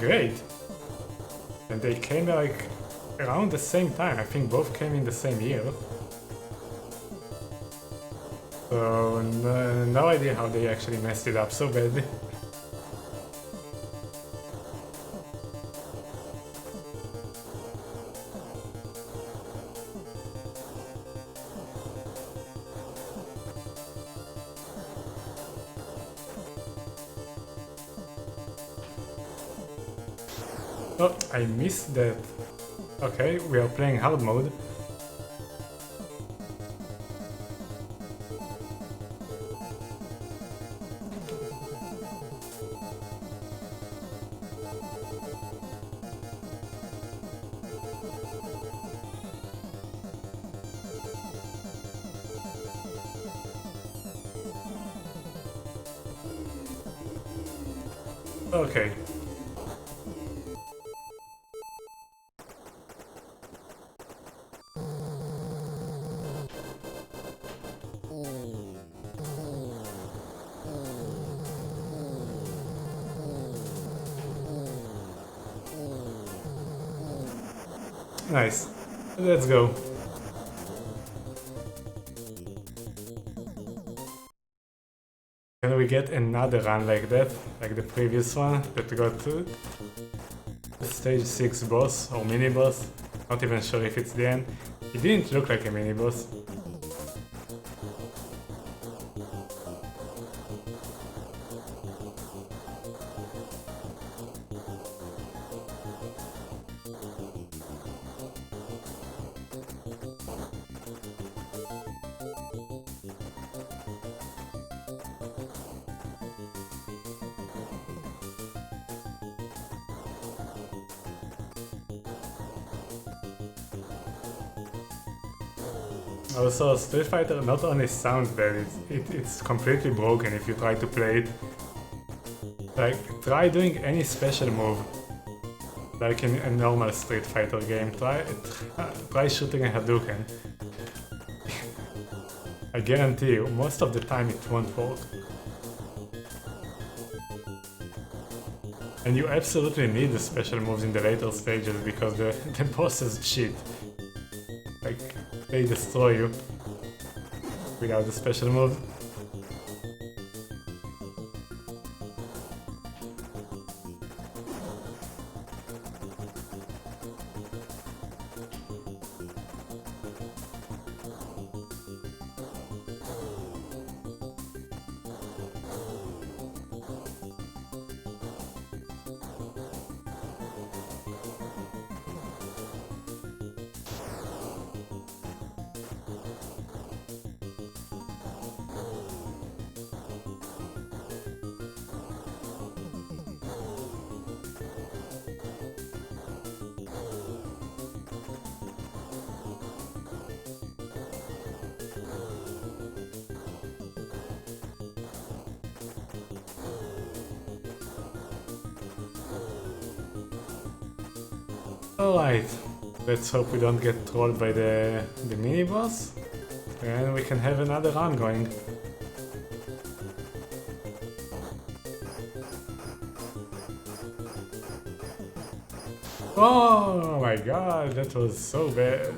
great. And they came like around the same time. I think both came in the same year. So no idea how they actually messed it up so badly. Oh, I missed that. Okay, we are playing hard mode. Okay. Nice. Let's go. Can we get another run like that? Like the previous one that got to the stage 6 boss or mini boss? Not even sure if it's the end. It didn't look like a mini boss. Also, Street Fighter not only sounds bad, it's completely broken if you try to play it. Like, try doing any special move, like in a normal Street Fighter game. Try shooting a Hadouken. I guarantee you, most of the time it won't work. And you absolutely need the special moves in the later stages because the bosses cheat. Like, they destroy you without the special move. Alright, let's hope we don't get trolled by the mini-boss, and we can have another run going. Oh my god, that was so bad.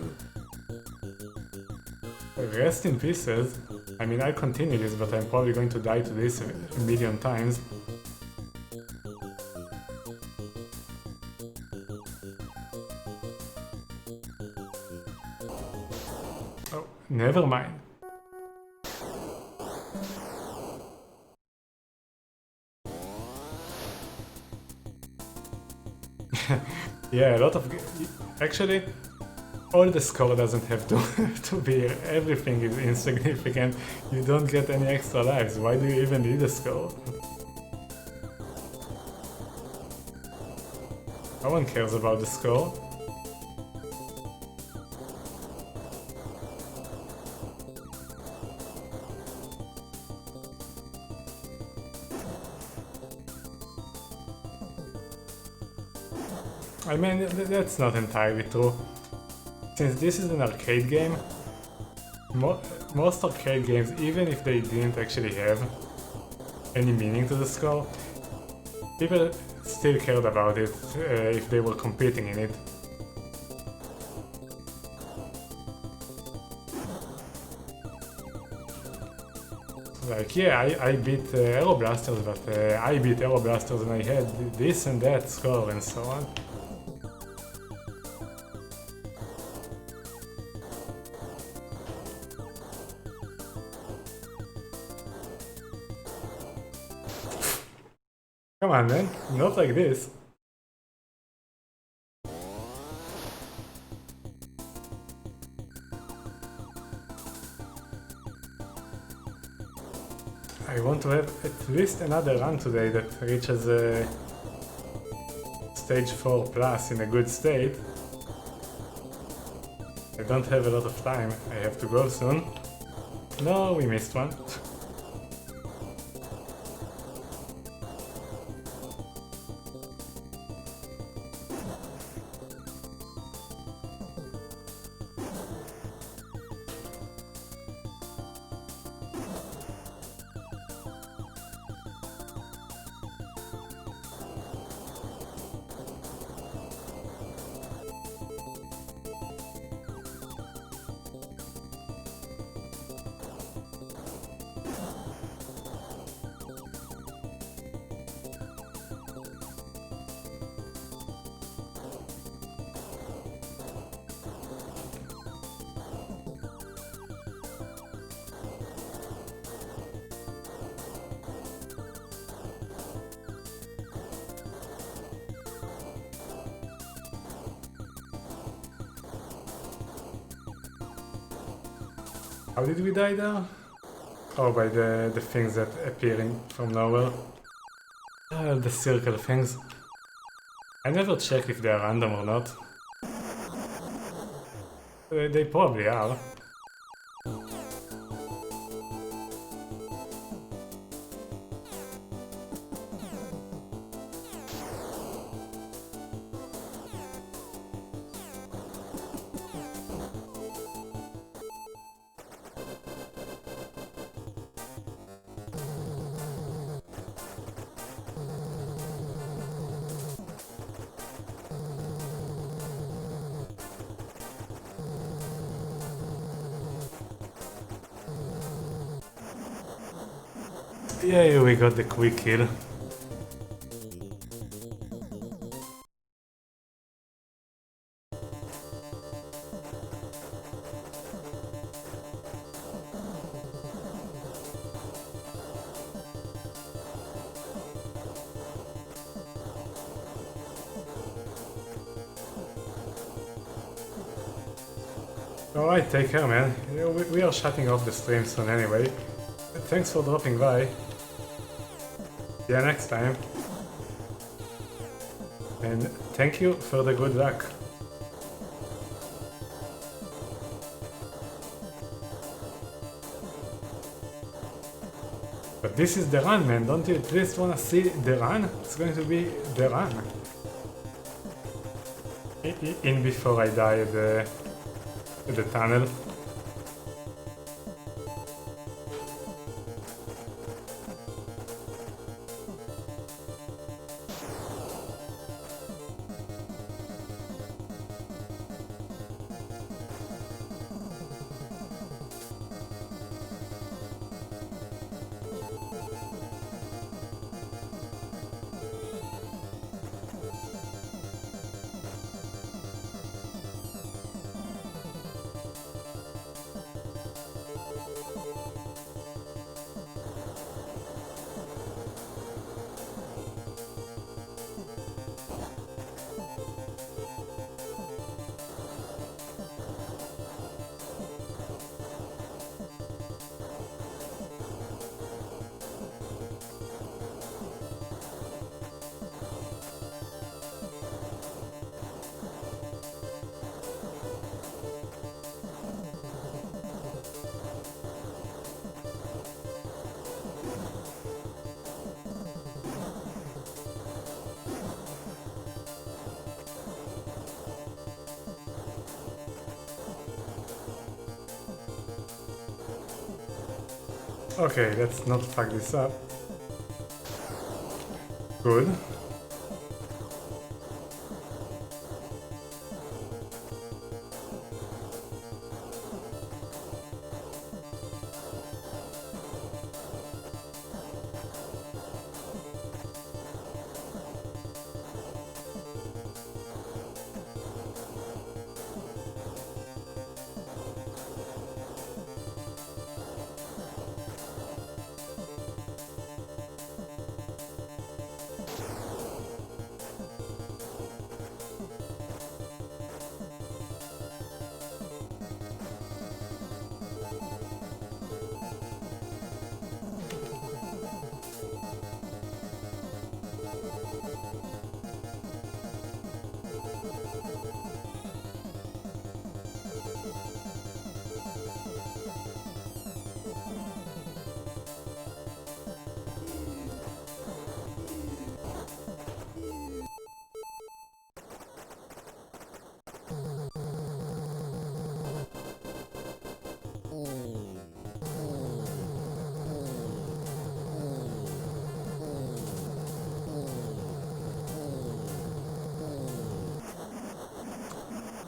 Rest in pieces. I mean, I'll continue this, but I'm probably going to die to this a million times. Oh, never mind. Yeah, a lot of... Actually, all the score doesn't have to, to be... Everything is insignificant. You don't get any extra lives. Why do you even need a score? No one cares about the score. I mean, that's not entirely true. Since this is an arcade game, most arcade games, even if they didn't actually have any meaning to the score, people still cared about it if they were competing in it. Like, yeah, I beat Aero Blasters, but I beat Aero Blasters and I had this and that score and so on. Come on, man, not like this. I want to have at least another run today that reaches stage 4 plus in a good state. I don't have a lot of time, I have to go soon. No, we missed one. How did we die there? Oh, by the things that appearing from nowhere. The circle things. I never check if they are random or not. They probably are. Yeah, we got the quick kill. Alright, take care, man. We are shutting off the stream soon anyway. Thanks for dropping by. See you next time. And thank you for the good luck. But this is the run, man. Don't you at least wanna see the run? It's going to be the run. in before I die at the tunnel. Okay, let's not fuck this up. Good.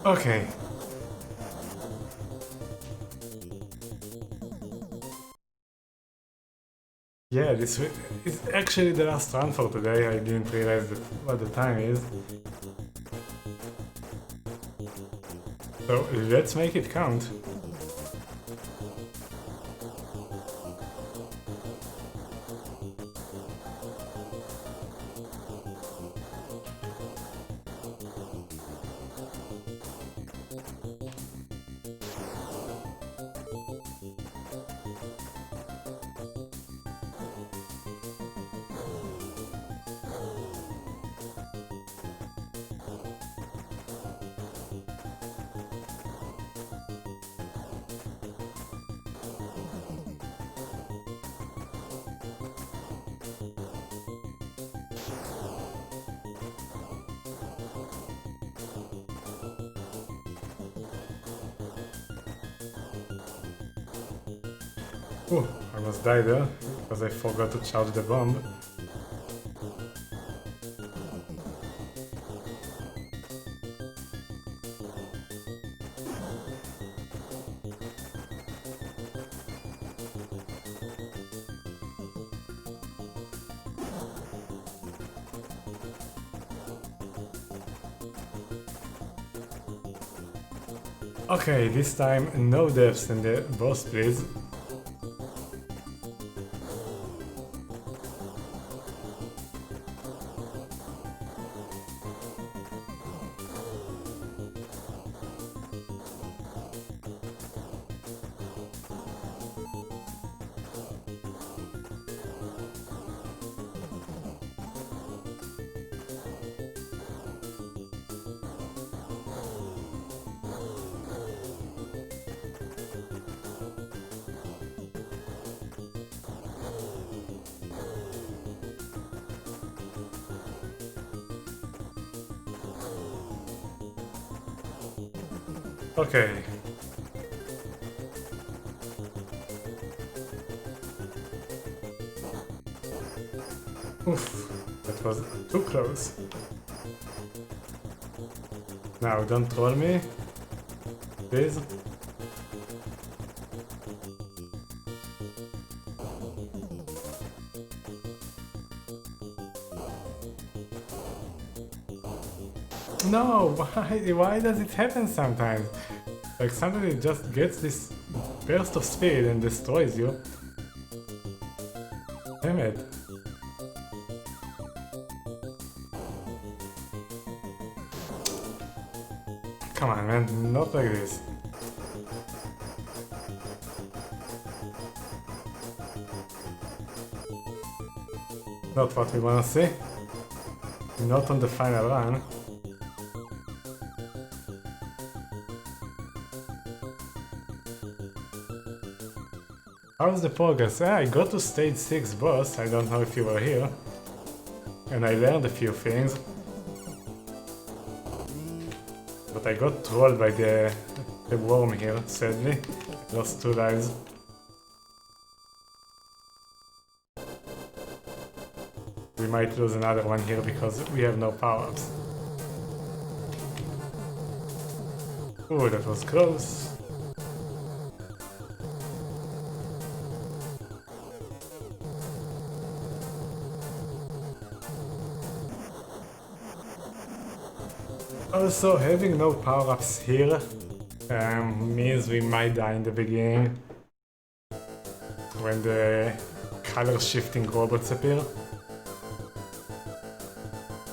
Okay. Yeah, this is actually the last run for today. I didn't realize what the time is. So let's make it count. Oh, I almost died there because I forgot to charge the bomb. Okay, this time no deaths in the boss, please. Okay. Oof, that was too close. Now, don't troll me, please. No, why does it happen sometimes? Like somebody just gets this burst of speed and destroys you. Damn it. Come on, man, not like this. Not what we wanna see. Not on the final run. How's the progress? I got to stage 6 boss, I don't know if you were here. And I learned a few things. But I got trolled by the worm here, sadly. Lost 2 lives. We might lose another one here because we have no power-ups. Ooh, that was close. Also, having no power-ups here means we might die in the beginning when the color-shifting robots appear.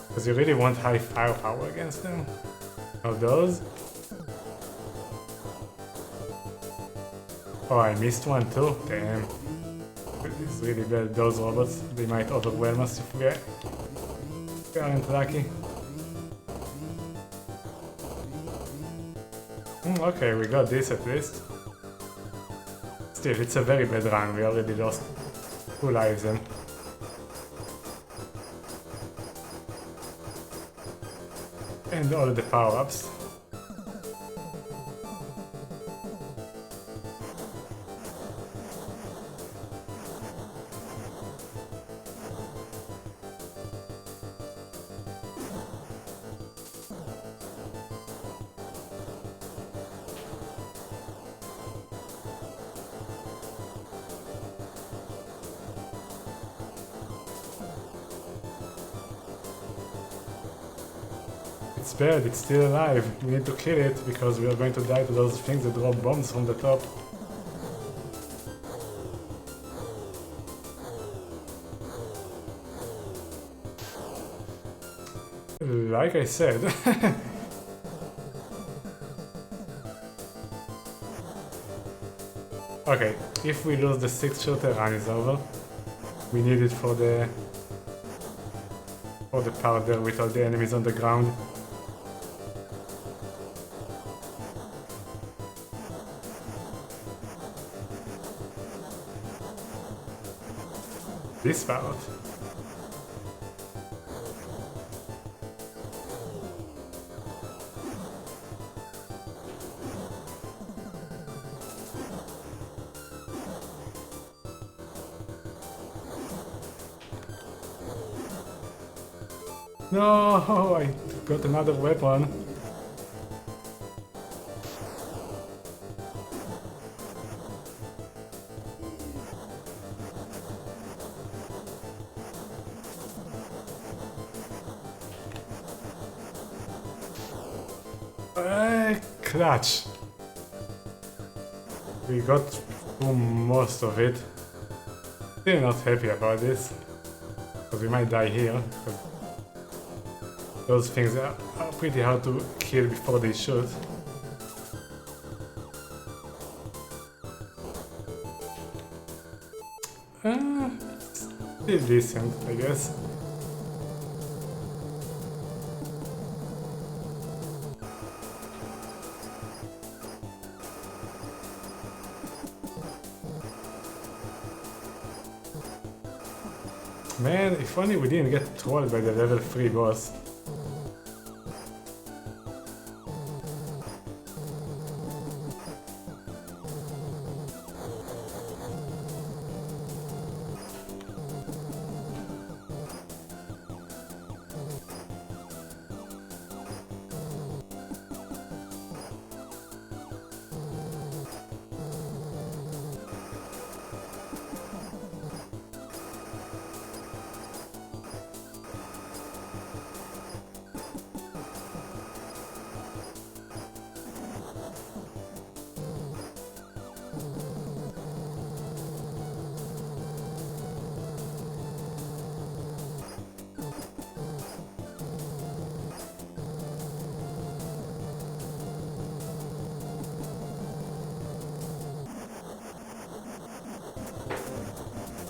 Because you really want high firepower against them. Now those. Oh, I missed one too? Damn. It's really bad. Those robots, they might overwhelm us if we aren't lucky. Okay, we got this at least. Still, it's a very bad run. We already lost 2 lives then. And all the power-ups. It's bad, it's still alive. We need to kill it because we are going to die to those things that drop bombs from the top. Like I said. Okay, if we lose the 6th shot, the run is over. We need it for the part there with all the enemies on the ground. This part. No, I got another weapon. Clutch. We got through most of it. Still not happy about this, because we might die here. Those things are pretty hard to kill before they shoot. Still decent, I guess. Man, if only we didn't get trolled by the level 3 boss.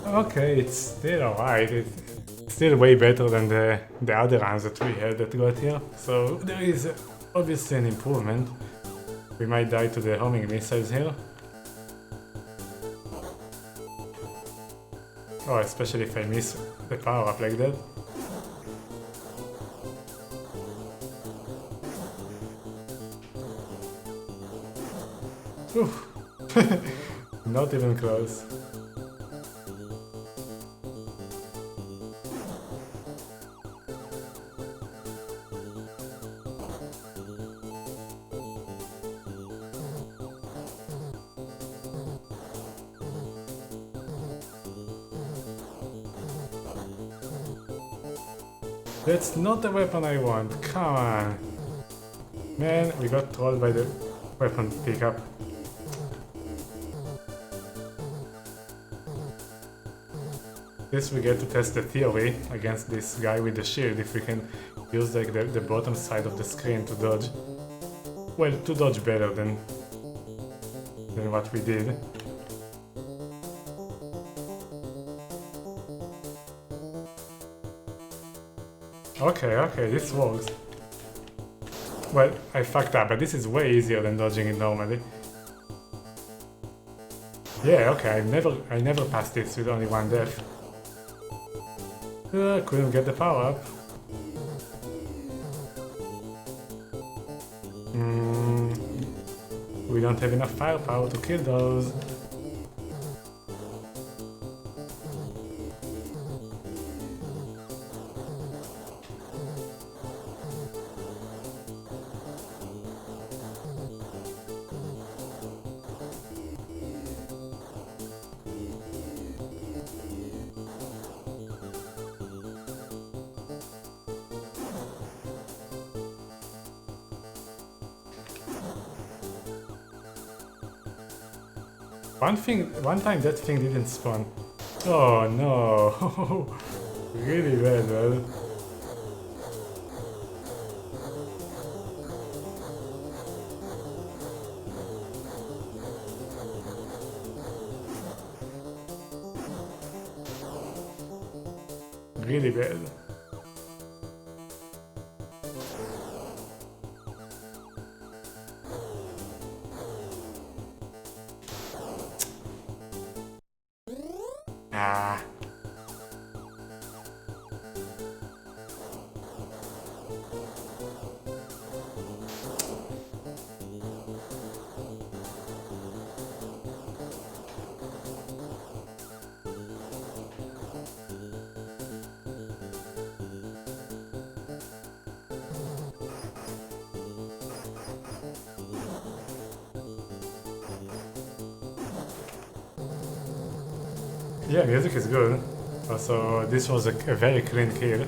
Okay, it's still alright. It's still way better than the other runs that we had that got here. So there is obviously an improvement. We might die to the homing missiles here. Oh, especially if I miss the power up like that. Oof. Not even close. That's not the weapon I want, come on! Man, we got trolled by the weapon pickup. Guess we get to test the theory against this guy with the shield, if we can use like the bottom side of the screen to dodge. Well, to dodge better than what we did. Okay, this works. Well, I fucked up, but this is way easier than dodging it normally. Yeah, okay, I never passed this with only one death. Couldn't get the power up. We don't have enough firepower to kill those. One time that thing didn't spawn. Oh no, really bad, man. Really bad. Ah. Yeah, music is good. Also, this was a very clean kill.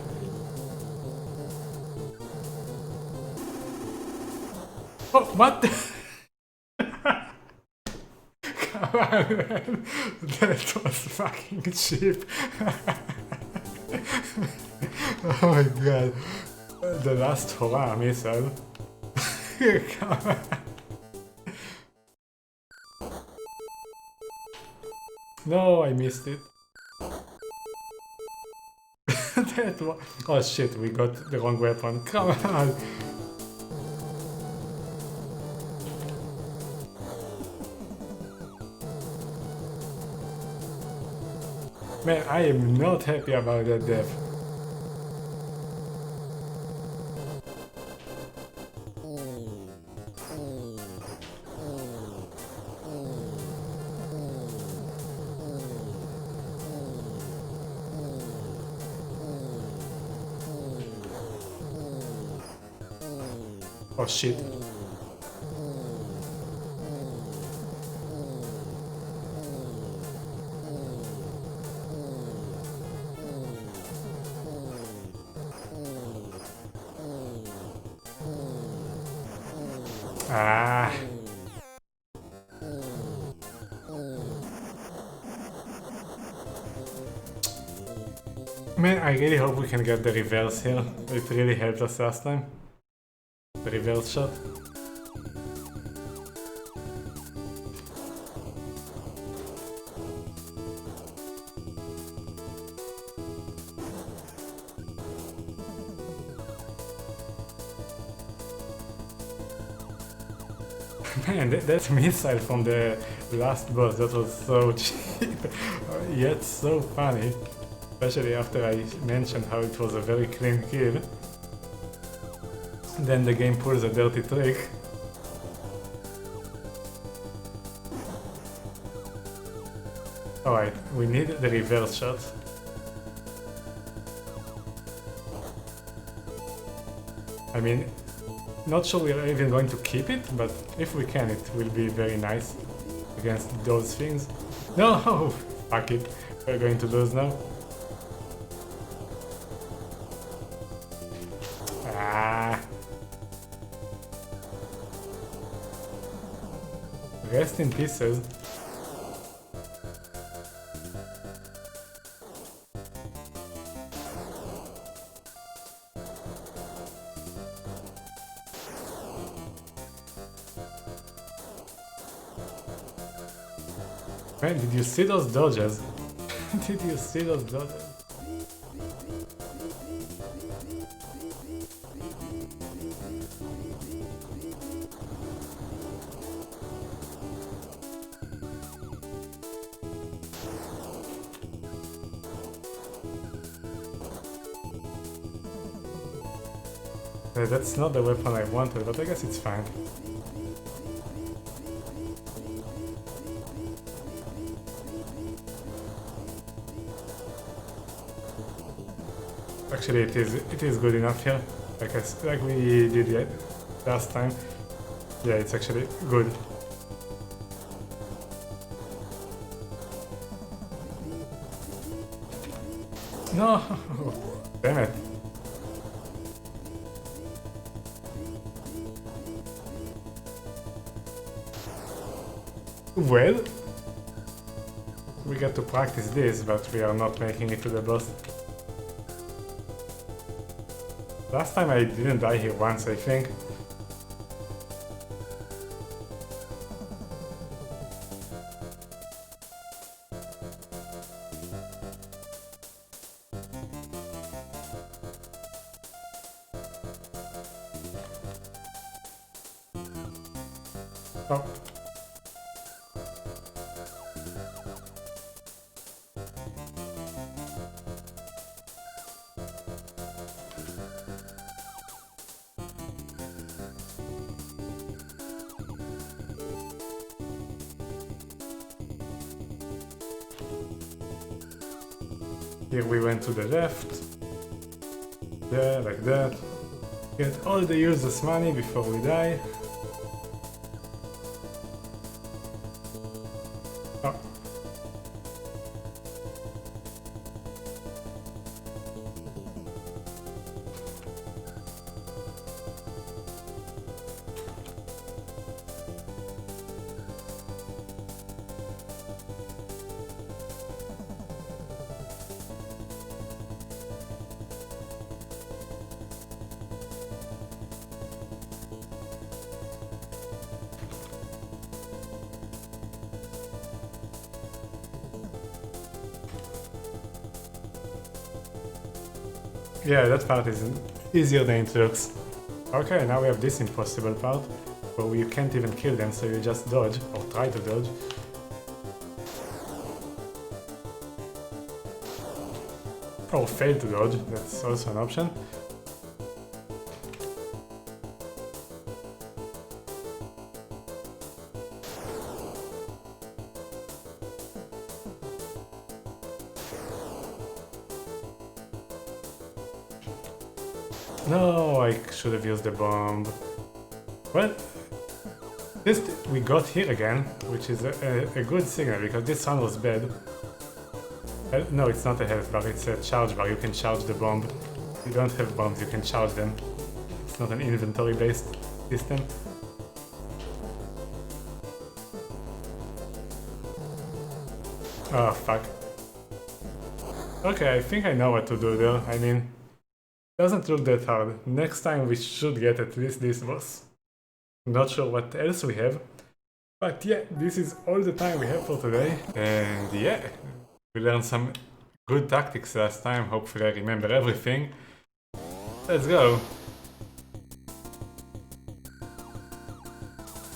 Oh, what? Come on, man. That was fucking cheap. Oh my god. The last hurrah missile. Come on. No, I missed it. That was... Oh shit, we got the wrong weapon. Come on! Man, I am not happy about that death. Oh shit. Ah. Man, I really hope we can get the reverse here. It really helped us last time. The reverse shot. Man, that missile from the last boss, that was so cheap, yet so funny. Especially after I mentioned how it was a very clean kill. Then the game pulls a dirty trick. Alright, we need the reverse shot. I mean, not sure we're even going to keep it, but if we can, it will be very nice against those things. No! Fuck it, we're going to lose now. Ah! Rest in pieces. Man, did you see those dodges? Did you see those dodges? That's not the weapon I wanted, but I guess it's fine. Actually, it is good enough here, like we did last time. Yeah, it's actually good. No, damn it. Well, we get to practice this, but we are not making it to the boss. Last time I didn't die here once, I think. Oh. Here we went to the left, there, like that. Get all the useless money before we die. Oh. Yeah, that part is easier than it looks. Okay, now we have this impossible part, where you can't even kill them, so you just dodge, or try to dodge. Or fail to dodge, that's also an option. No, I should have used the bomb. Well, we got here again, which is a good signal, because this one was bad. No, it's not a health bar, it's a charge bar. You can charge the bomb. If you don't have bombs, you can charge them. It's not an inventory-based system. Oh, fuck. Okay, I think I know what to do there. I mean, doesn't look that hard. Next time we should get at least this boss. Not sure what else we have. But yeah, this is all the time we have for today. And yeah, we learned some good tactics last time. Hopefully I remember everything. Let's go.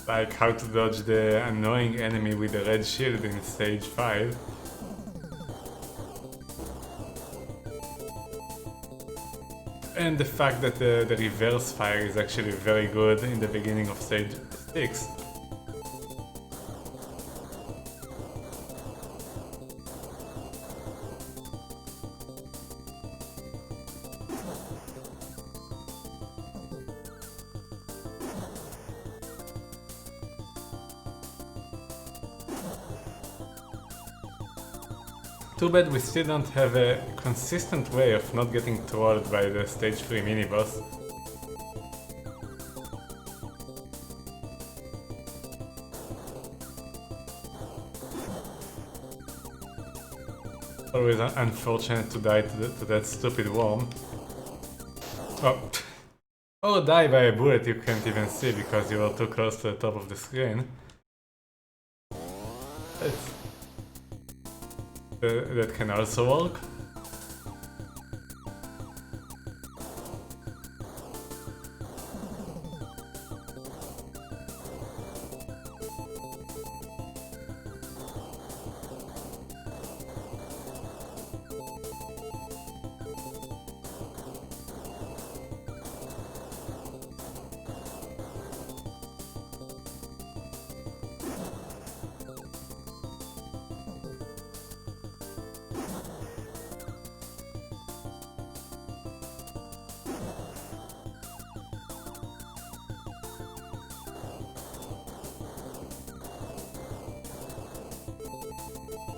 like how to dodge the annoying enemy with the red shield in stage 5. And the fact that the reverse fire is actually very good in the beginning of stage 6. Too bad we still don't have a consistent way of not getting trolled by the stage 3 mini-boss. Always unfortunate to die to that stupid worm. Oh. Or die by a bullet you can't even see because you are too close to the top of the screen. That can also work.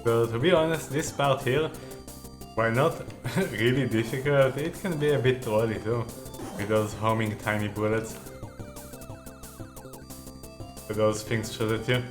So to be honest, this part here, while not really difficult, it can be a bit trolly too, with those homing tiny bullets. With those things shoot at you.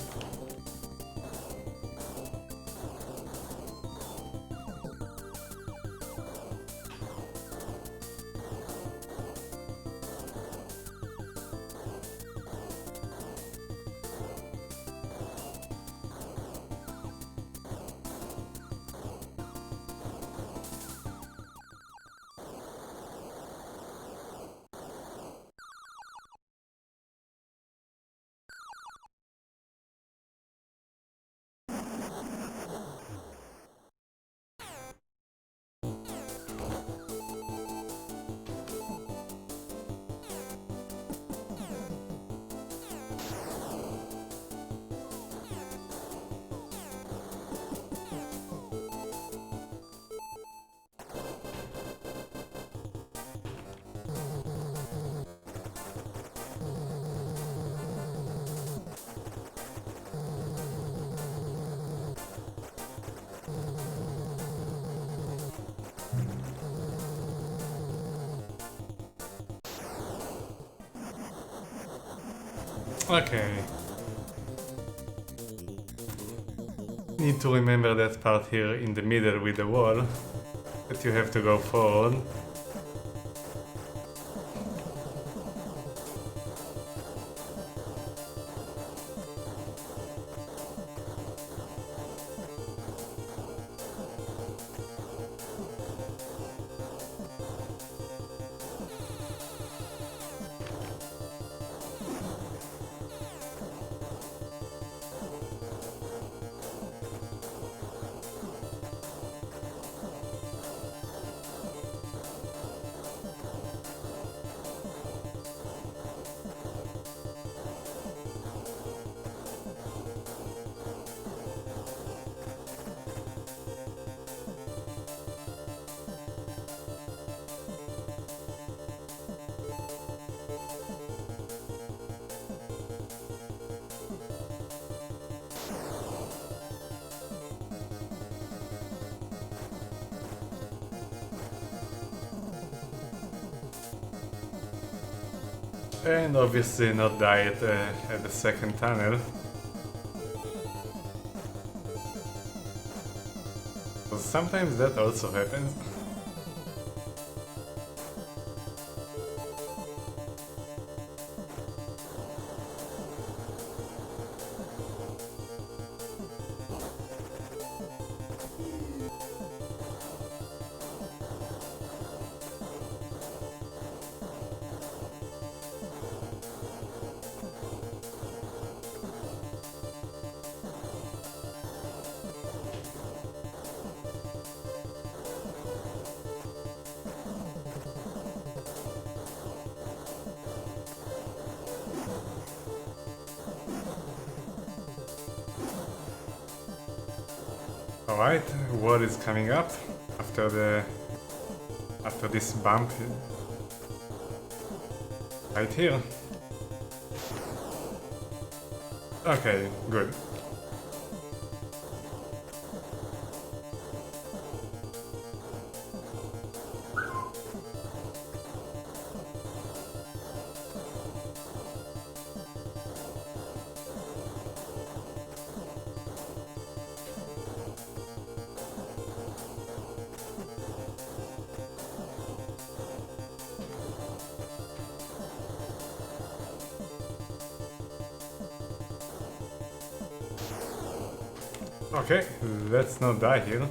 Okay. Need to remember that part here in the middle with the wall, that you have to go forward. And obviously not die at the second tunnel. But sometimes that also happens. Alright, what is coming up after this bump right here? Okay, good. Okay, let's not die here.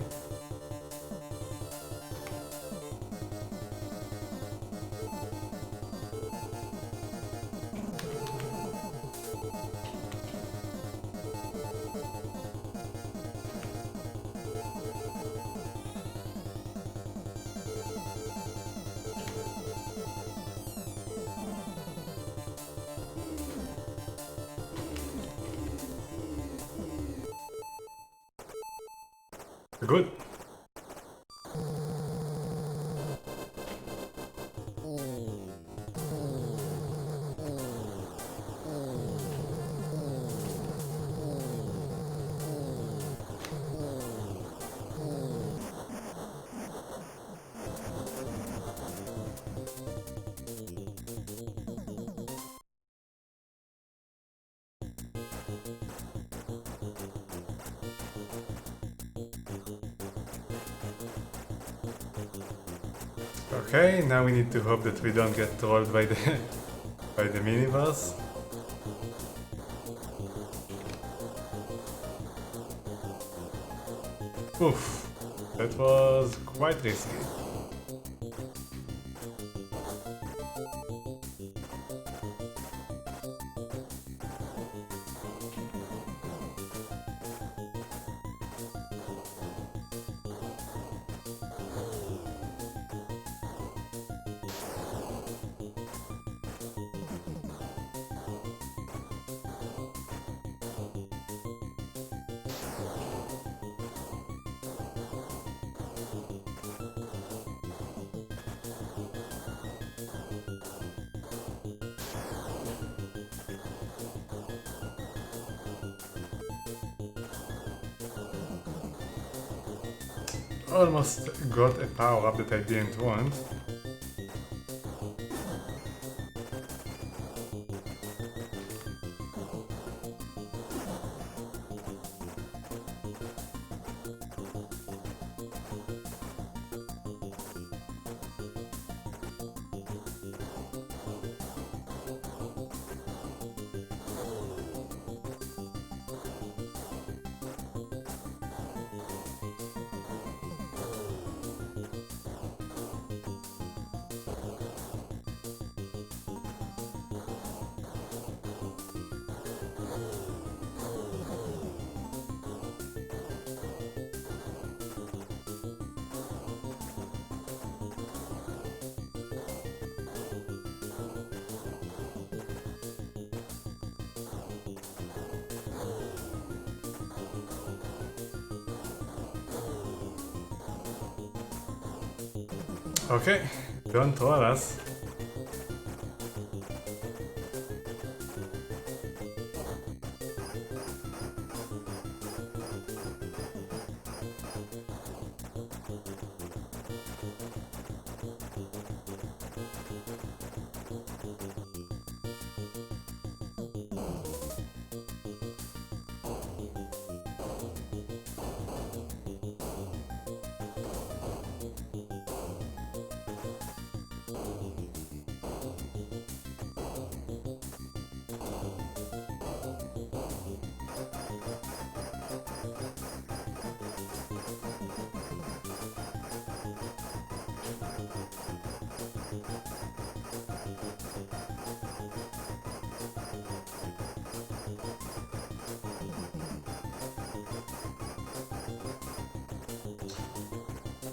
Good. Okay, now we need to hope that we don't get trolled by the by the minibus. Oof, that was quite risky. Almost got a power up that I didn't want. Okay, don't troll us.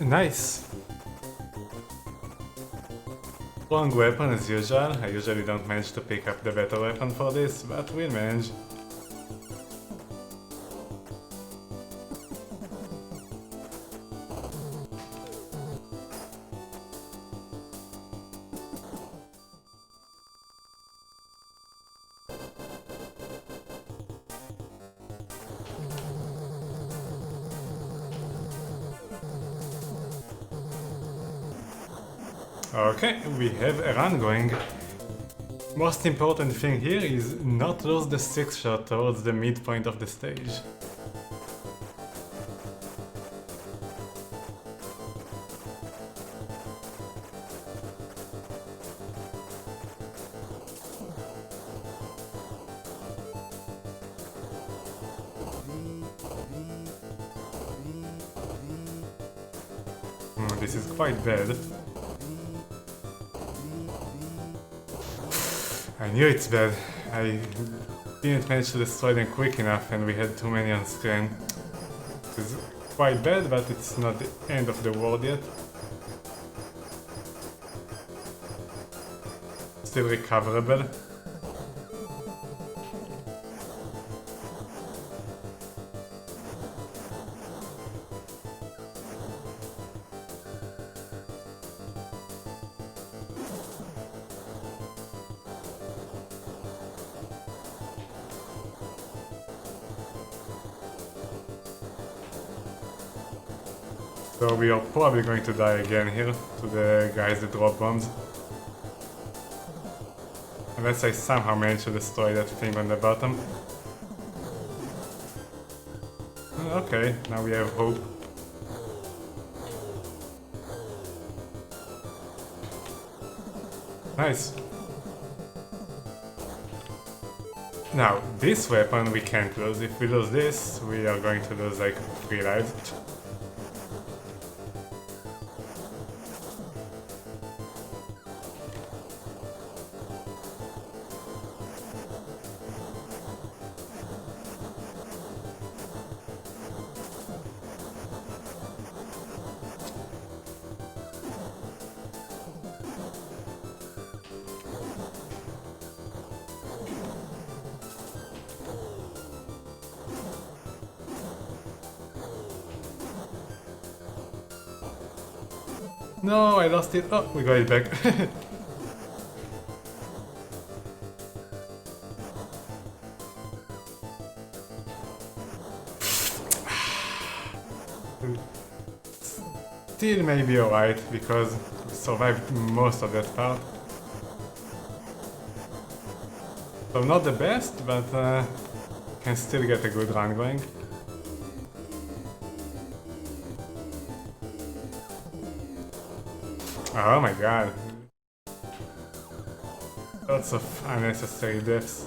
Nice! Wrong weapon as usual. I usually don't manage to pick up the better weapon for this, but we'll manage. Okay, we have a run going. Most important thing here is not lose the 6th shot towards the midpoint of the stage. This is quite bad. I knew it's bad. I didn't manage to destroy them quick enough and we had too many on screen. It's quite bad, but it's not the end of the world yet. Still recoverable. So we are probably going to die again here to the guys that drop bombs. Unless I somehow manage to destroy that thing on the bottom. Okay, now we have hope. Nice. Now, this weapon we can't lose. If we lose this, we are going to lose like 3 lives. No, I lost it. Oh, we got it back. Still may be alright, because we survived most of that part. So not the best, but can still get a good run going. Oh my god. Lots of unnecessary deaths.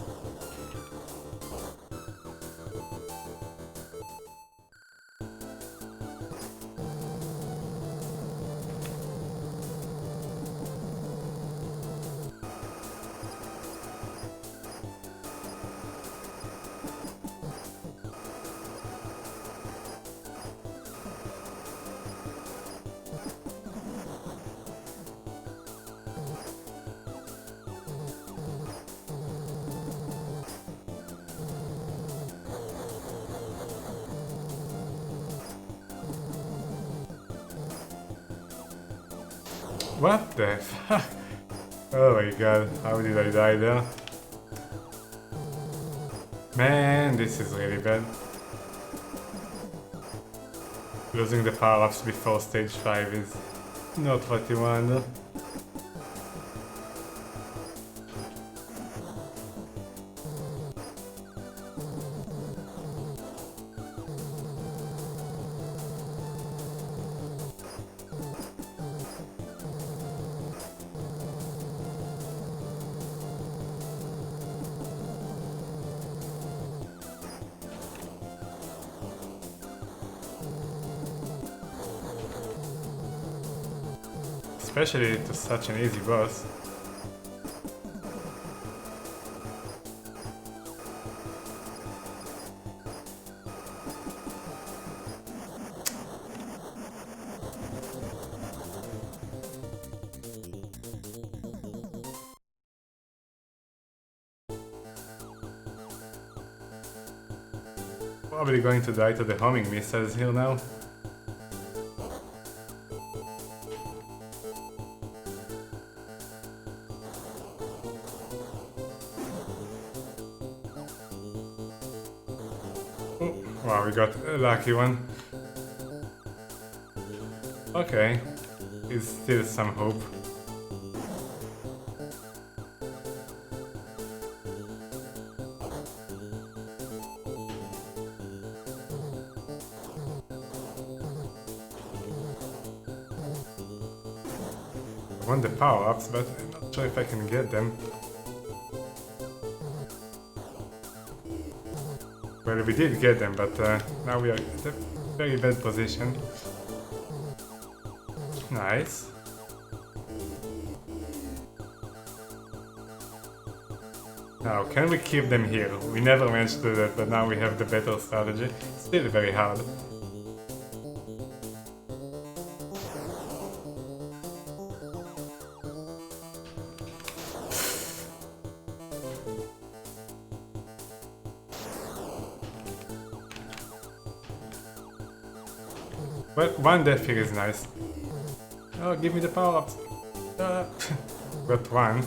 What the fuck? Oh my god, how did I die there? Man, this is really bad. Losing the power-ups before stage 5 is not what you want. Especially to such an easy boss. Probably going to die to the homing missiles here now. Wow, we got a lucky one. Okay, is still some hope. I want the power-ups, but I'm not sure if I can get them. Well, we did get them, but now we are at a very bad position. Nice. Now, can we keep them here? We never managed to do that, but now we have the better strategy. Still very hard. Well, one death here is nice. Oh, give me the power-ups. Got one.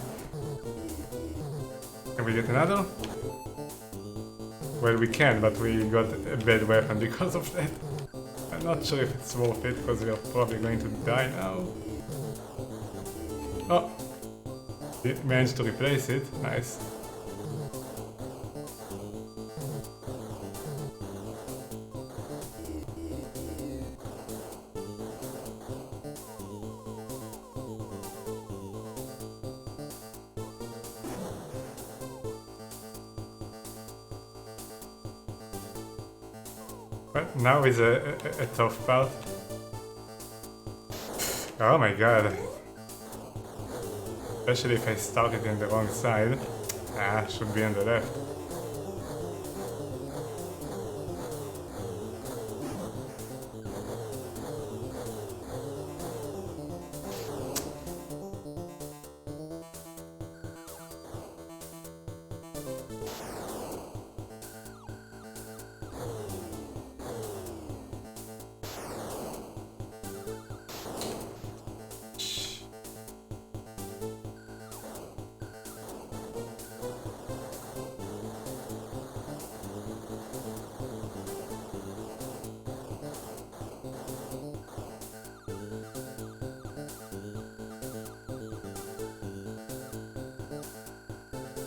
Can we get another? Well, we can, but we got a bad weapon because of that. I'm not sure if it's worth it, because we are probably going to die now. Oh! We managed to replace it. Nice. But now is a tough part. Oh my god. Especially if I started in the wrong side. Ah, should be on the left.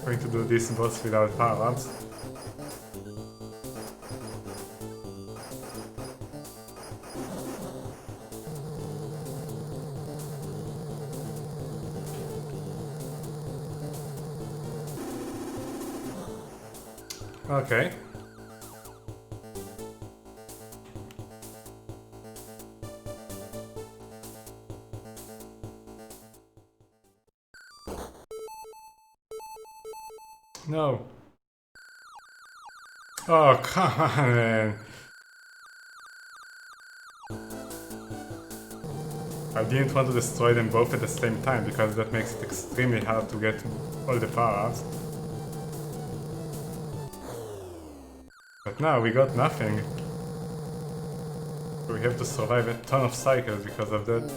Going to do this boss without power-ups. Okay. No. Oh, come on, man. I didn't want to destroy them both at the same time, because that makes it extremely hard to get all the power-ups. But now we got nothing. So we have to survive a ton of cycles because of that.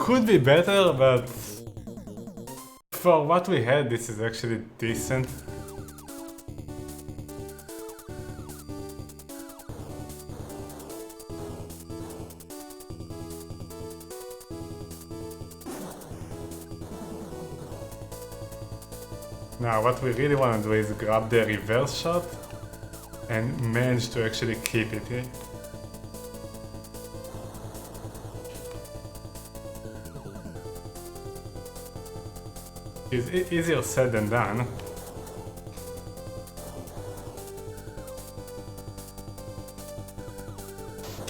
Could be better, but for what we had, this is actually decent. Now, what we really want to do is grab the reverse shot and manage to actually keep it. It's easier said than done.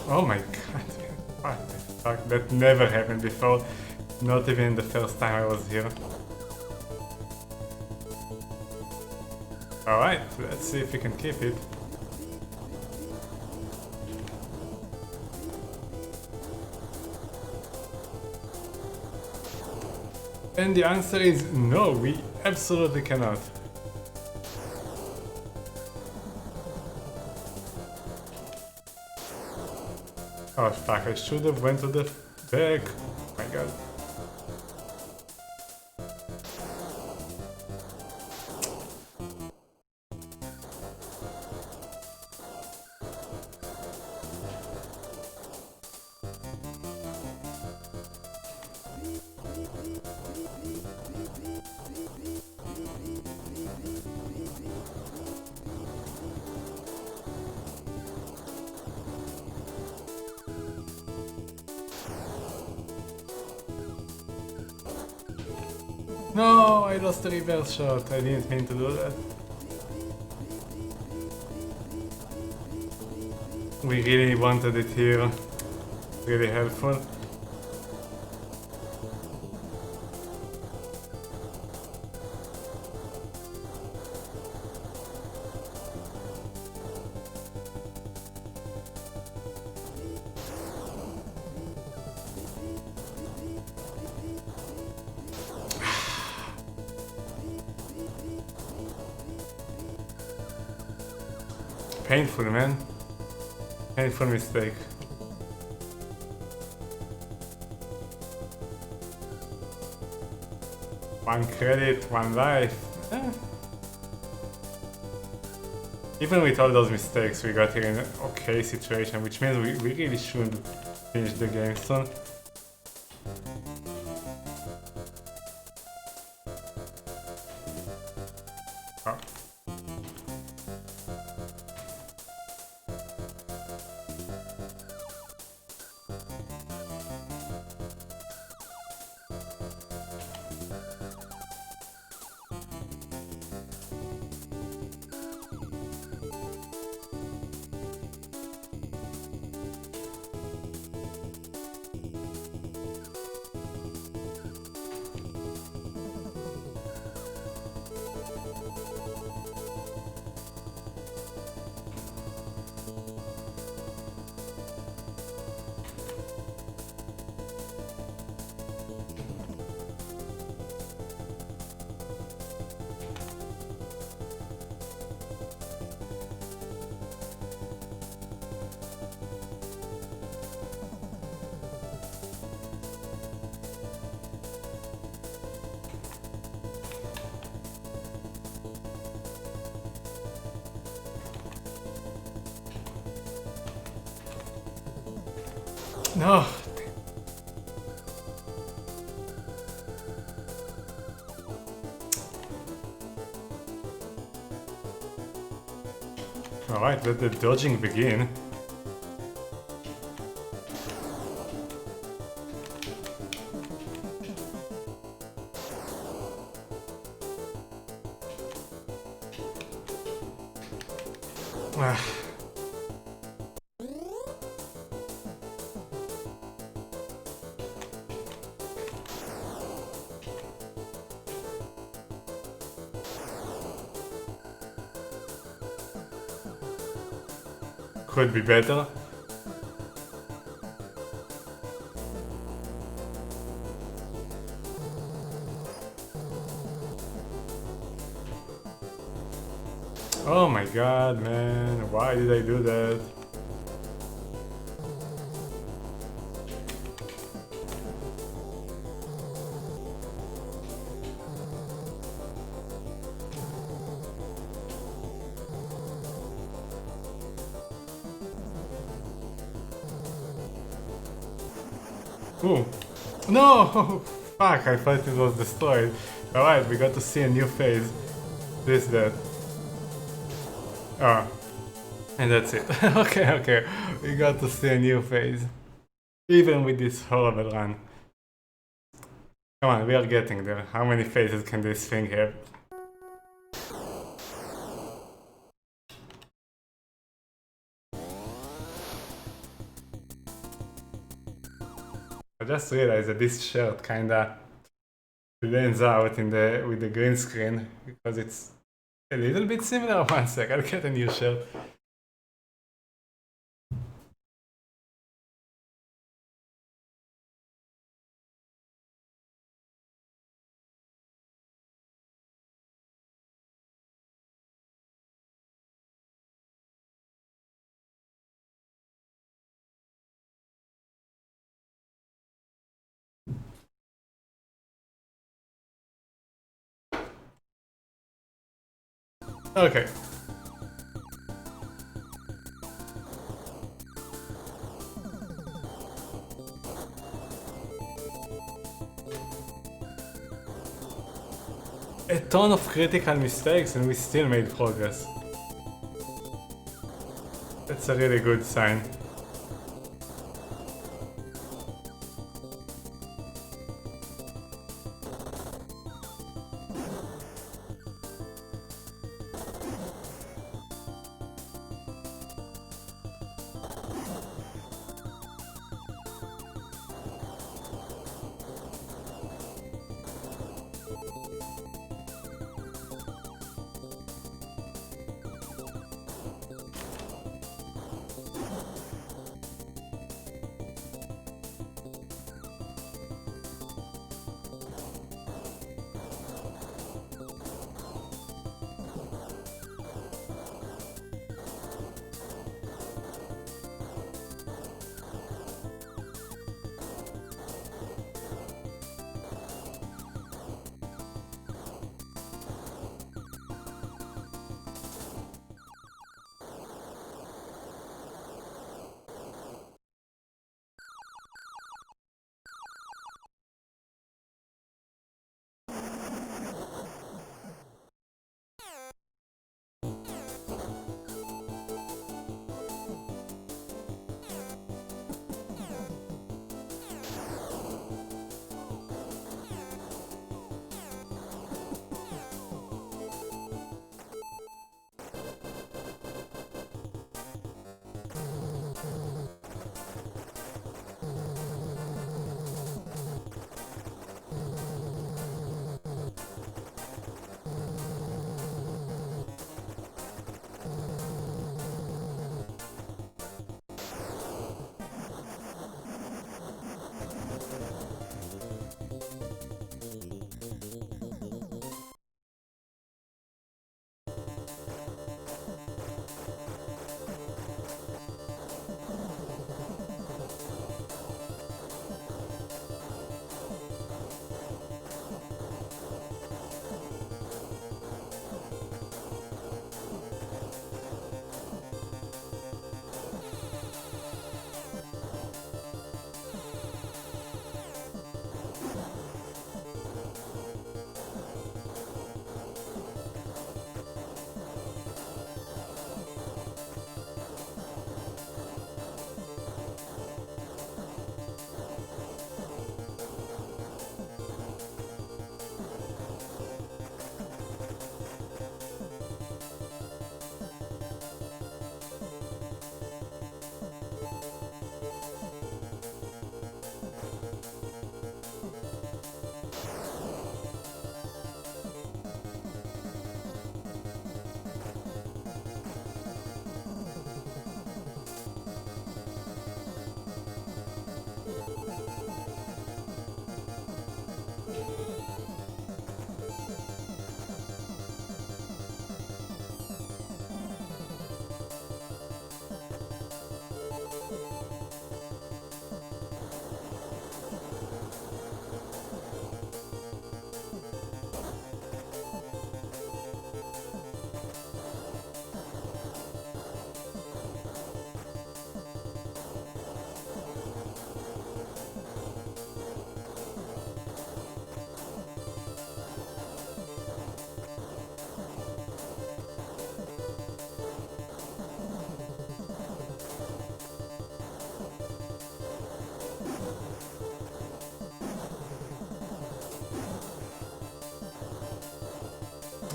Oh my god, what the fuck, that never happened before, not even the first time I was here. Alright, let's see if we can keep it. And the answer is no, we absolutely cannot. Oh fuck, I should have went to the back. Oh my god. No, I lost the reverse shot. I didn't mean to do that. We really wanted it here. Really helpful. Painful, man. Painful mistake. One credit, one life. Eh. Even with all those mistakes, we got here in an okay situation, which means we really should finish the game soon. Oh. No. Alright, let the dodging begin. Ah. Could be better. Oh my god, man, why did I do that? Ooh. No! Fuck, I thought it was destroyed. Alright, we got to see a new phase. This, that. Oh. And that's it. Okay. We got to see a new phase. Even with this horrible run. Come on, we are getting there. How many phases can this thing have? I just realized that this shirt kinda blends out in with the green screen because it's a little bit similar. One sec, I'll get a new shirt. Okay. A ton of critical mistakes and we still made progress. That's a really good sign.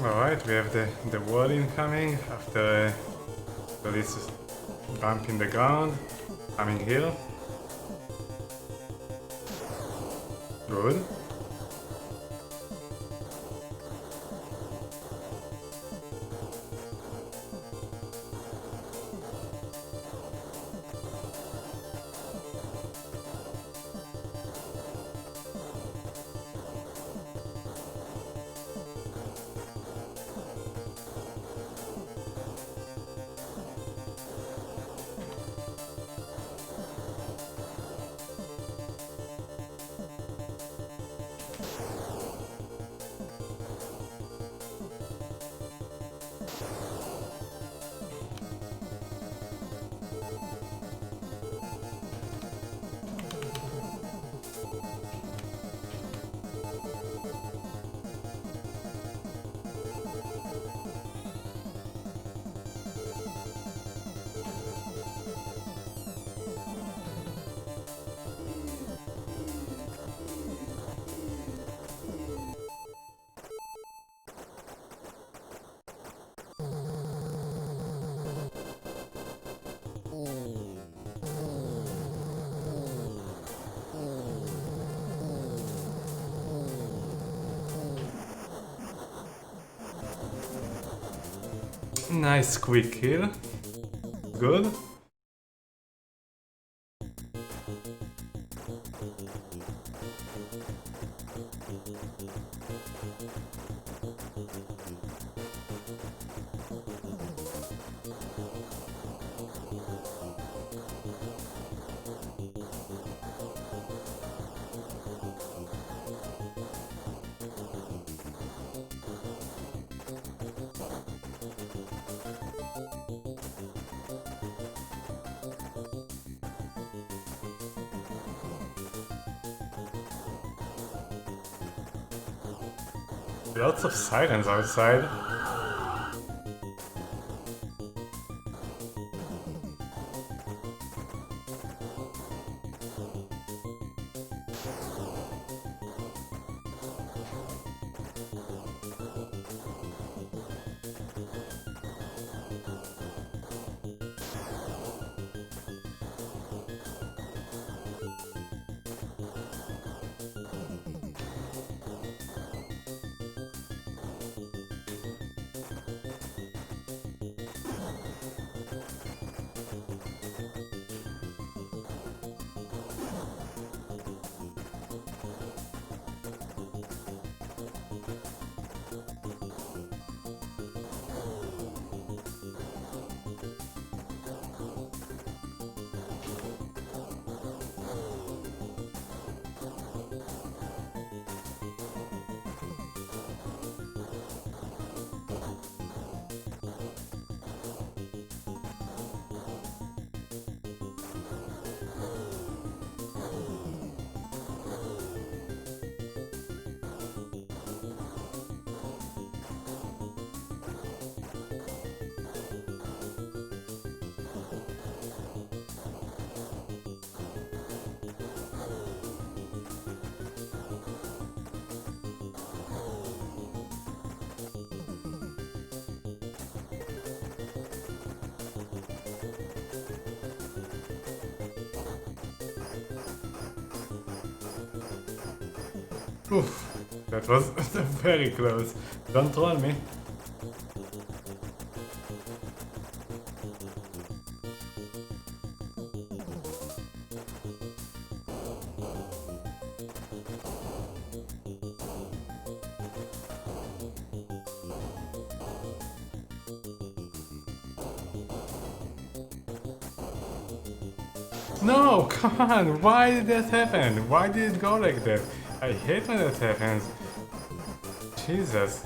Alright, we have the wall incoming after this bump in the ground, coming here. Good. Nice quick kill. Good. Lots of sirens outside. Oof, that was very close. Don't troll me. No, come on, why did that happen? Why did it go like that? I hate when that happens. Jesus.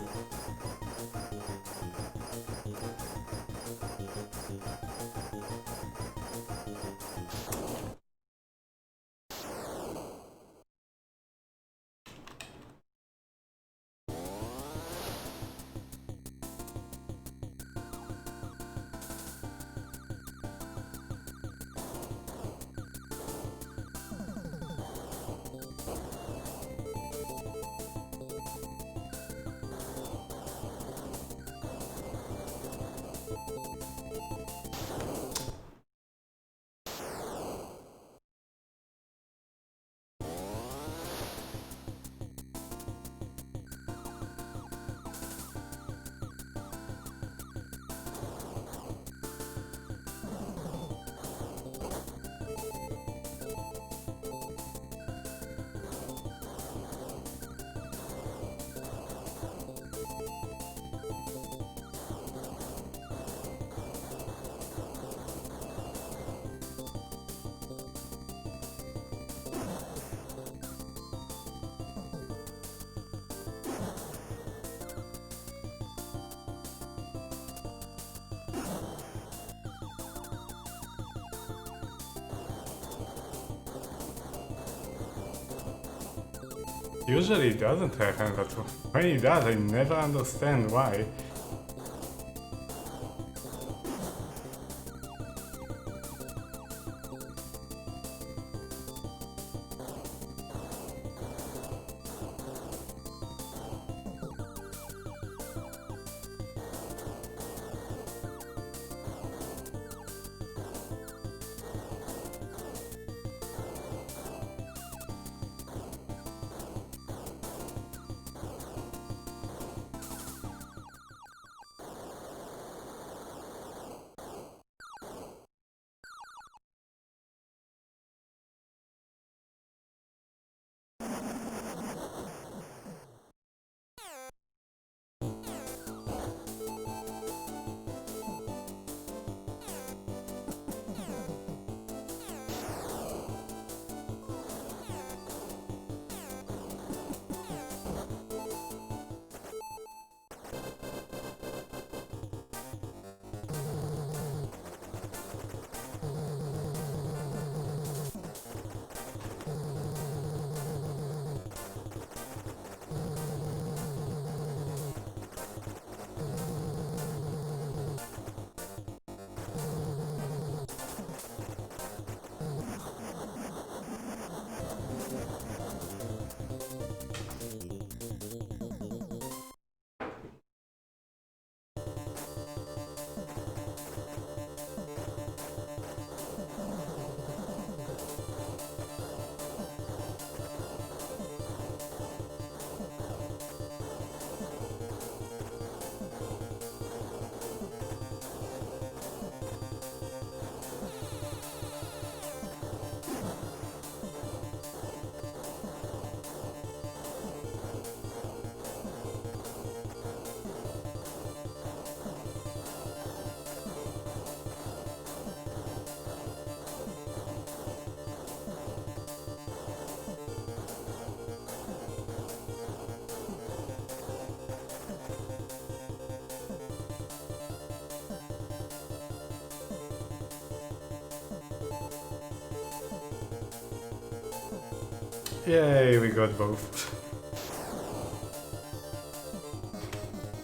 Usually it doesn't happen, but when it does, I never understand why. Yay, we got both.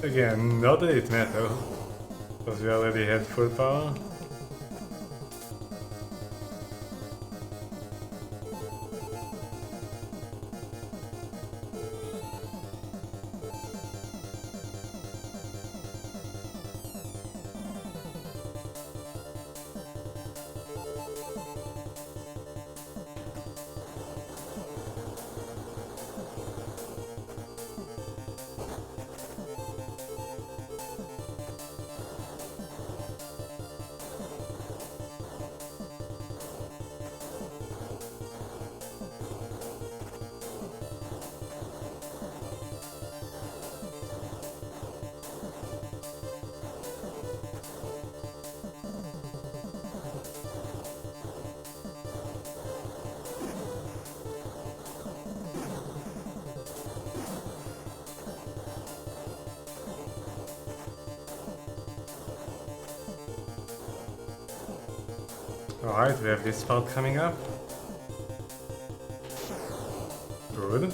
Again, not that it matters, because we already had full power. Alright, we have this part coming up. Good.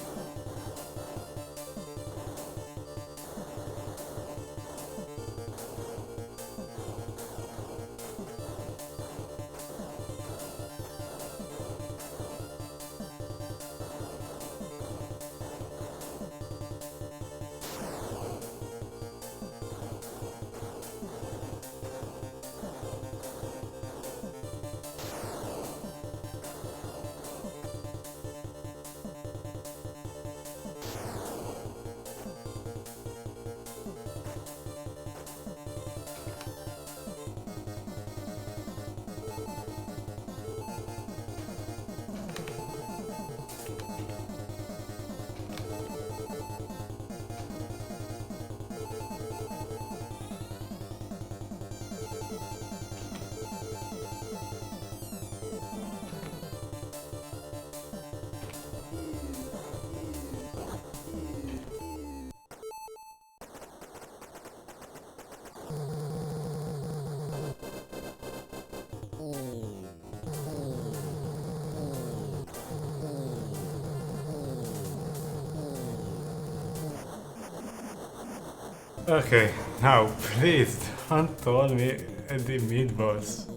Okay, now please don't troll me at the mid-boss.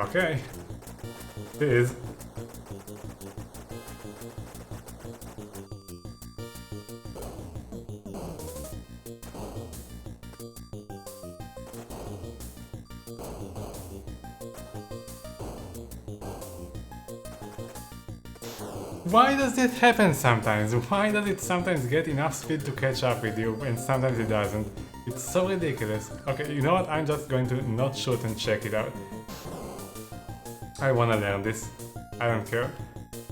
Okay. Please. Why does it happen sometimes? Why does it sometimes get enough speed to catch up with you and sometimes it doesn't? It's so ridiculous. Okay, you know what? I'm just going to not shoot and check it out. I wanna learn this. I don't care.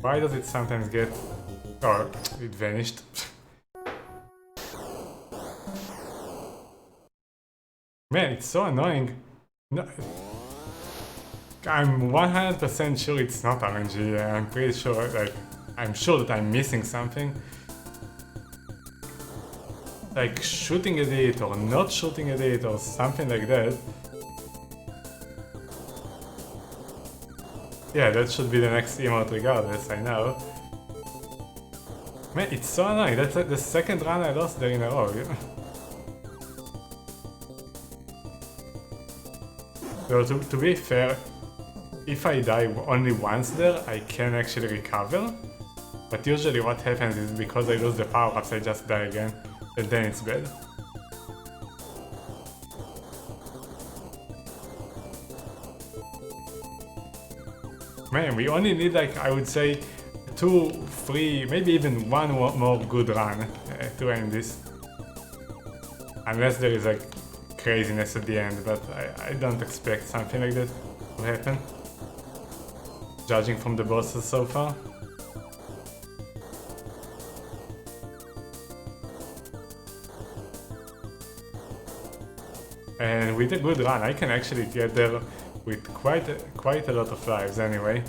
Why does it sometimes get... or it vanished? Man, it's so annoying. No, I'm 100% sure it's not RNG. I'm pretty sure, like, I'm sure that I'm missing something. Like shooting at it or not shooting at it or something like that. Yeah, that should be the next emote regardless, I know. Man, it's so annoying. That's the second run I lost there in a row. So to be fair, if I die only once there, I can actually recover. But usually what happens is because I lose the power-ups, I just die again, and then it's bad. Man, we only need, like, I would say 2, 3, maybe even one more good run to end this. Unless there is like craziness at the end, but I don't expect something like that to happen. Judging from the bosses so far. And with a good run, I can actually get there with quite a lot of lives anyway.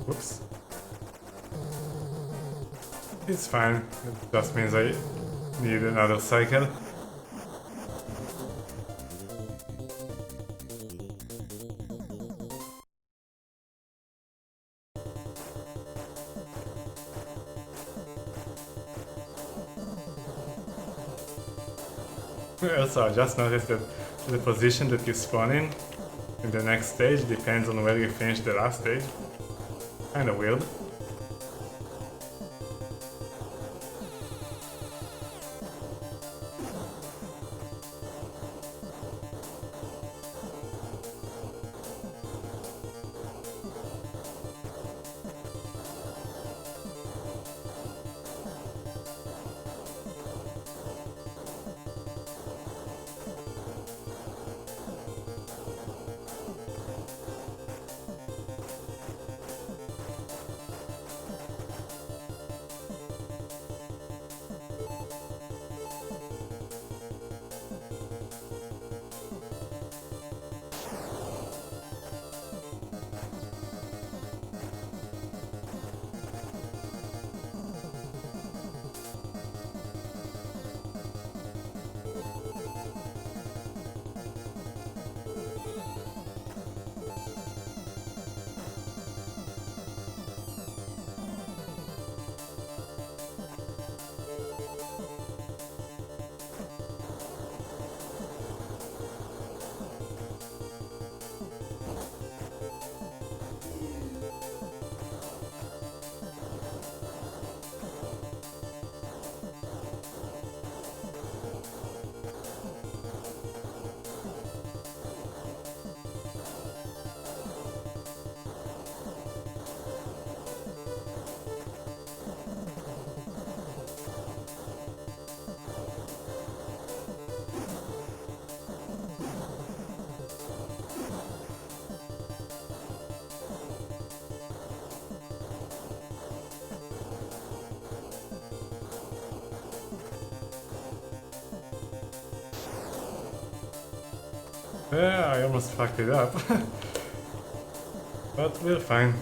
Oops. It's fine, it just means I need another cycle. Also, I just noticed that the position that you spawn in the next stage depends on where you finish the last stage. Kinda weird. Yeah, I almost fucked it up. But we're fine.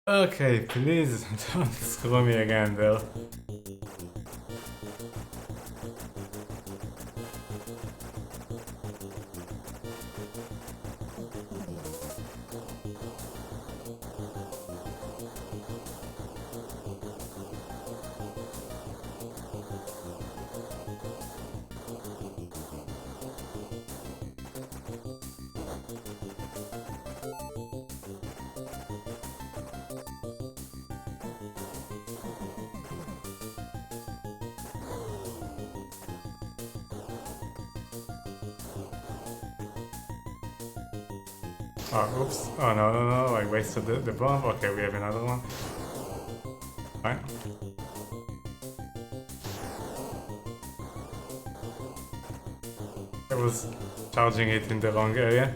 Okay, please don't screw me again though. Oh, oops. Oh, no, I wasted the bomb. Okay, we have another one. Fine. I was charging it in the wrong area.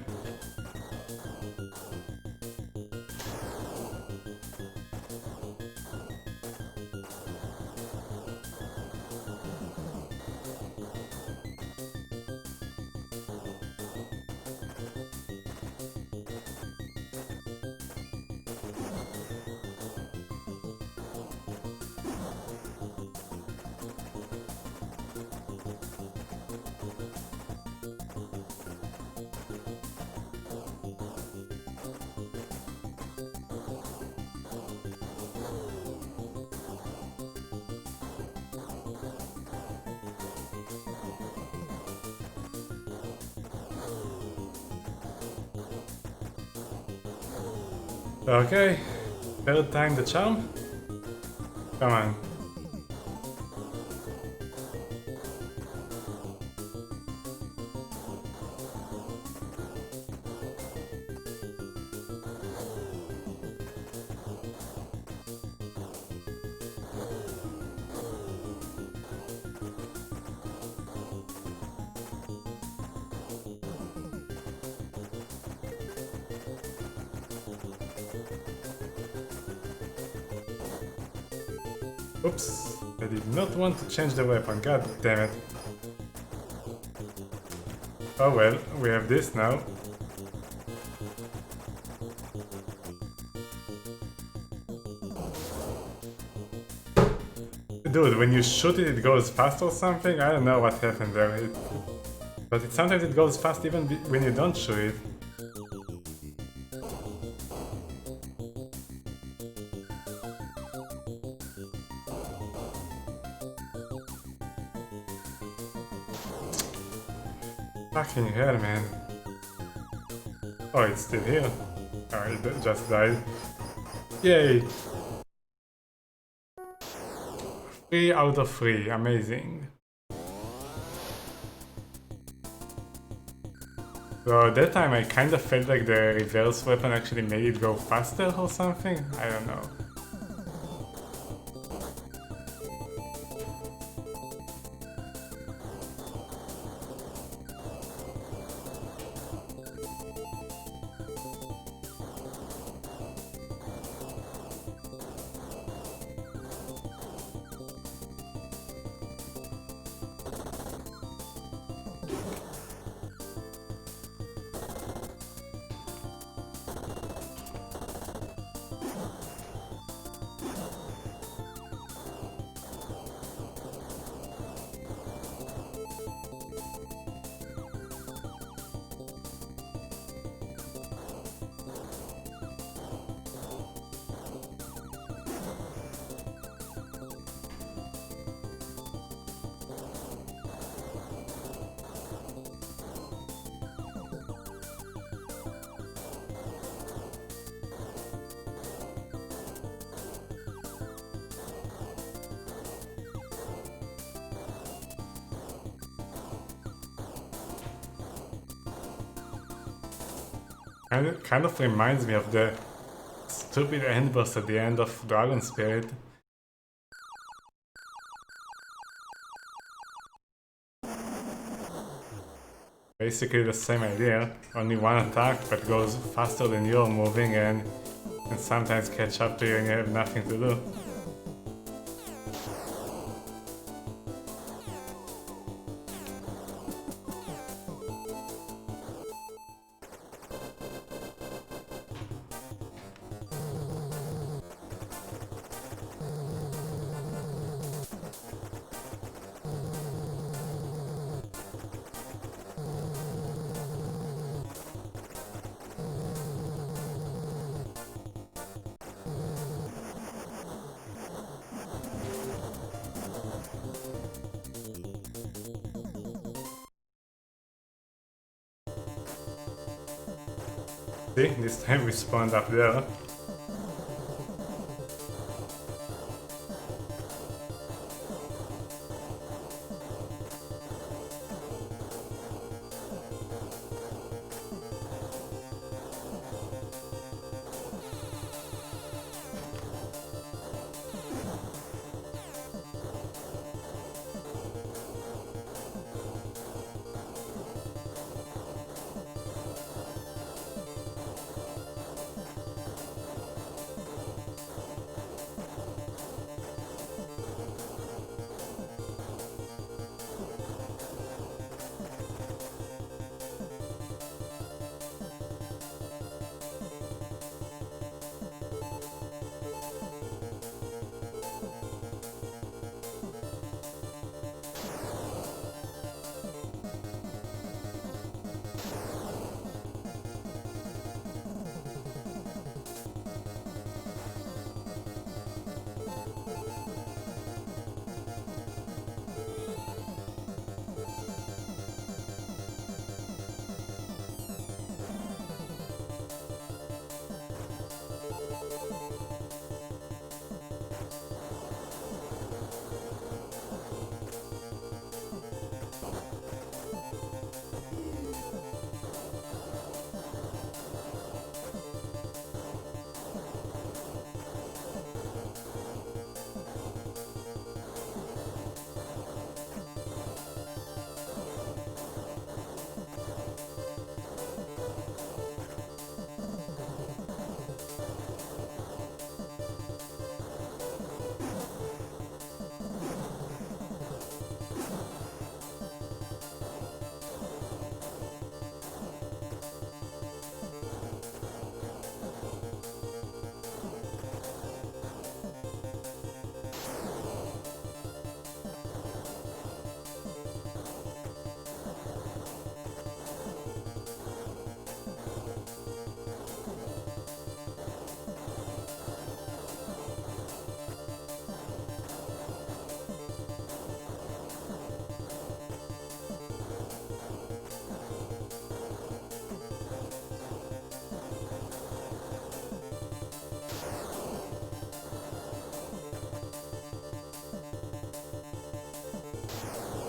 Okay, third time the charm? Come on. Oops, I did not want to change the weapon, god damn it. Oh well, we have this now. Dude, when you shoot it, it goes fast or something? I don't know what happened there. But sometimes it goes fast even when you don't shoot it. Fucking hell, man. Oh, it's still here. Oh, it just died. Yay! 3 out of 3, amazing. So that time I kinda felt like the reverse weapon actually made it go faster or something? I don't know. Kind of reminds me of the stupid end boss at the end of Dragon Spirit. Basically the same idea, only one attack that goes faster than you're moving and can sometimes catch up to you and you have nothing to do. See, this time we spawned up there.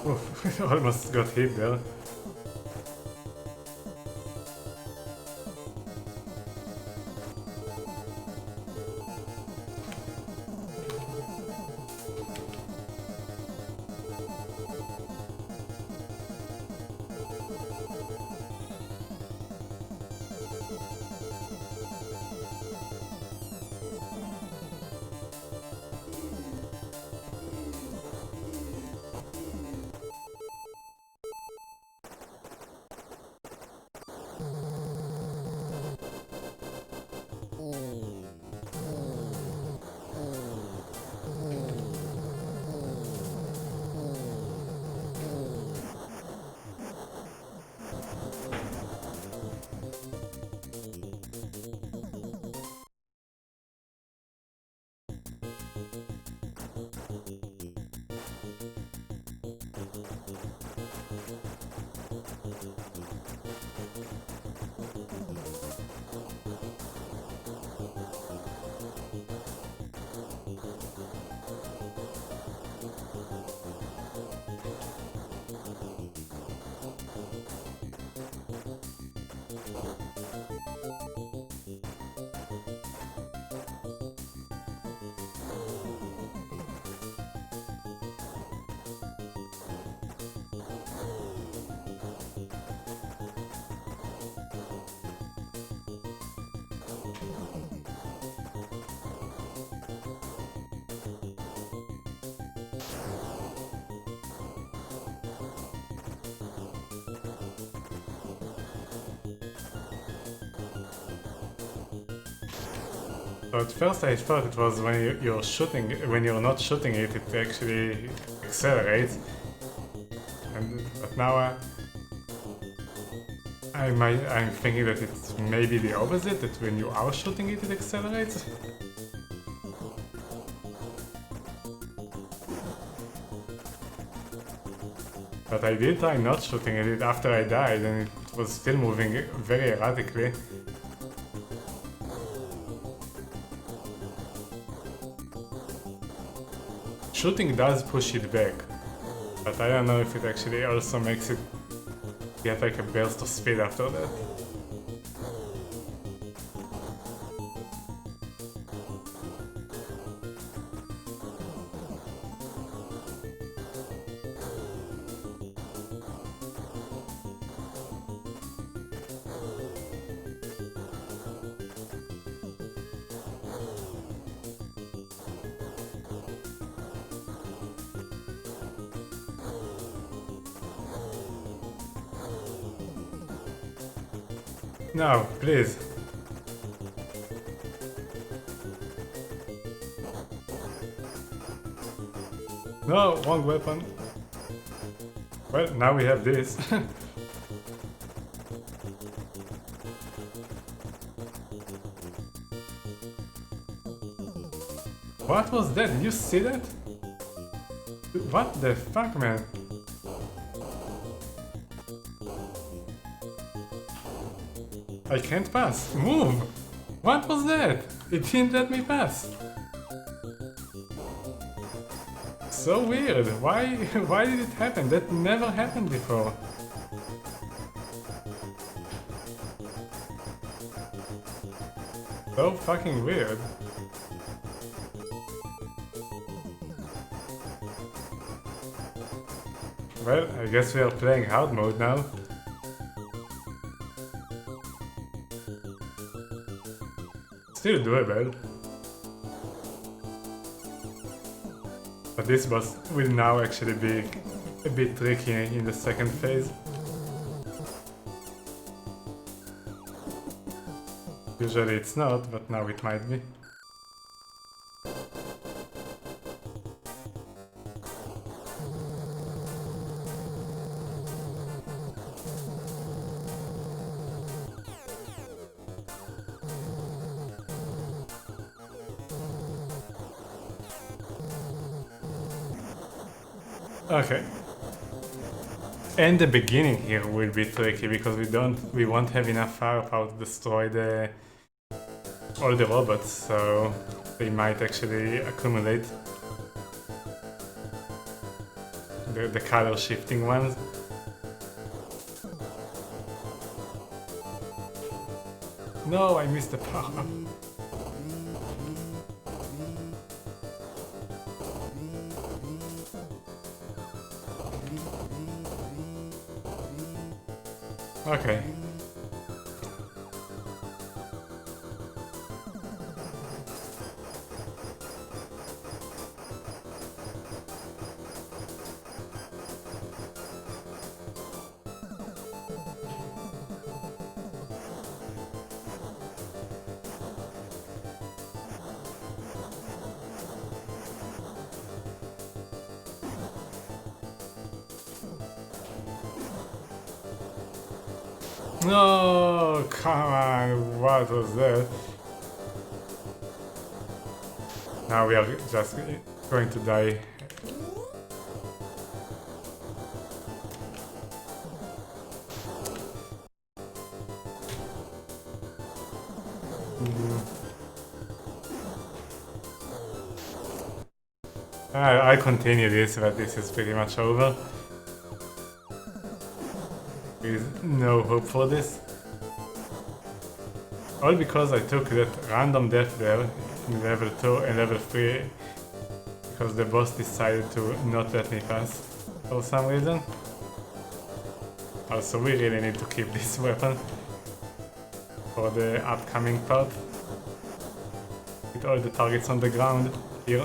Oof, almost got hit there. So at first I thought it was when you're shooting, when you're not shooting it, it actually accelerates. But now I'm thinking that it's maybe the opposite, that when you are shooting it, it accelerates. But I did try not shooting at it after I died, and it was still moving very erratically. Shooting does push it back, but I don't know if it actually also makes it get like a burst of speed after that. No, please. No, wrong weapon. Well, now we have this. What was that? Did you see that? What the fuck, man? I can't pass. Move! What was that? It didn't let me pass. So weird. Why did it happen? That never happened before. So fucking weird. Well, I guess we are playing hard mode now. Still doable. But this boss will now actually be a bit tricky in the second phase. Usually it's not, but now it might be. Okay. And the beginning here will be tricky because we won't have enough firepower to destroy all the robots, so they might actually accumulate the color shifting ones. No, I missed the power. Okay. No, come on, what was that? Now we are just going to die. I continue this, but this is pretty much over. There is no hope for this. All because I took that random death there in level 2 and level 3 because the boss decided to not let me pass for some reason. Also, we really need to keep this weapon for the upcoming part with all the targets on the ground here.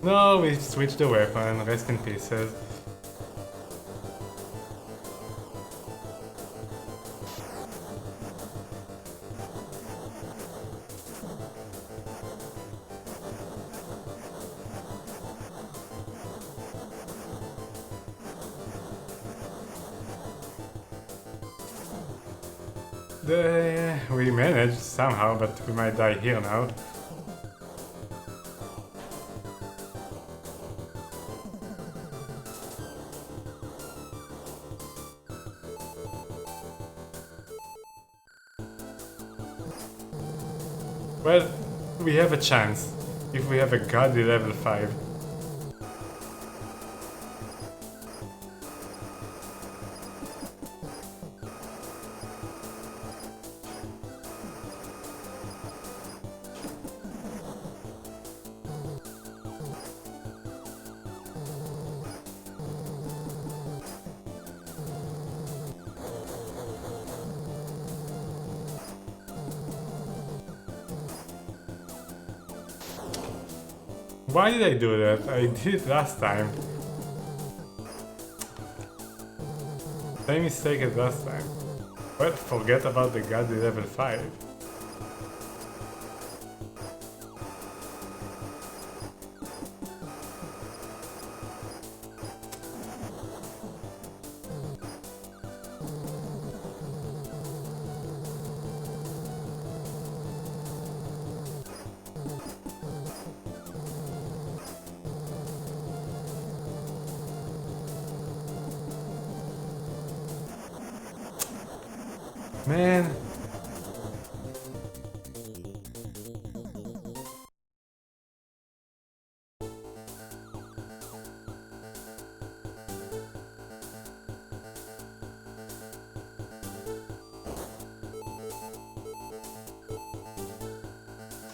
No, we switched the weapon, rest in pieces. We managed somehow, but we might die here now. Well, we have a chance, if we have a godly level 5. Why did I do that? I did it last time. Same mistake as last time. Well, forget about the godly level 5. Man.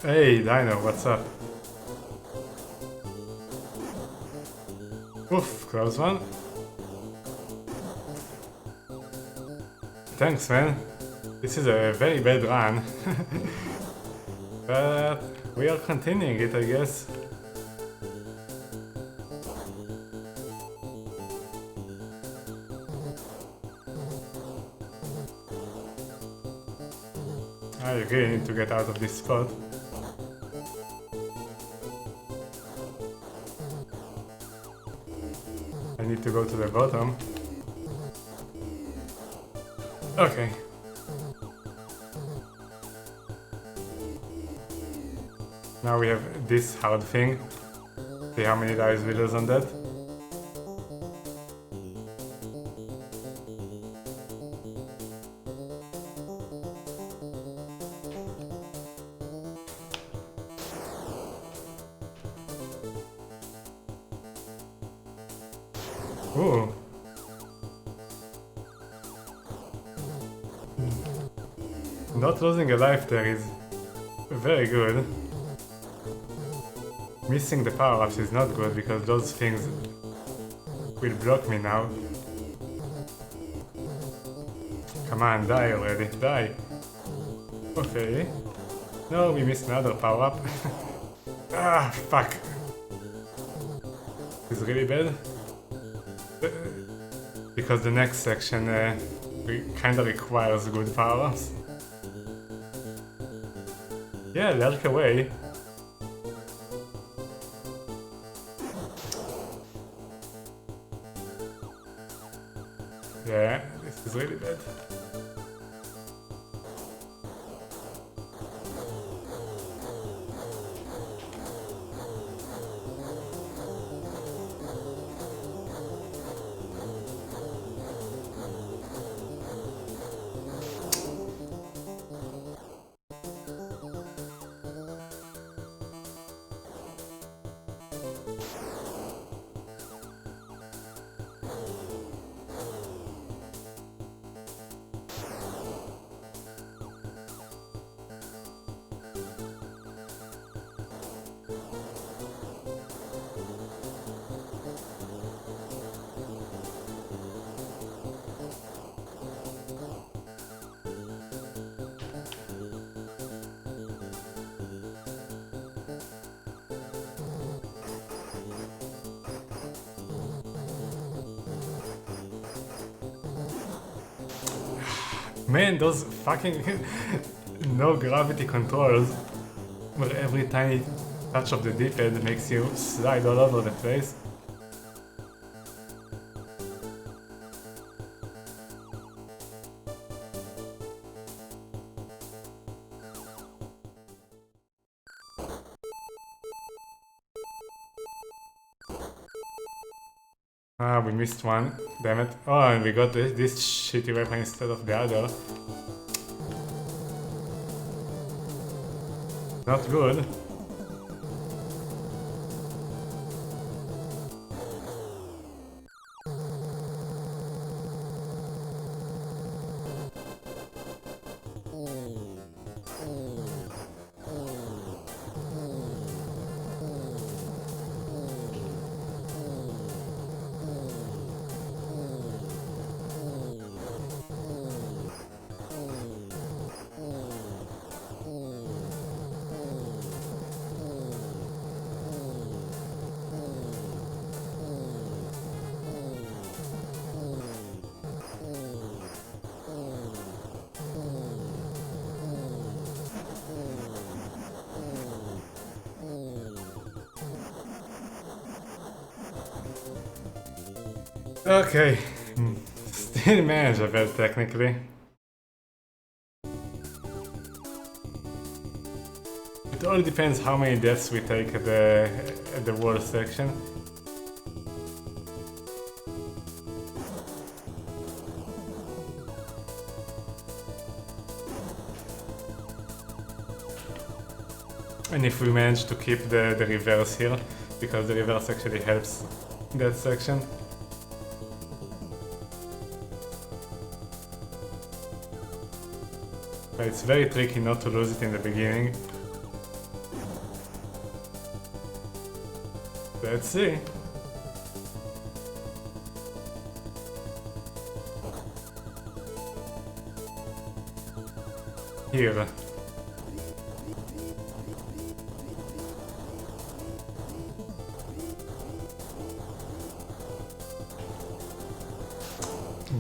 Hey, Dino, what's up? Oof, close one. Thanks, man. This is a very bad run. But we are continuing it, I guess. I really need to get out of this spot. I need to go to the bottom. Okay. Now we have this hard thing. See how many lives we lose on that. Ooh. Not losing a life there is very good. Missing the power-ups is not good because those things will block me now. Come on, die already, die! Okay. No, we missed another power-up. Ah, fuck! It's really bad. Because the next section kinda requires good power-ups. Yeah, lurk away. Yeah, this is really bad. Man, those fucking no gravity controls, where every tiny touch of the D-pad makes you slide all over the place. Ah, we missed one. Damn it. Oh, and we got this shitty weapon instead of the other. Not good. Okay, still manageable technically. It all depends how many deaths we take at the wall section. And if we manage to keep the reverse here, because the reverse actually helps that section. But it's very tricky not to lose it in the beginning. Let's see. Here.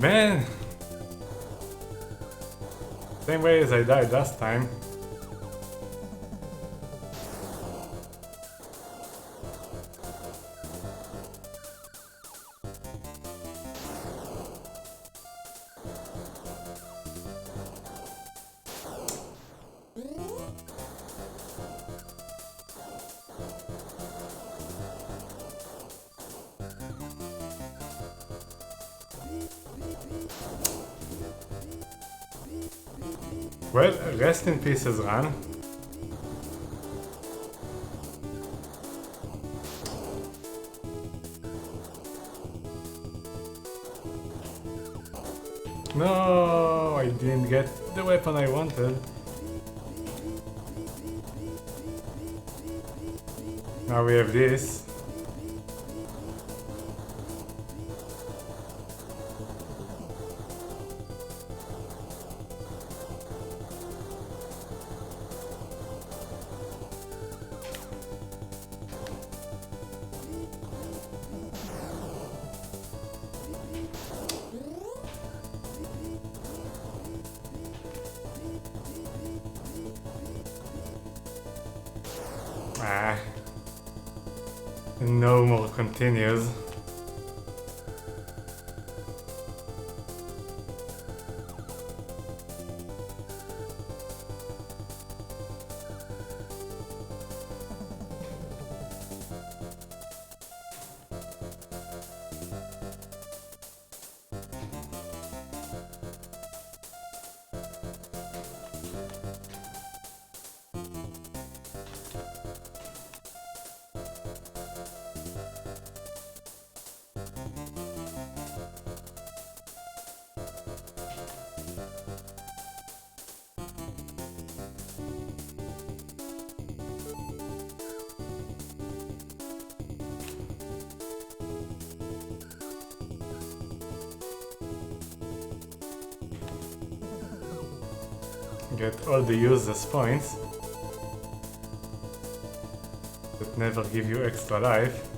Man! Same way as I died last time. Well, rest in peace, Ris'hary. No, I didn't get the weapon I wanted. Now we have this. Ah, no more continues. Get all the useless points that never give you extra life.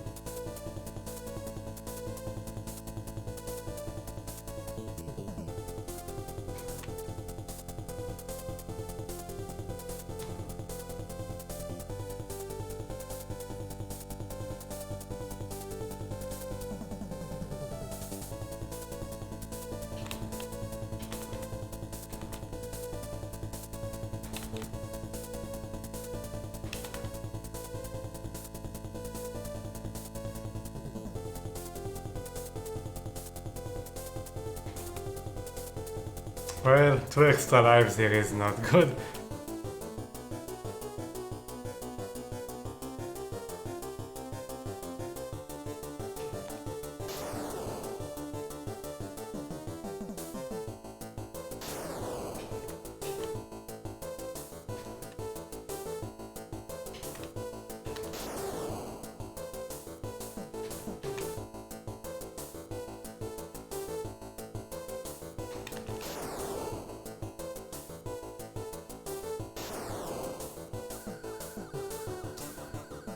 Well, 2 extra lives here is not good.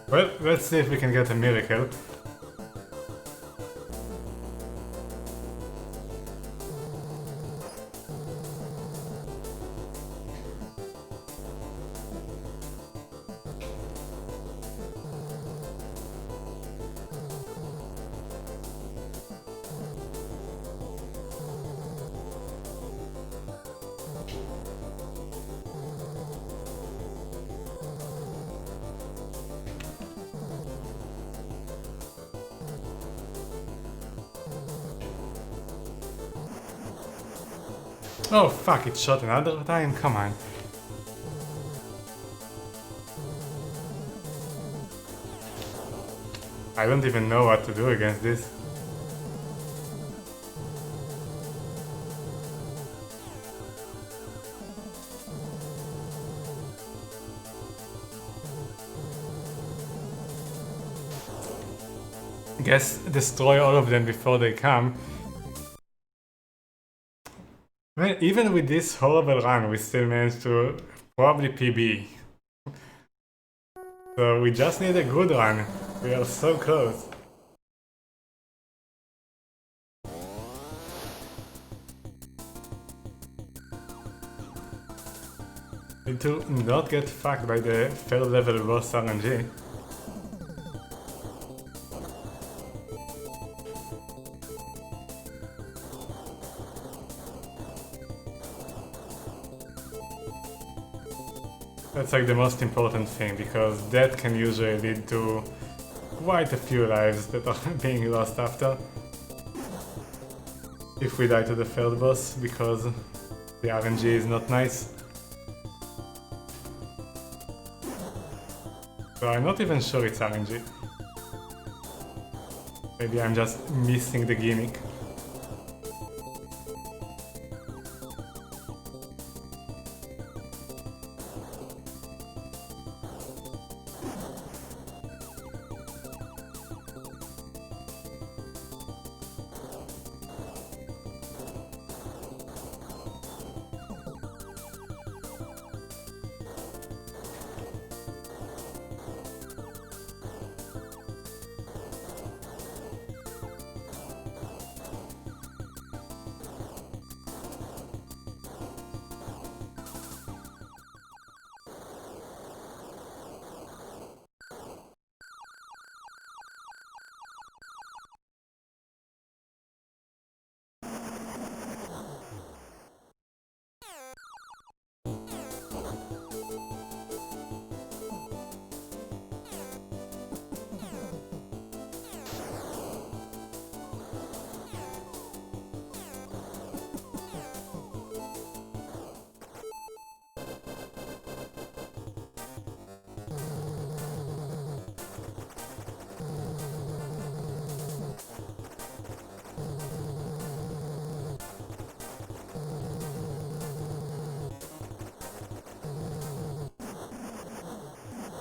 Well, let's see if we can get a miracle. Oh fuck, it shot another time? Come on. I don't even know what to do against this. Guess destroy all of them before they come. Man, even with this horrible run, we still managed to probably PB. So we just need a good run. We are so close. Need to not get fucked by the 3rd level boss RNG. That's like the most important thing, because that can usually lead to quite a few lives that are being lost after. If we die to the 3rd boss, because the RNG is not nice. So I'm not even sure it's RNG. Maybe I'm just missing the gimmick.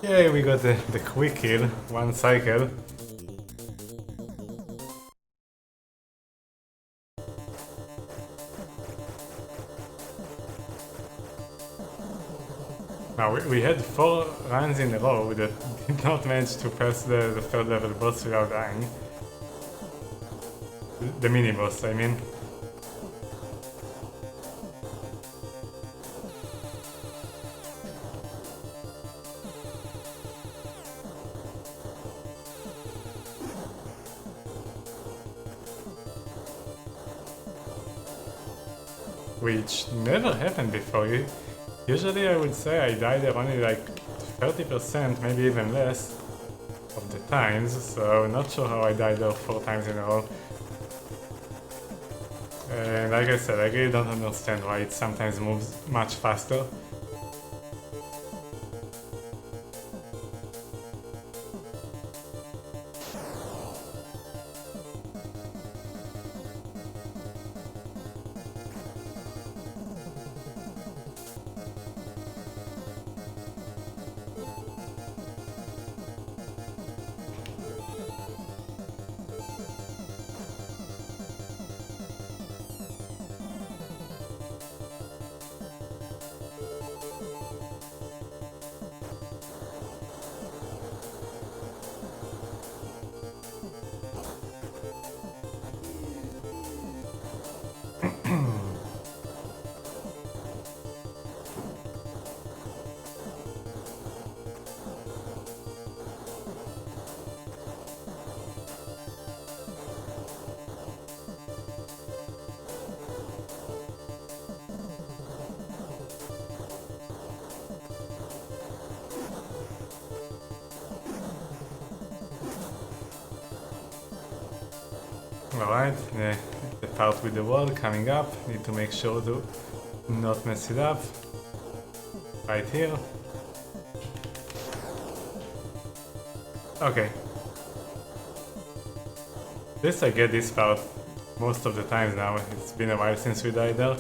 Yay, we got the quick kill, 1 cycle. Now, we had 4 runs in a row that did not manage to pass the 3rd level boss without dying. The mini boss, I mean. Which never happened before. Usually I would say I died there only like 30%, maybe even less of the times, so not sure how I died there 4 times in a row. And like I said, I really don't understand why it sometimes moves much faster. Alright, the part with the wall coming up, need to make sure to not mess it up. Right here. Okay. At least I get this part most of the times now, it's been a while since we died there.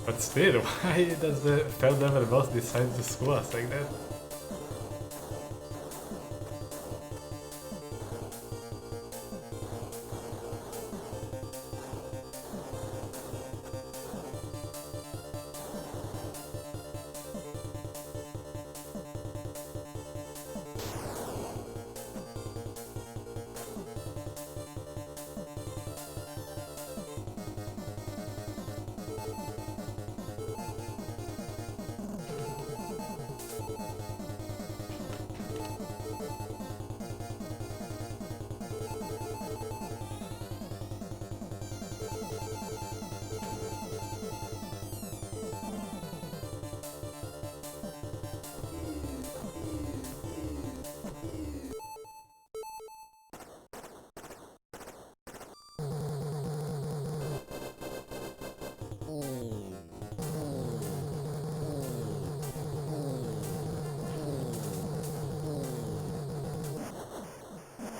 But still, why does the third level boss decide to screw us like that?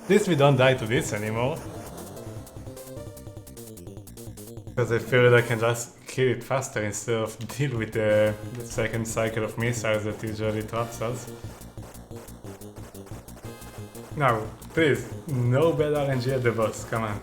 At least we don't die to this anymore. Because I feel that I can just kill it faster instead of deal with the second cycle of missiles that usually traps us. Now, please, no bad RNG at the boss, come on.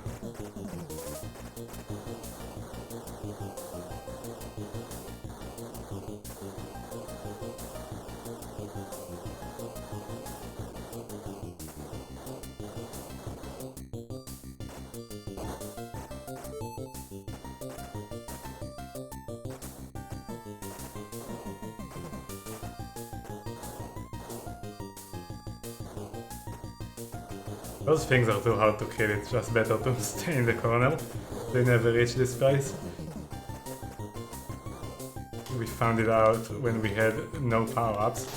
Those things are too hard to kill, it's just better to stay in the corner. They never reach this price. We found it out when we had no power-ups.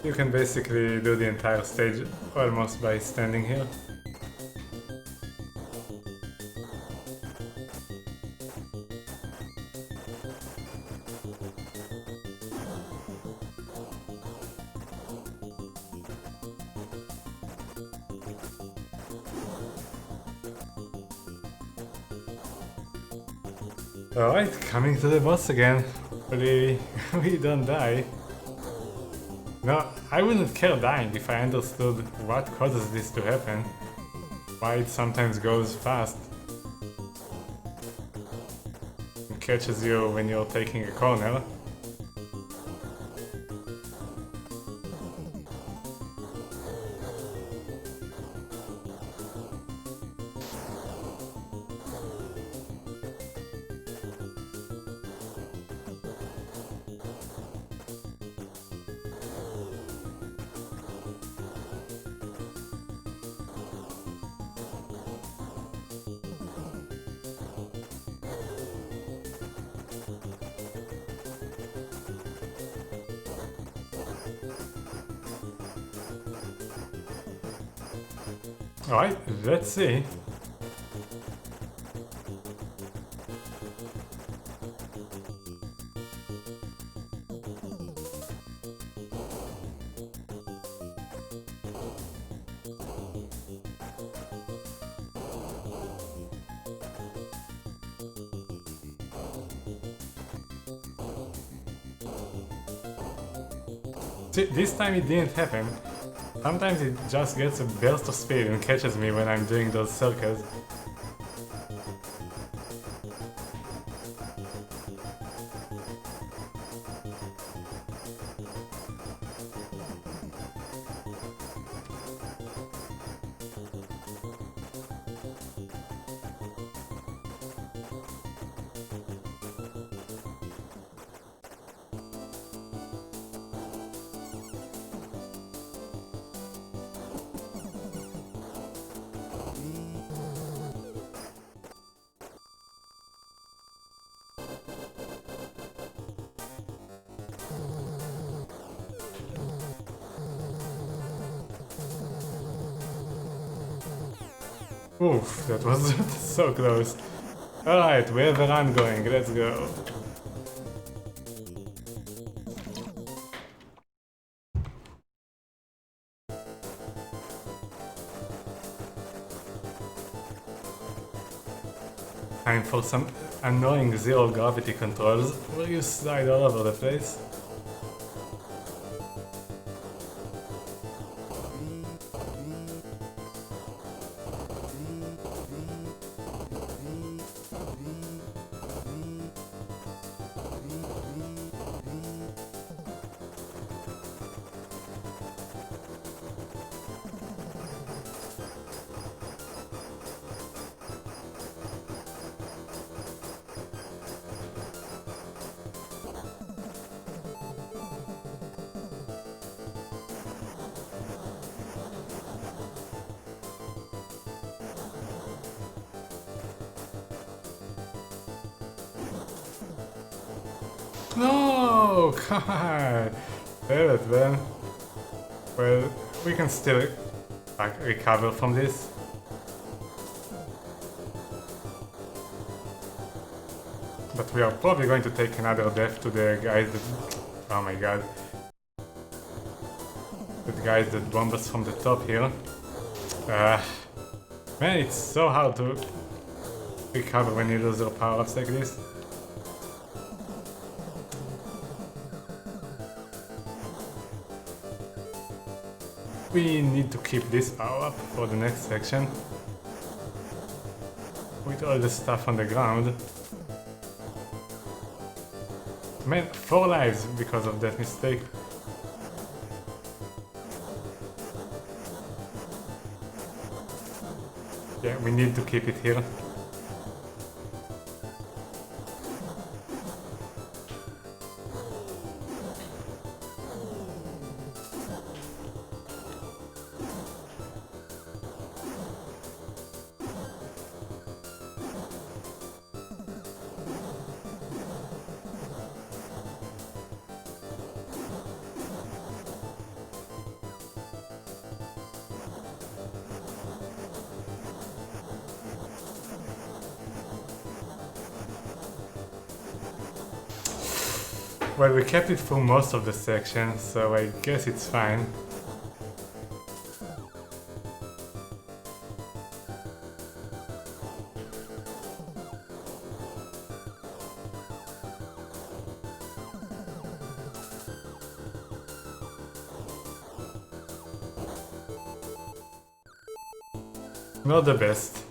You can basically do the entire stage almost by standing here. Alright, coming to the boss again. Hopefully we don't die. No, I wouldn't care dying if I understood what causes this to happen. Why it sometimes goes fast. It catches you when you're taking a corner. Alright, let's see. See, this time it didn't happen. Sometimes it just gets a burst of speed and catches me when I'm doing those circles. Oof, that was so close. Alright, we have a run going, let's go. Time for some annoying zero gravity controls where you slide all over the place. No, God, damn it, man. Well, we can still recover from this. But we are probably going to take another death to the guys that... Oh my god. The guys that bomb us from the top here. Man, it's so hard to recover when you lose your power-ups like this. We need to keep this power up for the next section. With all the stuff on the ground. Man, 4 lives because of that mistake. Yeah, we need to keep it here. Well, we kept it through most of the section, so I guess it's fine. Not the best.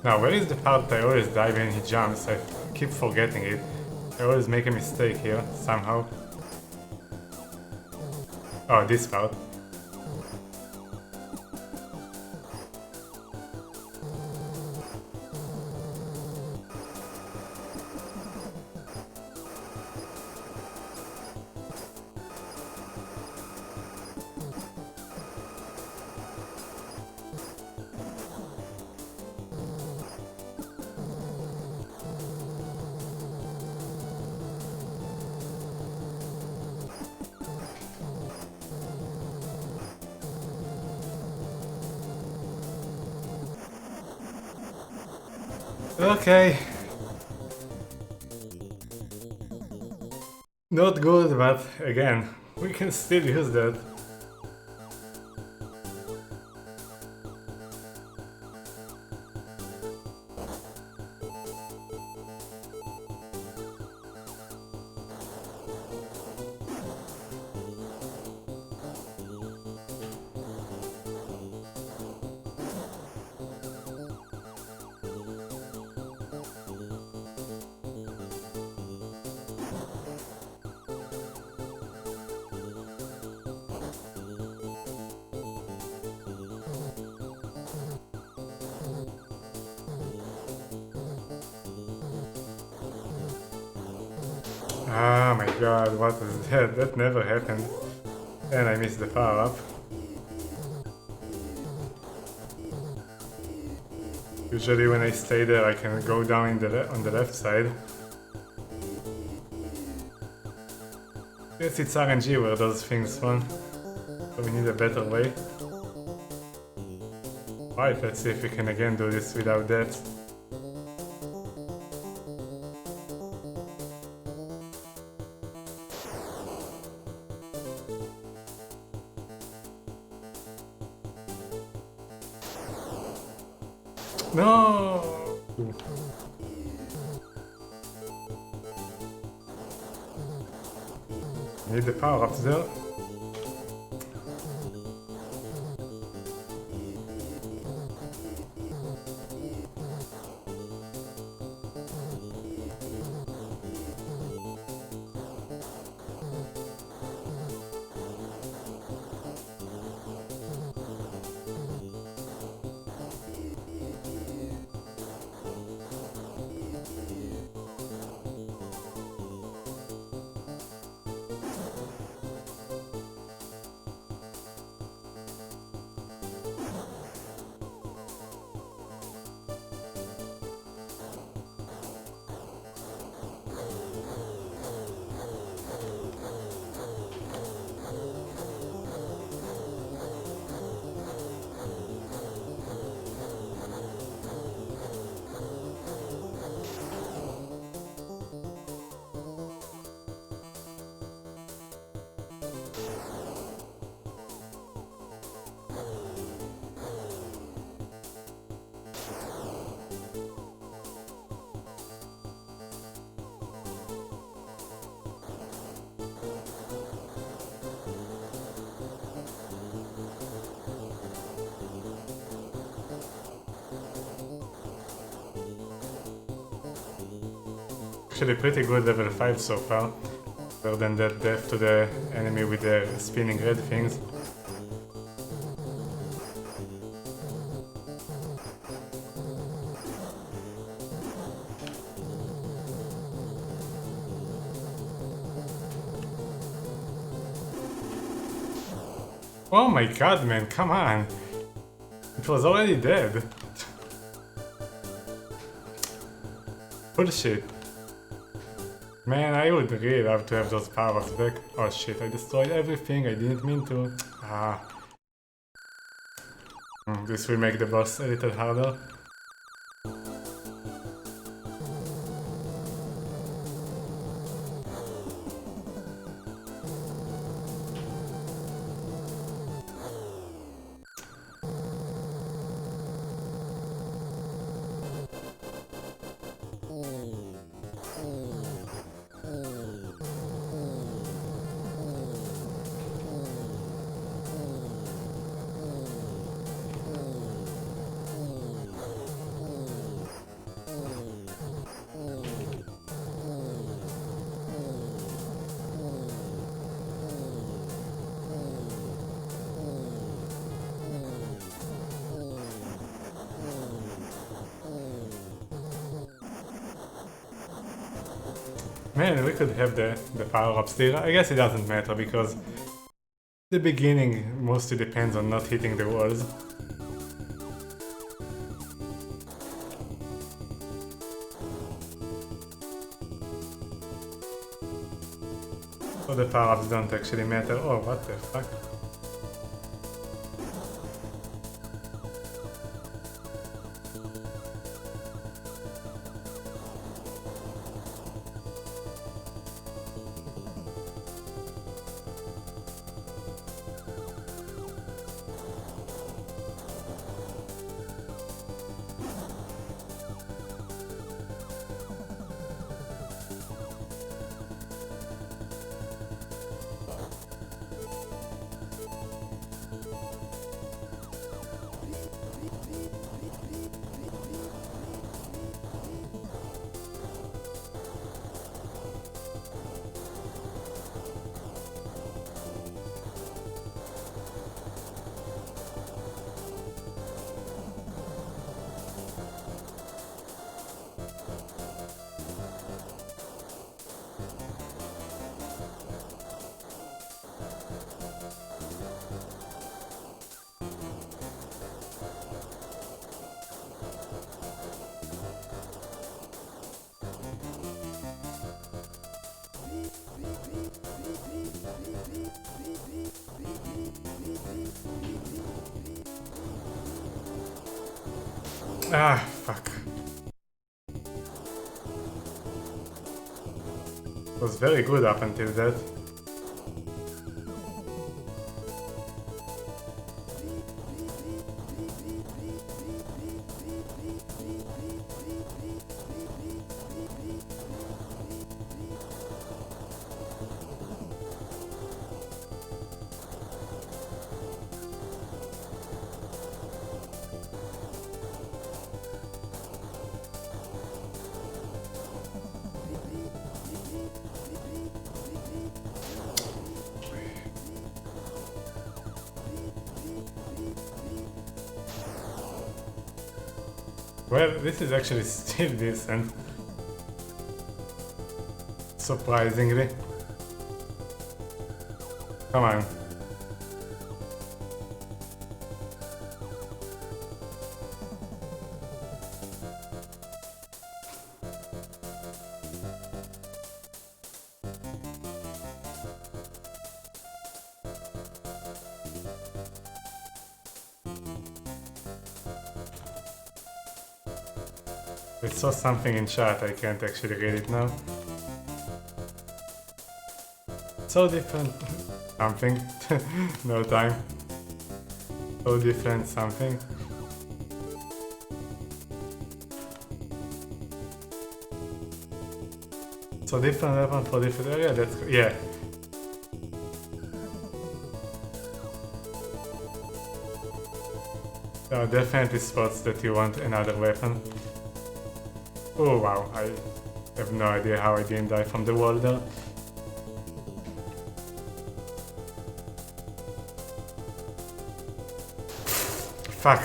Now, where is the part I always die when he jumps? I keep forgetting it. I always make a mistake here, somehow. Oh, this part. Okay. Not good, but again, we can still use that. Ah my god, what is that? That never happened. And I missed the power up. Usually when I stay there I can go down on the left side. Guess it's RNG where those things run. So we need a better way. Right, let's see if we can again do this without that. No! Need the power up there. Actually pretty good level 5 so far, better than that death to the enemy with the spinning red things. Oh my god, man, come on! It was already dead. Bullshit. Man, I would really love to have those powers back. Oh shit, I destroyed everything, I didn't mean to. Ah. This will make the boss a little harder. Man, we could have the power-ups there. I guess it doesn't matter because the beginning mostly depends on not hitting the walls. So the power-ups don't actually matter. Oh, what the fuck? Ah, fuck. It was very good up until that. Well, this is actually still decent. Surprisingly. Come on. I saw something in chat, I can't actually read it now. So different something. No time. So different something. So different weapon for different area, that's yeah. There are definitely spots that you want another weapon. Oh wow, I have no idea how I didn't die from the wall there. Fuck.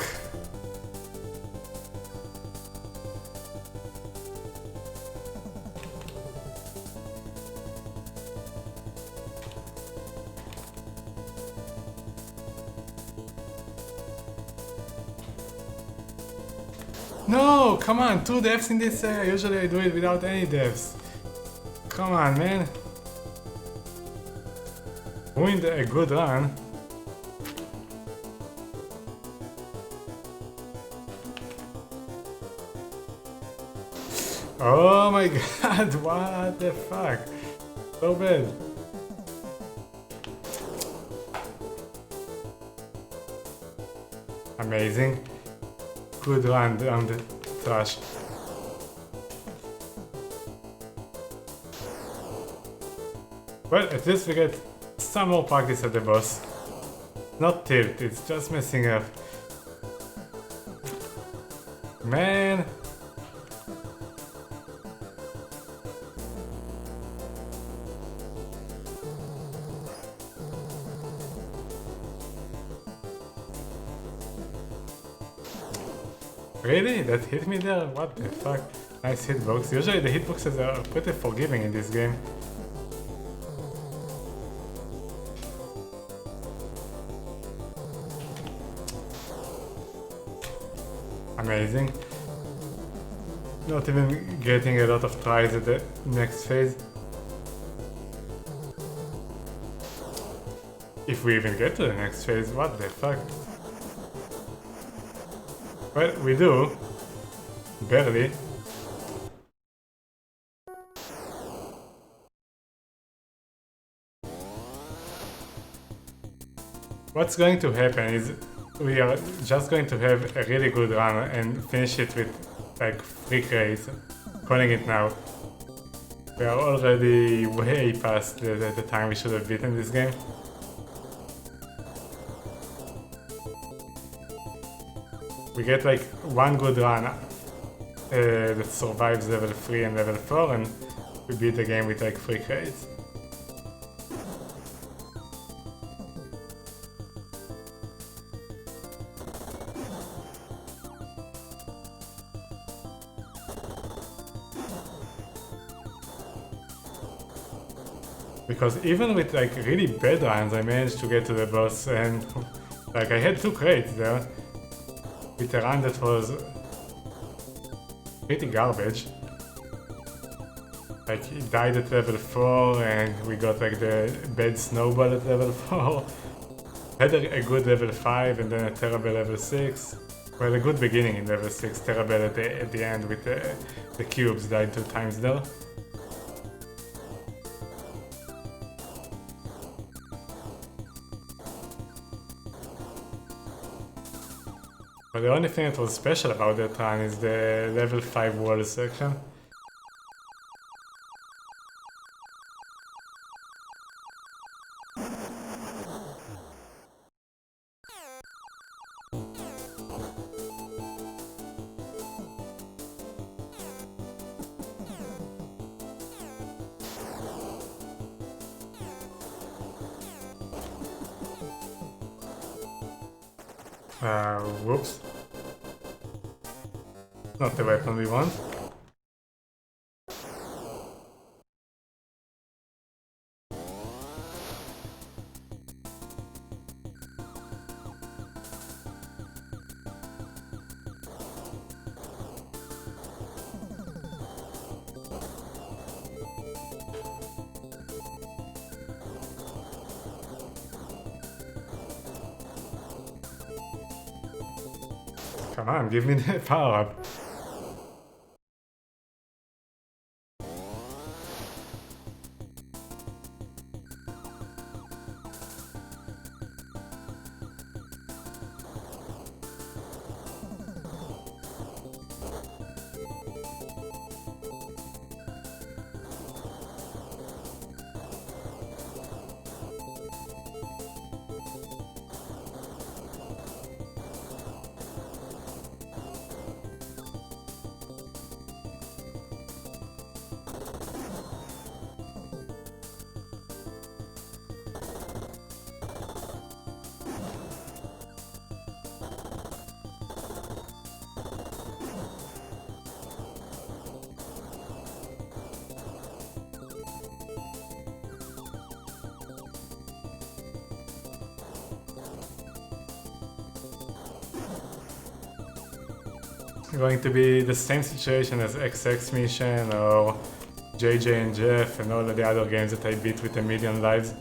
No, come on, 2 deaths in this area. Usually I do it without any deaths. Come on, man. Ruined a good run. Oh my god, what the fuck? So bad. Amazing. Good run down the trash. Well, at least we get some more practice at the boss. Not tilt, it's just messing up. Man. Really? That hit me there? What the fuck? Nice hitbox. Usually the hitboxes are pretty forgiving in this game. Amazing. Not even getting a lot of tries at the next phase. If we even get to the next phase, what the fuck? Well, we do. Barely. What's going to happen is we are just going to have a really good run and finish it with like freak race. Calling it now. We are already way past the time we should have beaten this game. We get like one good run that survives level 3 and level 4 and we beat the game with like 3 crates. Because even with like really bad runs I managed to get to the boss and like I had 2 crates there. With a run that was pretty garbage. Like he died at level 4 and we got like the bad snowball at level 4. Had a good level 5 and then a terrible level 6. Well, a good beginning in level 6, terrible at the end with the cubes, died 2 times there. But the only thing that was special about that run is the level 5 wall section. Whoops. Not the weapon we want. Come on, give me the power up. Going to be the same situation as XX Mission or JJ and Jeff and all of the other games that I beat with 1,000,000 lives.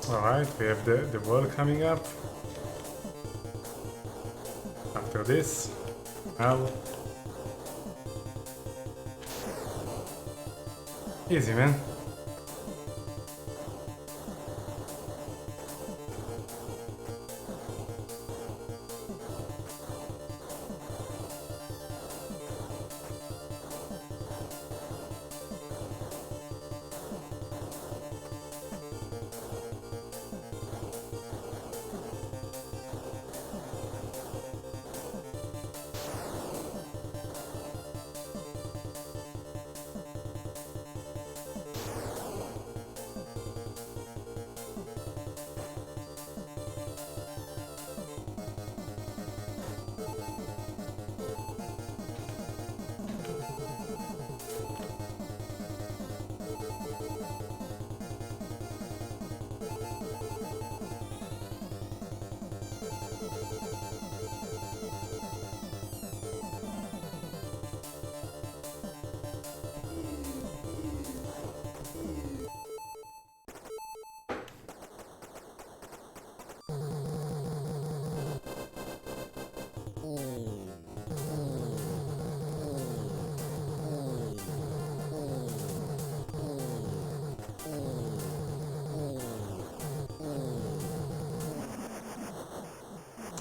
Alright, we have the wall coming up. After this, now. Easy, man.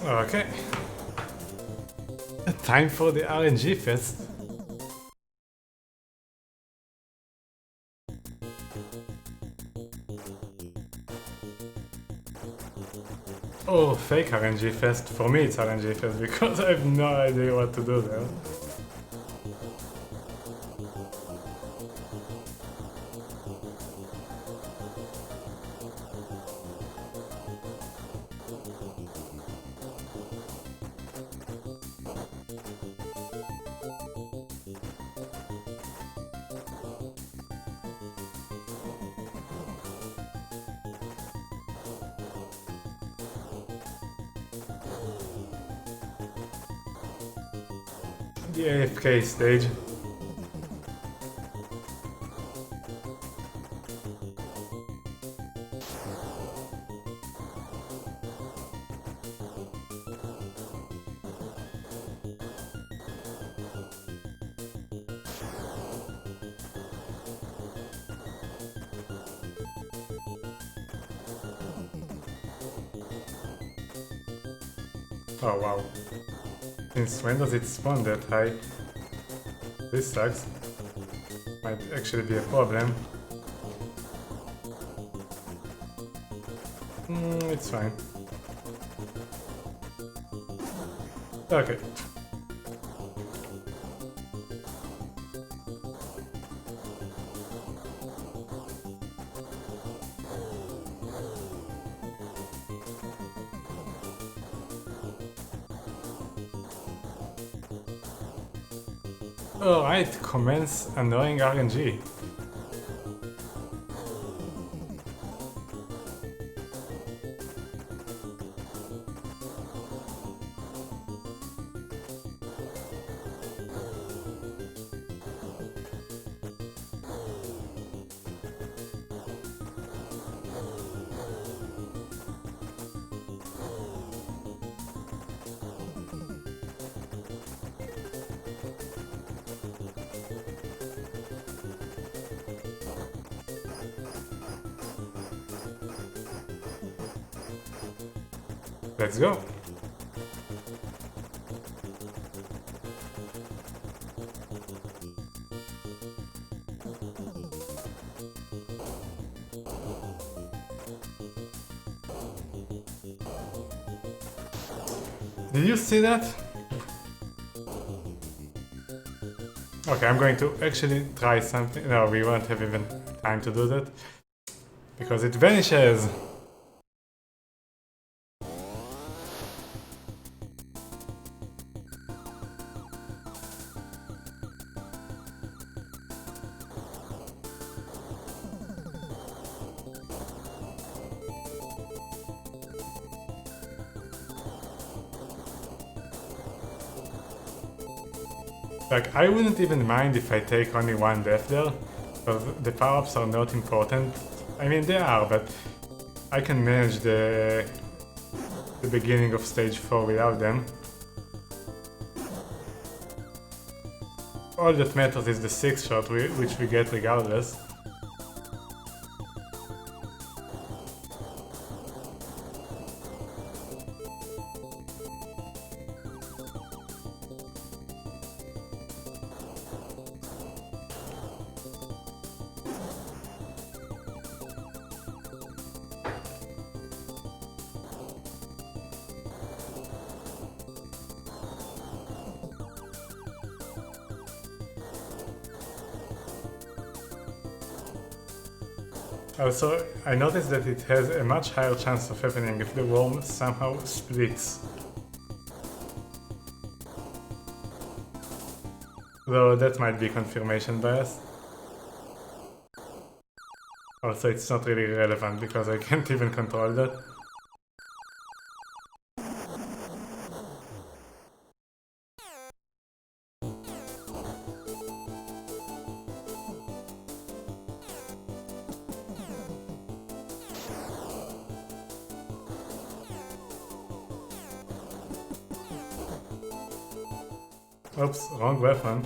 Okay. Time for the RNG fest. Oh, fake RNG fest. For me it's RNG fest because I have no idea what to do there. The AFK stage. Oh wow. Since when does it spawn that high? This sucks. Might actually be a problem. It's fine. Okay. Alright, commence annoying RNG. Let's go. Did you see that? Okay, I'm going to actually try something. No, we won't have even time to do that because it vanishes. Like, I wouldn't even mind if I take only one death there, because the power-ups are not important. I mean, they are, but I can manage the beginning of stage 4 without them. All that matters is the 6 shot, which we get regardless. Also, I noticed that it has a much higher chance of happening if the worm somehow splits. Though that might be confirmation bias. Also, it's not really relevant because I can't even control that. Oops, wrong weapon.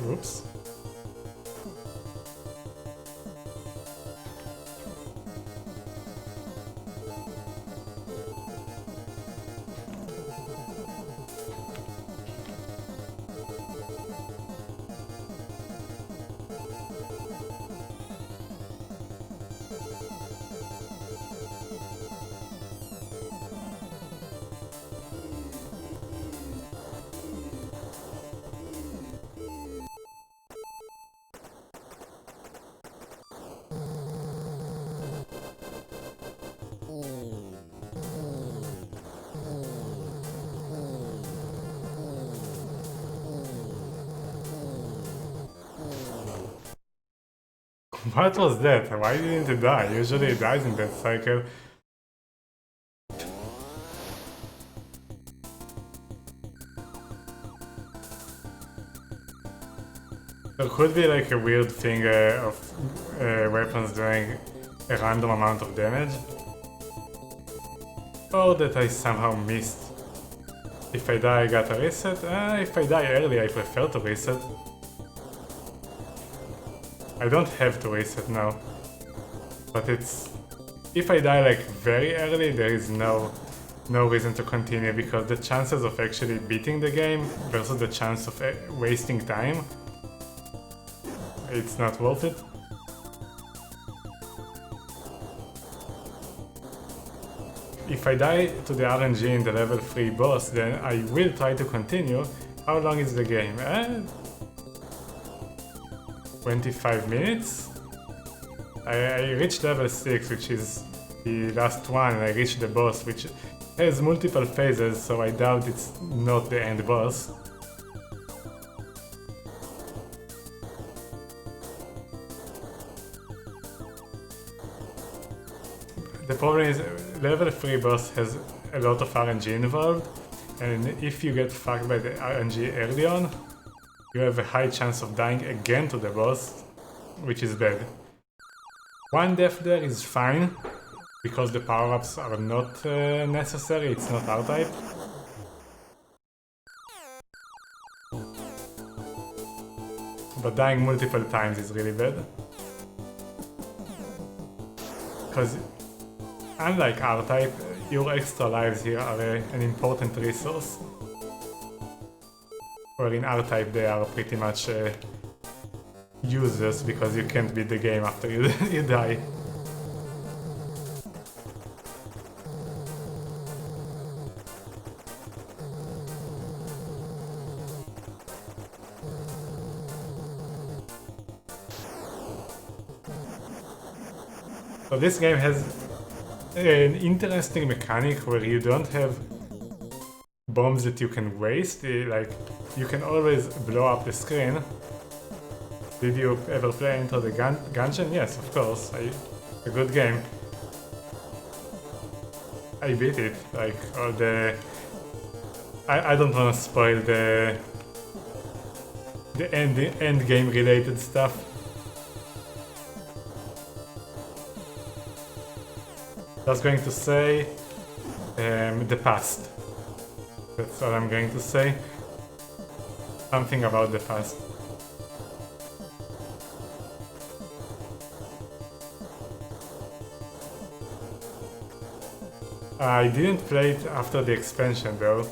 Oops. What was that? Why didn't it die? Usually it dies in that cycle. There could be like a weird thing of weapons doing a random amount of damage. Or that I somehow missed. If I die I got a reset? If I die early I prefer to reset. I don't have to reset now. But it's... if I die like very early there is no reason to continue because the chances of actually beating the game versus the chance of wasting time, it's not worth it. If I die to the RNG in the level 3 boss, then I will try to continue. How long is the game? 25 minutes? I reached level 6, which is the last one, and I reached the boss, which has multiple phases, so I doubt it's not the end boss. The problem is, level 3 boss has a lot of RNG involved, and if you get fucked by the RNG early on, you have a high chance of dying again to the boss, which is bad. One death there is fine, because the power-ups are not necessary, it's not R-type. But dying multiple times is really bad. Because unlike R-type, your extra lives here are an important resource. Where in R-type they are pretty much useless because you can't beat the game after you die. So this game has an interesting mechanic where you don't have bombs that you can waste, like you can always blow up the screen. Did you ever play into the Gungeon? Yes, of course, a good game. I beat it, like all the... I don't want to spoil the end game related stuff. Just going to say the past. That's all I'm going to say. Something about the past. I didn't play it after the expansion though.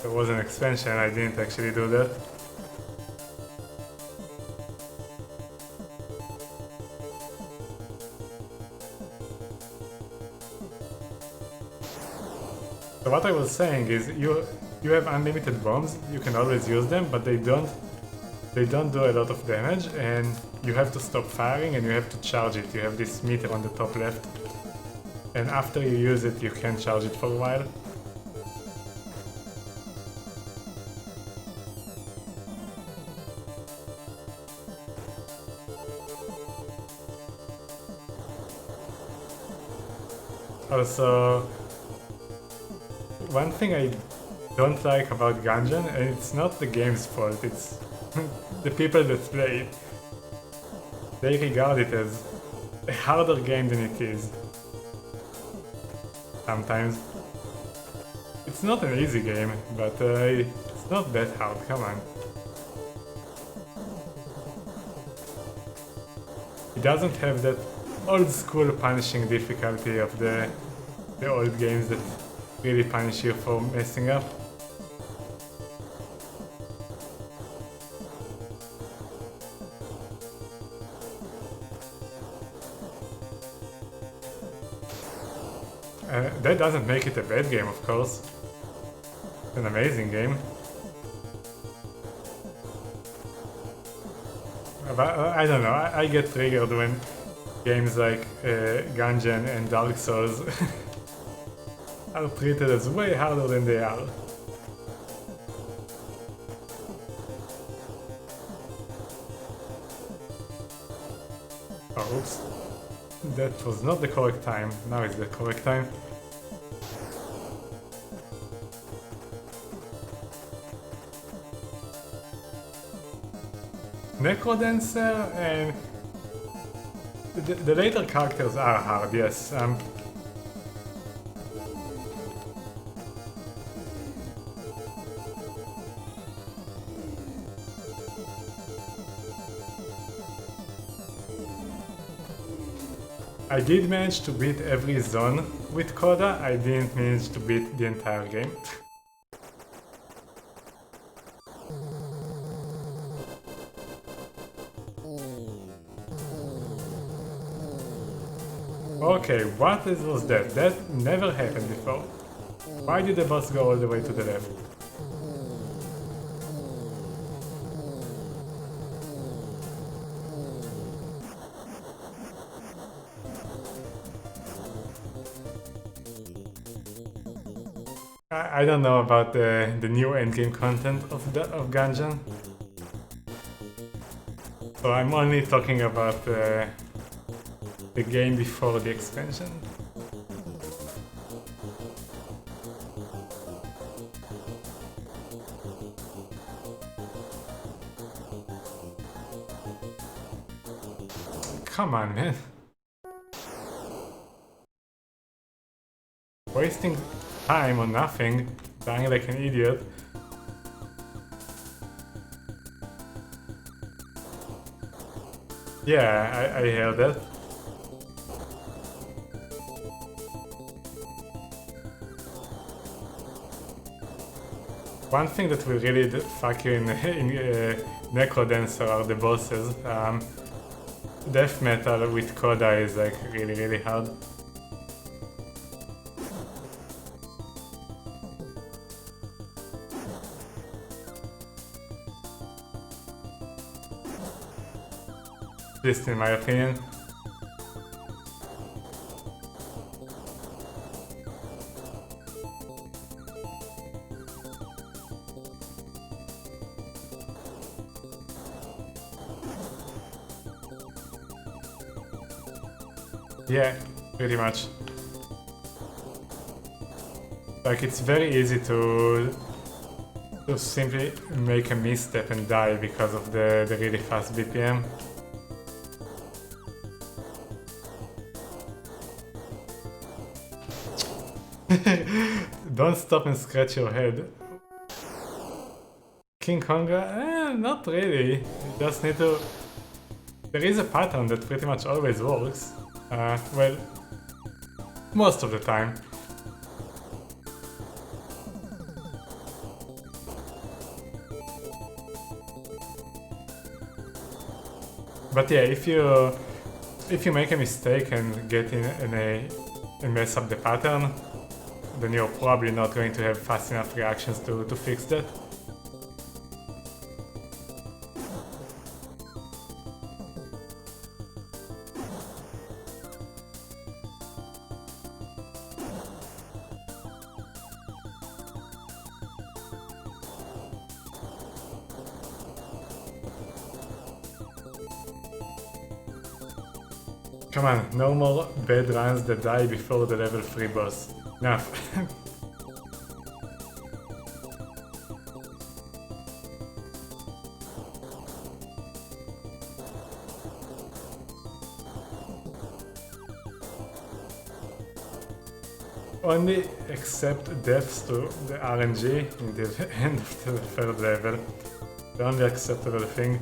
There was an expansion, I didn't actually do that. So what I was saying is you have unlimited bombs, you can always use them, but they don't do a lot of damage, and you have to stop firing and you have to charge it. You have this meter on the top left. And after you use it, you can charge it for a while. Also, one thing I don't like about Gungeon, and it's not the game's fault, it's the people that play it. They regard it as a harder game than it is. Sometimes. It's not an easy game, but it's not that hard, come on. It doesn't have that old school punishing difficulty of the old games that really punish you for messing up. That doesn't make it a bad game, of course. It's an amazing game. But I don't know, I get triggered when games like Gungeon and Dark Souls are treated as way harder than they are. Oh, oops. That was not the correct time. Now it's the correct time. Necrodancer and the later characters are hard, yes. I did manage to beat every zone with Coda, I didn't manage to beat the entire game. Okay, what was that? That never happened before. Why did the boss go all the way to the left? I don't know about the new endgame content of Gungeon. So I'm only talking about the game before the expansion. Come on, man. Wasting time on nothing, dying like an idiot. Yeah, I heard that. One thing that will really fuck you in Necrodancer are the bosses. Death metal with Coda is like really hard. At least in my opinion. Yeah, pretty much. Like, it's very easy to simply make a misstep and die because of the really fast BPM. Don't stop and scratch your head. King Konga? Not really. You just need to... There is a pattern that pretty much always works. Well, most of the time. But yeah, if you make a mistake and get in and mess up the pattern, then you're probably not going to have fast enough reactions to fix that. Come on, no more bad runs that die before the level 3 boss. Enough. Only accept deaths to the RNG in the end of the third level. The only acceptable thing.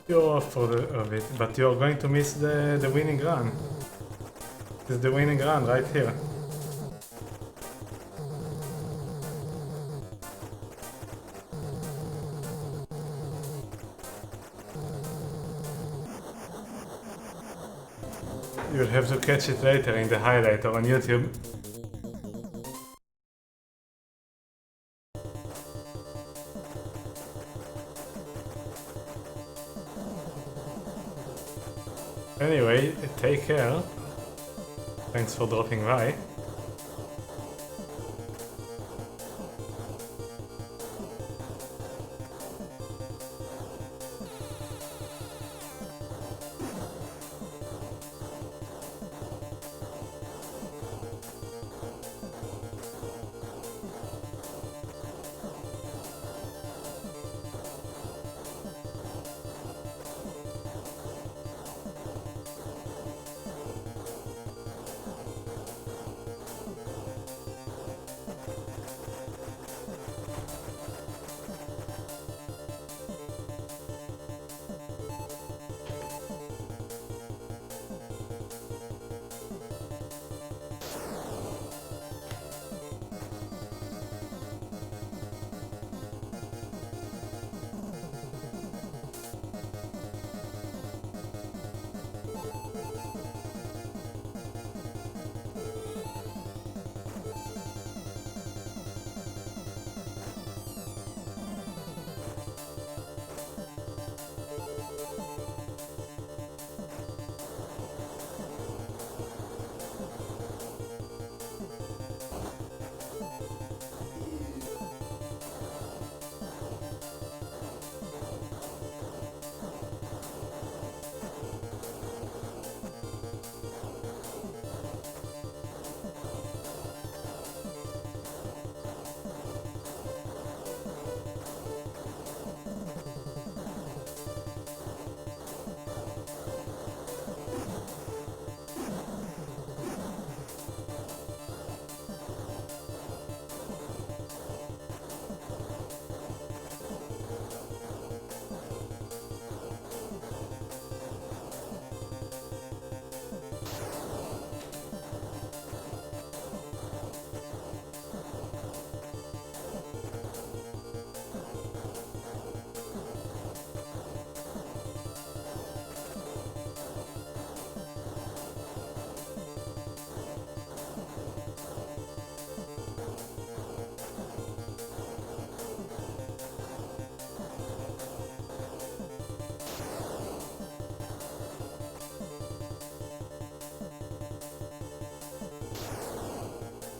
You're off of it, but you're going to miss the winning run. It's the winning run right here. you'll have to catch it later in the highlight or on YouTube. Anyway, take care. Thanks for dropping by.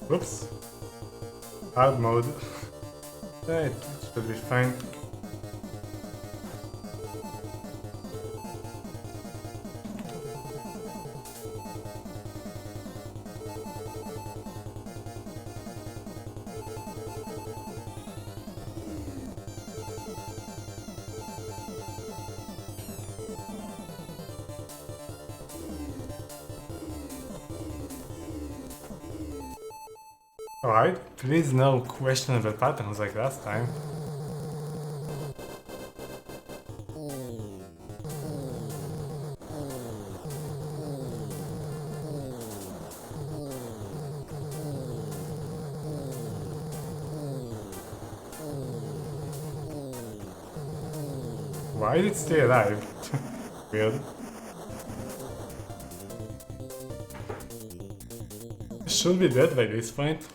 Whoops. Hard mode. It should be fine. Alright, please no questionable patterns like last time. Why did it stay alive? Weird. Should be dead by this point.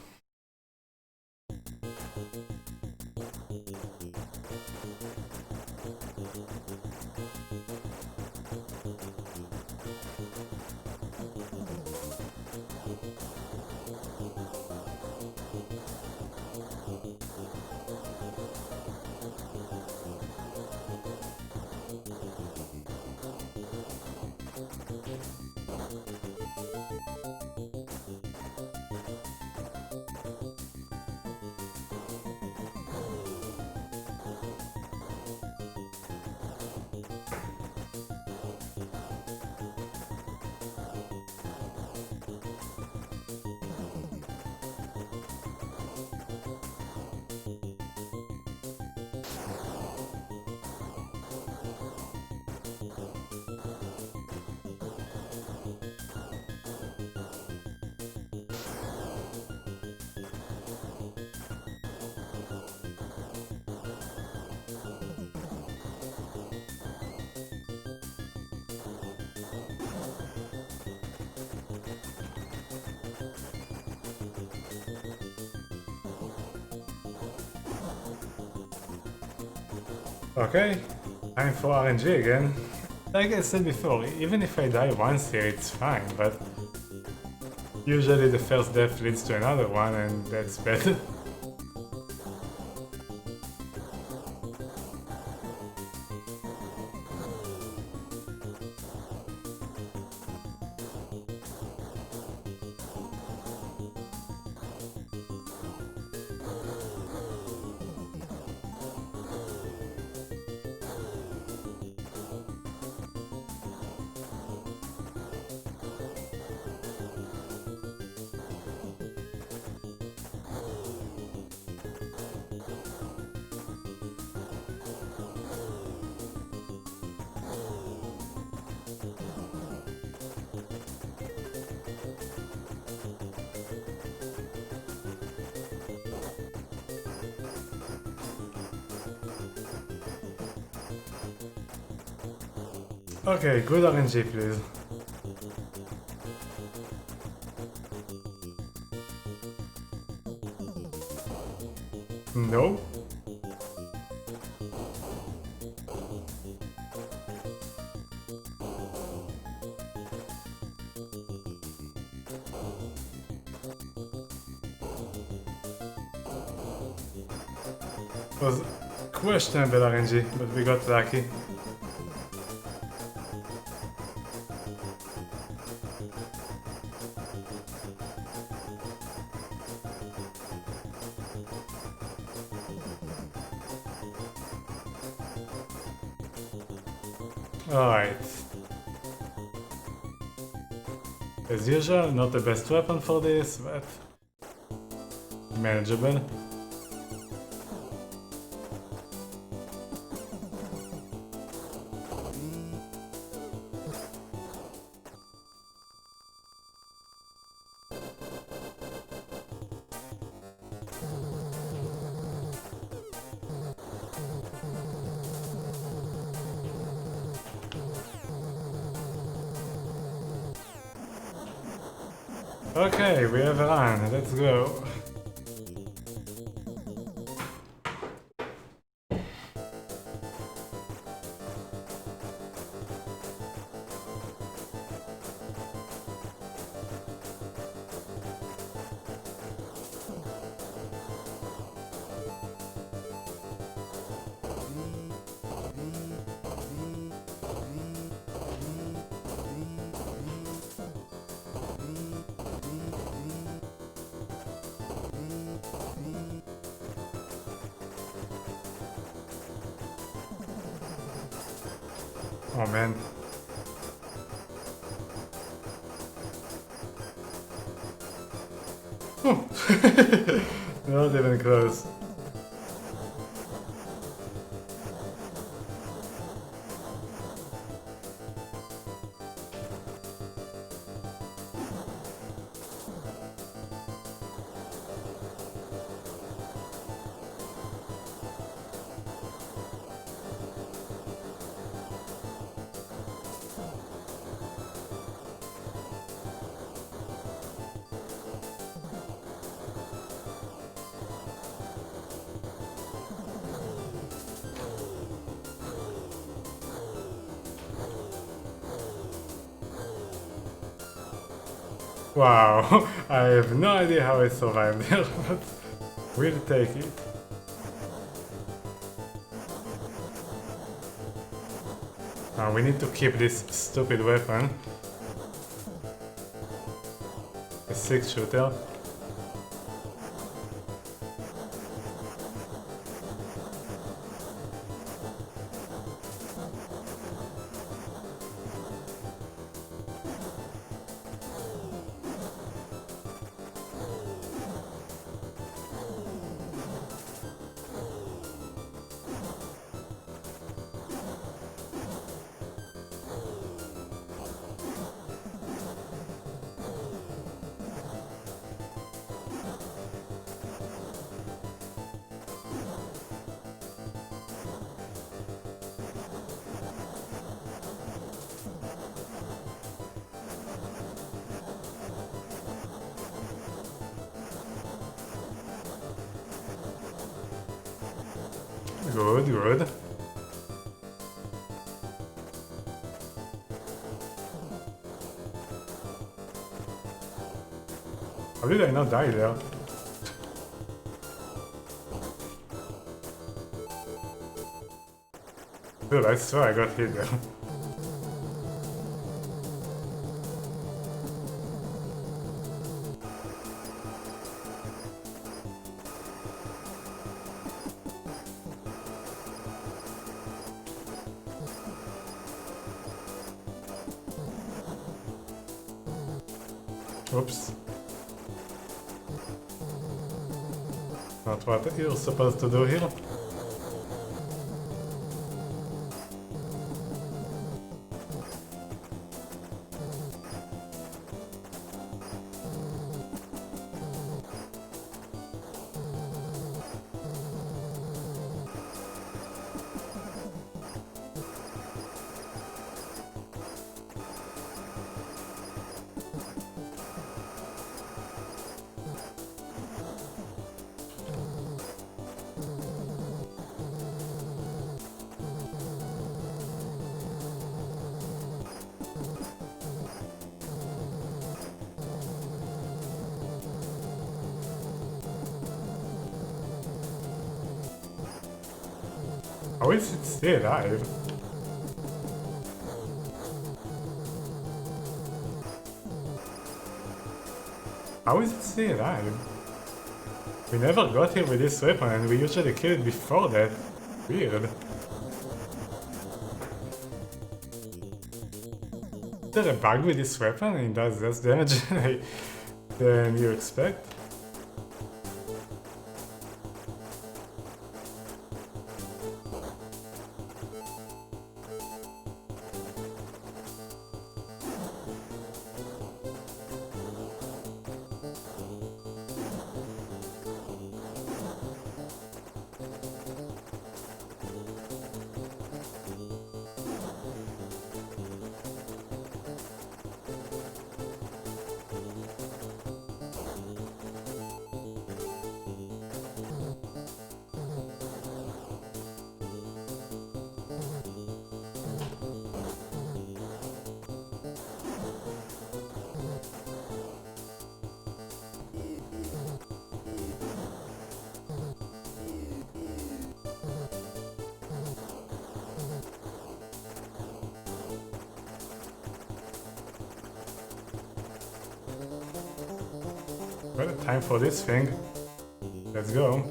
Okay, time for RNG again. Like I said before, even if I die once here, it's fine, but usually the first death leads to another one, and that's bad. Okay, good RNG please. No? Was questionable RNG, but we got lucky. Alright. As usual, not the best weapon for this, but manageable. Okay, we have a run, let's go. Oh man. Not even close. Wow, I have no idea how I survived there, but we'll take it. Now we need to keep this stupid weapon. A 6-shooter. Good, good. How did I not die there? Dude, I swear I got hit there. Oops. Not what you're supposed to do here. How is it still alive? How is it still alive? We never got here with this weapon and we usually kill it before that. Weird. Is there a bug with this weapon and it does less damage than you expect? Well, time for this thing. Let's go.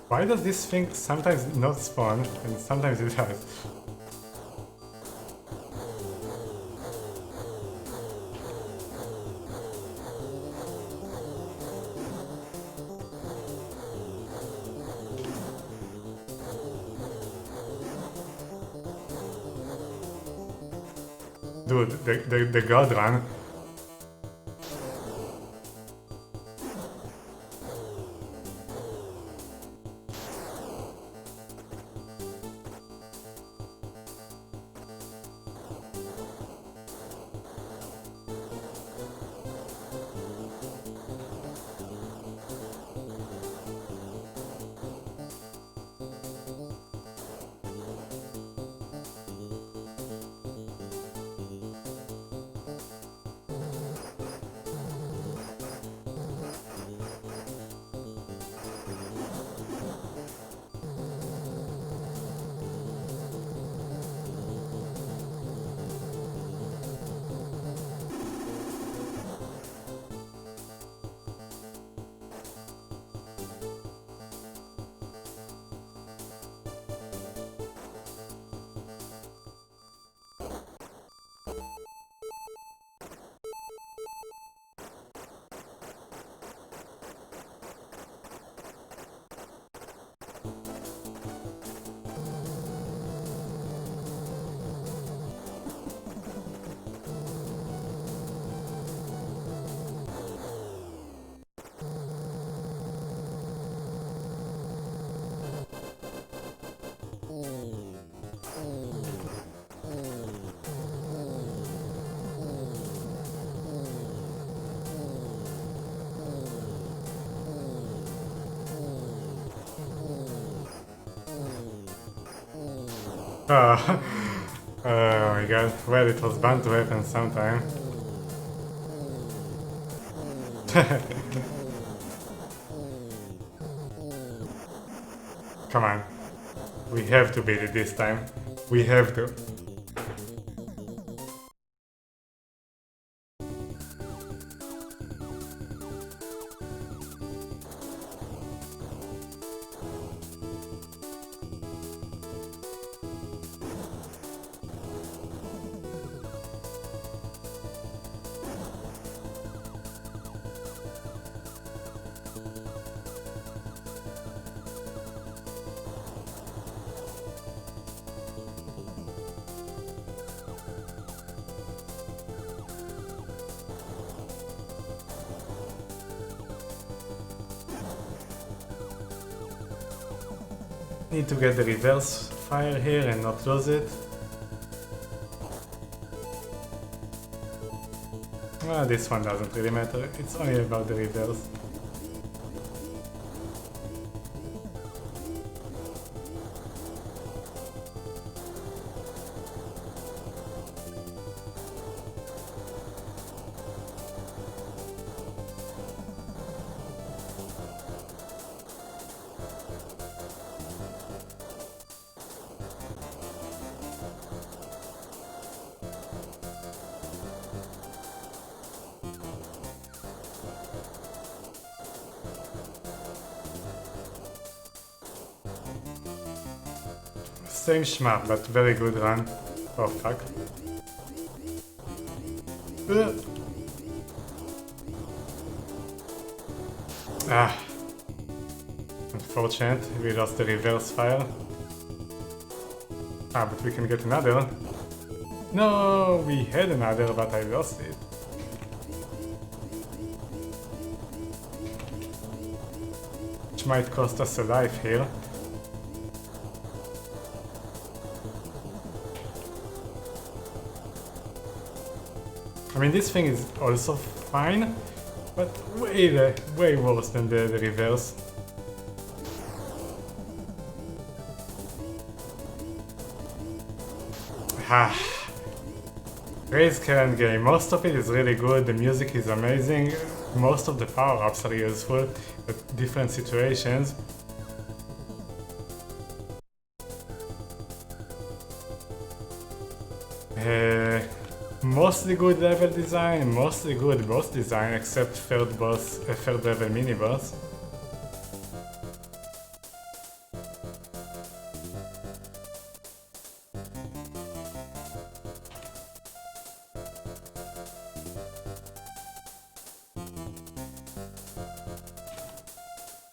Why does this thing sometimes not spawn and sometimes it does? Dude, the god run. Oh, oh my god, well, it was bound to happen sometime. Come on. We have to beat it this time. We have to. Need to get the reverse fire here and not lose it. Well, this one doesn't really matter, it's only about the reverse. Same schmap, but very good run. Oh fuck. Ah. Unfortunate, we lost the reverse fire. Ah, but we can get another. No, we had another, but I lost it. Which might cost us a life here. I mean, this thing is also fine, but way worse than the reverse. Ah, Ray's current game. Most of it is really good, the music is amazing, most of the power-ups are useful at different situations. Mostly good level design, mostly good boss design, except third level mini boss.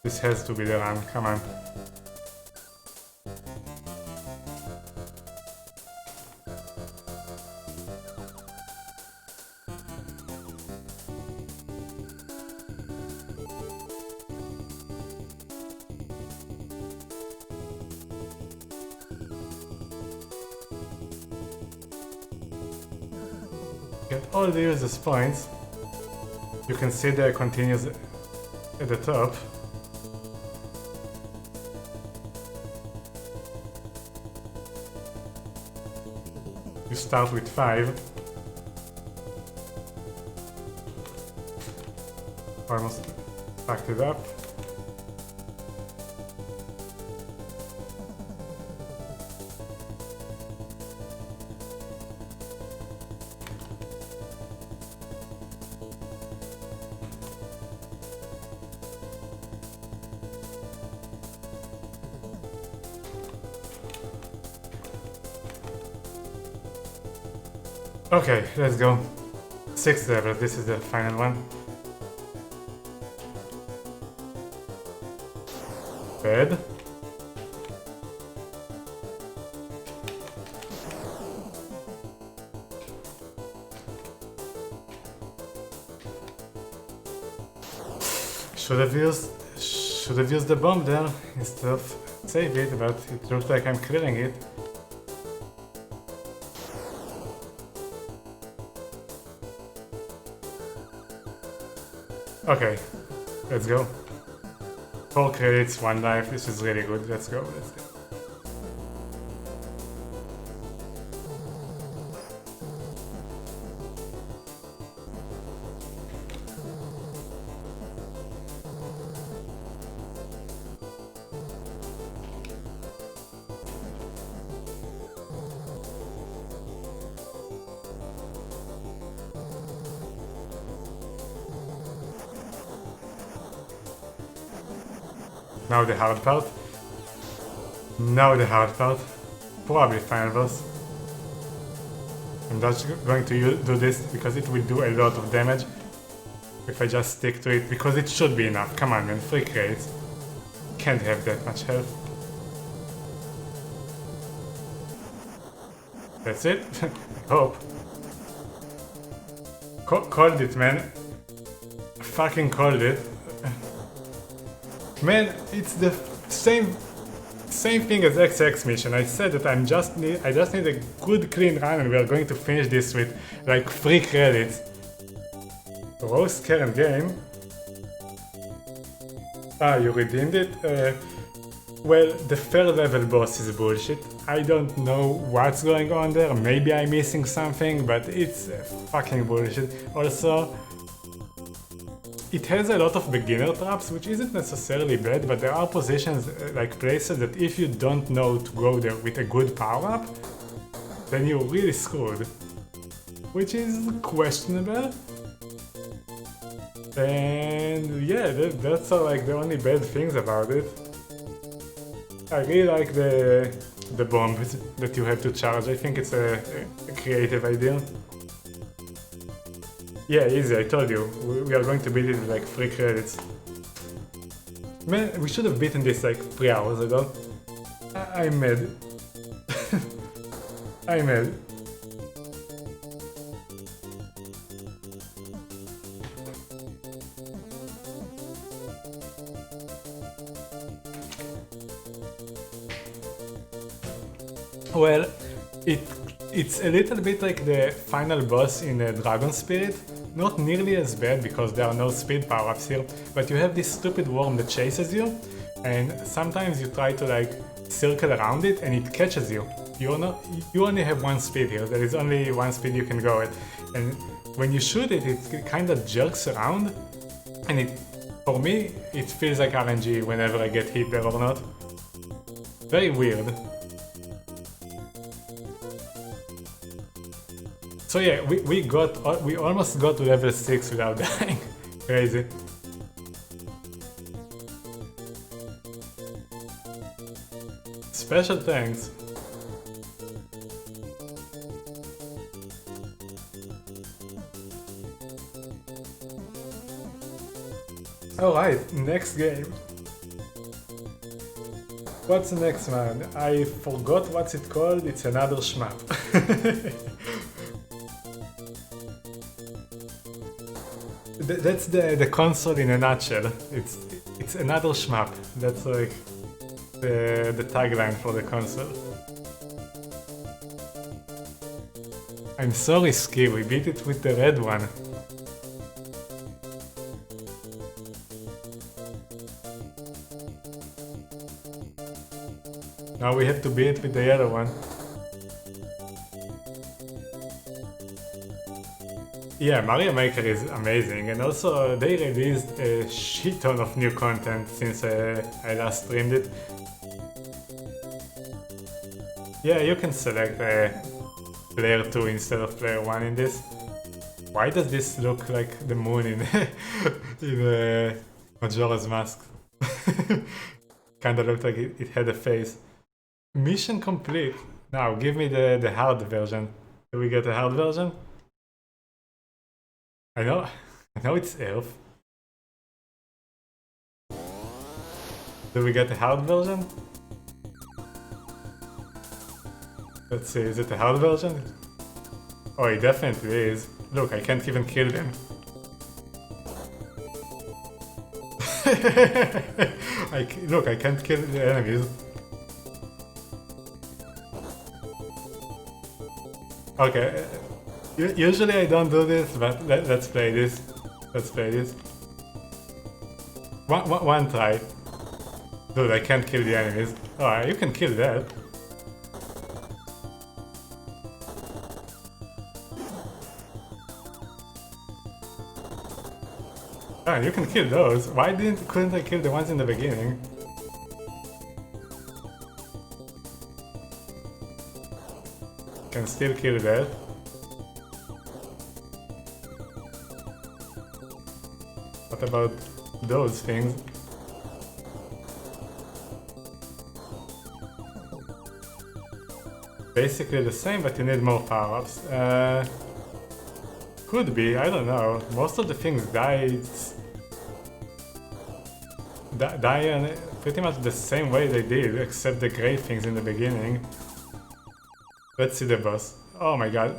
This has to be the run, come on. Get all the users points. You can see there continues at the top. You start with 5. Almost packed it up. Okay, let's go. 6th level, this is the final one. Bad. Should have used the bomb there instead of save it, but it looks like I'm clearing it. Okay, let's go. 4 credits, 1 life, this is really good. Let's go, let's go. Now the hard part. Now the hard part. Probably final boss. I'm just going to do this because it will do a lot of damage if I just stick to it, because it should be enough. Come on man, 3 crates. Can't have that much health. That's it? I hope. Called it, man. Fucking called it. Man, it's the same thing as XX mission. I said that I just need a good clean run and we are going to finish this with like 3 credits. Roast current game. Ah, you redeemed it? Well, the 3rd level boss is bullshit. I don't know what's going on there. Maybe I'm missing something, but it's fucking bullshit. Also, it has a lot of beginner traps, which isn't necessarily bad, but there are positions, like places that if you don't know to go there with a good power-up, then you're really screwed. Which is questionable. And yeah, that's like the only bad things about it. I really like the bomb that you have to charge. I think it's a creative idea. Yeah, easy, I told you. We are going to beat it with like 3 credits. Man, we should have beaten this like 3 hours ago. I'm mad. I'm mad. Well, it's a little bit like the final boss in Dragon Spirit. Not nearly as bad because there are no speed power-ups here, but you have this stupid worm that chases you, and sometimes you try to like circle around it and it catches you. You only have 1 speed here, there is only 1 speed you can go at, and when you shoot it, it kinda jerks around, and for me, it feels like RNG whenever I get hit there or not. Very weird. So yeah, we almost got to level 6 without dying. Crazy. Special thanks. Alright, next game. What's the next one? I forgot what's it called, it's another shmup. That's the console in a nutshell. It's another shmup. That's like the tagline for the console. I'm so risky, we beat it with the red one. Now we have to beat it with the yellow one. Yeah, Mario Maker is amazing, and also they released a shit ton of new content since I last streamed it. Yeah, you can select player 2 instead of player 1 in this. Why does this look like the moon in Majora's Mask? Kinda looked like it had a face. Mission complete. Now give me the hard version. Do we get a hard version? I know it's Elf. Do we get the hard version? Let's see, is it the hard version? Oh, it definitely is. Look, I can't even kill them. Look, I can't kill the enemies. Okay. Usually I don't do this, but let's play this. Let's play this. One try. Dude, I can't kill the enemies. Oh, you can kill that. Oh, you can kill those. Why couldn't I kill the ones in the beginning? Can still kill that. What about those things? basically the same, but you need more power-ups. Could be, I don't know. Most of the things die in pretty much the same way they did, except the great things in the beginning. Let's see the boss. Oh my god.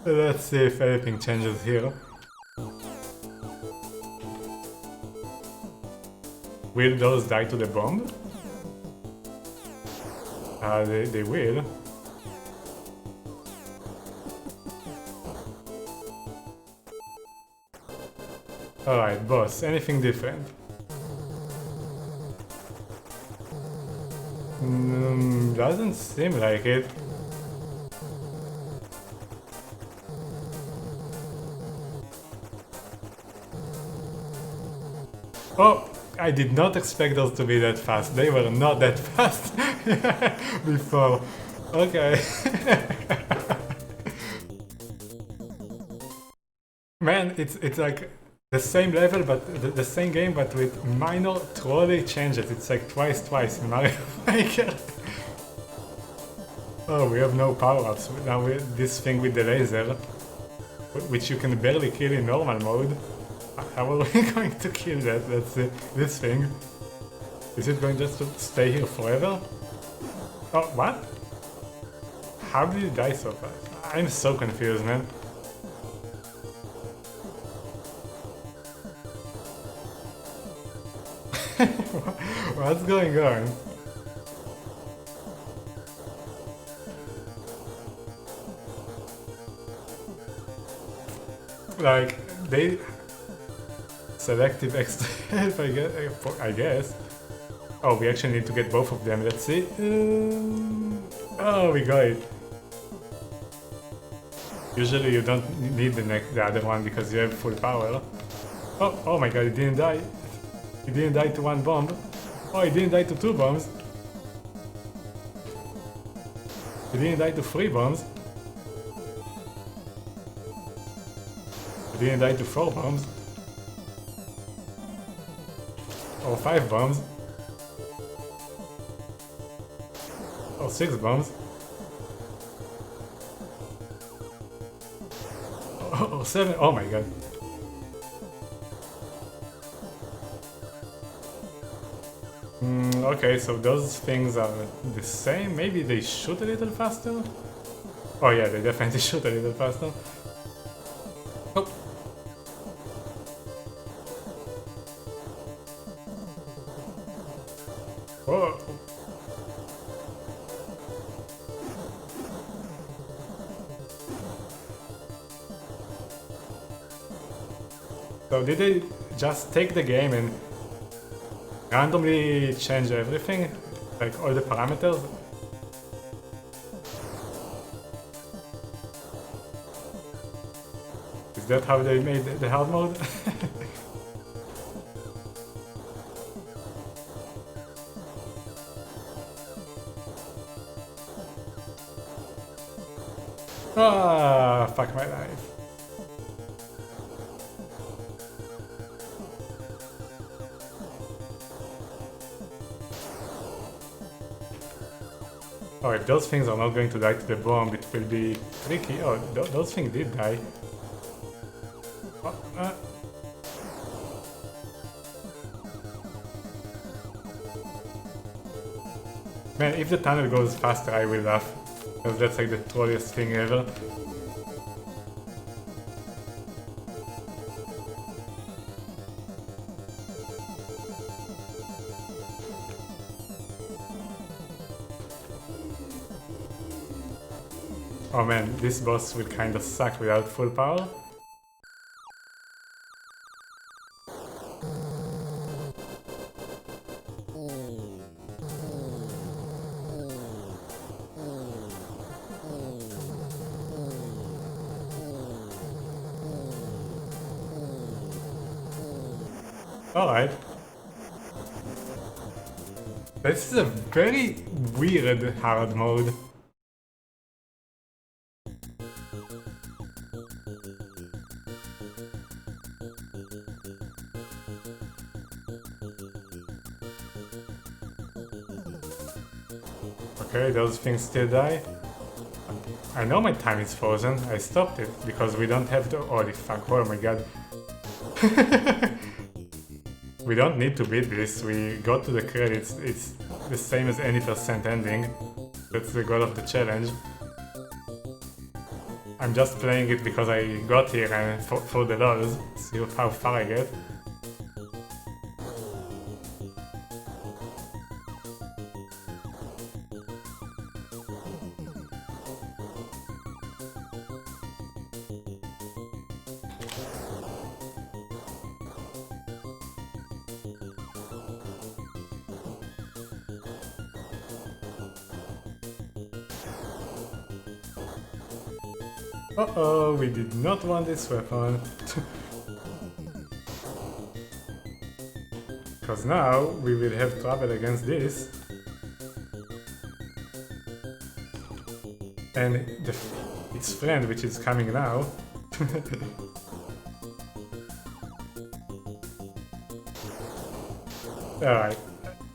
Let's see if anything changes here. Will those die to the bomb? They will. Alright, boss, anything different? Doesn't seem like it. Oh, I did not expect those to be that fast. They were not that fast before. Okay. Man, it's like the same level, but the same game, but with minor trolley changes. It's like twice in Mario Maker. Oh, we have no power-ups. Now this thing with the laser, which you can barely kill in normal mode. How are we going to kill that? That's this thing. Is it going just to stay here forever? Oh, what? How did it die so fast? I'm so confused, man. What's going on? Like, they... Selective extra help, I guess. Oh, we actually need to get both of them, let's see. Oh, we got it. Usually you don't need the other one because you have full power. Oh my god, he didn't die. He didn't die to one bomb. Oh, he didn't die to 2 bombs. He didn't die to 3 bombs. He didn't die to 4 bombs. Or 5 bombs. Or 6 bombs. Or 7. Oh my god. Okay, so those things are the same. Maybe they shoot a little faster? Oh yeah, they definitely shoot a little faster. Oh. Whoa. So did they just take the game and randomly change everything? Like all the parameters? Is that how they made the hard mode? Ah, fuck my life. Oh, if those things are not going to die to the bomb, it will be tricky. Oh, those things did die. Oh, Man, if the tunnel goes faster, I will laugh. Because that's like the trolliest thing ever. Oh man, this boss will kinda suck without full power. Alright. This is a very weird hard mode. Okay, those things still die. I know my time is frozen. I stopped it because we don't have to. Holy fuck! Oh my god. We don't need to beat this. We got to the credits. It's the same as any percent ending. That's the goal of the challenge. I'm just playing it because I got here and for the lols. See how far I get. Uh-oh, we did not want this weapon. Because now we will have trouble against this. And its friend, which is coming now. Alright,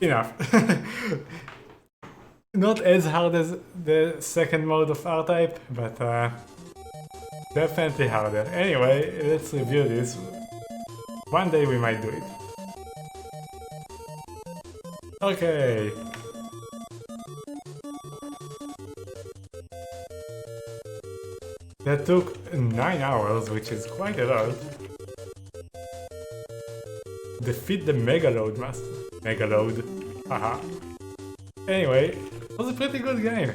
enough. Not as hard as the second mode of R-Type, but definitely harder. Anyway, let's review this. One day we might do it. Okay. That took 9 hours, which is quite a lot. Defeat the Megaload Master. Megaload. Haha. Anyway, it was a pretty good game.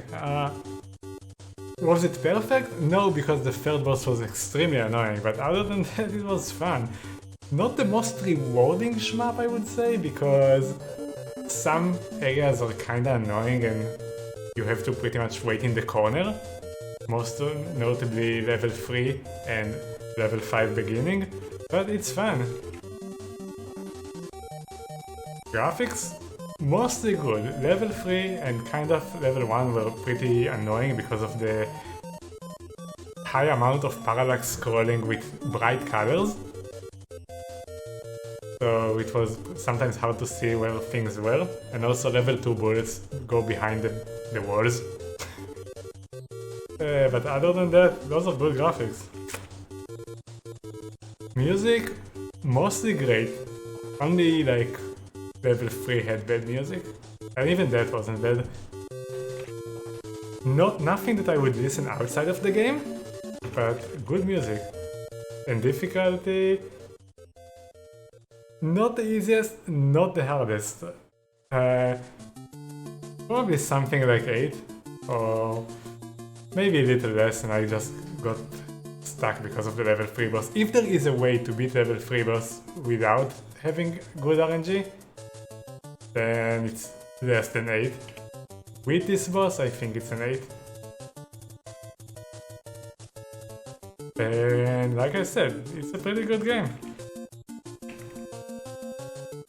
Was it perfect? No, because the third boss was extremely annoying, but other than that it was fun. Not the most rewarding shmup, I would say, because some areas are kinda annoying and you have to pretty much wait in the corner. Most notably level 3 and level 5 beginning, but it's fun. Graphics? Mostly good. Level 3 and kind of level 1 were pretty annoying because of the high amount of parallax scrolling with bright colors. So it was sometimes hard to see where things were, and also level 2 bullets go behind the walls. But other than that, those are good graphics. Music? Mostly great. Only like level 3 had bad music, and even that wasn't bad. Nothing that I would listen outside of the game, but good music. And difficulty? Not the easiest, not the hardest. Probably something like 8, or maybe a little less, and I just got stuck because of the level 3 boss. If there is a way to beat level 3 boss without having good RNG, then it's less than 8. With this boss, I think it's an 8. And like I said, it's a pretty good game.